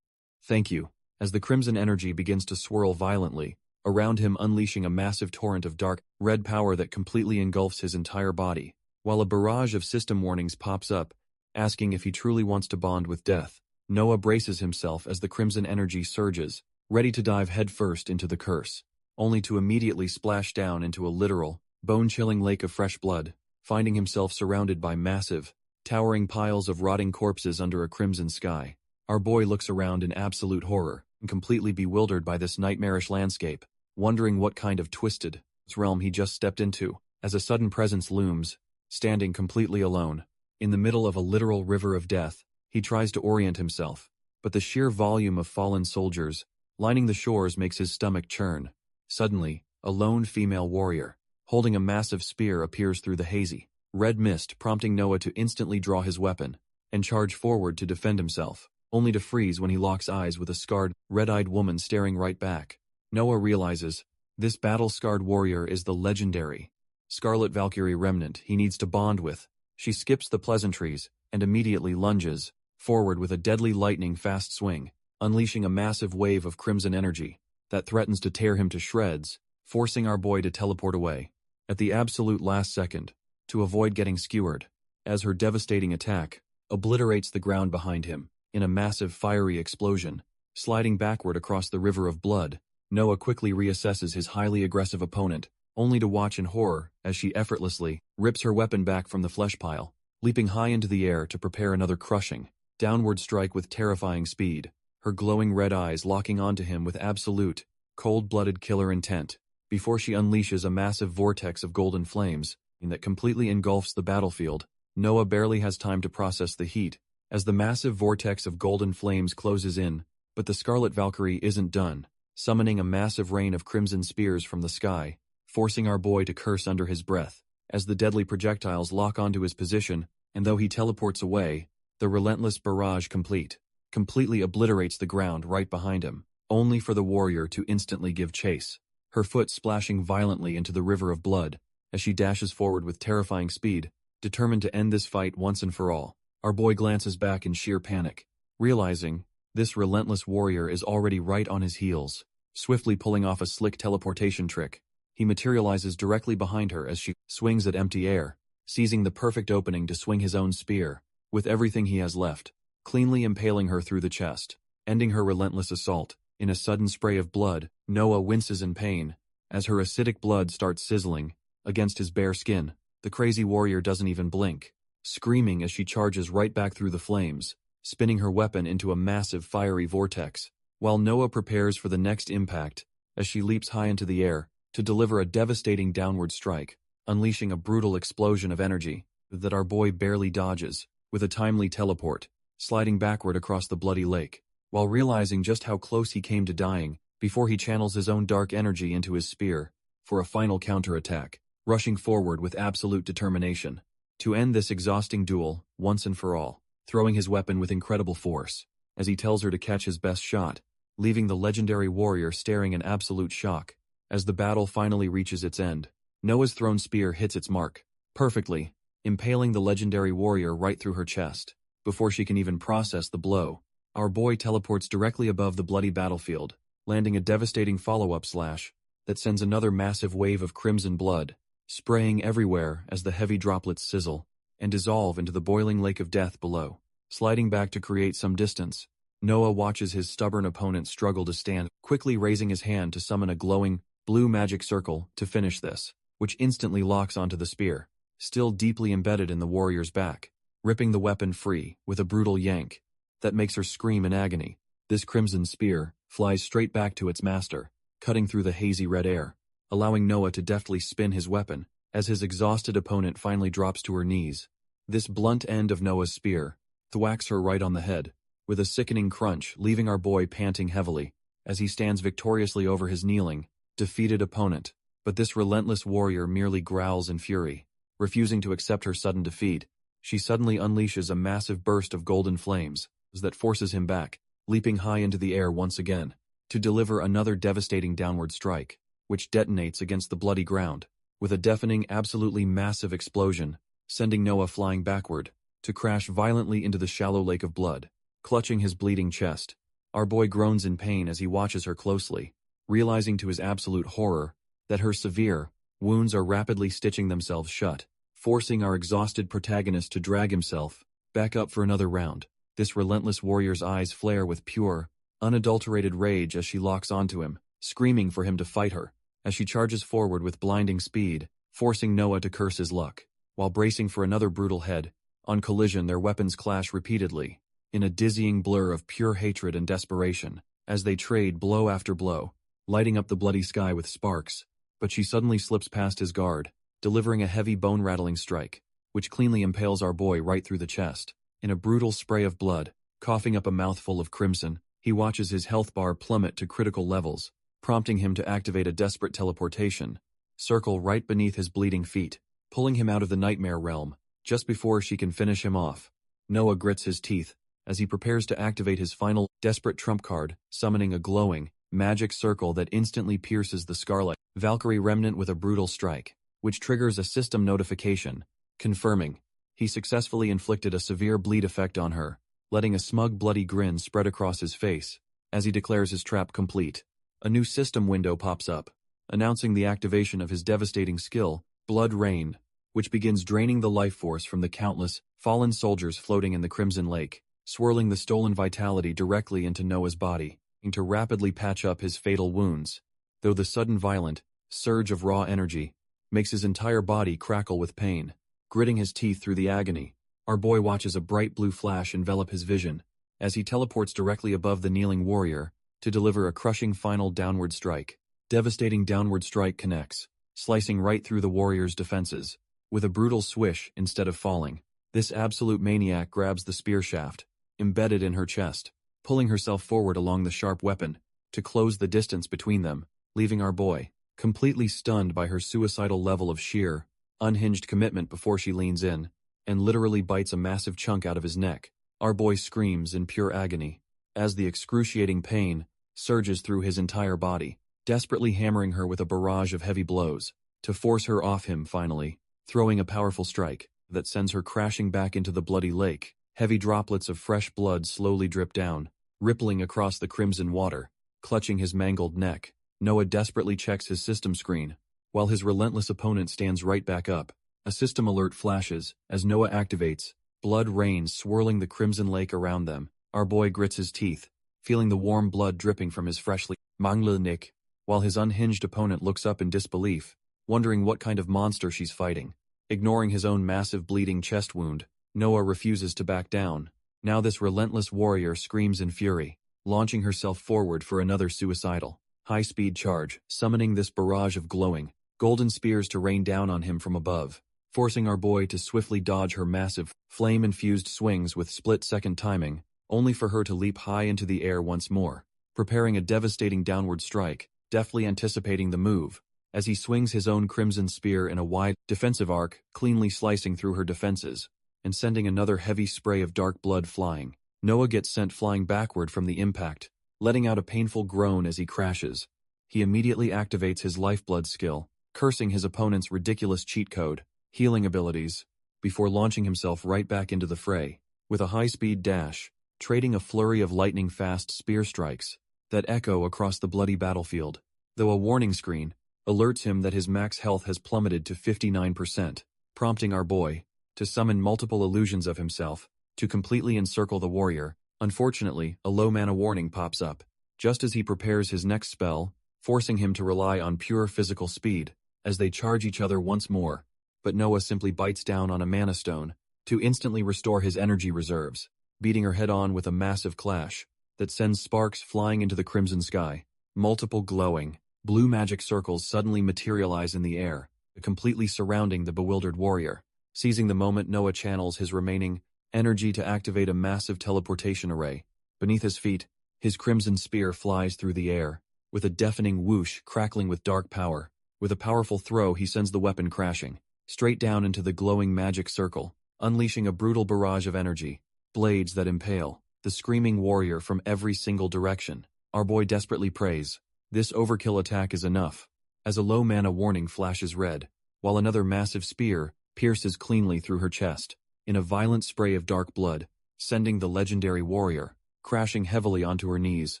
A: thank you as the crimson energy begins to swirl violently around him, unleashing a massive torrent of dark, red power that completely engulfs his entire body. While a barrage of system warnings pops up, asking if he truly wants to bond with death. Noah braces himself as the crimson energy surges, ready to dive headfirst into the curse, only to immediately splash down into a literal, bone-chilling lake of fresh blood, finding himself surrounded by massive, towering piles of rotting corpses under a crimson sky. Our boy looks around in absolute horror, completely bewildered by this nightmarish landscape, wondering what kind of twisted realm he just stepped into, as a sudden presence looms, standing completely alone. In the middle of a literal river of death, he tries to orient himself, but the sheer volume of fallen soldiers lining the shores makes his stomach churn. Suddenly, a lone female warrior, holding a massive spear, appears through the hazy, red mist, prompting Noah to instantly draw his weapon and charge forward to defend himself, only to freeze when he locks eyes with a scarred, red-eyed woman staring right back. Noah realizes this battle-scarred warrior is the legendary Scarlet Valkyrie remnant he needs to bond with. She skips the pleasantries and immediately lunges forward with a deadly lightning-fast swing, unleashing a massive wave of crimson energy that threatens to tear him to shreds, forcing our boy to teleport away at the absolute last second to avoid getting skewered, as her devastating attack obliterates the ground behind him in a massive fiery explosion. Sliding backward across the river of blood, Noah quickly reassesses his highly aggressive opponent, only to watch in horror as she effortlessly rips her weapon back from the flesh pile, leaping high into the air to prepare another crushing, downward strike with terrifying speed, her glowing red eyes locking onto him with absolute, cold-blooded killer intent, before she unleashes a massive vortex of golden flames that completely engulfs the battlefield. Noah barely has time to process the heat, as the massive vortex of golden flames closes in, but the Scarlet Valkyrie isn't done, summoning a massive rain of crimson spears from the sky, forcing our boy to curse under his breath, as the deadly projectiles lock onto his position, and though he teleports away, the relentless barrage completely obliterates the ground right behind him, only for the warrior to instantly give chase, her foot splashing violently into the river of blood, as she dashes forward with terrifying speed, determined to end this fight once and for all. Our boy glances back in sheer panic, realizing this relentless warrior is already right on his heels. Swiftly pulling off a slick teleportation trick, he materializes directly behind her as she swings at empty air, seizing the perfect opening to swing his own spear, with everything he has left, cleanly impaling her through the chest, ending her relentless assault. In a sudden spray of blood, Noah winces in pain, as her acidic blood starts sizzling against his bare skin. The crazy warrior doesn't even blink, screaming as she charges right back through the flames, spinning her weapon into a massive fiery vortex, while Noah prepares for the next impact as she leaps high into the air to deliver a devastating downward strike, unleashing a brutal explosion of energy that our boy barely dodges, with a timely teleport, sliding backward across the bloody lake, while realizing just how close he came to dying before he channels his own dark energy into his spear for a final counterattack, rushing forward with absolute determination to end this exhausting duel once and for all, throwing his weapon with incredible force as he tells her to catch his best shot, leaving the legendary warrior staring in absolute shock. As the battle finally reaches its end, Noah's thrown spear hits its mark perfectly, impaling the legendary warrior right through her chest. Before she can even process the blow, our boy teleports directly above the bloody battlefield, landing a devastating follow-up slash that sends another massive wave of crimson blood spraying everywhere as the heavy droplets sizzle and dissolve into the boiling lake of death below. Sliding back to create some distance, Noah watches his stubborn opponent struggle to stand, quickly raising his hand to summon a glowing, blue magic circle to finish this, which instantly locks onto the spear, still deeply embedded in the warrior's back, ripping the weapon free with a brutal yank that makes her scream in agony. This crimson spear flies straight back to its master, cutting through the hazy red air, allowing Noah to deftly spin his weapon as his exhausted opponent finally drops to her knees. This blunt end of Noah's spear thwacks her right on the head, with a sickening crunch, leaving our boy panting heavily as he stands victoriously over his kneeling, defeated opponent. But this relentless warrior merely growls in fury, refusing to accept her sudden defeat. She suddenly unleashes a massive burst of golden flames that forces him back, leaping high into the air once again, to deliver another devastating downward strike, which detonates against the bloody ground, with a deafening, absolutely massive explosion, sending Noah flying backward, to crash violently into the shallow lake of blood. Clutching his bleeding chest, our boy groans in pain as he watches her closely, realizing to his absolute horror that her severe wounds are rapidly stitching themselves shut, forcing our exhausted protagonist to drag himself Back up for another round. This relentless warrior's eyes flare with pure, unadulterated rage as she locks onto him, screaming for him to fight her, as she charges forward with blinding speed, forcing Noah to curse his luck. While bracing for another brutal head, on collision their weapons clash repeatedly, in a dizzying blur of pure hatred and desperation, as they trade blow after blow, lighting up the bloody sky with sparks. But she suddenly slips past his guard, delivering a heavy bone-rattling strike, which cleanly impales our boy right through the chest. In a brutal spray of blood, coughing up a mouthful of crimson, he watches his health bar plummet to critical levels, prompting him to activate a desperate teleportation circle right beneath his bleeding feet, pulling him out of the nightmare realm. Just before she can finish him off, Noah grits his teeth as he prepares to activate his final, desperate trump card, summoning a glowing, magic circle that instantly pierces the Scarlet Valkyrie remnant with a brutal strike, which triggers a system notification, confirming he successfully inflicted a severe bleed effect on her, letting a smug bloody grin spread across his face as he declares his trap complete. A new system window pops up, announcing the activation of his devastating skill, Blood Rain, which begins draining the life force from the countless, fallen soldiers floating in the Crimson Lake, swirling the stolen vitality directly into Noah's body, to rapidly patch up his fatal wounds. Though the sudden violent surge of raw energy makes his entire body crackle with pain, gritting his teeth through the agony, our boy watches a bright blue flash envelop his vision as he teleports directly above the kneeling warrior to deliver a crushing final downward strike. Devastating downward strike connects, slicing right through the warrior's defenses. With a brutal swish instead of falling, this absolute maniac grabs the spear shaft, embedded in her chest, pulling herself forward along the sharp weapon to close the distance between them, leaving our boy completely stunned by her suicidal level of sheer, unhinged commitment before she leans in and literally bites a massive chunk out of his neck. Our boy screams in pure agony as the excruciating pain surges through his entire body, desperately hammering her with a barrage of heavy blows to force her off him finally, throwing a powerful strike that sends her crashing back into the bloody lake. Heavy droplets of fresh blood slowly drip down, rippling across the crimson water. Clutching his mangled neck, Noah desperately checks his system screen, while his relentless opponent stands right back up. A system alert flashes as Noah activates, blood rains swirling the crimson lake around them. Our boy grits his teeth, feeling the warm blood dripping from his freshly mangled neck, while his unhinged opponent looks up in disbelief, wondering what kind of monster she's fighting. Ignoring his own massive bleeding chest wound, Noah refuses to back down. Now this relentless warrior screams in fury, launching herself forward for another suicidal, high-speed charge, summoning this barrage of glowing, golden spears to rain down on him from above, forcing our boy to swiftly dodge her massive, flame-infused swings with split-second timing, only for her to leap high into the air once more, preparing a devastating downward strike, deftly anticipating the move, as he swings his own crimson spear in a wide, defensive arc, cleanly slicing through her defenses, and sending another heavy spray of dark blood flying. Noah gets sent flying backward from the impact, letting out a painful groan as he crashes. He immediately activates his lifeblood skill, cursing his opponent's ridiculous cheat code, healing abilities, before launching himself right back into the fray, with a high-speed dash, trading a flurry of lightning-fast spear strikes that echo across the bloody battlefield, though a warning screen alerts him that his max health has plummeted to 59%, prompting our boy to summon multiple illusions of himself to completely encircle the warrior. Unfortunately, a low mana warning pops up just as he prepares his next spell, forcing him to rely on pure physical speed as they charge each other once more. But Noah simply bites down on a mana stone to instantly restore his energy reserves, beating her head-on with a massive clash that sends sparks flying into the crimson sky. Multiple glowing, blue magic circles suddenly materialize in the air, completely surrounding the bewildered warrior. Seizing the moment, Noah channels his remaining energy to activate a massive teleportation array. Beneath his feet, his crimson spear flies through the air, with a deafening whoosh crackling with dark power. With a powerful throw, he sends the weapon crashing straight down into the glowing magic circle, unleashing a brutal barrage of energy, blades that impale the screaming warrior from every single direction. Our boy desperately prays. This overkill attack is enough, as a low mana warning flashes red, while another massive spear pierces cleanly through her chest, in a violent spray of dark blood, sending the legendary warrior crashing heavily onto her knees.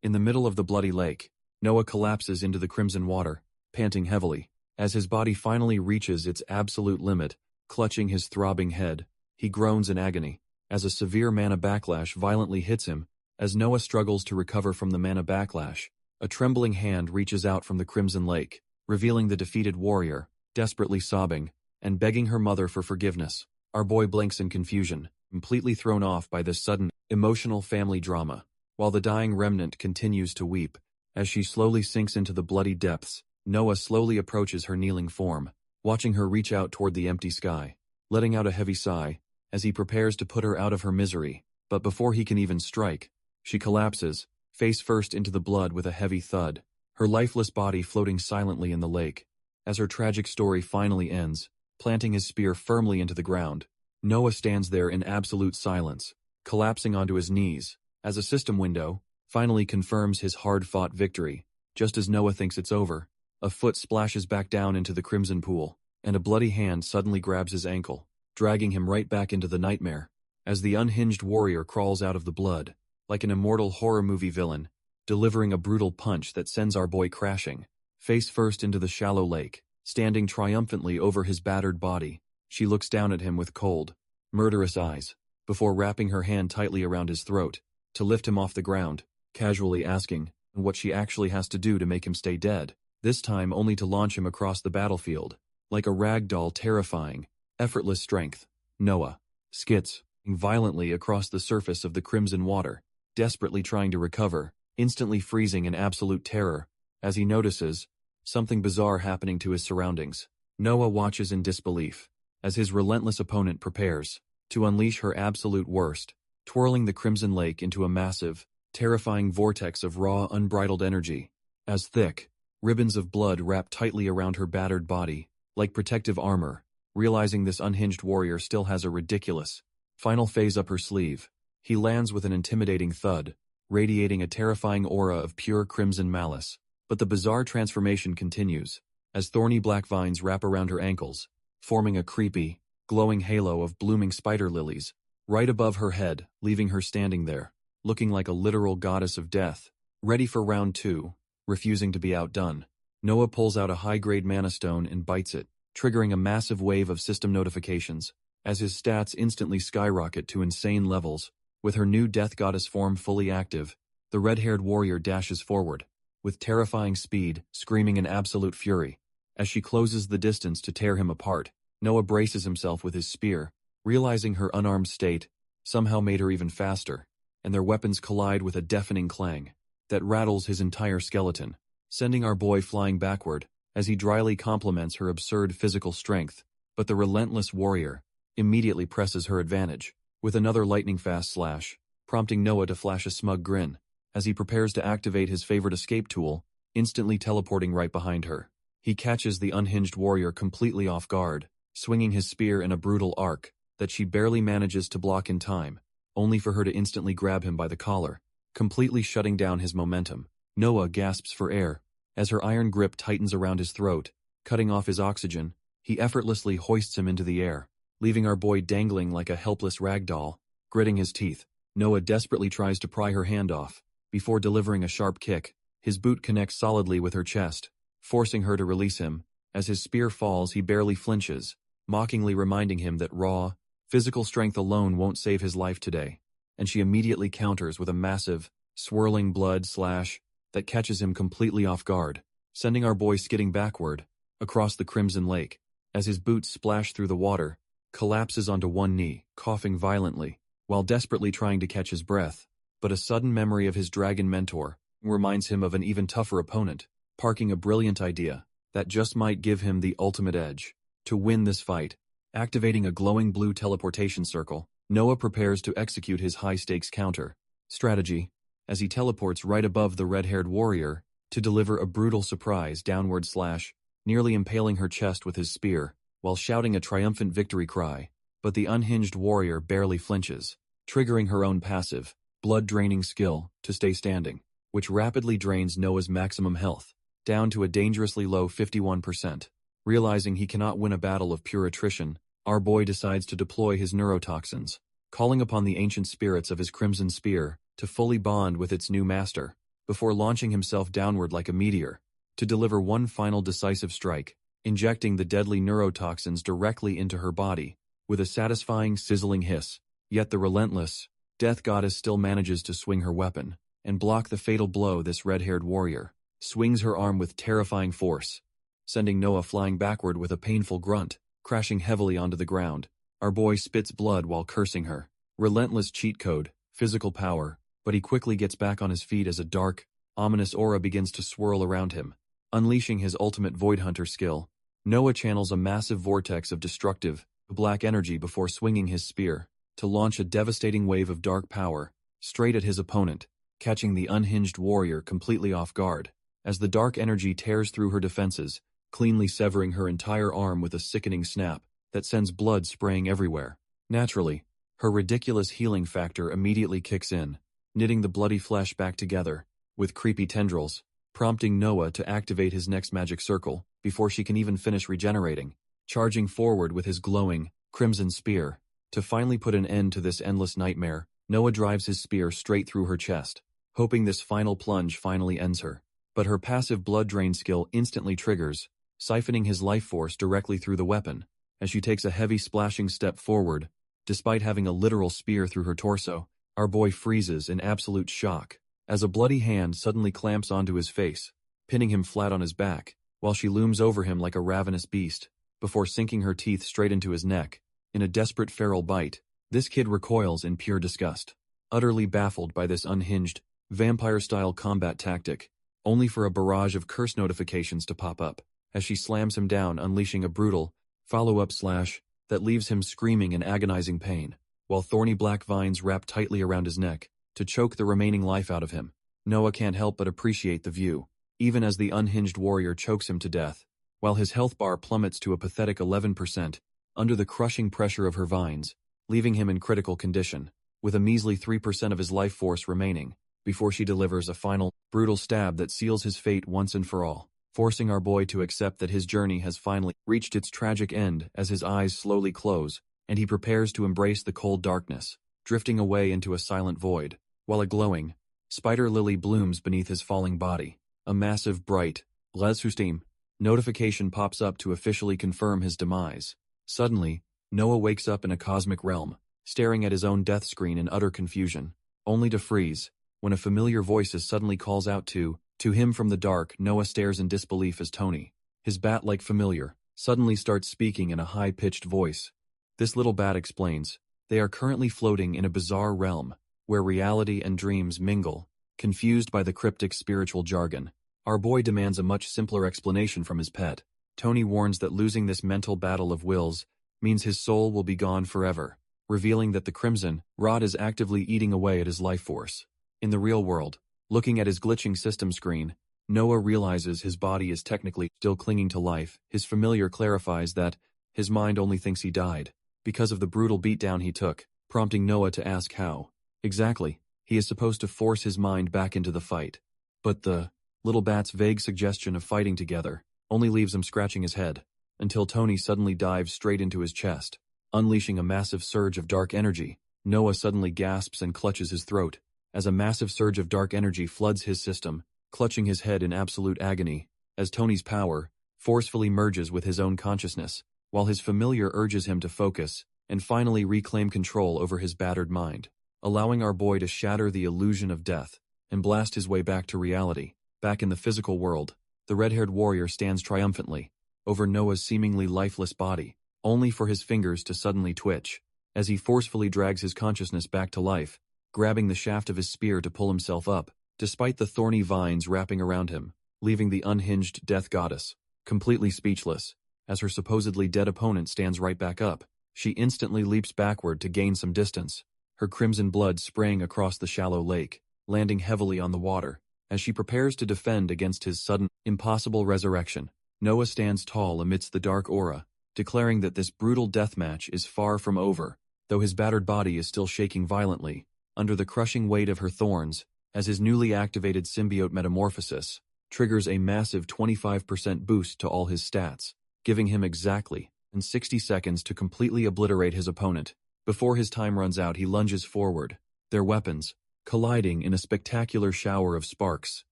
A: In the middle of the bloody lake, Noah collapses into the crimson water, panting heavily. As his body finally reaches its absolute limit, clutching his throbbing head, he groans in agony, as a severe mana backlash violently hits him. As Noah struggles to recover from the mana backlash, a trembling hand reaches out from the Crimson Lake, revealing the defeated warrior, desperately sobbing, and begging her mother for forgiveness. Our boy blinks in confusion, completely thrown off by this sudden, emotional family drama, while the dying remnant continues to weep. As she slowly sinks into the bloody depths, Noah slowly approaches her kneeling form, watching her reach out toward the empty sky, letting out a heavy sigh, as he prepares to put her out of her misery. But before he can even strike, she collapses, face first into the blood with a heavy thud, her lifeless body floating silently in the lake. As her tragic story finally ends, planting his spear firmly into the ground, Noah stands there in absolute silence, collapsing onto his knees, as a system window finally confirms his hard-fought victory. Just as Noah thinks it's over, a foot splashes back down into the crimson pool, and a bloody hand suddenly grabs his ankle, dragging him right back into the nightmare. As the unhinged warrior crawls out of the blood, like an immortal horror movie villain, delivering a brutal punch that sends our boy crashing, face first into the shallow lake. Standing triumphantly over his battered body, she looks down at him with cold, murderous eyes, before wrapping her hand tightly around his throat, to lift him off the ground, casually asking what she actually has to do to make him stay dead, this time only to launch him across the battlefield, like a rag doll. Terrifying, effortless strength. Noah skits violently across the surface of the crimson water, desperately trying to recover, instantly freezing in absolute terror, as he notices something bizarre happening to his surroundings. Noah watches in disbelief, as his relentless opponent prepares to unleash her absolute worst, twirling the Crimson Lake into a massive, terrifying vortex of raw, unbridled energy, as thick ribbons of blood wrap tightly around her battered body, like protective armor. Realizing this unhinged warrior still has a ridiculous final phase up her sleeve, he lands with an intimidating thud, radiating a terrifying aura of pure crimson malice. But the bizarre transformation continues, as thorny black vines wrap around her ankles, forming a creepy, glowing halo of blooming spider lilies, right above her head, leaving her standing there, looking like a literal goddess of death. Ready for round two, refusing to be outdone, Noah pulls out a high-grade mana stone and bites it, triggering a massive wave of system notifications, as his stats instantly skyrocket to insane levels. With her new death goddess form fully active, the red-haired warrior dashes forward, with terrifying speed, screaming in absolute fury. As she closes the distance to tear him apart, Noah braces himself with his spear, realizing her unarmed state somehow made her even faster, and their weapons collide with a deafening clang that rattles his entire skeleton, sending our boy flying backward as he dryly compliments her absurd physical strength. But the relentless warrior immediately presses her advantage with another lightning-fast slash, prompting Noah to flash a smug grin as he prepares to activate his favorite escape tool, instantly teleporting right behind her. He catches the unhinged warrior completely off guard, swinging his spear in a brutal arc that she barely manages to block in time, only for her to instantly grab him by the collar, completely shutting down his momentum. Noah gasps for air as her iron grip tightens around his throat, cutting off his oxygen. He effortlessly hoists him into the air, leaving our boy dangling like a helpless rag doll. Gritting his teeth, Noah desperately tries to pry her hand off, before delivering a sharp kick. His boot connects solidly with her chest, forcing her to release him. As his spear falls, he barely flinches, mockingly reminding him that raw, physical strength alone won't save his life today, and she immediately counters with a massive, swirling blood slash that catches him completely off guard, sending our boy skidding backward across the Crimson Lake. As his boots splash through the water, collapses onto one knee, coughing violently, while desperately trying to catch his breath. But a sudden memory of his dragon mentor reminds him of an even tougher opponent, parking a brilliant idea that just might give him the ultimate edge. To win this fight, activating a glowing blue teleportation circle, Noah prepares to execute his high-stakes counter strategy, as he teleports right above the red-haired warrior to deliver a brutal surprise downward slash, nearly impaling her chest with his spear, while shouting a triumphant victory cry. But the unhinged warrior barely flinches, triggering her own passive, blood-draining skill to stay standing, which rapidly drains Noah's maximum health, down to a dangerously low 51%. Realizing he cannot win a battle of pure attrition, our boy decides to deploy his neurotoxins, calling upon the ancient spirits of his crimson spear to fully bond with its new master, before launching himself downward like a meteor, to deliver one final decisive strike, injecting the deadly neurotoxins directly into her body, with a satisfying sizzling hiss. Yet the relentless, death goddess still manages to swing her weapon and block the fatal blow. This red-haired warrior swings her arm with terrifying force, sending Noah flying backward with a painful grunt, crashing heavily onto the ground. Our boy spits blood while cursing her. Relentless cheat code, physical power, but he quickly gets back on his feet as a dark, ominous aura begins to swirl around him. Unleashing his ultimate Void Hunter skill, Noah channels a massive vortex of destructive, black energy before swinging his spear to launch a devastating wave of dark power straight at his opponent, catching the unhinged warrior completely off guard. As the dark energy tears through her defenses, cleanly severing her entire arm with a sickening snap that sends blood spraying everywhere. Naturally, her ridiculous healing factor immediately kicks in, knitting the bloody flesh back together with creepy tendrils, prompting Noah to activate his next magic circle before she can even finish regenerating, charging forward with his glowing, crimson spear. To finally put an end to this endless nightmare, Noah drives his spear straight through her chest, hoping this final plunge finally ends her. But her passive blood drain skill instantly triggers, siphoning his life force directly through the weapon, as she takes a heavy splashing step forward. Despite having a literal spear through her torso, our boy freezes in absolute shock, as a bloody hand suddenly clamps onto his face, pinning him flat on his back, while she looms over him like a ravenous beast, before sinking her teeth straight into his neck. In a desperate feral bite, this kid recoils in pure disgust, utterly baffled by this unhinged, vampire-style combat tactic, only for a barrage of curse notifications to pop up, as she slams him down, unleashing a brutal, follow-up slash that leaves him screaming in agonizing pain, while thorny black vines wrap tightly around his neck to choke the remaining life out of him. Noah can't help but appreciate the view, even as the unhinged warrior chokes him to death, while his health bar plummets to a pathetic 11%, under the crushing pressure of her vines, leaving him in critical condition, with a measly 3% of his life force remaining, before she delivers a final, brutal stab that seals his fate once and for all, forcing our boy to accept that his journey has finally reached its tragic end as his eyes slowly close, and he prepares to embrace the cold darkness, drifting away into a silent void, while a glowing, spider lily blooms beneath his falling body. A massive, bright, Lesustim notification pops up to officially confirm his demise. Suddenly, Noah wakes up in a cosmic realm, staring at his own death screen in utter confusion, only to freeze when a familiar voice suddenly calls out to him from the dark. Noah stares in disbelief as Tony, his bat-like familiar, suddenly starts speaking in a high-pitched voice. This little bat explains, they are currently floating in a bizarre realm, where reality and dreams mingle, confused by the cryptic spiritual jargon. Our boy demands a much simpler explanation from his pet. Tony warns that losing this mental battle of wills means his soul will be gone forever, revealing that the crimson rod is actively eating away at his life force. In the real world, looking at his glitching system screen, Noah realizes his body is technically still clinging to life. His familiar clarifies that his mind only thinks he died because of the brutal beatdown he took, prompting Noah to ask how exactly he is supposed to force his mind back into the fight. But the little bat's vague suggestion of fighting together only leaves him scratching his head, until Tony suddenly dives straight into his chest, unleashing a massive surge of dark energy. Noah suddenly gasps and clutches his throat, as a massive surge of dark energy floods his system, clutching his head in absolute agony, as Tony's power forcefully merges with his own consciousness, while his familiar urges him to focus and finally reclaim control over his battered mind, allowing our boy to shatter the illusion of death and blast his way back to reality. Back in the physical world, the red-haired warrior stands triumphantly over Noah's seemingly lifeless body, only for his fingers to suddenly twitch, as he forcefully drags his consciousness back to life, grabbing the shaft of his spear to pull himself up, despite the thorny vines wrapping around him, leaving the unhinged death goddess completely speechless. As her supposedly dead opponent stands right back up, she instantly leaps backward to gain some distance, her crimson blood spraying across the shallow lake, landing heavily on the water. As she prepares to defend against his sudden, impossible resurrection, Noah stands tall amidst the dark aura, declaring that this brutal deathmatch is far from over, though his battered body is still shaking violently under the crushing weight of her thorns, as his newly activated symbiote metamorphosis triggers a massive 25% boost to all his stats, giving him exactly 60 seconds to completely obliterate his opponent. Before his time runs out, he lunges forward, their weapons colliding in a spectacular shower of sparks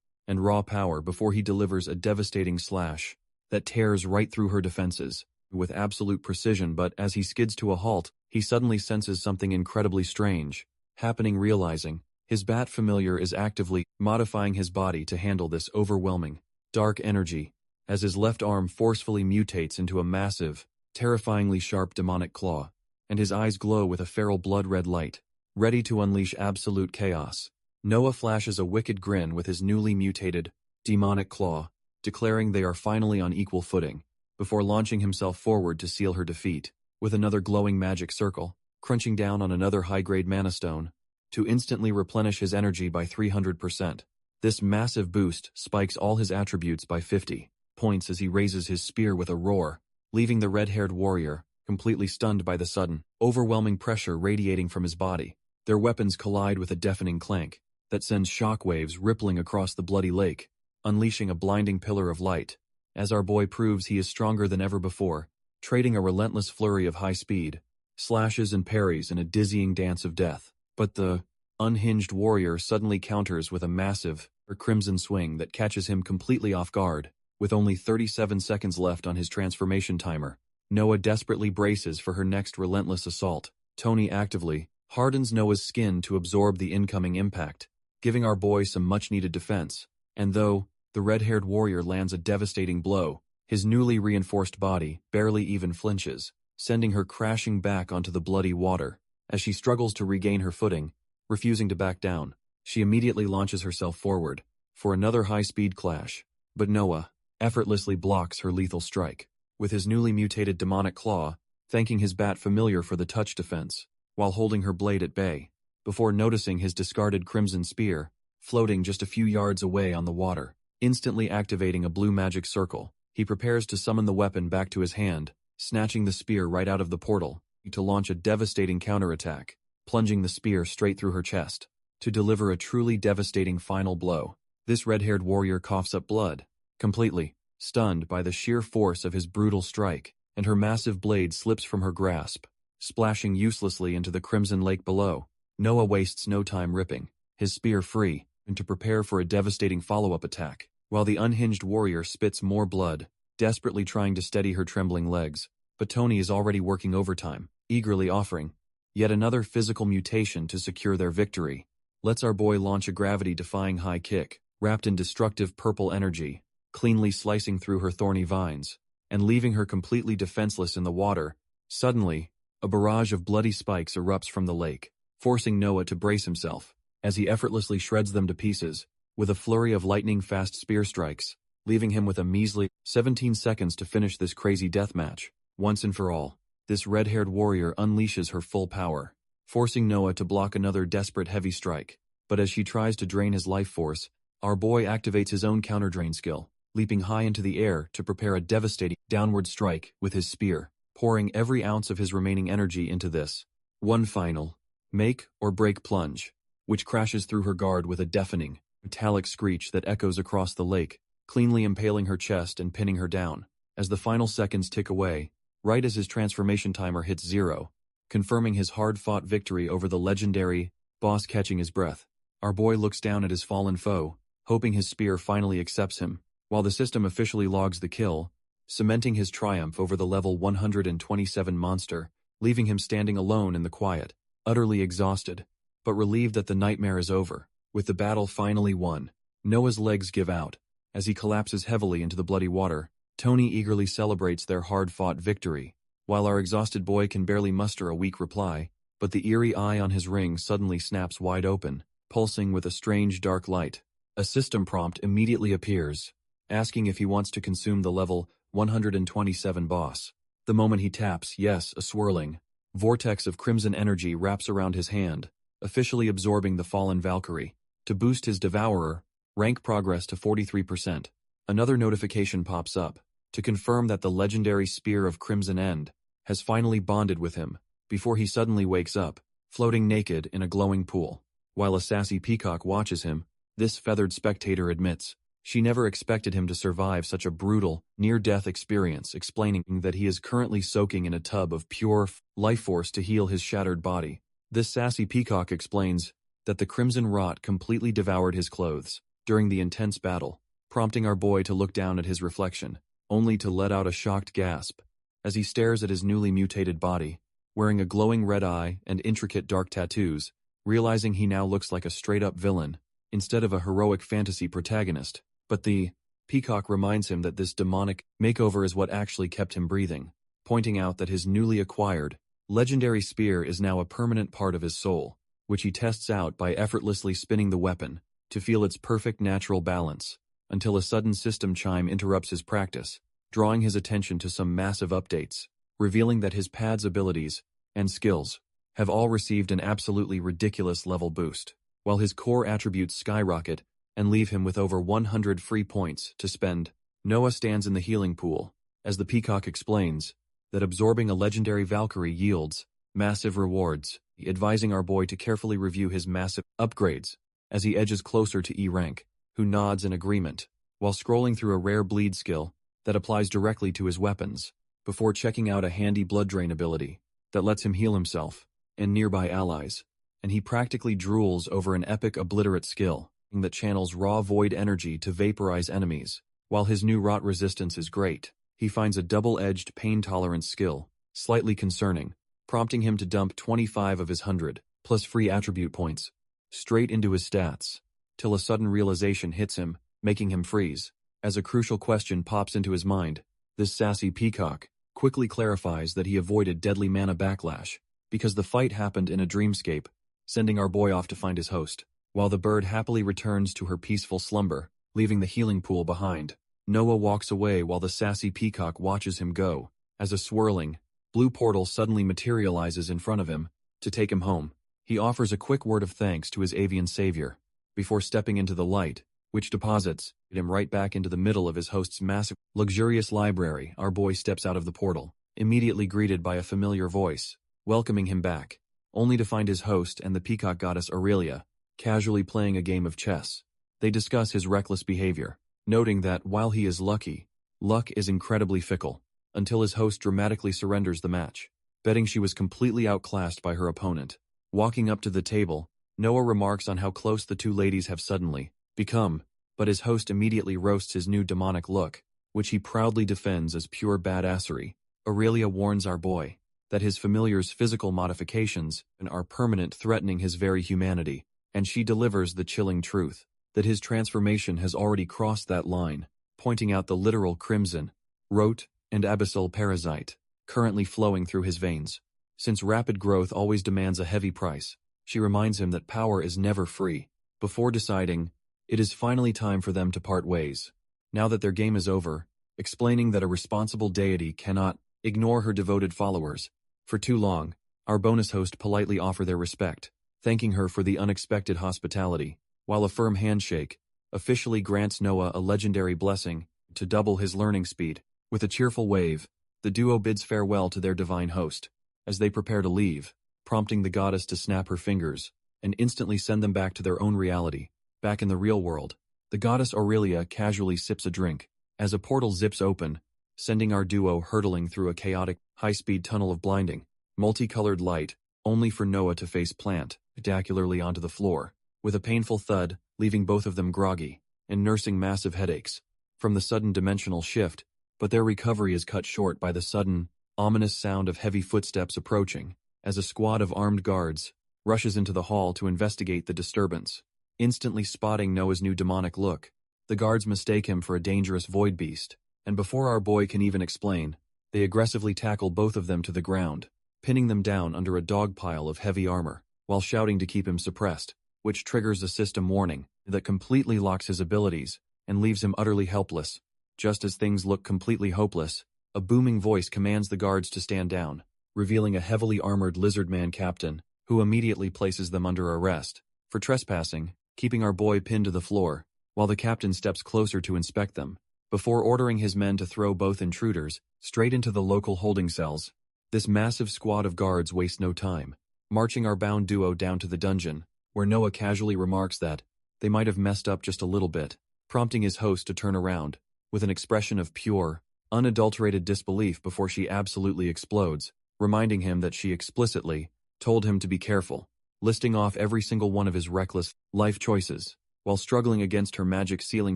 A: and raw power before he delivers a devastating slash that tears right through her defenses with absolute precision. But as he skids to a halt, he suddenly senses something incredibly strange happening, realizing his bat familiar is actively modifying his body to handle this overwhelming, dark energy, as his left arm forcefully mutates into a massive, terrifyingly sharp demonic claw, and his eyes glow with a feral blood-red light, ready to unleash absolute chaos. Noah flashes a wicked grin with his newly mutated, demonic claw, declaring they are finally on equal footing, before launching himself forward to seal her defeat, with another glowing magic circle, crunching down on another high-grade mana stone, to instantly replenish his energy by 300%. This massive boost spikes all his attributes by 50 points as he raises his spear with a roar, leaving the red-haired warrior completely stunned by the sudden, overwhelming pressure radiating from his body. Their weapons collide with a deafening clank that sends shockwaves rippling across the bloody lake, unleashing a blinding pillar of light, as our boy proves he is stronger than ever before, trading a relentless flurry of high speed, slashes and parries in a dizzying dance of death. But the unhinged warrior suddenly counters with a massive, crimson swing that catches him completely off guard. With only 37 seconds left on his transformation timer, Noah desperately braces for her next relentless assault. Tony actively hardens Noah's skin to absorb the incoming impact, giving our boy some much-needed defense. And though the red-haired warrior lands a devastating blow, his newly reinforced body barely even flinches, sending her crashing back onto the bloody water. As she struggles to regain her footing, refusing to back down, she immediately launches herself forward for another high-speed clash. But Noah effortlessly blocks her lethal strike, with his newly mutated demonic claw, thanking his bat familiar for the touch defense, while holding her blade at bay, before noticing his discarded crimson spear floating just a few yards away on the water. Instantly activating a blue magic circle, he prepares to summon the weapon back to his hand, snatching the spear right out of the portal, to launch a devastating counterattack, plunging the spear straight through her chest, to deliver a truly devastating final blow. This red-haired warrior coughs up blood, completely stunned by the sheer force of his brutal strike, and her massive blade slips from her grasp, splashing uselessly into the crimson lake below. Noah wastes no time ripping his spear free, and to prepare for a devastating follow-up attack, while the unhinged warrior spits more blood, desperately trying to steady her trembling legs. But Tony is already working overtime, eagerly offering yet another physical mutation to secure their victory. Lets our boy launch a gravity-defying high kick, wrapped in destructive purple energy, cleanly slicing through her thorny vines, and leaving her completely defenseless in the water. Suddenly, a barrage of bloody spikes erupts from the lake, forcing Noah to brace himself, as he effortlessly shreds them to pieces, with a flurry of lightning-fast spear strikes, leaving him with a measly 17 seconds to finish this crazy deathmatch. Once and for all, this red-haired warrior unleashes her full power, forcing Noah to block another desperate heavy strike. But as she tries to drain his life force, our boy activates his own counter-drain skill, leaping high into the air to prepare a devastating downward strike with his spear, pouring every ounce of his remaining energy into this one final make-or-break plunge, which crashes through her guard with a deafening, metallic screech that echoes across the lake, cleanly impaling her chest and pinning her down. As the final seconds tick away, right as his transformation timer hits 0, confirming his hard-fought victory over the legendary boss. Catching his breath, our boy looks down at his fallen foe, hoping his spear finally accepts him, while the system officially logs the kill, cementing his triumph over the level 127 monster, leaving him standing alone in the quiet, utterly exhausted, but relieved that the nightmare is over. With the battle finally won, Noah's legs give out, as he collapses heavily into the bloody water. Tony eagerly celebrates their hard-fought victory, while our exhausted boy can barely muster a weak reply. But the eerie eye on his ring suddenly snaps wide open, pulsing with a strange dark light. A system prompt immediately appears, asking if he wants to consume the level 127 boss. The moment he taps yes, a swirling vortex of crimson energy wraps around his hand, officially absorbing the fallen Valkyrie. To boost his Devourer rank progress to 43%, another notification pops up, to confirm that the legendary Spear of Crimson End has finally bonded with him, before he suddenly wakes up, floating naked in a glowing pool. While a sassy peacock watches him, this feathered spectator admits she never expected him to survive such a brutal, near-death experience, explaining that he is currently soaking in a tub of pure life force to heal his shattered body. This sassy peacock explains that the crimson rot completely devoured his clothes during the intense battle, prompting our boy to look down at his reflection, only to let out a shocked gasp as he stares at his newly mutated body. wearing a glowing red eye and intricate dark tattoos, realizing he now looks like a straight-up villain, instead of a heroic fantasy protagonist. But the peacock reminds him that this demonic makeover is what actually kept him breathing, pointing out that his newly acquired, legendary spear is now a permanent part of his soul, which he tests out by effortlessly spinning the weapon to feel its perfect natural balance, until a sudden system chime interrupts his practice, drawing his attention to some massive updates, revealing that his pad's abilities and skills have all received an absolutely ridiculous level boost, while his core attributes skyrocket and leave him with over 100 free points to spend. Noah stands in the healing pool, as the peacock explains that absorbing a legendary Valkyrie yields massive rewards, advising our boy to carefully review his massive upgrades as he edges closer to E rank, who nods in agreement, while scrolling through a rare bleed skill that applies directly to his weapons, before checking out a handy blood drain ability that lets him heal himself and nearby allies, and he practically drools over an epic obliterate skill that channels raw void energy to vaporize enemies. While his new rot resistance is great, he finds a double-edged pain tolerance skill slightly concerning, prompting him to dump 25 of his 100 plus free attribute points straight into his stats, till a sudden realization hits him, making him freeze. As a crucial question pops into his mind, this sassy peacock quickly clarifies that he avoided deadly mana backlash because the fight happened in a dreamscape, sending our boy off to find his host. While the bird happily returns to her peaceful slumber, leaving the healing pool behind, Noah walks away while the sassy peacock watches him go, as a swirling, blue portal suddenly materializes in front of him to take him home. He offers a quick word of thanks to his avian savior, before stepping into the light, which deposits him right back into the middle of his host's massive, luxurious library. Our boy steps out of the portal, immediately greeted by a familiar voice, welcoming him back, only to find his host and the peacock goddess Aurelia casually playing a game of chess. They discuss his reckless behavior, noting that while he is lucky, luck is incredibly fickle, until his host dramatically surrenders the match, betting she was completely outclassed by her opponent. Walking up to the table, Noah remarks on how close the two ladies have suddenly become, but his host immediately roasts his new demonic look, which he proudly defends as pure badassery. Aurelia warns our boy that his familiar's physical modifications are permanent, threatening his very humanity, and she delivers the chilling truth that his transformation has already crossed that line, pointing out the literal crimson, rote, and abyssal parasite currently flowing through his veins. Since rapid growth always demands a heavy price, she reminds him that power is never free, before deciding it is finally time for them to part ways, now that their game is over, explaining that a responsible deity cannot ignore her devoted followers. For too long, our bonus host politely offer their respect, thanking her for the unexpected hospitality, while a firm handshake officially grants Noah a legendary blessing to double his learning speed. With a cheerful wave, the duo bids farewell to their divine host, as they prepare to leave, prompting the goddess to snap her fingers and instantly send them back to their own reality. Back in the real world, the goddess Aurelia casually sips a drink, as a portal zips open, sending our duo hurtling through a chaotic, high-speed tunnel of blinding, multicolored light, only for Noah to face plant spectacularly onto the floor, with a painful thud, leaving both of them groggy and nursing massive headaches from the sudden dimensional shift, but their recovery is cut short by the sudden, ominous sound of heavy footsteps approaching, as a squad of armed guards rushes into the hall to investigate the disturbance. Instantly spotting Noah's new demonic look, the guards mistake him for a dangerous void beast, and before our boy can even explain, they aggressively tackle both of them to the ground, pinning them down under a dog pile of heavy armor, while shouting to keep him suppressed, which triggers a system warning that completely locks his abilities and leaves him utterly helpless. Just as things look completely hopeless, a booming voice commands the guards to stand down, revealing a heavily armored lizardman captain, who immediately places them under arrest for trespassing, keeping our boy pinned to the floor, while the captain steps closer to inspect them, before ordering his men to throw both intruders straight into the local holding cells. This massive squad of guards wastes no time, marching our bound duo down to the dungeon, where Noah casually remarks that they might have messed up just a little bit, prompting his host to turn around, with an expression of pure, unadulterated disbelief before she absolutely explodes, reminding him that she explicitly told him to be careful, listing off every single one of his reckless life choices, while struggling against her magic sealing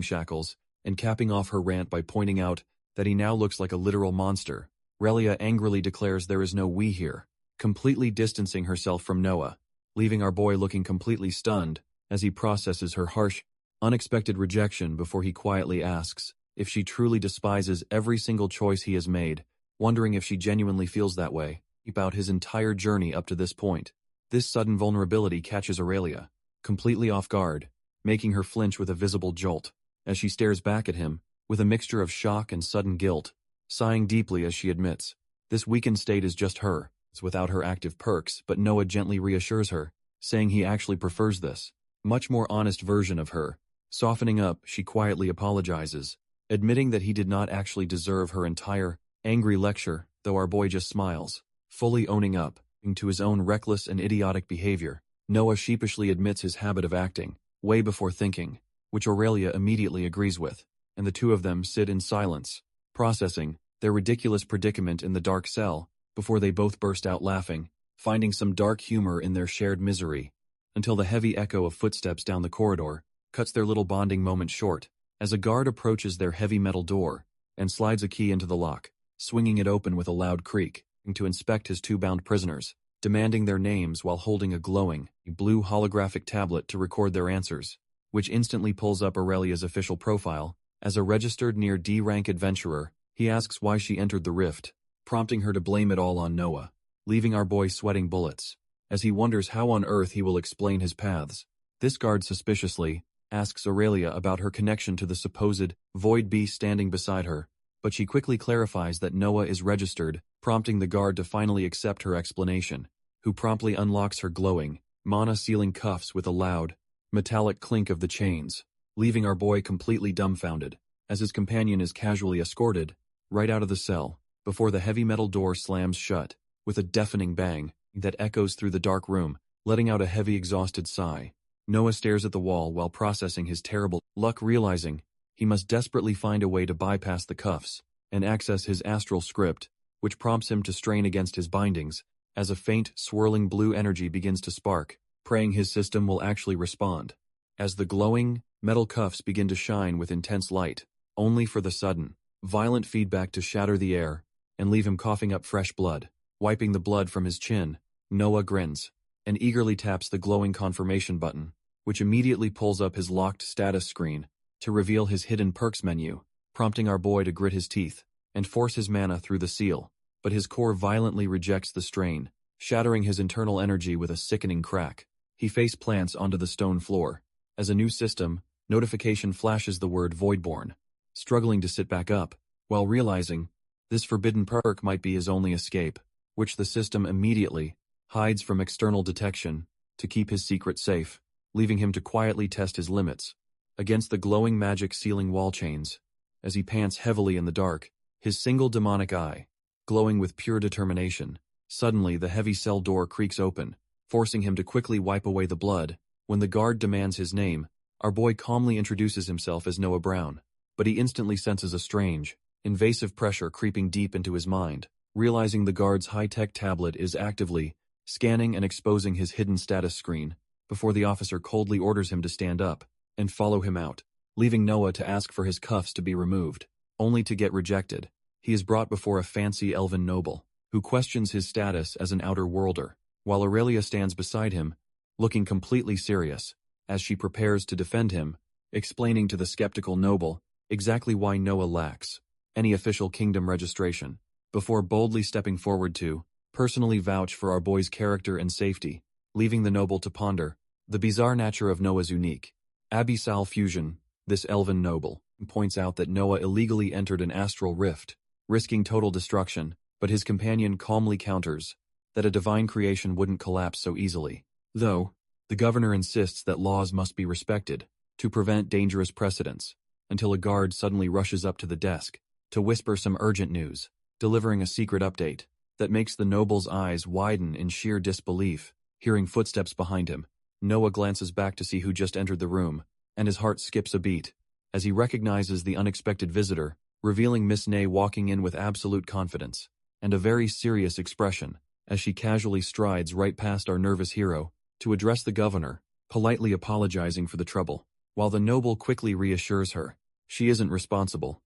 A: shackles, and capping off her rant by pointing out that he now looks like a literal monster. Relia angrily declares there is no we here, completely distancing herself from Noah, leaving our boy looking completely stunned as he processes her harsh, unexpected rejection before he quietly asks if she truly despises every single choice he has made, wondering if she genuinely feels that way about his entire journey up to this point. This sudden vulnerability catches Aurelia completely off guard, making her flinch with a visible jolt, as she stares back at him with a mixture of shock and sudden guilt, sighing deeply as she admits, this weakened state is just her, it's without her active perks, but Noah gently reassures her, saying he actually prefers this, much more honest version of her. Softening up, she quietly apologizes, admitting that he did not actually deserve her entire, angry lecture, though our boy just smiles, fully owning up to his own reckless and idiotic behavior. Noah sheepishly admits his habit of acting, way before thinking, which Aurelia immediately agrees with, and the two of them sit in silence, processing their ridiculous predicament in the dark cell, before they both burst out laughing, finding some dark humor in their shared misery, until the heavy echo of footsteps down the corridor cuts their little bonding moment short, as a guard approaches their heavy metal door and slides a key into the lock, swinging it open with a loud creak, to inspect his two bound prisoners, demanding their names while holding a glowing, blue holographic tablet to record their answers, which instantly pulls up Aurelia's official profile. As a registered near D-rank adventurer, he asks why she entered the rift, prompting her to blame it all on Noah, leaving our boy sweating bullets, as he wonders how on earth he will explain his paths. This guard suspiciously asks Aurelia about her connection to the supposed void beast standing beside her, but she quickly clarifies that Noah is registered, prompting the guard to finally accept her explanation, who promptly unlocks her glowing, mana-sealing cuffs with a loud, metallic clink of the chains, leaving our boy completely dumbfounded, as his companion is casually escorted right out of the cell, before the heavy metal door slams shut, with a deafening bang that echoes through the dark room, letting out a heavy exhausted sigh. Noah stares at the wall while processing his terrible luck, realizing he must desperately find a way to bypass the cuffs and access his astral script, which prompts him to strain against his bindings, as a faint, swirling blue energy begins to spark, praying his system will actually respond. As the glowing, metal cuffs begin to shine with intense light, only for the sudden, violent feedback to shatter the air and leave him coughing up fresh blood. Wiping the blood from his chin, Noah grins and eagerly taps the glowing confirmation button, which immediately pulls up his locked status screen to reveal his hidden perks menu, prompting our boy to grit his teeth and force his mana through the seal, but his core violently rejects the strain, shattering his internal energy with a sickening crack. He face plants onto the stone floor, as a new system notification flashes the word Voidborn, struggling to sit back up, while realizing this forbidden perk might be his only escape, which the system immediately hides from external detection to keep his secret safe, leaving him to quietly test his limits against the glowing magic sealing wall chains, as he pants heavily in the dark, his single demonic eye glowing with pure determination. Suddenly the heavy cell door creaks open, forcing him to quickly wipe away the blood. When the guard demands his name, our boy calmly introduces himself as Noah Brown, but he instantly senses a strange, invasive pressure creeping deep into his mind, realizing the guard's high-tech tablet is actively scanning and exposing his hidden status screen, before the officer coldly orders him to stand up and follow him out, leaving Noah to ask for his cuffs to be removed, only to get rejected. He is brought before a fancy elven noble, who questions his status as an outer worlder, while Aurelia stands beside him, looking completely serious, as she prepares to defend him, explaining to the skeptical noble exactly why Noah lacks any official kingdom registration, before boldly stepping forward to personally vouch for our boy's character and safety, leaving the noble to ponder the bizarre nature of Noah's unique abyssal fusion. This elven noble points out that Noah illegally entered an astral rift, risking total destruction, but his companion calmly counters that a divine creation wouldn't collapse so easily. Though, the governor insists that laws must be respected to prevent dangerous precedents, until a guard suddenly rushes up to the desk to whisper some urgent news, delivering a secret update that makes the noble's eyes widen in sheer disbelief. Hearing footsteps behind him, Noah glances back to see who just entered the room, and his heart skips a beat as he recognizes the unexpected visitor, revealing Miss Ney walking in with absolute confidence and a very serious expression, as she casually strides right past our nervous hero to address the governor, politely apologizing for the trouble, while the noble quickly reassures her she isn't responsible.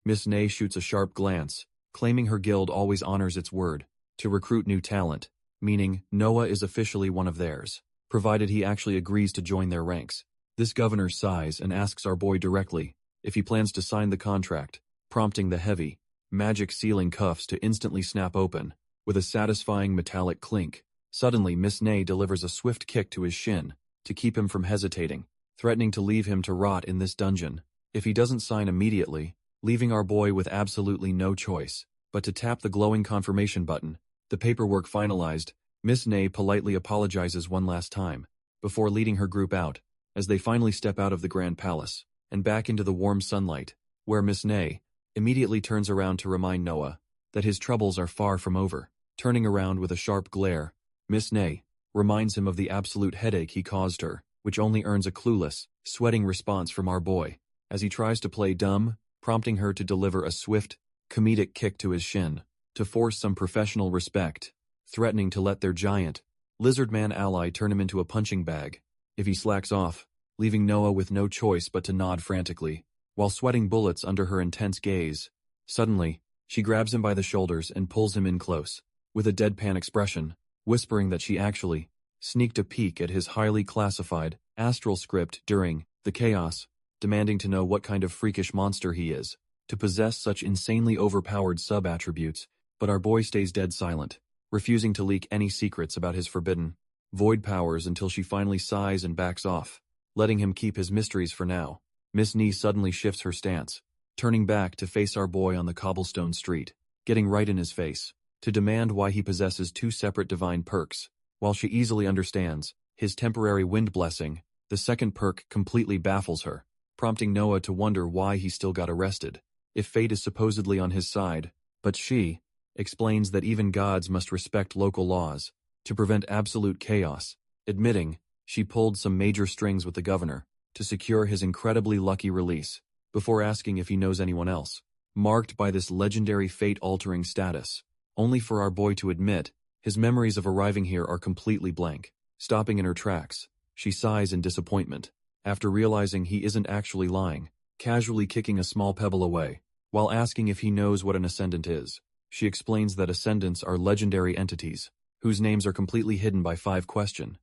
A: Miss Ney shoots a sharp glance, claiming her guild always honors its word to recruit new talent, meaning Noah is officially one of theirs, provided he actually agrees to join their ranks. This governor sighs and asks our boy directly if he plans to sign the contract, prompting the heavy, magic sealing cuffs to instantly snap open, with a satisfying metallic clink. Suddenly, Miss Ney delivers a swift kick to his shin, to keep him from hesitating, threatening to leave him to rot in this dungeon, if he doesn't sign immediately, leaving our boy with absolutely no choice, but to tap the glowing confirmation button. The paperwork finalized, Miss Ney politely apologizes one last time, before leading her group out, as they finally step out of the Grand Palace, and back into the warm sunlight, where Miss Ney immediately turns around to remind Noah that his troubles are far from over. Turning around with a sharp glare, Miss Ney reminds him of the absolute headache he caused her, which only earns a clueless, sweating response from our boy, as he tries to play dumb, prompting her to deliver a swift, comedic kick to his shin, to force some professional respect, threatening to let their giant, lizard-man ally turn him into a punching bag if he slacks off, leaving Noah with no choice but to nod frantically, while sweating bullets under her intense gaze. Suddenly, she grabs him by the shoulders and pulls him in close, with a deadpan expression, whispering that she actually sneaked a peek at his highly classified astral script during the chaos, demanding to know what kind of freakish monster he is, to possess such insanely overpowered sub-attributes. But our boy stays dead silent, refusing to leak any secrets about his forbidden void powers until she finally sighs and backs off, letting him keep his mysteries for now. Miss Ney suddenly shifts her stance, turning back to face our boy on the cobblestone street, getting right in his face, to demand why he possesses two separate divine perks. While she easily understands his temporary wind blessing, the second perk completely baffles her, prompting Noah to wonder why he still got arrested, if fate is supposedly on his side. But she explains that even gods must respect local laws to prevent absolute chaos, admitting she pulled some major strings with the governor to secure his incredibly lucky release, before asking if he knows anyone else, marked by this legendary fate-altering status, only for our boy to admit his memories of arriving here are completely blank. Stopping in her tracks, she sighs in disappointment, after realizing he isn't actually lying, casually kicking a small pebble away, while asking if he knows what an ascendant is. She explains that ascendants are legendary entities, whose names are completely hidden by 5 question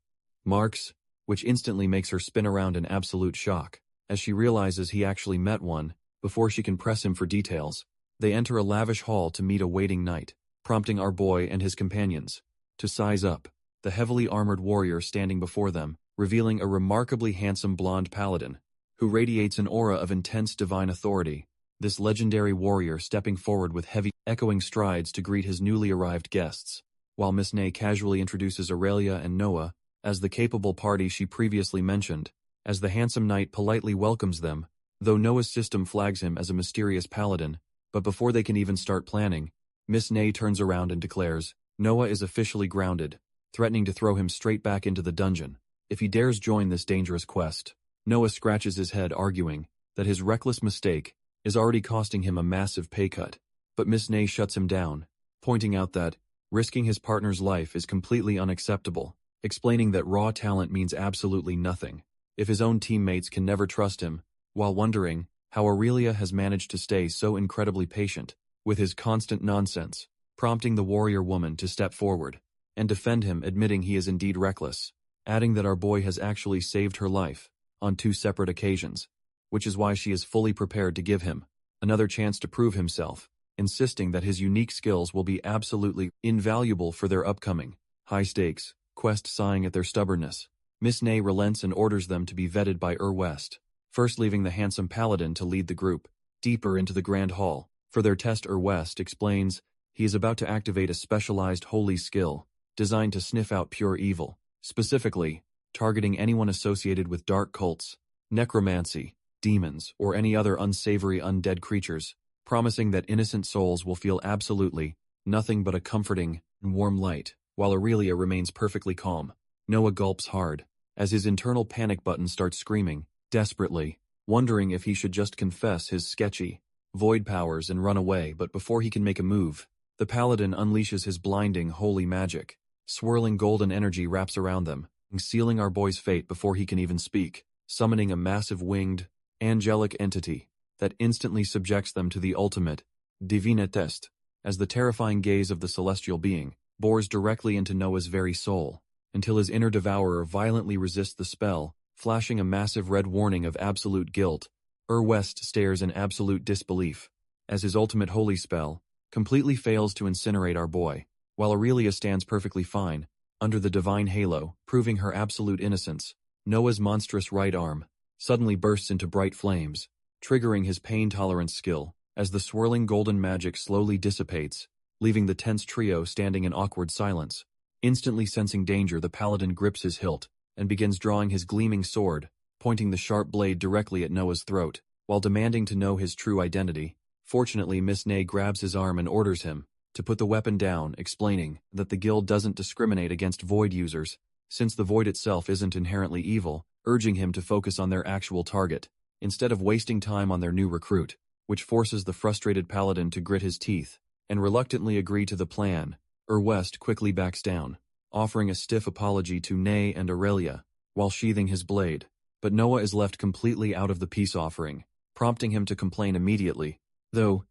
A: marks, which instantly makes her spin around in absolute shock, as she realizes he actually met one. Before she can press him for details, they enter a lavish hall to meet a waiting knight, prompting our boy and his companions to size up, the heavily armored warrior standing before them, revealing a remarkably handsome blonde paladin, who radiates an aura of intense divine authority. This legendary warrior stepping forward with heavy, echoing strides to greet his newly arrived guests, while Miss Ney casually introduces Aurelia and Noah as the capable party she previously mentioned, as the handsome knight politely welcomes them, though Noah's system flags him as a mysterious paladin. But before they can even start planning, Miss Ney turns around and declares Noah is officially grounded, threatening to throw him straight back into the dungeon if he dares join this dangerous quest. Noah scratches his head, arguing that his reckless mistake is already costing him a massive pay cut, but Miss Ney shuts him down, pointing out that risking his partner's life is completely unacceptable, explaining that raw talent means absolutely nothing if his own teammates can never trust him, while wondering how Aurelia has managed to stay so incredibly patient with his constant nonsense, prompting the warrior woman to step forward and defend him, admitting he is indeed reckless, adding that our boy has actually saved her life on 2 separate occasions, which is why she is fully prepared to give him another chance to prove himself, insisting that his unique skills will be absolutely invaluable for their upcoming high-stakes quest. Sighing at their stubbornness, Miss Ney relents and orders them to be vetted by West, first leaving the handsome paladin to lead the group deeper into the grand hall. For their test, West explains he is about to activate a specialized holy skill designed to sniff out pure evil, specifically targeting anyone associated with dark cults, necromancy, demons, or any other unsavory undead creatures, promising that innocent souls will feel absolutely nothing but a comforting and warm light, while Aurelia remains perfectly calm. Noah gulps hard, as his internal panic button starts screaming, desperately, wondering if he should just confess his sketchy void powers and run away. But before he can make a move, the paladin unleashes his blinding holy magic. Swirling golden energy wraps around them, sealing our boy's fate before he can even speak, summoning a massive winged, angelic entity that instantly subjects them to the ultimate divine test, as the terrifying gaze of the celestial being bores directly into Noah's very soul, until his inner devourer violently resists the spell, flashing a massive red warning of absolute guilt. West stares in absolute disbelief, as his ultimate holy spell completely fails to incinerate our boy, while Aurelia stands perfectly fine, under the divine halo, proving her absolute innocence. Noah's monstrous right arm suddenly bursts into bright flames, triggering his pain tolerance skill, as the swirling golden magic slowly dissipates, leaving the tense trio standing in awkward silence. Instantly sensing danger, the paladin grips his hilt and begins drawing his gleaming sword, pointing the sharp blade directly at Noah's throat, while demanding to know his true identity. Fortunately, Miss Ney grabs his arm and orders him to put the weapon down, explaining that the guild doesn't discriminate against void users, since the void itself isn't inherently evil, urging him to focus on their actual target, instead of wasting time on their new recruit, which forces the frustrated paladin to grit his teeth and reluctantly agree to the plan. West quickly backs down, offering a stiff apology to Ney and Aurelia, while sheathing his blade, but Noah is left completely out of the peace offering, prompting him to complain immediately, though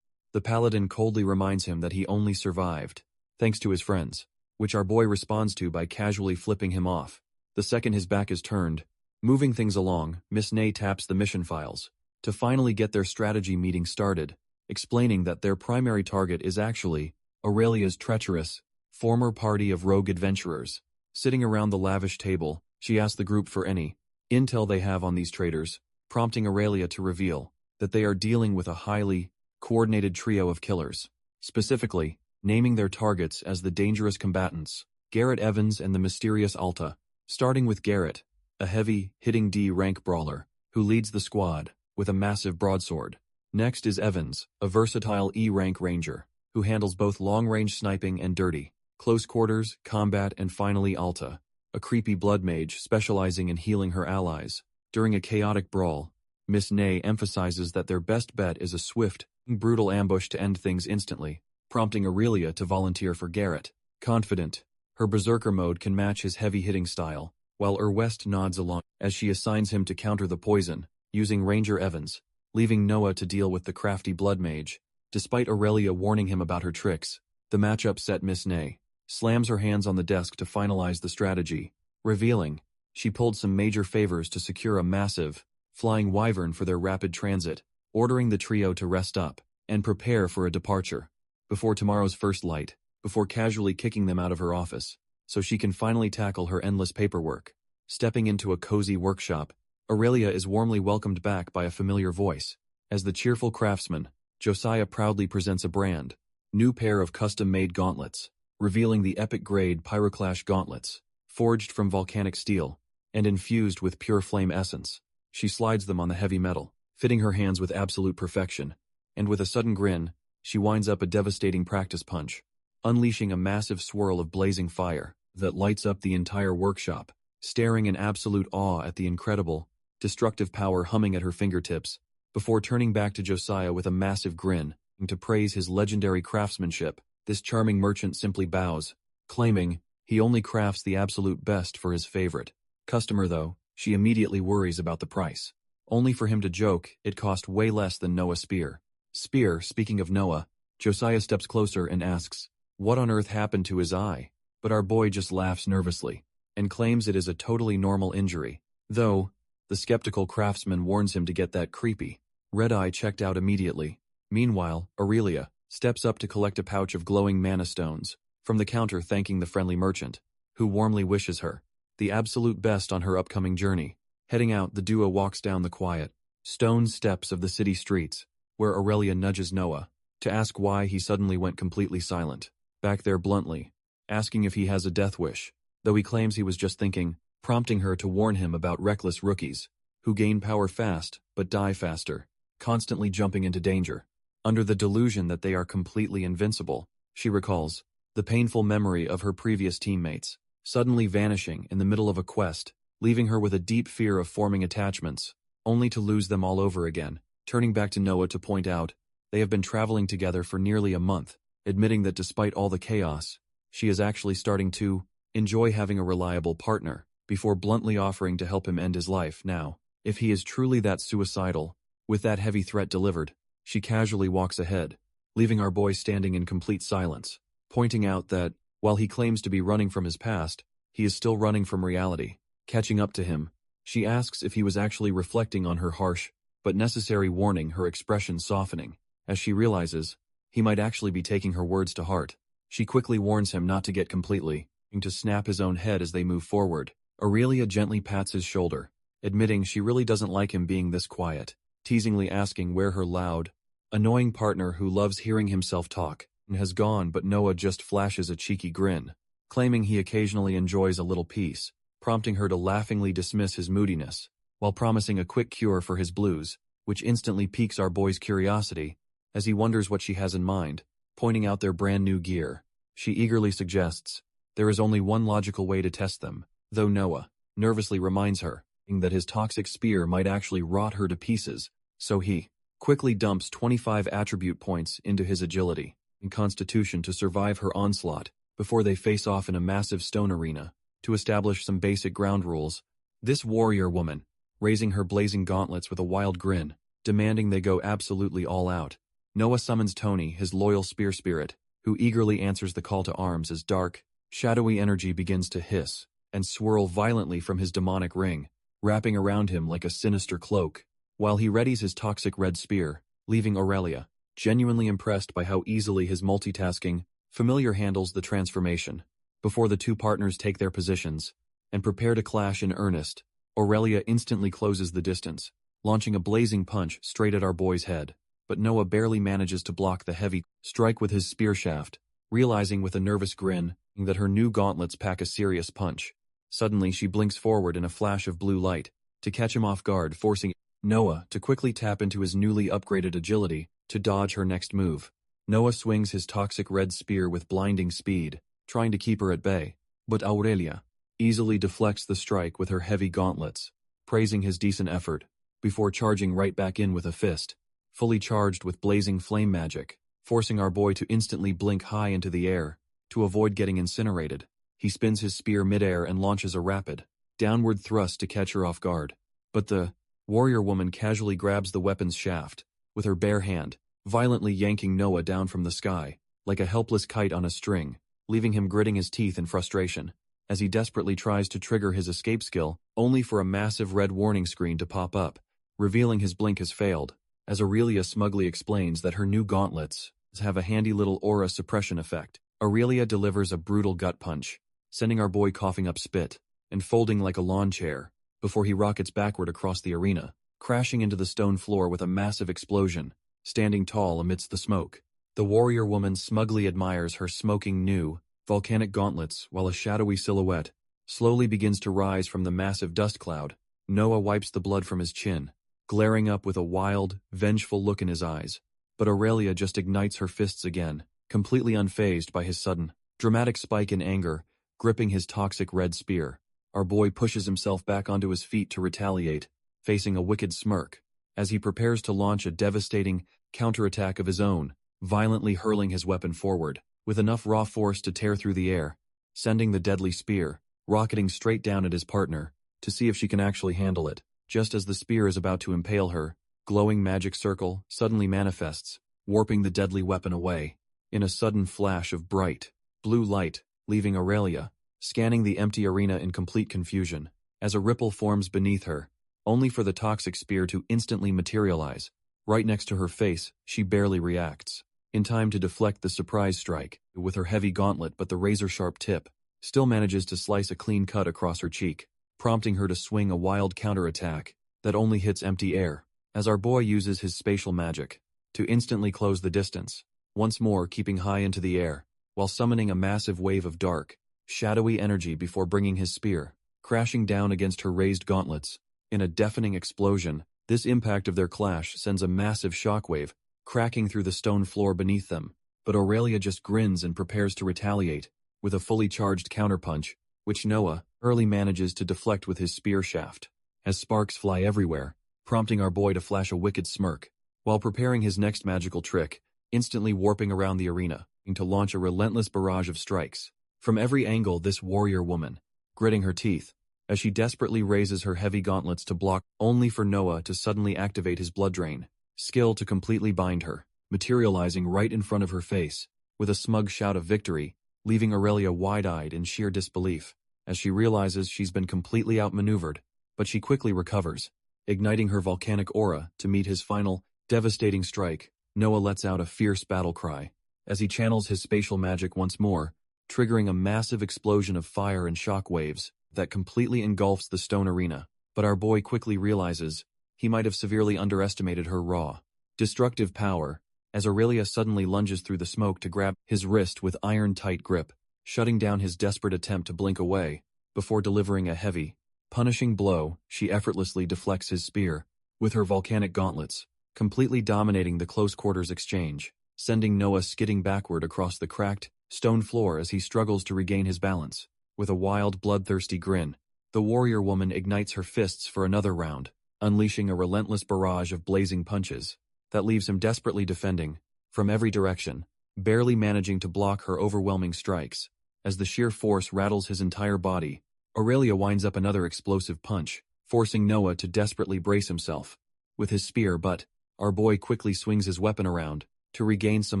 A: the paladin coldly reminds him that he only survived thanks to his friends, which our boy responds to by casually flipping him off. The second his back is turned, moving things along, Miss Ney taps the mission files to finally get their strategy meeting started, explaining that their primary target is actually Aurelia's treacherous former party of rogue adventurers. Sitting around the lavish table, she asks the group for any intel they have on these traitors, prompting Aurelia to reveal that they are dealing with a highly coordinated trio of killers, specifically naming their targets as the dangerous combatants, Garrett Evans and the mysterious Alta, starting with Garrett, a heavy, hitting D-rank brawler, who leads the squad with a massive broadsword. Next is Evans, a versatile E-rank ranger, who handles both long-range sniping and dirty, close quarters, combat, and finally Alta, a creepy blood mage specializing in healing her allies. During a chaotic brawl, Miss Ney emphasizes that their best bet is a swift, brutal ambush to end things instantly, prompting Aurelia to volunteer for Garrett, confident her berserker mode can match his heavy-hitting style, while West nods along as she assigns him to counter the poison, using Ranger Evans, leaving Noah to deal with the crafty blood mage. Despite Aurelia warning him about her tricks, the matchup set. Miss Ney slams her hands on the desk to finalize the strategy, revealing she pulled some major favors to secure a massive, flying wyvern for their rapid transit, ordering the trio to rest up and prepare for a departure before tomorrow's first light, before casually kicking them out of her office, so she can finally tackle her endless paperwork. Stepping into a cozy workshop, Aurelia is warmly welcomed back by a familiar voice. As the cheerful craftsman, Josiah proudly presents a brand new pair of custom-made gauntlets, revealing the epic-grade Pyroclash gauntlets, forged from volcanic steel and infused with pure flame essence. She slides them on the heavy metal, fitting her hands with absolute perfection, and with a sudden grin, she winds up a devastating practice punch, unleashing a massive swirl of blazing fire that lights up the entire workshop. Staring in absolute awe at the incredible, destructive power humming at her fingertips, before turning back to Josiah with a massive grin, and to praise his legendary craftsmanship, this charming merchant simply bows, claiming he only crafts the absolute best for his favorite customer. Though she immediately worries about the price, only for him to joke it cost way less than Noah's spear. Speaking of Noah, Josiah steps closer and asks what on earth happened to his eye, but our boy just laughs nervously and claims it is a totally normal injury, though the skeptical craftsman warns him to get that creepy red eye checked out immediately. Meanwhile, Aurelia steps up to collect a pouch of glowing mana stones from the counter, thanking the friendly merchant, who warmly wishes her the absolute best on her upcoming journey. Heading out, the duo walks down the quiet, stone steps of the city streets, where Aurelia nudges Noah to ask why he suddenly went completely silent, back there bluntly asking if he has a death wish, though he claims he was just thinking, prompting her to warn him about reckless rookies who gain power fast but die faster, constantly jumping into danger, under the delusion that they are completely invincible. She recalls the painful memory of her previous teammates suddenly vanishing in the middle of a quest, leaving her with a deep fear of forming attachments, only to lose them all over again. Turning back to Noah to point out they have been traveling together for nearly a month, admitting that despite all the chaos, she is actually starting to enjoy having a reliable partner, before bluntly offering to help him end his life now, if he is truly that suicidal. With that heavy threat delivered, she casually walks ahead, leaving our boy standing in complete silence, pointing out that While he claims to be running from his past, he is still running from reality. Catching up to him, she asks if he was actually reflecting on her harsh but necessary warning, her expression softening, as she realizes he might actually be taking her words to heart. She quickly warns him not to get completely, to snap his own head as they move forward. Aurelia gently pats his shoulder, admitting she really doesn't like him being this quiet, teasingly asking where her loud, annoying partner who loves hearing himself talk has gone, but Noah just flashes a cheeky grin, claiming he occasionally enjoys a little peace, prompting her to laughingly dismiss his moodiness, while promising a quick cure for his blues, which instantly piques our boy's curiosity, as he wonders what she has in mind. Pointing out their brand new gear, she eagerly suggests there is only one logical way to test them, though Noah nervously reminds her that his toxic spear might actually rot her to pieces, so he quickly dumps 25 attribute points into his agility and constitution to survive her onslaught before they face off in a massive stone arena to establish some basic ground rules. This warrior woman, raising her blazing gauntlets with a wild grin, demanding they go absolutely all out. Noah summons Tony, his loyal spear spirit, who eagerly answers the call to arms as dark, shadowy energy begins to hiss and swirl violently from his demonic ring, wrapping around him like a sinister cloak, while he readies his toxic red spear, leaving Aurelia genuinely impressed by how easily his multitasking familiar handles the transformation. Before the two partners take their positions and prepare to clash in earnest, Aurelia instantly closes the distance, launching a blazing punch straight at our boy's head, but Noah barely manages to block the heavy strike with his spear shaft, realizing with a nervous grin that her new gauntlets pack a serious punch. Suddenly she blinks forward in a flash of blue light to catch him off guard, forcing Noah to quickly tap into his newly upgraded agility to dodge her next move. Noah swings his toxic red spear with blinding speed, trying to keep her at bay, but Aurelia easily deflects the strike with her heavy gauntlets, praising his decent effort, before charging right back in with a fist, fully charged with blazing flame magic, forcing our boy to instantly blink high into the air to avoid getting incinerated. He spins his spear midair and launches a rapid, downward thrust to catch her off guard, but the warrior woman casually grabs the weapon's shaft with her bare hand, violently yanking Noah down from the sky, like a helpless kite on a string, leaving him gritting his teeth in frustration, as he desperately tries to trigger his escape skill, only for a massive red warning screen to pop up, revealing his blink has failed, as Aurelia smugly explains that her new gauntlets have a handy little aura suppression effect. Aurelia delivers a brutal gut punch, sending our boy coughing up spit and folding like a lawn chair, before he rockets backward across the arena, crashing into the stone floor with a massive explosion, standing tall amidst the smoke. The warrior woman smugly admires her smoking new, volcanic gauntlets while a shadowy silhouette slowly begins to rise from the massive dust cloud. Noah wipes the blood from his chin, glaring up with a wild, vengeful look in his eyes, but Aurelia just ignites her fists again, completely unfazed by his sudden, dramatic spike in anger, gripping his toxic red spear. Our boy pushes himself back onto his feet to retaliate, facing a wicked smirk, as he prepares to launch a devastating counterattack of his own, violently hurling his weapon forward, with enough raw force to tear through the air, sending the deadly spear rocketing straight down at his partner, to see if she can actually handle it. Just as the spear is about to impale her, glowing magic circle suddenly manifests, warping the deadly weapon away, in a sudden flash of bright, blue light, leaving Aurelia scanning the empty arena in complete confusion, as a ripple forms beneath her, only for the toxic spear to instantly materialize. Right next to her face, she barely reacts, in time to deflect the surprise strike with her heavy gauntlet, but the razor-sharp tip still manages to slice a clean cut across her cheek, prompting her to swing a wild counterattack that only hits empty air, as our boy uses his spatial magic to instantly close the distance, once more keeping high into the air, while summoning a massive wave of dark, shadowy energy before bringing his spear crashing down against her raised gauntlets. In a deafening explosion, this impact of their clash sends a massive shockwave cracking through the stone floor beneath them, but Aurelia just grins and prepares to retaliate with a fully charged counterpunch, which Noah early manages to deflect with his spear shaft, as sparks fly everywhere, prompting our boy to flash a wicked smirk, while preparing his next magical trick, instantly warping around the arena, to launch a relentless barrage of strikes. From every angle, this warrior woman, gritting her teeth, as she desperately raises her heavy gauntlets to block, only for Noah to suddenly activate his blood drain skill to completely bind her, materializing right in front of her face. With a smug shout of victory, leaving Aurelia wide-eyed in sheer disbelief, as she realizes she's been completely outmaneuvered, but she quickly recovers. Igniting her volcanic aura to meet his final, devastating strike, Noah lets out a fierce battle cry, as he channels his spatial magic once more, triggering a massive explosion of fire and shock waves that completely engulfs the stone arena. But our boy quickly realizes he might have severely underestimated her raw, destructive power, as Aurelia suddenly lunges through the smoke to grab his wrist with iron-tight grip, shutting down his desperate attempt to blink away. Before delivering a heavy, punishing blow, she effortlessly deflects his spear with her volcanic gauntlets, completely dominating the close-quarters exchange, sending Noah skidding backward across the cracked, stone floor as he struggles to regain his balance. With a wild, bloodthirsty grin, the warrior woman ignites her fists for another round, unleashing a relentless barrage of blazing punches that leaves him desperately defending from every direction, barely managing to block her overwhelming strikes. As the sheer force rattles his entire body, Aurelia winds up another explosive punch, forcing Noah to desperately brace himself with his spear, but our boy quickly swings his weapon around to regain some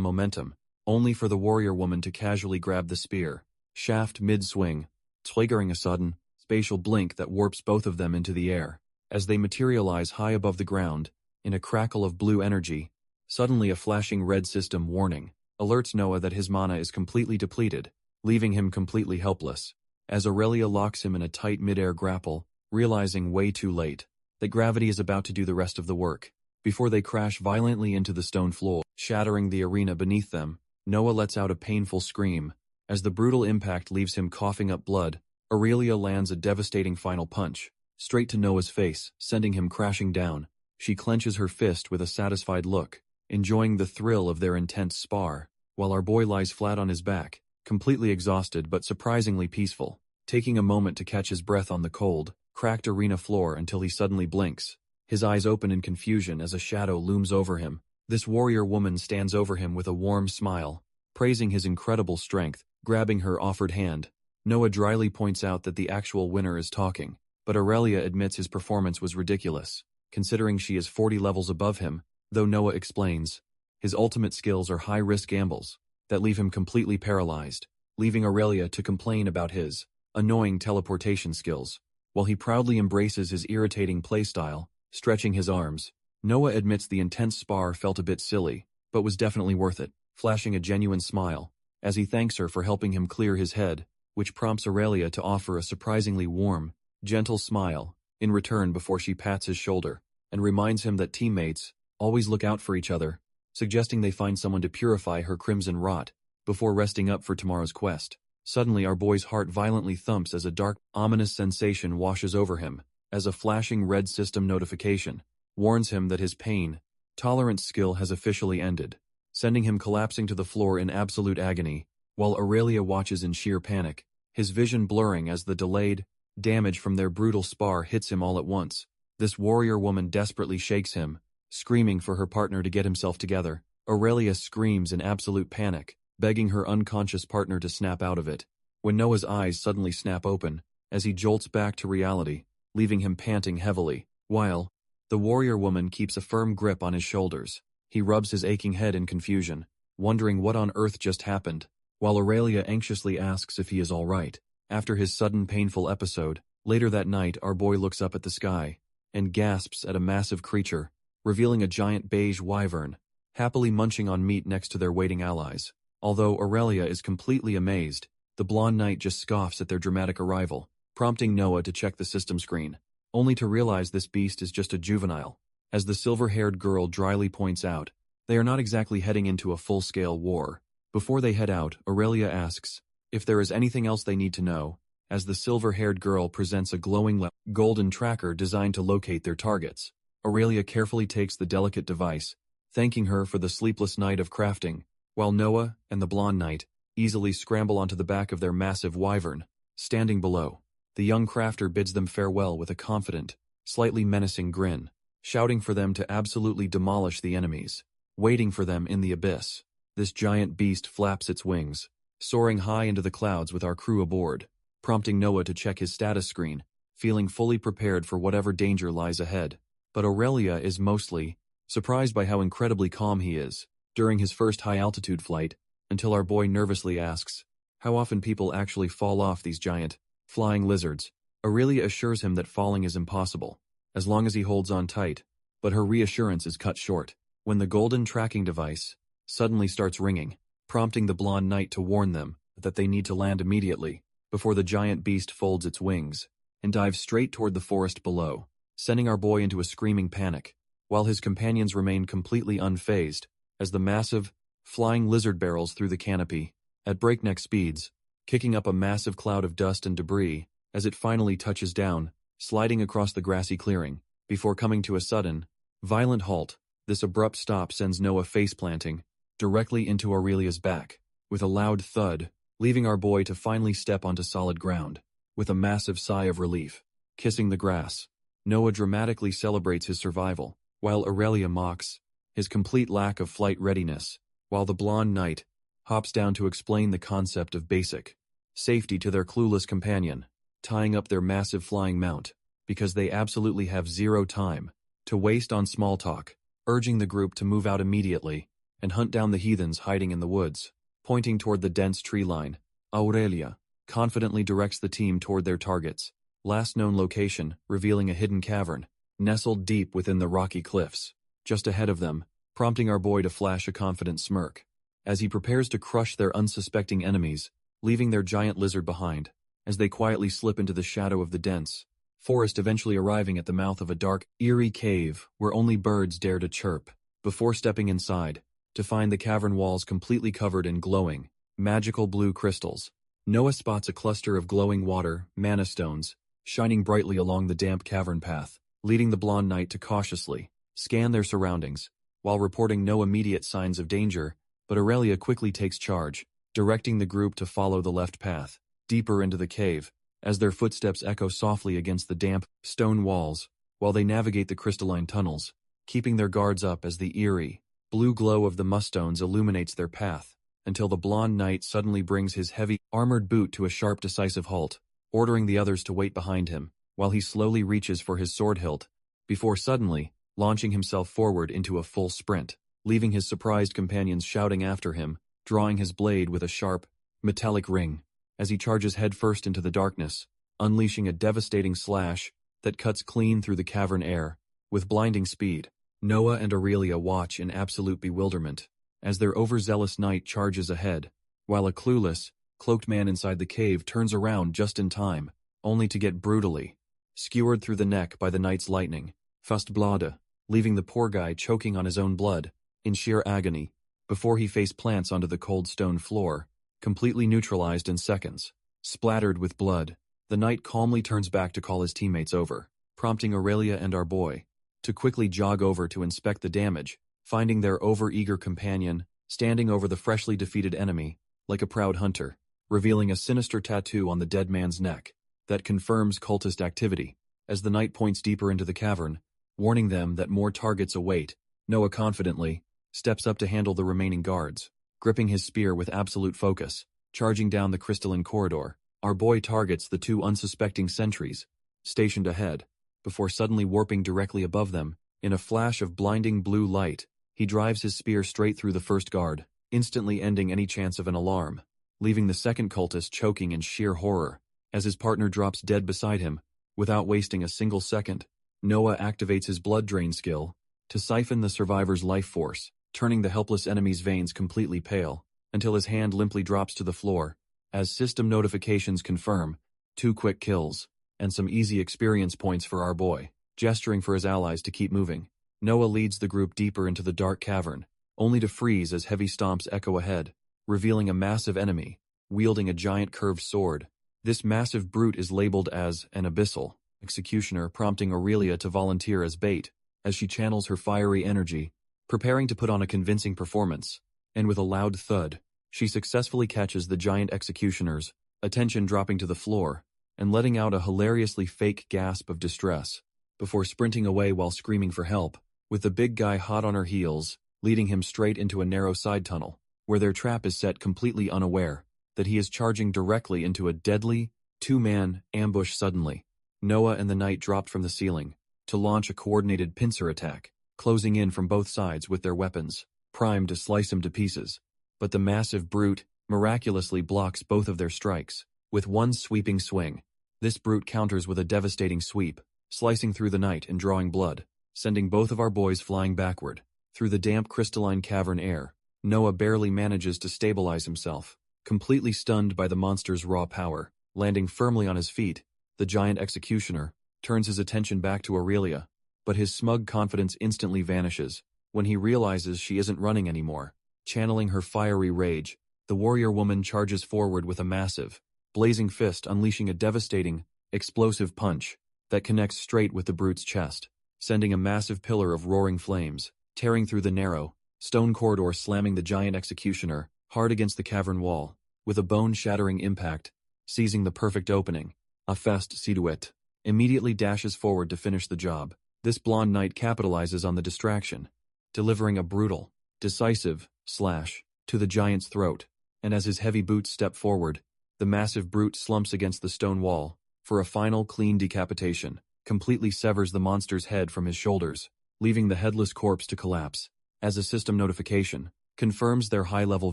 A: momentum, only for the warrior woman to casually grab the spear shaft mid-swing, triggering a sudden, spatial blink that warps both of them into the air. As they materialize high above the ground, in a crackle of blue energy, suddenly a flashing red system warning alerts Noah that his mana is completely depleted, leaving him completely helpless. As Aurelia locks him in a tight mid-air grapple, realizing way too late that gravity is about to do the rest of the work. Before they crash violently into the stone floor, shattering the arena beneath them, Noah lets out a painful scream. As the brutal impact leaves him coughing up blood, Aurelia lands a devastating final punch, straight to Noah's face, sending him crashing down. She clenches her fist with a satisfied look, enjoying the thrill of their intense spar, while our boy lies flat on his back, completely exhausted but surprisingly peaceful, taking a moment to catch his breath on the cold, cracked arena floor until he suddenly blinks, his eyes open in confusion as a shadow looms over him. This warrior woman stands over him with a warm smile, praising his incredible strength. Grabbing her offered hand, Noah dryly points out that the actual winner is talking, but Aurelia admits his performance was ridiculous, considering she is 40 levels above him, though Noah explains his ultimate skills are high-risk gambles that leave him completely paralyzed, leaving Aurelia to complain about his annoying teleportation skills. While he proudly embraces his irritating playstyle, stretching his arms, Noah admits the intense spar felt a bit silly, but was definitely worth it, flashing a genuine smile as he thanks her for helping him clear his head, which prompts Aurelia to offer a surprisingly warm, gentle smile in return before she pats his shoulder and reminds him that teammates always look out for each other, suggesting they find someone to purify her crimson rot before resting up for tomorrow's quest. Suddenly our boy's heart violently thumps as a dark, ominous sensation washes over him, as a flashing red system notification warns him that his pain tolerance skill has officially ended, sending him collapsing to the floor in absolute agony, while Aurelia watches in sheer panic, his vision blurring as the delayed damage from their brutal spar hits him all at once. This warrior woman desperately shakes him, screaming for her partner to get himself together. Aurelia screams in absolute panic, begging her unconscious partner to snap out of it, when Noah's eyes suddenly snap open, as he jolts back to reality, leaving him panting heavily, while the warrior woman keeps a firm grip on his shoulders. He rubs his aching head in confusion, wondering what on earth just happened, while Aurelia anxiously asks if he is all right. After his sudden painful episode, later that night our boy looks up at the sky and gasps at a massive creature, revealing a giant beige wyvern, happily munching on meat next to their waiting allies. Although Aurelia is completely amazed, the blonde knight just scoffs at their dramatic arrival, prompting Noah to check the system screen, only to realize this beast is just a juvenile. As the silver-haired girl dryly points out, they are not exactly heading into a full-scale war. Before they head out, Aurelia asks if there is anything else they need to know, as the silver-haired girl presents a glowing golden tracker designed to locate their targets. Aurelia carefully takes the delicate device, thanking her for the sleepless night of crafting, while Noah and the blonde knight easily scramble onto the back of their massive wyvern, standing below. The young crafter bids them farewell with a confident, slightly menacing grin, shouting for them to absolutely demolish the enemies waiting for them in the abyss. This giant beast flaps its wings, soaring high into the clouds with our crew aboard, prompting Noah to check his status screen, feeling fully prepared for whatever danger lies ahead. But Aurelia is mostly surprised by how incredibly calm he is during his first high-altitude flight, until our boy nervously asks how often people actually fall off these giant, flying lizards. Aurelia assures him that falling is impossible, as long as he holds on tight, but her reassurance is cut short when the golden tracking device suddenly starts ringing, prompting the blonde knight to warn them that they need to land immediately before the giant beast folds its wings and dives straight toward the forest below, sending our boy into a screaming panic, while his companions remain completely unfazed as the massive, flying lizard barrels through the canopy at breakneck speeds, kicking up a massive cloud of dust and debris as it finally touches down, sliding across the grassy clearing, before coming to a sudden, violent halt. This abrupt stop sends Noah face-planting directly into Aurelia's back, with a loud thud, leaving our boy to finally step onto solid ground. With a massive sigh of relief, kissing the grass, Noah dramatically celebrates his survival, while Aurelia mocks his complete lack of flight readiness, while the blonde knight hops down to explain the concept of basic safety to their clueless companion, tying up their massive flying mount, because they absolutely have zero time to waste on small talk, urging the group to move out immediately and hunt down the heathens hiding in the woods. Pointing toward the dense tree line, Aurelia confidently directs the team toward their target's last known location, revealing a hidden cavern nestled deep within the rocky cliffs, just ahead of them, prompting our boy to flash a confident smirk as he prepares to crush their unsuspecting enemies, leaving their giant lizard behind as they quietly slip into the shadow of the dense forest, eventually arriving at the mouth of a dark, eerie cave where only birds dare to chirp, before stepping inside to find the cavern walls completely covered in glowing, magical blue crystals. Noah spots a cluster of glowing water, mana stones, shining brightly along the damp cavern path, leading the blonde knight to cautiously scan their surroundings, while reporting no immediate signs of danger, but Aurelia quickly takes charge, directing the group to follow the left path, deeper into the cave, as their footsteps echo softly against the damp, stone walls, while they navigate the crystalline tunnels, keeping their guards up as the eerie, blue glow of the muststones illuminates their path, until the blonde knight suddenly brings his heavy, armored boot to a sharp, decisive halt, ordering the others to wait behind him, while he slowly reaches for his sword hilt, before suddenly launching himself forward into a full sprint, leaving his surprised companions shouting after him, drawing his blade with a sharp, metallic ring, as he charges headfirst into the darkness, unleashing a devastating slash that cuts clean through the cavern air, with blinding speed. Noah and Aurelia watch in absolute bewilderment, as their overzealous knight charges ahead, while a clueless, cloaked man inside the cave turns around just in time, only to get brutally skewered through the neck by the knight's lightning, fast blade, leaving the poor guy choking on his own blood, in sheer agony, before he face plants onto the cold stone floor, completely neutralized in seconds. Splattered with blood, the knight calmly turns back to call his teammates over, prompting Aurelia and our boy to quickly jog over to inspect the damage, finding their over-eager companion standing over the freshly defeated enemy, like a proud hunter, revealing a sinister tattoo on the dead man's neck that confirms cultist activity, as the knight points deeper into the cavern, warning them that more targets await. Noah confidently steps up to handle the remaining guards, gripping his spear with absolute focus, charging down the crystalline corridor. Our boy targets the two unsuspecting sentries stationed ahead, before suddenly warping directly above them. In a flash of blinding blue light, he drives his spear straight through the first guard, instantly ending any chance of an alarm, leaving the second cultist choking in sheer horror, as his partner drops dead beside him. Without wasting a single second, Noah activates his blood drain skill to siphon the survivor's life force, turning the helpless enemy's veins completely pale, until his hand limply drops to the floor, as system notifications confirm 2 quick kills and some easy experience points for our boy. Gesturing for his allies to keep moving, Noah leads the group deeper into the dark cavern, only to freeze as heavy stomps echo ahead, revealing a massive enemy, wielding a giant curved sword. This massive brute is labeled as an abyssal executioner, prompting Aurelia to volunteer as bait, as she channels her fiery energy, preparing to put on a convincing performance, and with a loud thud, she successfully catches the giant executioner's attention, dropping to the floor, and letting out a hilariously fake gasp of distress, before sprinting away while screaming for help, with the big guy hot on her heels, leading him straight into a narrow side tunnel, where their trap is set, completely unaware that he is charging directly into a deadly, 2-man ambush. Suddenly, Noah and the knight dropped from the ceiling to launch a coordinated pincer attack, closing in from both sides with their weapons, primed to slice him to pieces. But the massive brute miraculously blocks both of their strikes. With one sweeping swing, this brute counters with a devastating sweep, slicing through the night and drawing blood, sending both of our boys flying backward. Through the damp crystalline cavern air, Noah barely manages to stabilize himself, completely stunned by the monster's raw power. Landing firmly on his feet, the giant executioner turns his attention back to Aurelia, but his smug confidence instantly vanishes when he realizes she isn't running anymore. Channeling her fiery rage, the warrior woman charges forward with a massive, blazing fist, unleashing a devastating, explosive punch that connects straight with the brute's chest, sending a massive pillar of roaring flames, tearing through the narrow, stone corridor, slamming the giant executioner hard against the cavern wall, with a bone-shattering impact, seizing the perfect opening. A fast Siduet immediately dashes forward to finish the job. This blonde knight capitalizes on the distraction, delivering a brutal, decisive slash to the giant's throat, and as his heavy boots step forward, the massive brute slumps against the stone wall for a final clean decapitation, completely severs the monster's head from his shoulders, leaving the headless corpse to collapse. As a system notification confirms their high-level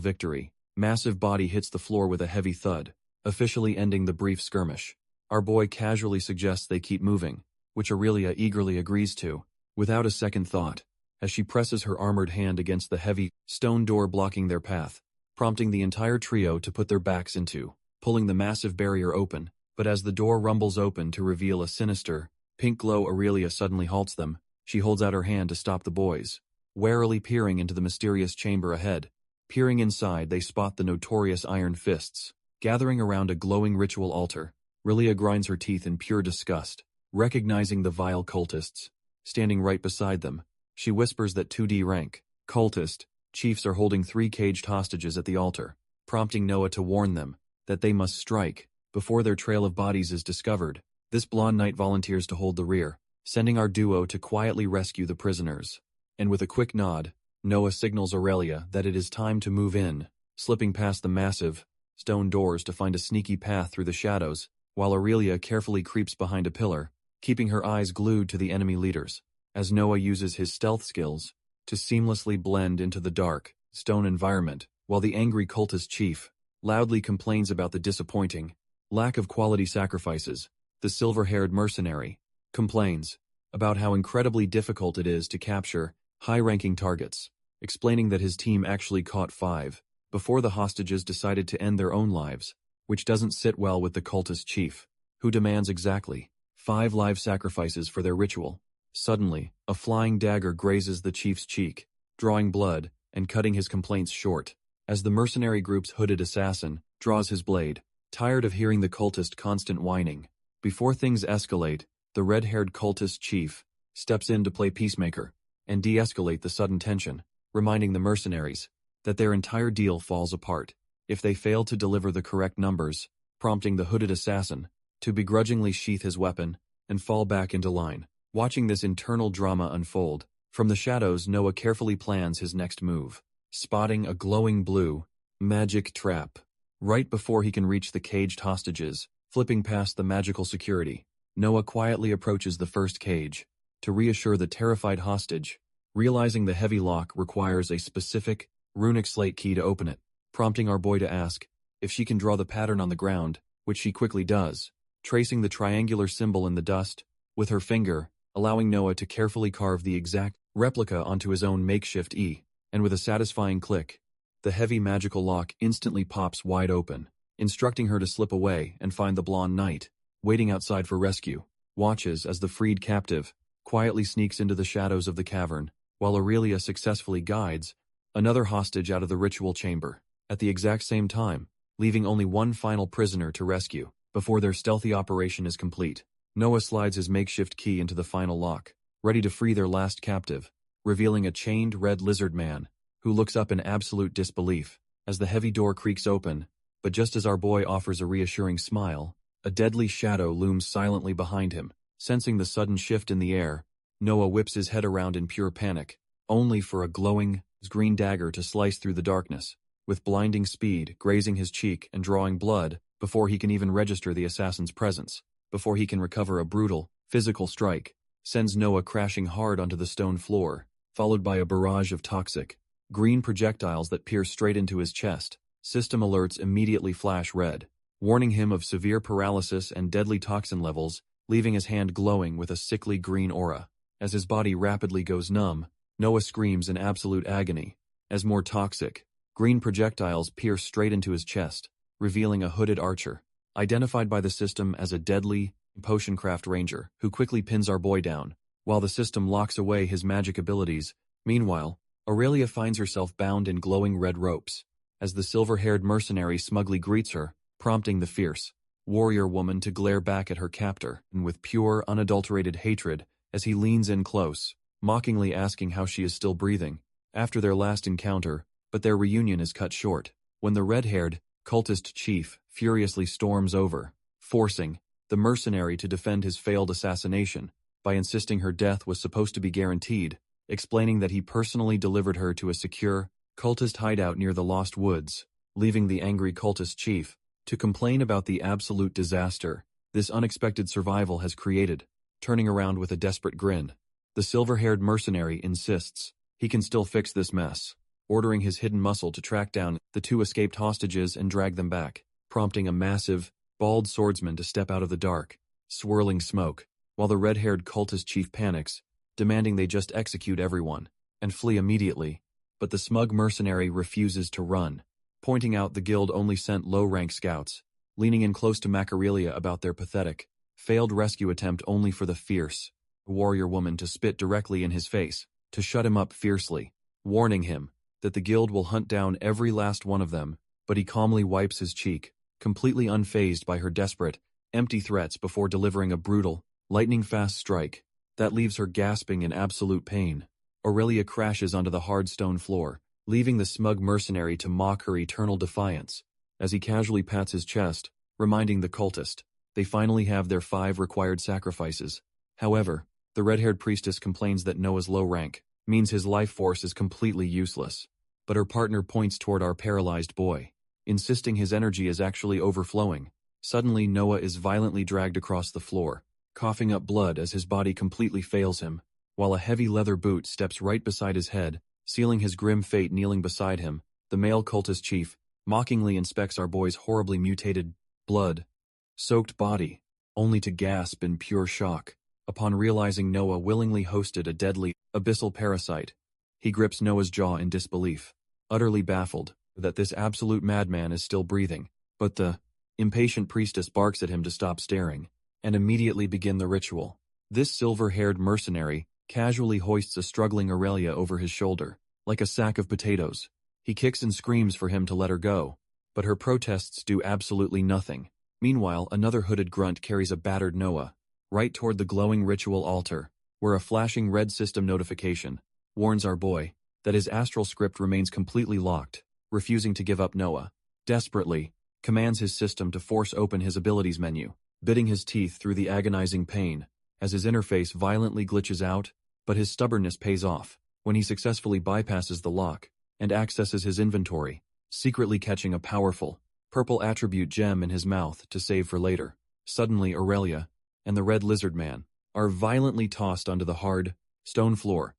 A: victory, massive body hits the floor with a heavy thud, officially ending the brief skirmish. Our boy casually suggests they keep moving, which Aurelia eagerly agrees to, without a second thought, as she presses her armored hand against the heavy stone door blocking their path, prompting the entire trio to put their backs into, pulling the massive barrier open. But as the door rumbles open to reveal a sinister, pink glow, Aurelia suddenly halts them. She holds out her hand to stop the boys, warily peering into the mysterious chamber ahead. Peering inside, they spot the notorious Iron Fists, gathering around a glowing ritual altar. Aurelia grinds her teeth in pure disgust, recognizing the vile cultists standing right beside them. She whispers that 2D rank cultist chiefs are holding 3 caged hostages at the altar, prompting Noah to warn them that they must strike before their trail of bodies is discovered. This blonde knight volunteers to hold the rear, sending our duo to quietly rescue the prisoners. And with a quick nod, Noah signals Aurelia that it is time to move in, slipping past the massive stone doors to find a sneaky path through the shadows, while Aurelia carefully creeps behind a pillar, keeping her eyes glued to the enemy leaders, as Noah uses his stealth skills to seamlessly blend into the dark, stone environment, while the angry cultist chief loudly complains about the disappointing lack of quality sacrifices. The silver-haired mercenary complains about how incredibly difficult it is to capture high-ranking targets, explaining that his team actually caught 5 before the hostages decided to end their own lives, which doesn't sit well with the cultist chief, who demands exactly 5 live sacrifices for their ritual. Suddenly, a flying dagger grazes the chief's cheek, drawing blood and cutting his complaints short, as the mercenary group's hooded assassin draws his blade, tired of hearing the cultist constant whining. Before things escalate, the red-haired cultist chief steps in to play peacemaker and de-escalate the sudden tension, reminding the mercenaries that their entire deal falls apart if they fail to deliver the correct numbers, prompting the hooded assassin to begrudgingly sheath his weapon and fall back into line. Watching this internal drama unfold, from the shadows, Noah carefully plans his next move, spotting a glowing blue magic trap right before he can reach the caged hostages. Flipping past the magical security, Noah quietly approaches the first cage to reassure the terrified hostage, realizing the heavy lock requires a specific runic slate key to open it, prompting our boy to ask if she can draw the pattern on the ground, which she quickly does, tracing the triangular symbol in the dust with her finger, allowing Noah to carefully carve the exact replica onto his own makeshift E, and with a satisfying click, the heavy magical lock instantly pops wide open, instructing her to slip away and find the blonde knight, waiting outside for rescue. Watches as the freed captive quietly sneaks into the shadows of the cavern, while Aurelia successfully guides another hostage out of the ritual chamber, at the exact same time, leaving only one final prisoner to rescue. Before their stealthy operation is complete, Noah slides his makeshift key into the final lock, ready to free their last captive, revealing a chained red lizard man, who looks up in absolute disbelief as the heavy door creaks open. But just as our boy offers a reassuring smile, a deadly shadow looms silently behind him. Sensing the sudden shift in the air, Noah whips his head around in pure panic, only for a glowing green dagger to slice through the darkness, with blinding speed, grazing his cheek and drawing blood before he can even register the assassin's presence. Before he can recover, a brutal, physical strike sends Noah crashing hard onto the stone floor, followed by a barrage of toxic, green projectiles that pierce straight into his chest, System alerts immediately flash red, warning him of severe paralysis and deadly toxin levels, leaving his hand glowing with a sickly green aura. As his body rapidly goes numb, Noah screams in absolute agony. As more toxic, green projectiles pierce straight into his chest, revealing a hooded archer, identified by the system as a deadly potioncraft ranger, who quickly pins our boy down, while the system locks away his magic abilities. Meanwhile, Aurelia finds herself bound in glowing red ropes, as the silver-haired mercenary smugly greets her, prompting the fierce warrior woman to glare back at her captor, and with pure, unadulterated hatred, as he leans in close, mockingly asking how she is still breathing, after their last encounter, but their reunion is cut short, when the red-haired, cultist chief furiously storms over, forcing the mercenary to defend his failed assassination, by insisting her death was supposed to be guaranteed, explaining that he personally delivered her to a secure, cultist hideout near the Lost Woods, leaving the angry cultist chief to complain about the absolute disaster this unexpected survival has created. Turning around with a desperate grin, the silver-haired mercenary insists he can still fix this mess, ordering his hidden muscle to track down the two escaped hostages and drag them back, prompting a massive, bald swordsman to step out of the dark, swirling smoke, while the red-haired cultist chief panics, demanding they just execute everyone and flee immediately. But the smug mercenary refuses to run, pointing out the guild only sent low-rank scouts, leaning in close to Macarelia about their pathetic, failed rescue attempt, only for the fierce warrior woman to spit directly in his face, to shut him up fiercely, warning him that the guild will hunt down every last one of them, but he calmly wipes his cheek, completely unfazed by her desperate, empty threats before delivering a brutal, lightning-fast strike that leaves her gasping in absolute pain. Aurelia crashes onto the hard stone floor, leaving the smug mercenary to mock her eternal defiance, as he casually pats his chest, reminding the cultist they finally have their 5 required sacrifices. However, the red-haired priestess complains that Noah's low rank means his life force is completely useless, but her partner points toward our paralyzed boy, insisting his energy is actually overflowing. Suddenly Noah is violently dragged across the floor, coughing up blood as his body completely fails him, while a heavy leather boot steps right beside his head, sealing his grim fate. Kneeling beside him, the male cultist chief mockingly inspects our boy's horribly mutated, blood-soaked body, only to gasp in pure shock upon realizing Noah willingly hosted a deadly, abyssal parasite. He grips Noah's jaw in disbelief, utterly baffled that this absolute madman is still breathing, but the impatient priestess barks at him to stop staring, and immediately begin the ritual. This silver-haired mercenary casually hoists a struggling Aurelia over his shoulder, like a sack of potatoes. He kicks and screams for him to let her go, but her protests do absolutely nothing. Meanwhile, another hooded grunt carries a battered Noah right toward the glowing ritual altar, where a flashing red system notification warns our boy that his astral script remains completely locked, refusing to give up. Noah desperately commands his system to force open his abilities menu, biting his teeth through the agonizing pain as his interface violently glitches out, but his stubbornness pays off when he successfully bypasses the lock and accesses his inventory, secretly catching a powerful, purple attribute gem in his mouth to save for later. Suddenly Aurelia and the red lizard man are violently tossed onto the hard, stone floor,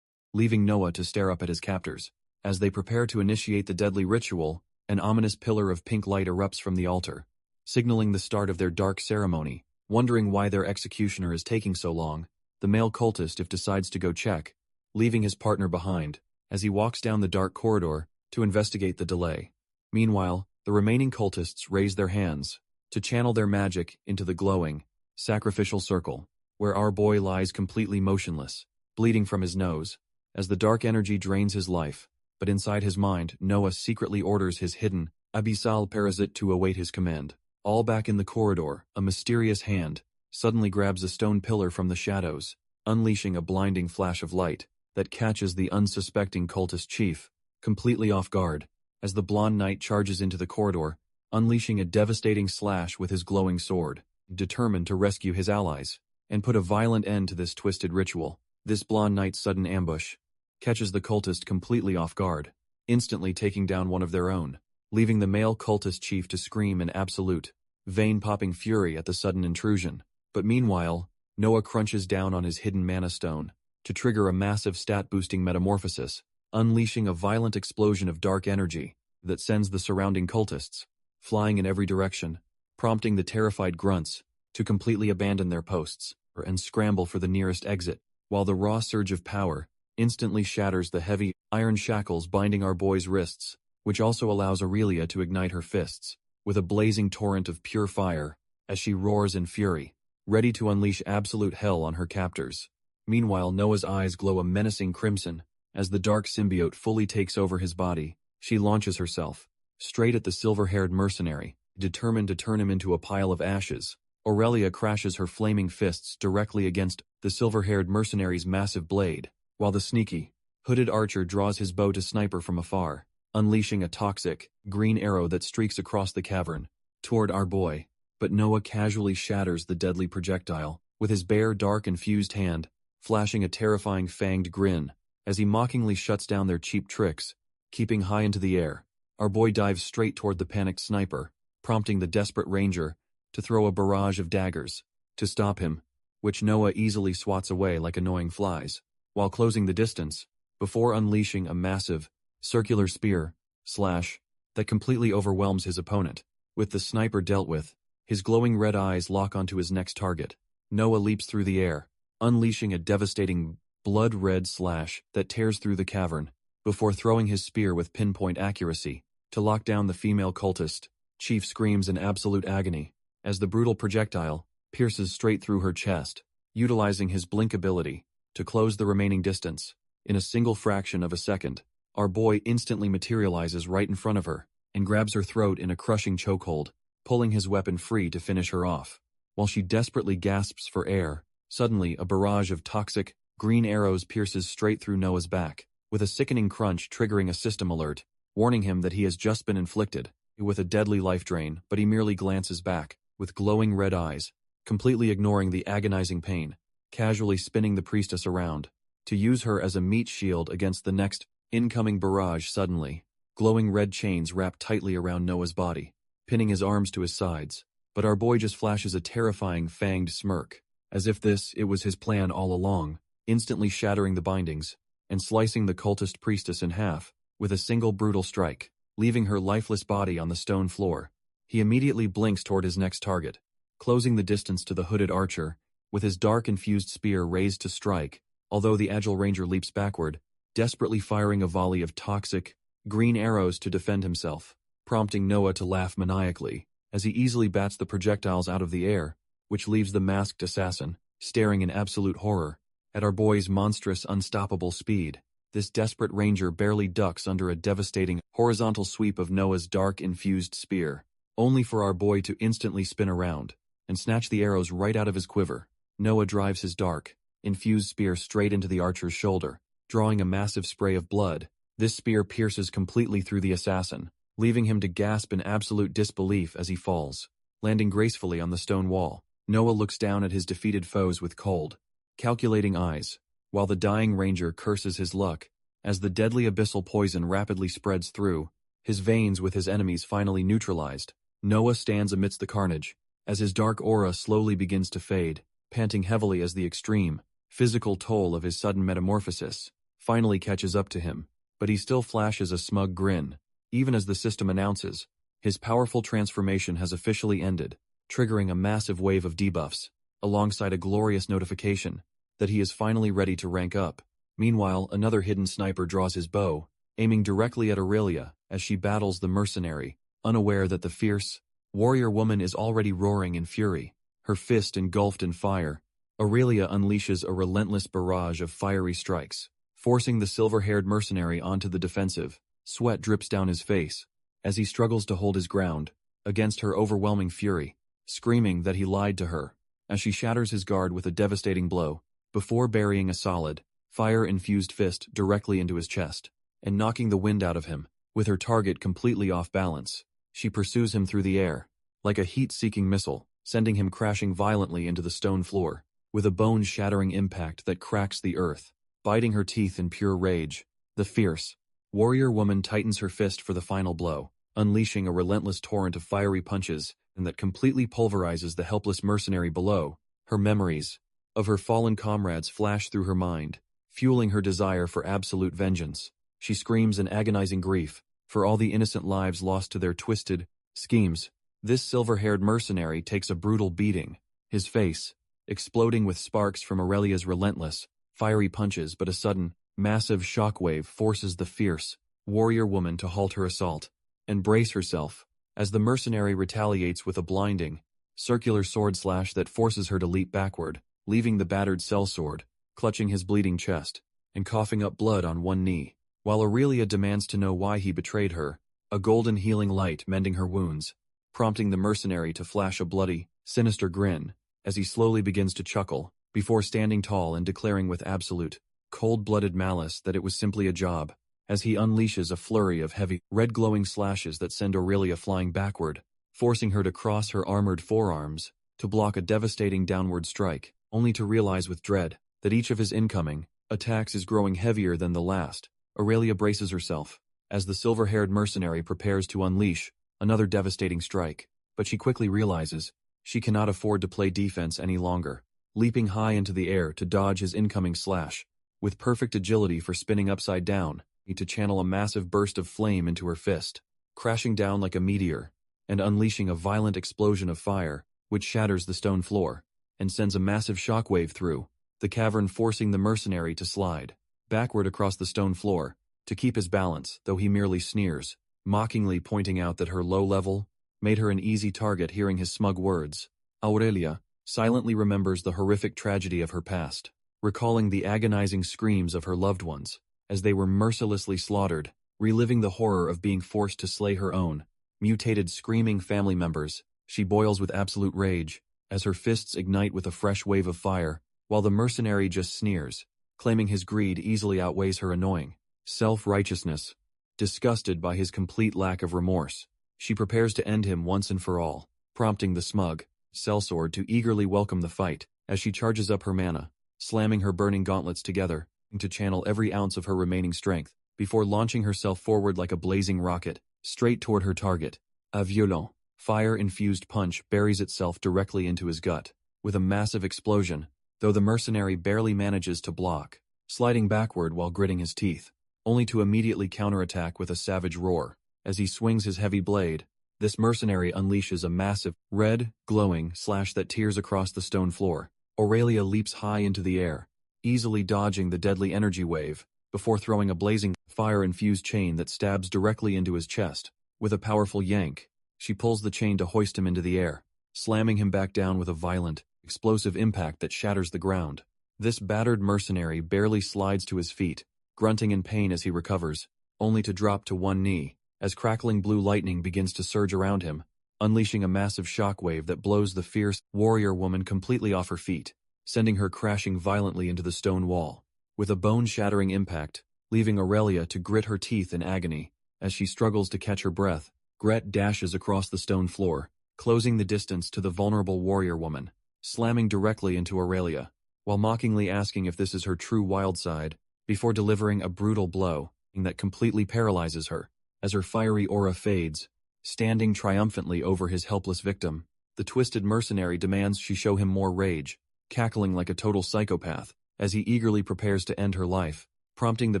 A: leaving Noah to stare up at his captors. As they prepare to initiate the deadly ritual, an ominous pillar of pink light erupts from the altar, signaling the start of their dark ceremony. Wondering why their executioner is taking so long, the male cultist decides to go check, leaving his partner behind, as he walks down the dark corridor to investigate the delay. Meanwhile, the remaining cultists raise their hands to channel their magic into the glowing, sacrificial circle, where our boy lies completely motionless, bleeding from his nose, as the dark energy drains his life. But inside his mind, Noah secretly orders his hidden, abyssal parasite to await his command. All back in the corridor, a mysterious hand suddenly grabs a stone pillar from the shadows, unleashing a blinding flash of light that catches the unsuspecting cultist chief completely off guard, as the blonde knight charges into the corridor, unleashing a devastating slash with his glowing sword, determined to rescue his allies and put a violent end to this twisted ritual. This blonde knight's sudden ambush catches the cultist completely off guard, instantly taking down one of their own, leaving the male cultist chief to scream in absolute, vein-popping fury at the sudden intrusion. But meanwhile, Noah crunches down on his hidden mana stone to trigger a massive stat-boosting metamorphosis, unleashing a violent explosion of dark energy that sends the surrounding cultists flying in every direction, prompting the terrified grunts to completely abandon their posts and scramble for the nearest exit, while the raw surge of power instantly shatters the heavy iron shackles binding our boy's wrists, which also allows Aurelia to ignite her fists with a blazing torrent of pure fire as she roars in fury, ready to unleash absolute hell on her captors. Meanwhile, Noah's eyes glow a menacing crimson as the dark symbiote fully takes over his body. She launches herself straight at the silver-haired mercenary, determined to turn him into a pile of ashes. Aurelia crashes her flaming fists directly against the silver-haired mercenary's massive blade, while the sneaky, hooded archer draws his bow to snipe her from afar, unleashing a toxic, green arrow that streaks across the cavern toward our boy. But Noah casually shatters the deadly projectile with his bare, dark, infused hand, flashing a terrifying fanged grin as he mockingly shuts down their cheap tricks. Keeping high into the air, our boy dives straight toward the panicked sniper, prompting the desperate ranger to throw a barrage of daggers to stop him, which Noah easily swats away like annoying flies, while closing the distance before unleashing a massive, circular spear slash that completely overwhelms his opponent. With the sniper dealt with, his glowing red eyes lock onto his next target. Noah leaps through the air, unleashing a devastating blood-red slash that tears through the cavern, before throwing his spear with pinpoint accuracy to lock down the female cultist. Chief screams in absolute agony as the brutal projectile pierces straight through her chest, utilizing his blink ability to close the remaining distance. In a single fraction of a second, our boy instantly materializes right in front of her and grabs her throat in a crushing chokehold, pulling his weapon free to finish her off. While she desperately gasps for air, suddenly a barrage of toxic, green arrows pierces straight through Noah's back, with a sickening crunch triggering a system alert, warning him that he has just been inflicted with a deadly life drain. But he merely glances back, with glowing red eyes, completely ignoring the agonizing pain, casually spinning the priestess around, to use her as a meat shield against the next incoming barrage. Suddenly, glowing red chains wrap tightly around Noah's body, pinning his arms to his sides, but our boy just flashes a terrifying fanged smirk, as if it was his plan all along, instantly shattering the bindings and slicing the cultist priestess in half with a single brutal strike, leaving her lifeless body on the stone floor. He immediately blinks toward his next target, closing the distance to the hooded archer, with his dark infused spear raised to strike, although the agile ranger leaps backward, desperately firing a volley of toxic, green arrows to defend himself, prompting Noah to laugh maniacally as he easily bats the projectiles out of the air, which leaves the masked assassin staring in absolute horror at our boy's monstrous, unstoppable speed. This desperate ranger barely ducks under a devastating, horizontal sweep of Noah's dark infused spear, only for our boy to instantly spin around and snatch the arrows right out of his quiver. Noah drives his dark, infused spear straight into the archer's shoulder, drawing a massive spray of blood. This spear pierces completely through the assassin, leaving him to gasp in absolute disbelief as he falls, landing gracefully on the stone wall. Noah looks down at his defeated foes with cold, calculating eyes, while the dying ranger curses his luck as the deadly abyssal poison rapidly spreads through his veins. With his enemies finally neutralized, Noah stands amidst the carnage as his dark aura slowly begins to fade, panting heavily as the extreme, physical toll of his sudden metamorphosis finally catches up to him. But he still flashes a smug grin, even as the system announces his powerful transformation has officially ended, triggering a massive wave of debuffs, alongside a glorious notification that he is finally ready to rank up. Meanwhile, another hidden sniper draws his bow, aiming directly at Aurelia as she battles the mercenary, unaware that the fierce warrior woman is already roaring in fury, her fist engulfed in fire. Aurelia unleashes a relentless barrage of fiery strikes, forcing the silver-haired mercenary onto the defensive. Sweat drips down his face as he struggles to hold his ground against her overwhelming fury, screaming that he lied to her as she shatters his guard with a devastating blow, before burying a solid, fire-infused fist directly into his chest and knocking the wind out of him. With her target completely off balance, she pursues him through the air like a heat-seeking missile, sending him crashing violently into the stone floor with a bone-shattering impact that cracks the earth. Biting her teeth in pure rage, the fierce warrior woman tightens her fist for the final blow, unleashing a relentless torrent of fiery punches and that completely pulverizes the helpless mercenary below. Her memories of her fallen comrades flash through her mind, fueling her desire for absolute vengeance. She screams in agonizing grief, for all the innocent lives lost to their twisted schemes. This silver-haired mercenary takes a brutal beating, his face exploding with sparks from Aurelia's relentless, fiery punches, but a sudden, massive shockwave forces the fierce, warrior woman to halt her assault and brace herself as the mercenary retaliates with a blinding, circular sword slash that forces her to leap backward, leaving the battered sellsword clutching his bleeding chest and coughing up blood on one knee, while Aurelia demands to know why he betrayed her, a golden healing light mending her wounds, prompting the mercenary to flash a bloody, sinister grin as he slowly begins to chuckle, before standing tall and declaring with absolute, cold-blooded malice that it was simply a job, as he unleashes a flurry of heavy, red glowing slashes that send Aurelia flying backward, forcing her to cross her armored forearms to block a devastating downward strike, only to realize with dread that each of his incoming attacks is growing heavier than the last. Aurelia braces herself as the silver-haired mercenary prepares to unleash another devastating strike, but she quickly realizes she cannot afford to play defense any longer, leaping high into the air to dodge his incoming slash, with perfect agility for spinning upside down, to channel a massive burst of flame into her fist, crashing down like a meteor, and unleashing a violent explosion of fire, which shatters the stone floor, and sends a massive shockwave through the cavern, forcing the mercenary to slide backward across the stone floor, to keep his balance, though he merely sneers, mockingly pointing out that her low level made her an easy target. Hearing his smug words, Aurelia silently remembers the horrific tragedy of her past, recalling the agonizing screams of her loved ones as they were mercilessly slaughtered, reliving the horror of being forced to slay her own mutated, screaming family members. She boils with absolute rage as her fists ignite with a fresh wave of fire, while the mercenary just sneers, claiming his greed easily outweighs her annoying self-righteousness. Disgusted by his complete lack of remorse, she prepares to end him once and for all, prompting the smug sellsword to eagerly welcome the fight as she charges up her mana, slamming her burning gauntlets together to channel every ounce of her remaining strength, before launching herself forward like a blazing rocket, straight toward her target. A violent, fire-infused punch buries itself directly into his gut, with a massive explosion, though the mercenary barely manages to block, sliding backward while gritting his teeth, only to immediately counterattack with a savage roar. As he swings his heavy blade, this mercenary unleashes a massive, red, glowing slash that tears across the stone floor. Aurelia leaps high into the air, easily dodging the deadly energy wave, before throwing a blazing, fire-infused chain that stabs directly into his chest. With a powerful yank, she pulls the chain to hoist him into the air, slamming him back down with a violent, explosive impact that shatters the ground. This battered mercenary barely slides to his feet, grunting in pain as he recovers, only to drop to one knee, as crackling blue lightning begins to surge around him, unleashing a massive shockwave that blows the fierce warrior woman completely off her feet, sending her crashing violently into the stone wall, with a bone-shattering impact, leaving Aurelia to grit her teeth in agony. As she struggles to catch her breath, Gret dashes across the stone floor, closing the distance to the vulnerable warrior woman, slamming directly into Aurelia, while mockingly asking if this is her true wild side, before delivering a brutal blow that completely paralyzes her. As her fiery aura fades, standing triumphantly over his helpless victim, the twisted mercenary demands she show him more rage, cackling like a total psychopath, as he eagerly prepares to end her life, prompting the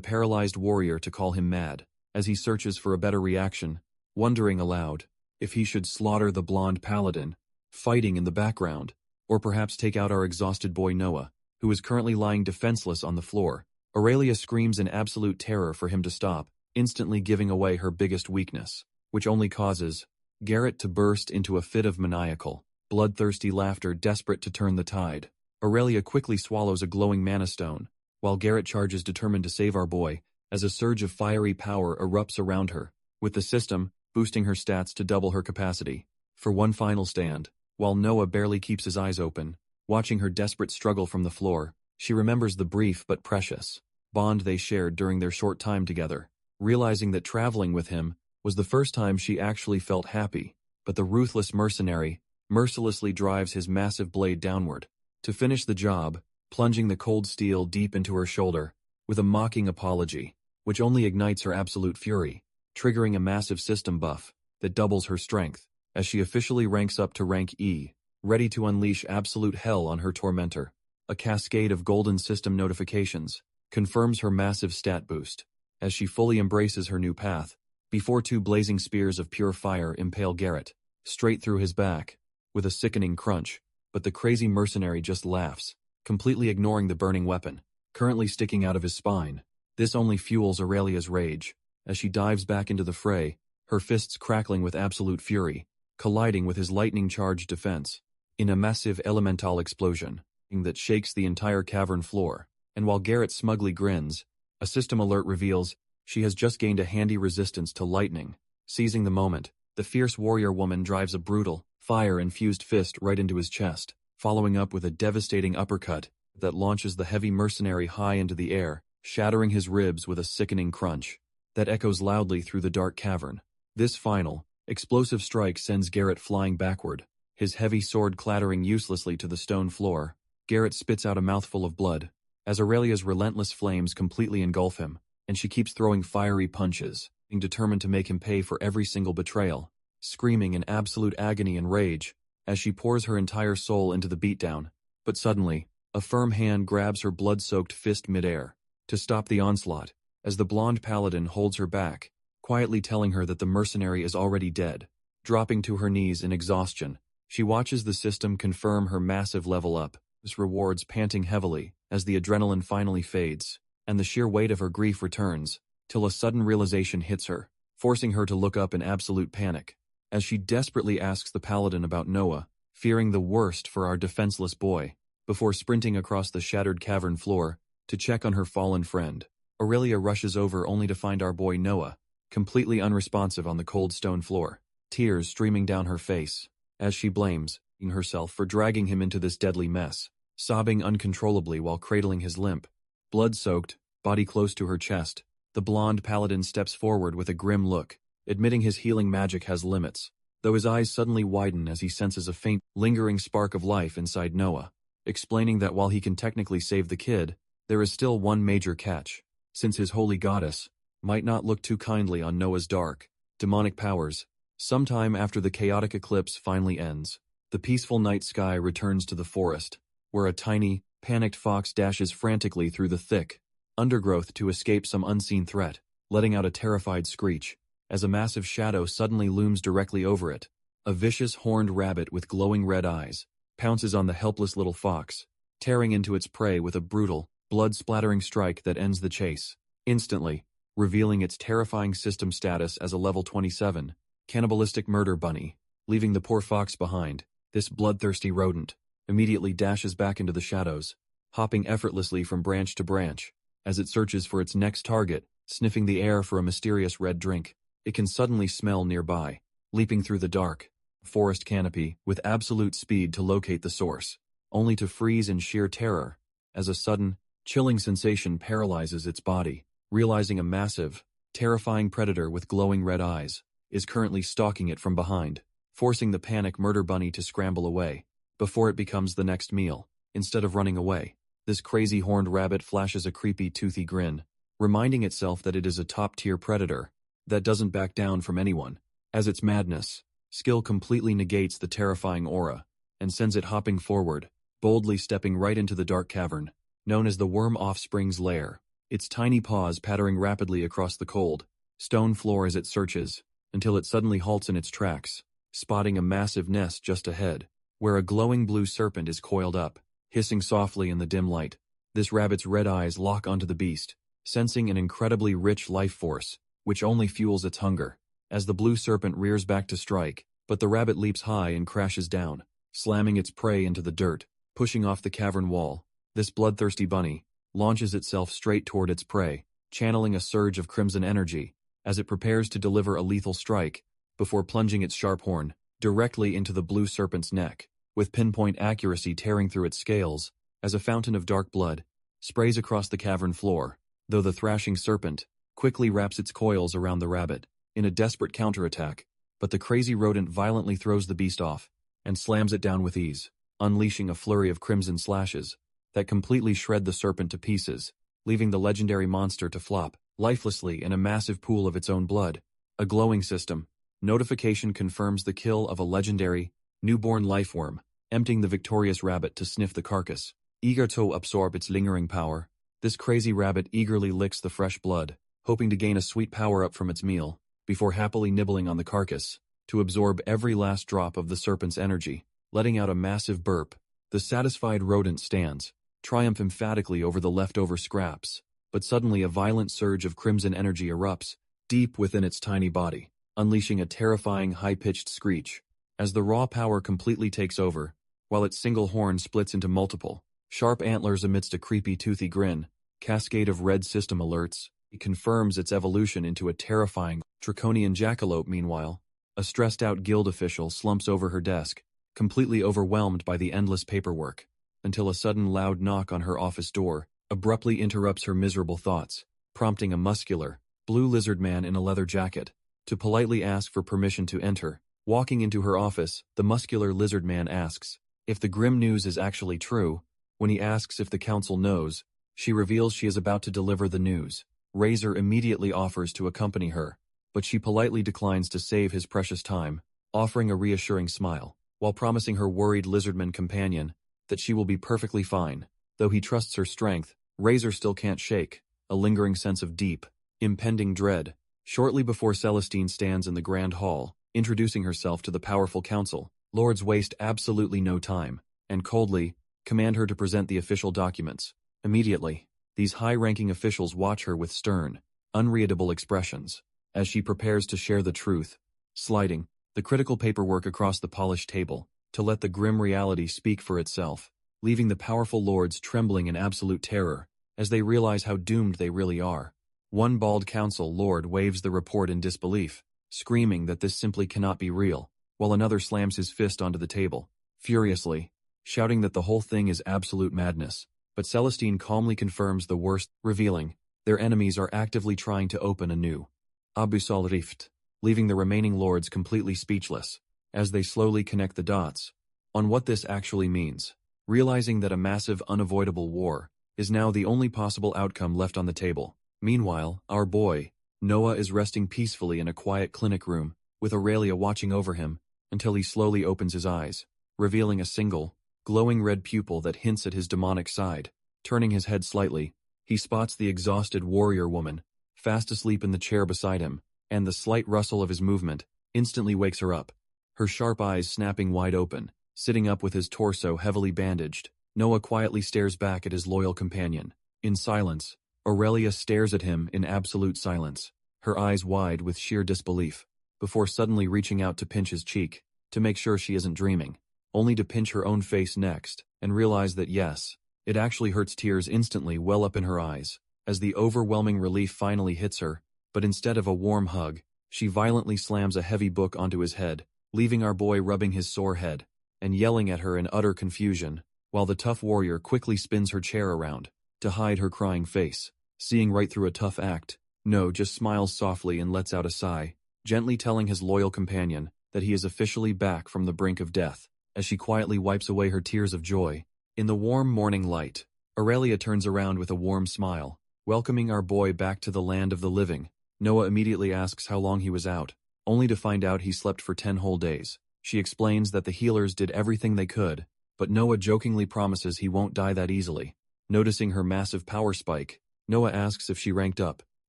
A: paralyzed warrior to call him mad, as he searches for a better reaction, wondering aloud if he should slaughter the blonde paladin, fighting in the background, or perhaps take out our exhausted boy Noah, who is currently lying defenseless on the floor. Aurelia screams in absolute terror for him to stop, instantly giving away her biggest weakness, which only causes Garrett to burst into a fit of maniacal, bloodthirsty laughter desperate to turn the tide. Aurelia quickly swallows a glowing mana stone, while Garrett charges determined to save our boy, as a surge of fiery power erupts around her, with the system boosting her stats to double her capacity, for one final stand. While Noah barely keeps his eyes open, watching her desperate struggle from the floor, she remembers the brief but precious bond they shared during their short time together, realizing that traveling with him was the first time she actually felt happy. But the ruthless mercenary mercilessly drives his massive blade downward, to finish the job, plunging the cold steel deep into her shoulder, with a mocking apology, which only ignites her absolute fury, triggering a massive system buff that doubles her strength, as she officially ranks up to rank E, ready to unleash absolute hell on her tormentor. A cascade of golden system notifications confirms her massive stat boost, as she fully embraces her new path, before two blazing spears of pure fire impale Garrett, straight through his back, with a sickening crunch, but the crazy mercenary just laughs, completely ignoring the burning weapon, currently sticking out of his spine. This only fuels Aurelia's rage, as she dives back into the fray, her fists crackling with absolute fury, colliding with his lightning-charged defense, in a massive elemental explosion that shakes the entire cavern floor. And while Garrett smugly grins, a system alert reveals she has just gained a handy resistance to lightning. Seizing the moment, the fierce warrior woman drives a brutal, fire-infused fist right into his chest, following up with a devastating uppercut that launches the heavy mercenary high into the air, shattering his ribs with a sickening crunch that echoes loudly through the dark cavern. This final, explosive strike sends Garrett flying backward, his heavy sword clattering uselessly to the stone floor. Garrett spits out a mouthful of blood, as Aurelia's relentless flames completely engulf him, and she keeps throwing fiery punches, being determined to make him pay for every single betrayal, screaming in absolute agony and rage, as she pours her entire soul into the beatdown. But suddenly, a firm hand grabs her blood-soaked fist midair, to stop the onslaught, as the blonde paladin holds her back, quietly telling her that the mercenary is already dead. Dropping to her knees in exhaustion, she watches the system confirm her massive level up, this rewards panting heavily, as the adrenaline finally fades, and the sheer weight of her grief returns, till a sudden realization hits her, forcing her to look up in absolute panic, as she desperately asks the paladin about Noah, fearing the worst for our defenseless boy, before sprinting across the shattered cavern floor to check on her fallen friend. Aurelia rushes over only to find our boy Noah, completely unresponsive on the cold stone floor, tears streaming down her face, as she blames herself for dragging him into this deadly mess, sobbing uncontrollably while cradling his limp, blood-soaked, body close to her chest. The blonde paladin steps forward with a grim look, admitting his healing magic has limits, though his eyes suddenly widen as he senses a faint, lingering spark of life inside Noah, explaining that while he can technically save the kid, there is still one major catch, since his holy goddess might not look too kindly on Noah's dark, demonic powers. Sometime after the chaotic eclipse finally ends, the peaceful night sky returns to the forest, where a tiny, panicked fox dashes frantically through the thick undergrowth to escape some unseen threat, letting out a terrified screech, as a massive shadow suddenly looms directly over it. A vicious horned rabbit with glowing red eyes pounces on the helpless little fox, tearing into its prey with a brutal, blood-splattering strike that ends the chase, instantly, revealing its terrifying system status as a level 27, cannibalistic murder bunny. Leaving the poor fox behind, this bloodthirsty rodent immediately dashes back into the shadows, hopping effortlessly from branch to branch, as it searches for its next target, sniffing the air for a mysterious red drink it can suddenly smell nearby, leaping through the dark forest canopy with absolute speed to locate the source, only to freeze in sheer terror, as a sudden, chilling sensation paralyzes its body, realizing a massive, terrifying predator with glowing red eyes is currently stalking it from behind, forcing the panic murder bunny to scramble away, before it becomes the next meal. Instead of running away, this crazy horned rabbit flashes a creepy toothy grin, reminding itself that it is a top-tier predator that doesn't back down from anyone, as its madness skill completely negates the terrifying aura, and sends it hopping forward, boldly stepping right into the dark cavern, known as the Worm Offspring's lair, its tiny paws pattering rapidly across the cold stone floor as it searches, until it suddenly halts in its tracks, spotting a massive nest just ahead, where a glowing blue serpent is coiled up, hissing softly in the dim light. This rabbit's red eyes lock onto the beast, sensing an incredibly rich life force, which only fuels its hunger, as the blue serpent rears back to strike, but the rabbit leaps high and crashes down, slamming its prey into the dirt, pushing off the cavern wall. This bloodthirsty bunny launches itself straight toward its prey, channeling a surge of crimson energy, as it prepares to deliver a lethal strike, before plunging its sharp horn directly into the blue serpent's neck, with pinpoint accuracy tearing through its scales, as a fountain of dark blood sprays across the cavern floor, though the thrashing serpent quickly wraps its coils around the rabbit, in a desperate counterattack, but the crazy rodent violently throws the beast off, and slams it down with ease, unleashing a flurry of crimson slashes that completely shred the serpent to pieces, leaving the legendary monster to flop lifelessly in a massive pool of its own blood. A glowing system notification confirms the kill of a legendary, newborn lifeworm, emptying the victorious rabbit to sniff the carcass. Eager to absorb its lingering power, this crazy rabbit eagerly licks the fresh blood, hoping to gain a sweet power-up from its meal, before happily nibbling on the carcass, to absorb every last drop of the serpent's energy, letting out a massive burp. The satisfied rodent stands, triumph emphatically over the leftover scraps, but suddenly a violent surge of crimson energy erupts, deep within its tiny body, unleashing a terrifying high-pitched screech. As the raw power completely takes over, while its single horn splits into multiple, sharp antlers amidst a creepy toothy grin, cascade of red system alerts, it confirms its evolution into a terrifying, draconian jackalope. Meanwhile, a stressed-out guild official slumps over her desk, completely overwhelmed by the endless paperwork, until a sudden loud knock on her office door abruptly interrupts her miserable thoughts, prompting a muscular, blue lizard man in a leather jacket to politely ask for permission to enter. Walking into her office, the muscular lizard man asks if the grim news is actually true. When he asks if the council knows, she reveals she is about to deliver the news. Razor immediately offers to accompany her, but she politely declines to save his precious time, offering a reassuring smile, while promising her worried lizardman companion that she will be perfectly fine. Though he trusts her strength, Razor still can't shake a lingering sense of deep, impending dread. Shortly before Celestine stands in the grand hall, introducing herself to the powerful council, lords waste absolutely no time, and coldly command her to present the official documents. Immediately, these high-ranking officials watch her with stern, unreadable expressions, as she prepares to share the truth, sliding the critical paperwork across the polished table, to let the grim reality speak for itself, leaving the powerful lords trembling in absolute terror, as they realize how doomed they really are. One bald council lord waves the report in disbelief, screaming that this simply cannot be real, while another slams his fist onto the table, furiously, shouting that the whole thing is absolute madness. But Celestine calmly confirms the worst, revealing their enemies are actively trying to open a new Abyssal Rift, leaving the remaining lords completely speechless, as they slowly connect the dots on what this actually means, realizing that a massive unavoidable war is now the only possible outcome left on the table. Meanwhile, our boy, Noah, is resting peacefully in a quiet clinic room, with Aurelia watching over him, until he slowly opens his eyes, revealing a single, glowing red pupil that hints at his demonic side. Turning his head slightly, he spots the exhausted warrior woman, fast asleep in the chair beside him, and the slight rustle of his movement instantly wakes her up, her sharp eyes snapping wide open. Sitting up with his torso heavily bandaged, Noah quietly stares back at his loyal companion. In silence, Aurelia stares at him in absolute silence, her eyes wide with sheer disbelief, before suddenly reaching out to pinch his cheek, to make sure she isn't dreaming, only to pinch her own face next, and realize that yes, it actually hurts. Tears instantly well up in her eyes, as the overwhelming relief finally hits her, but instead of a warm hug, she violently slams a heavy book onto his head, leaving our boy rubbing his sore head, and yelling at her in utter confusion, while the tough warrior quickly spins her chair around, to hide her crying face. Seeing right through a tough act, No just smiles softly and lets out a sigh, gently telling his loyal companion that he is officially back from the brink of death, as she quietly wipes away her tears of joy. In the warm morning light, Aurelia turns around with a warm smile, welcoming our boy back to the land of the living. Noah immediately asks how long he was out, only to find out he slept for 10 whole days. She explains that the healers did everything they could, but Noah jokingly promises he won't die that easily. Noticing her massive power spike, Noah asks if she ranked up,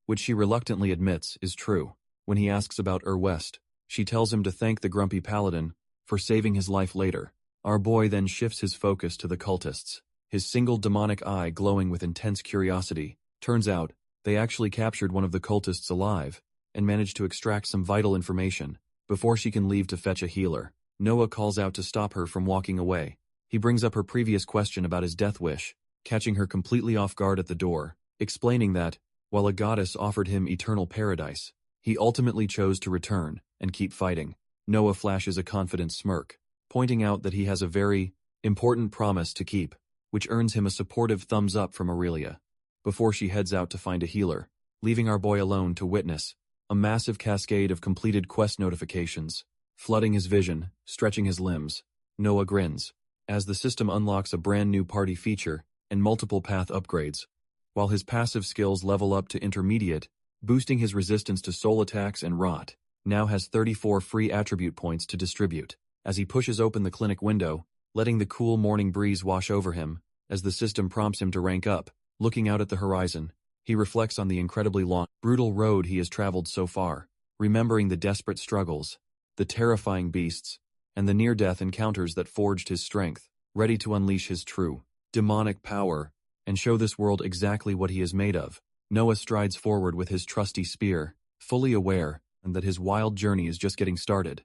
A: which she reluctantly admits is true. When he asks about West, she tells him to thank the grumpy paladin for saving his life later. Our boy then shifts his focus to the cultists, his single demonic eye glowing with intense curiosity. Turns out, they actually captured one of the cultists alive, and managed to extract some vital information. Before she can leave to fetch a healer, Noah calls out to stop her from walking away. He brings up her previous question about his death wish, catching her completely off guard at the door, explaining that, while a goddess offered him eternal paradise, he ultimately chose to return and keep fighting. Noah flashes a confident smirk, pointing out that he has a very important promise to keep, which earns him a supportive thumbs up from Aurelia, before she heads out to find a healer, leaving our boy alone to witness a massive cascade of completed quest notifications, flooding his vision, stretching his limbs. Noah grins, as the system unlocks a brand new party feature and multiple path upgrades, while his passive skills level up to intermediate, boosting his resistance to soul attacks and rot. Now has 34 free attribute points to distribute, as he pushes open the clinic window, letting the cool morning breeze wash over him, as the system prompts him to rank up. Looking out at the horizon, he reflects on the incredibly long, brutal road he has traveled so far, remembering the desperate struggles, the terrifying beasts, and the near-death encounters that forged his strength, ready to unleash his true, demonic power, and show this world exactly what he is made of. Noah strides forward with his trusty spear, fully aware that his wild journey is just getting started.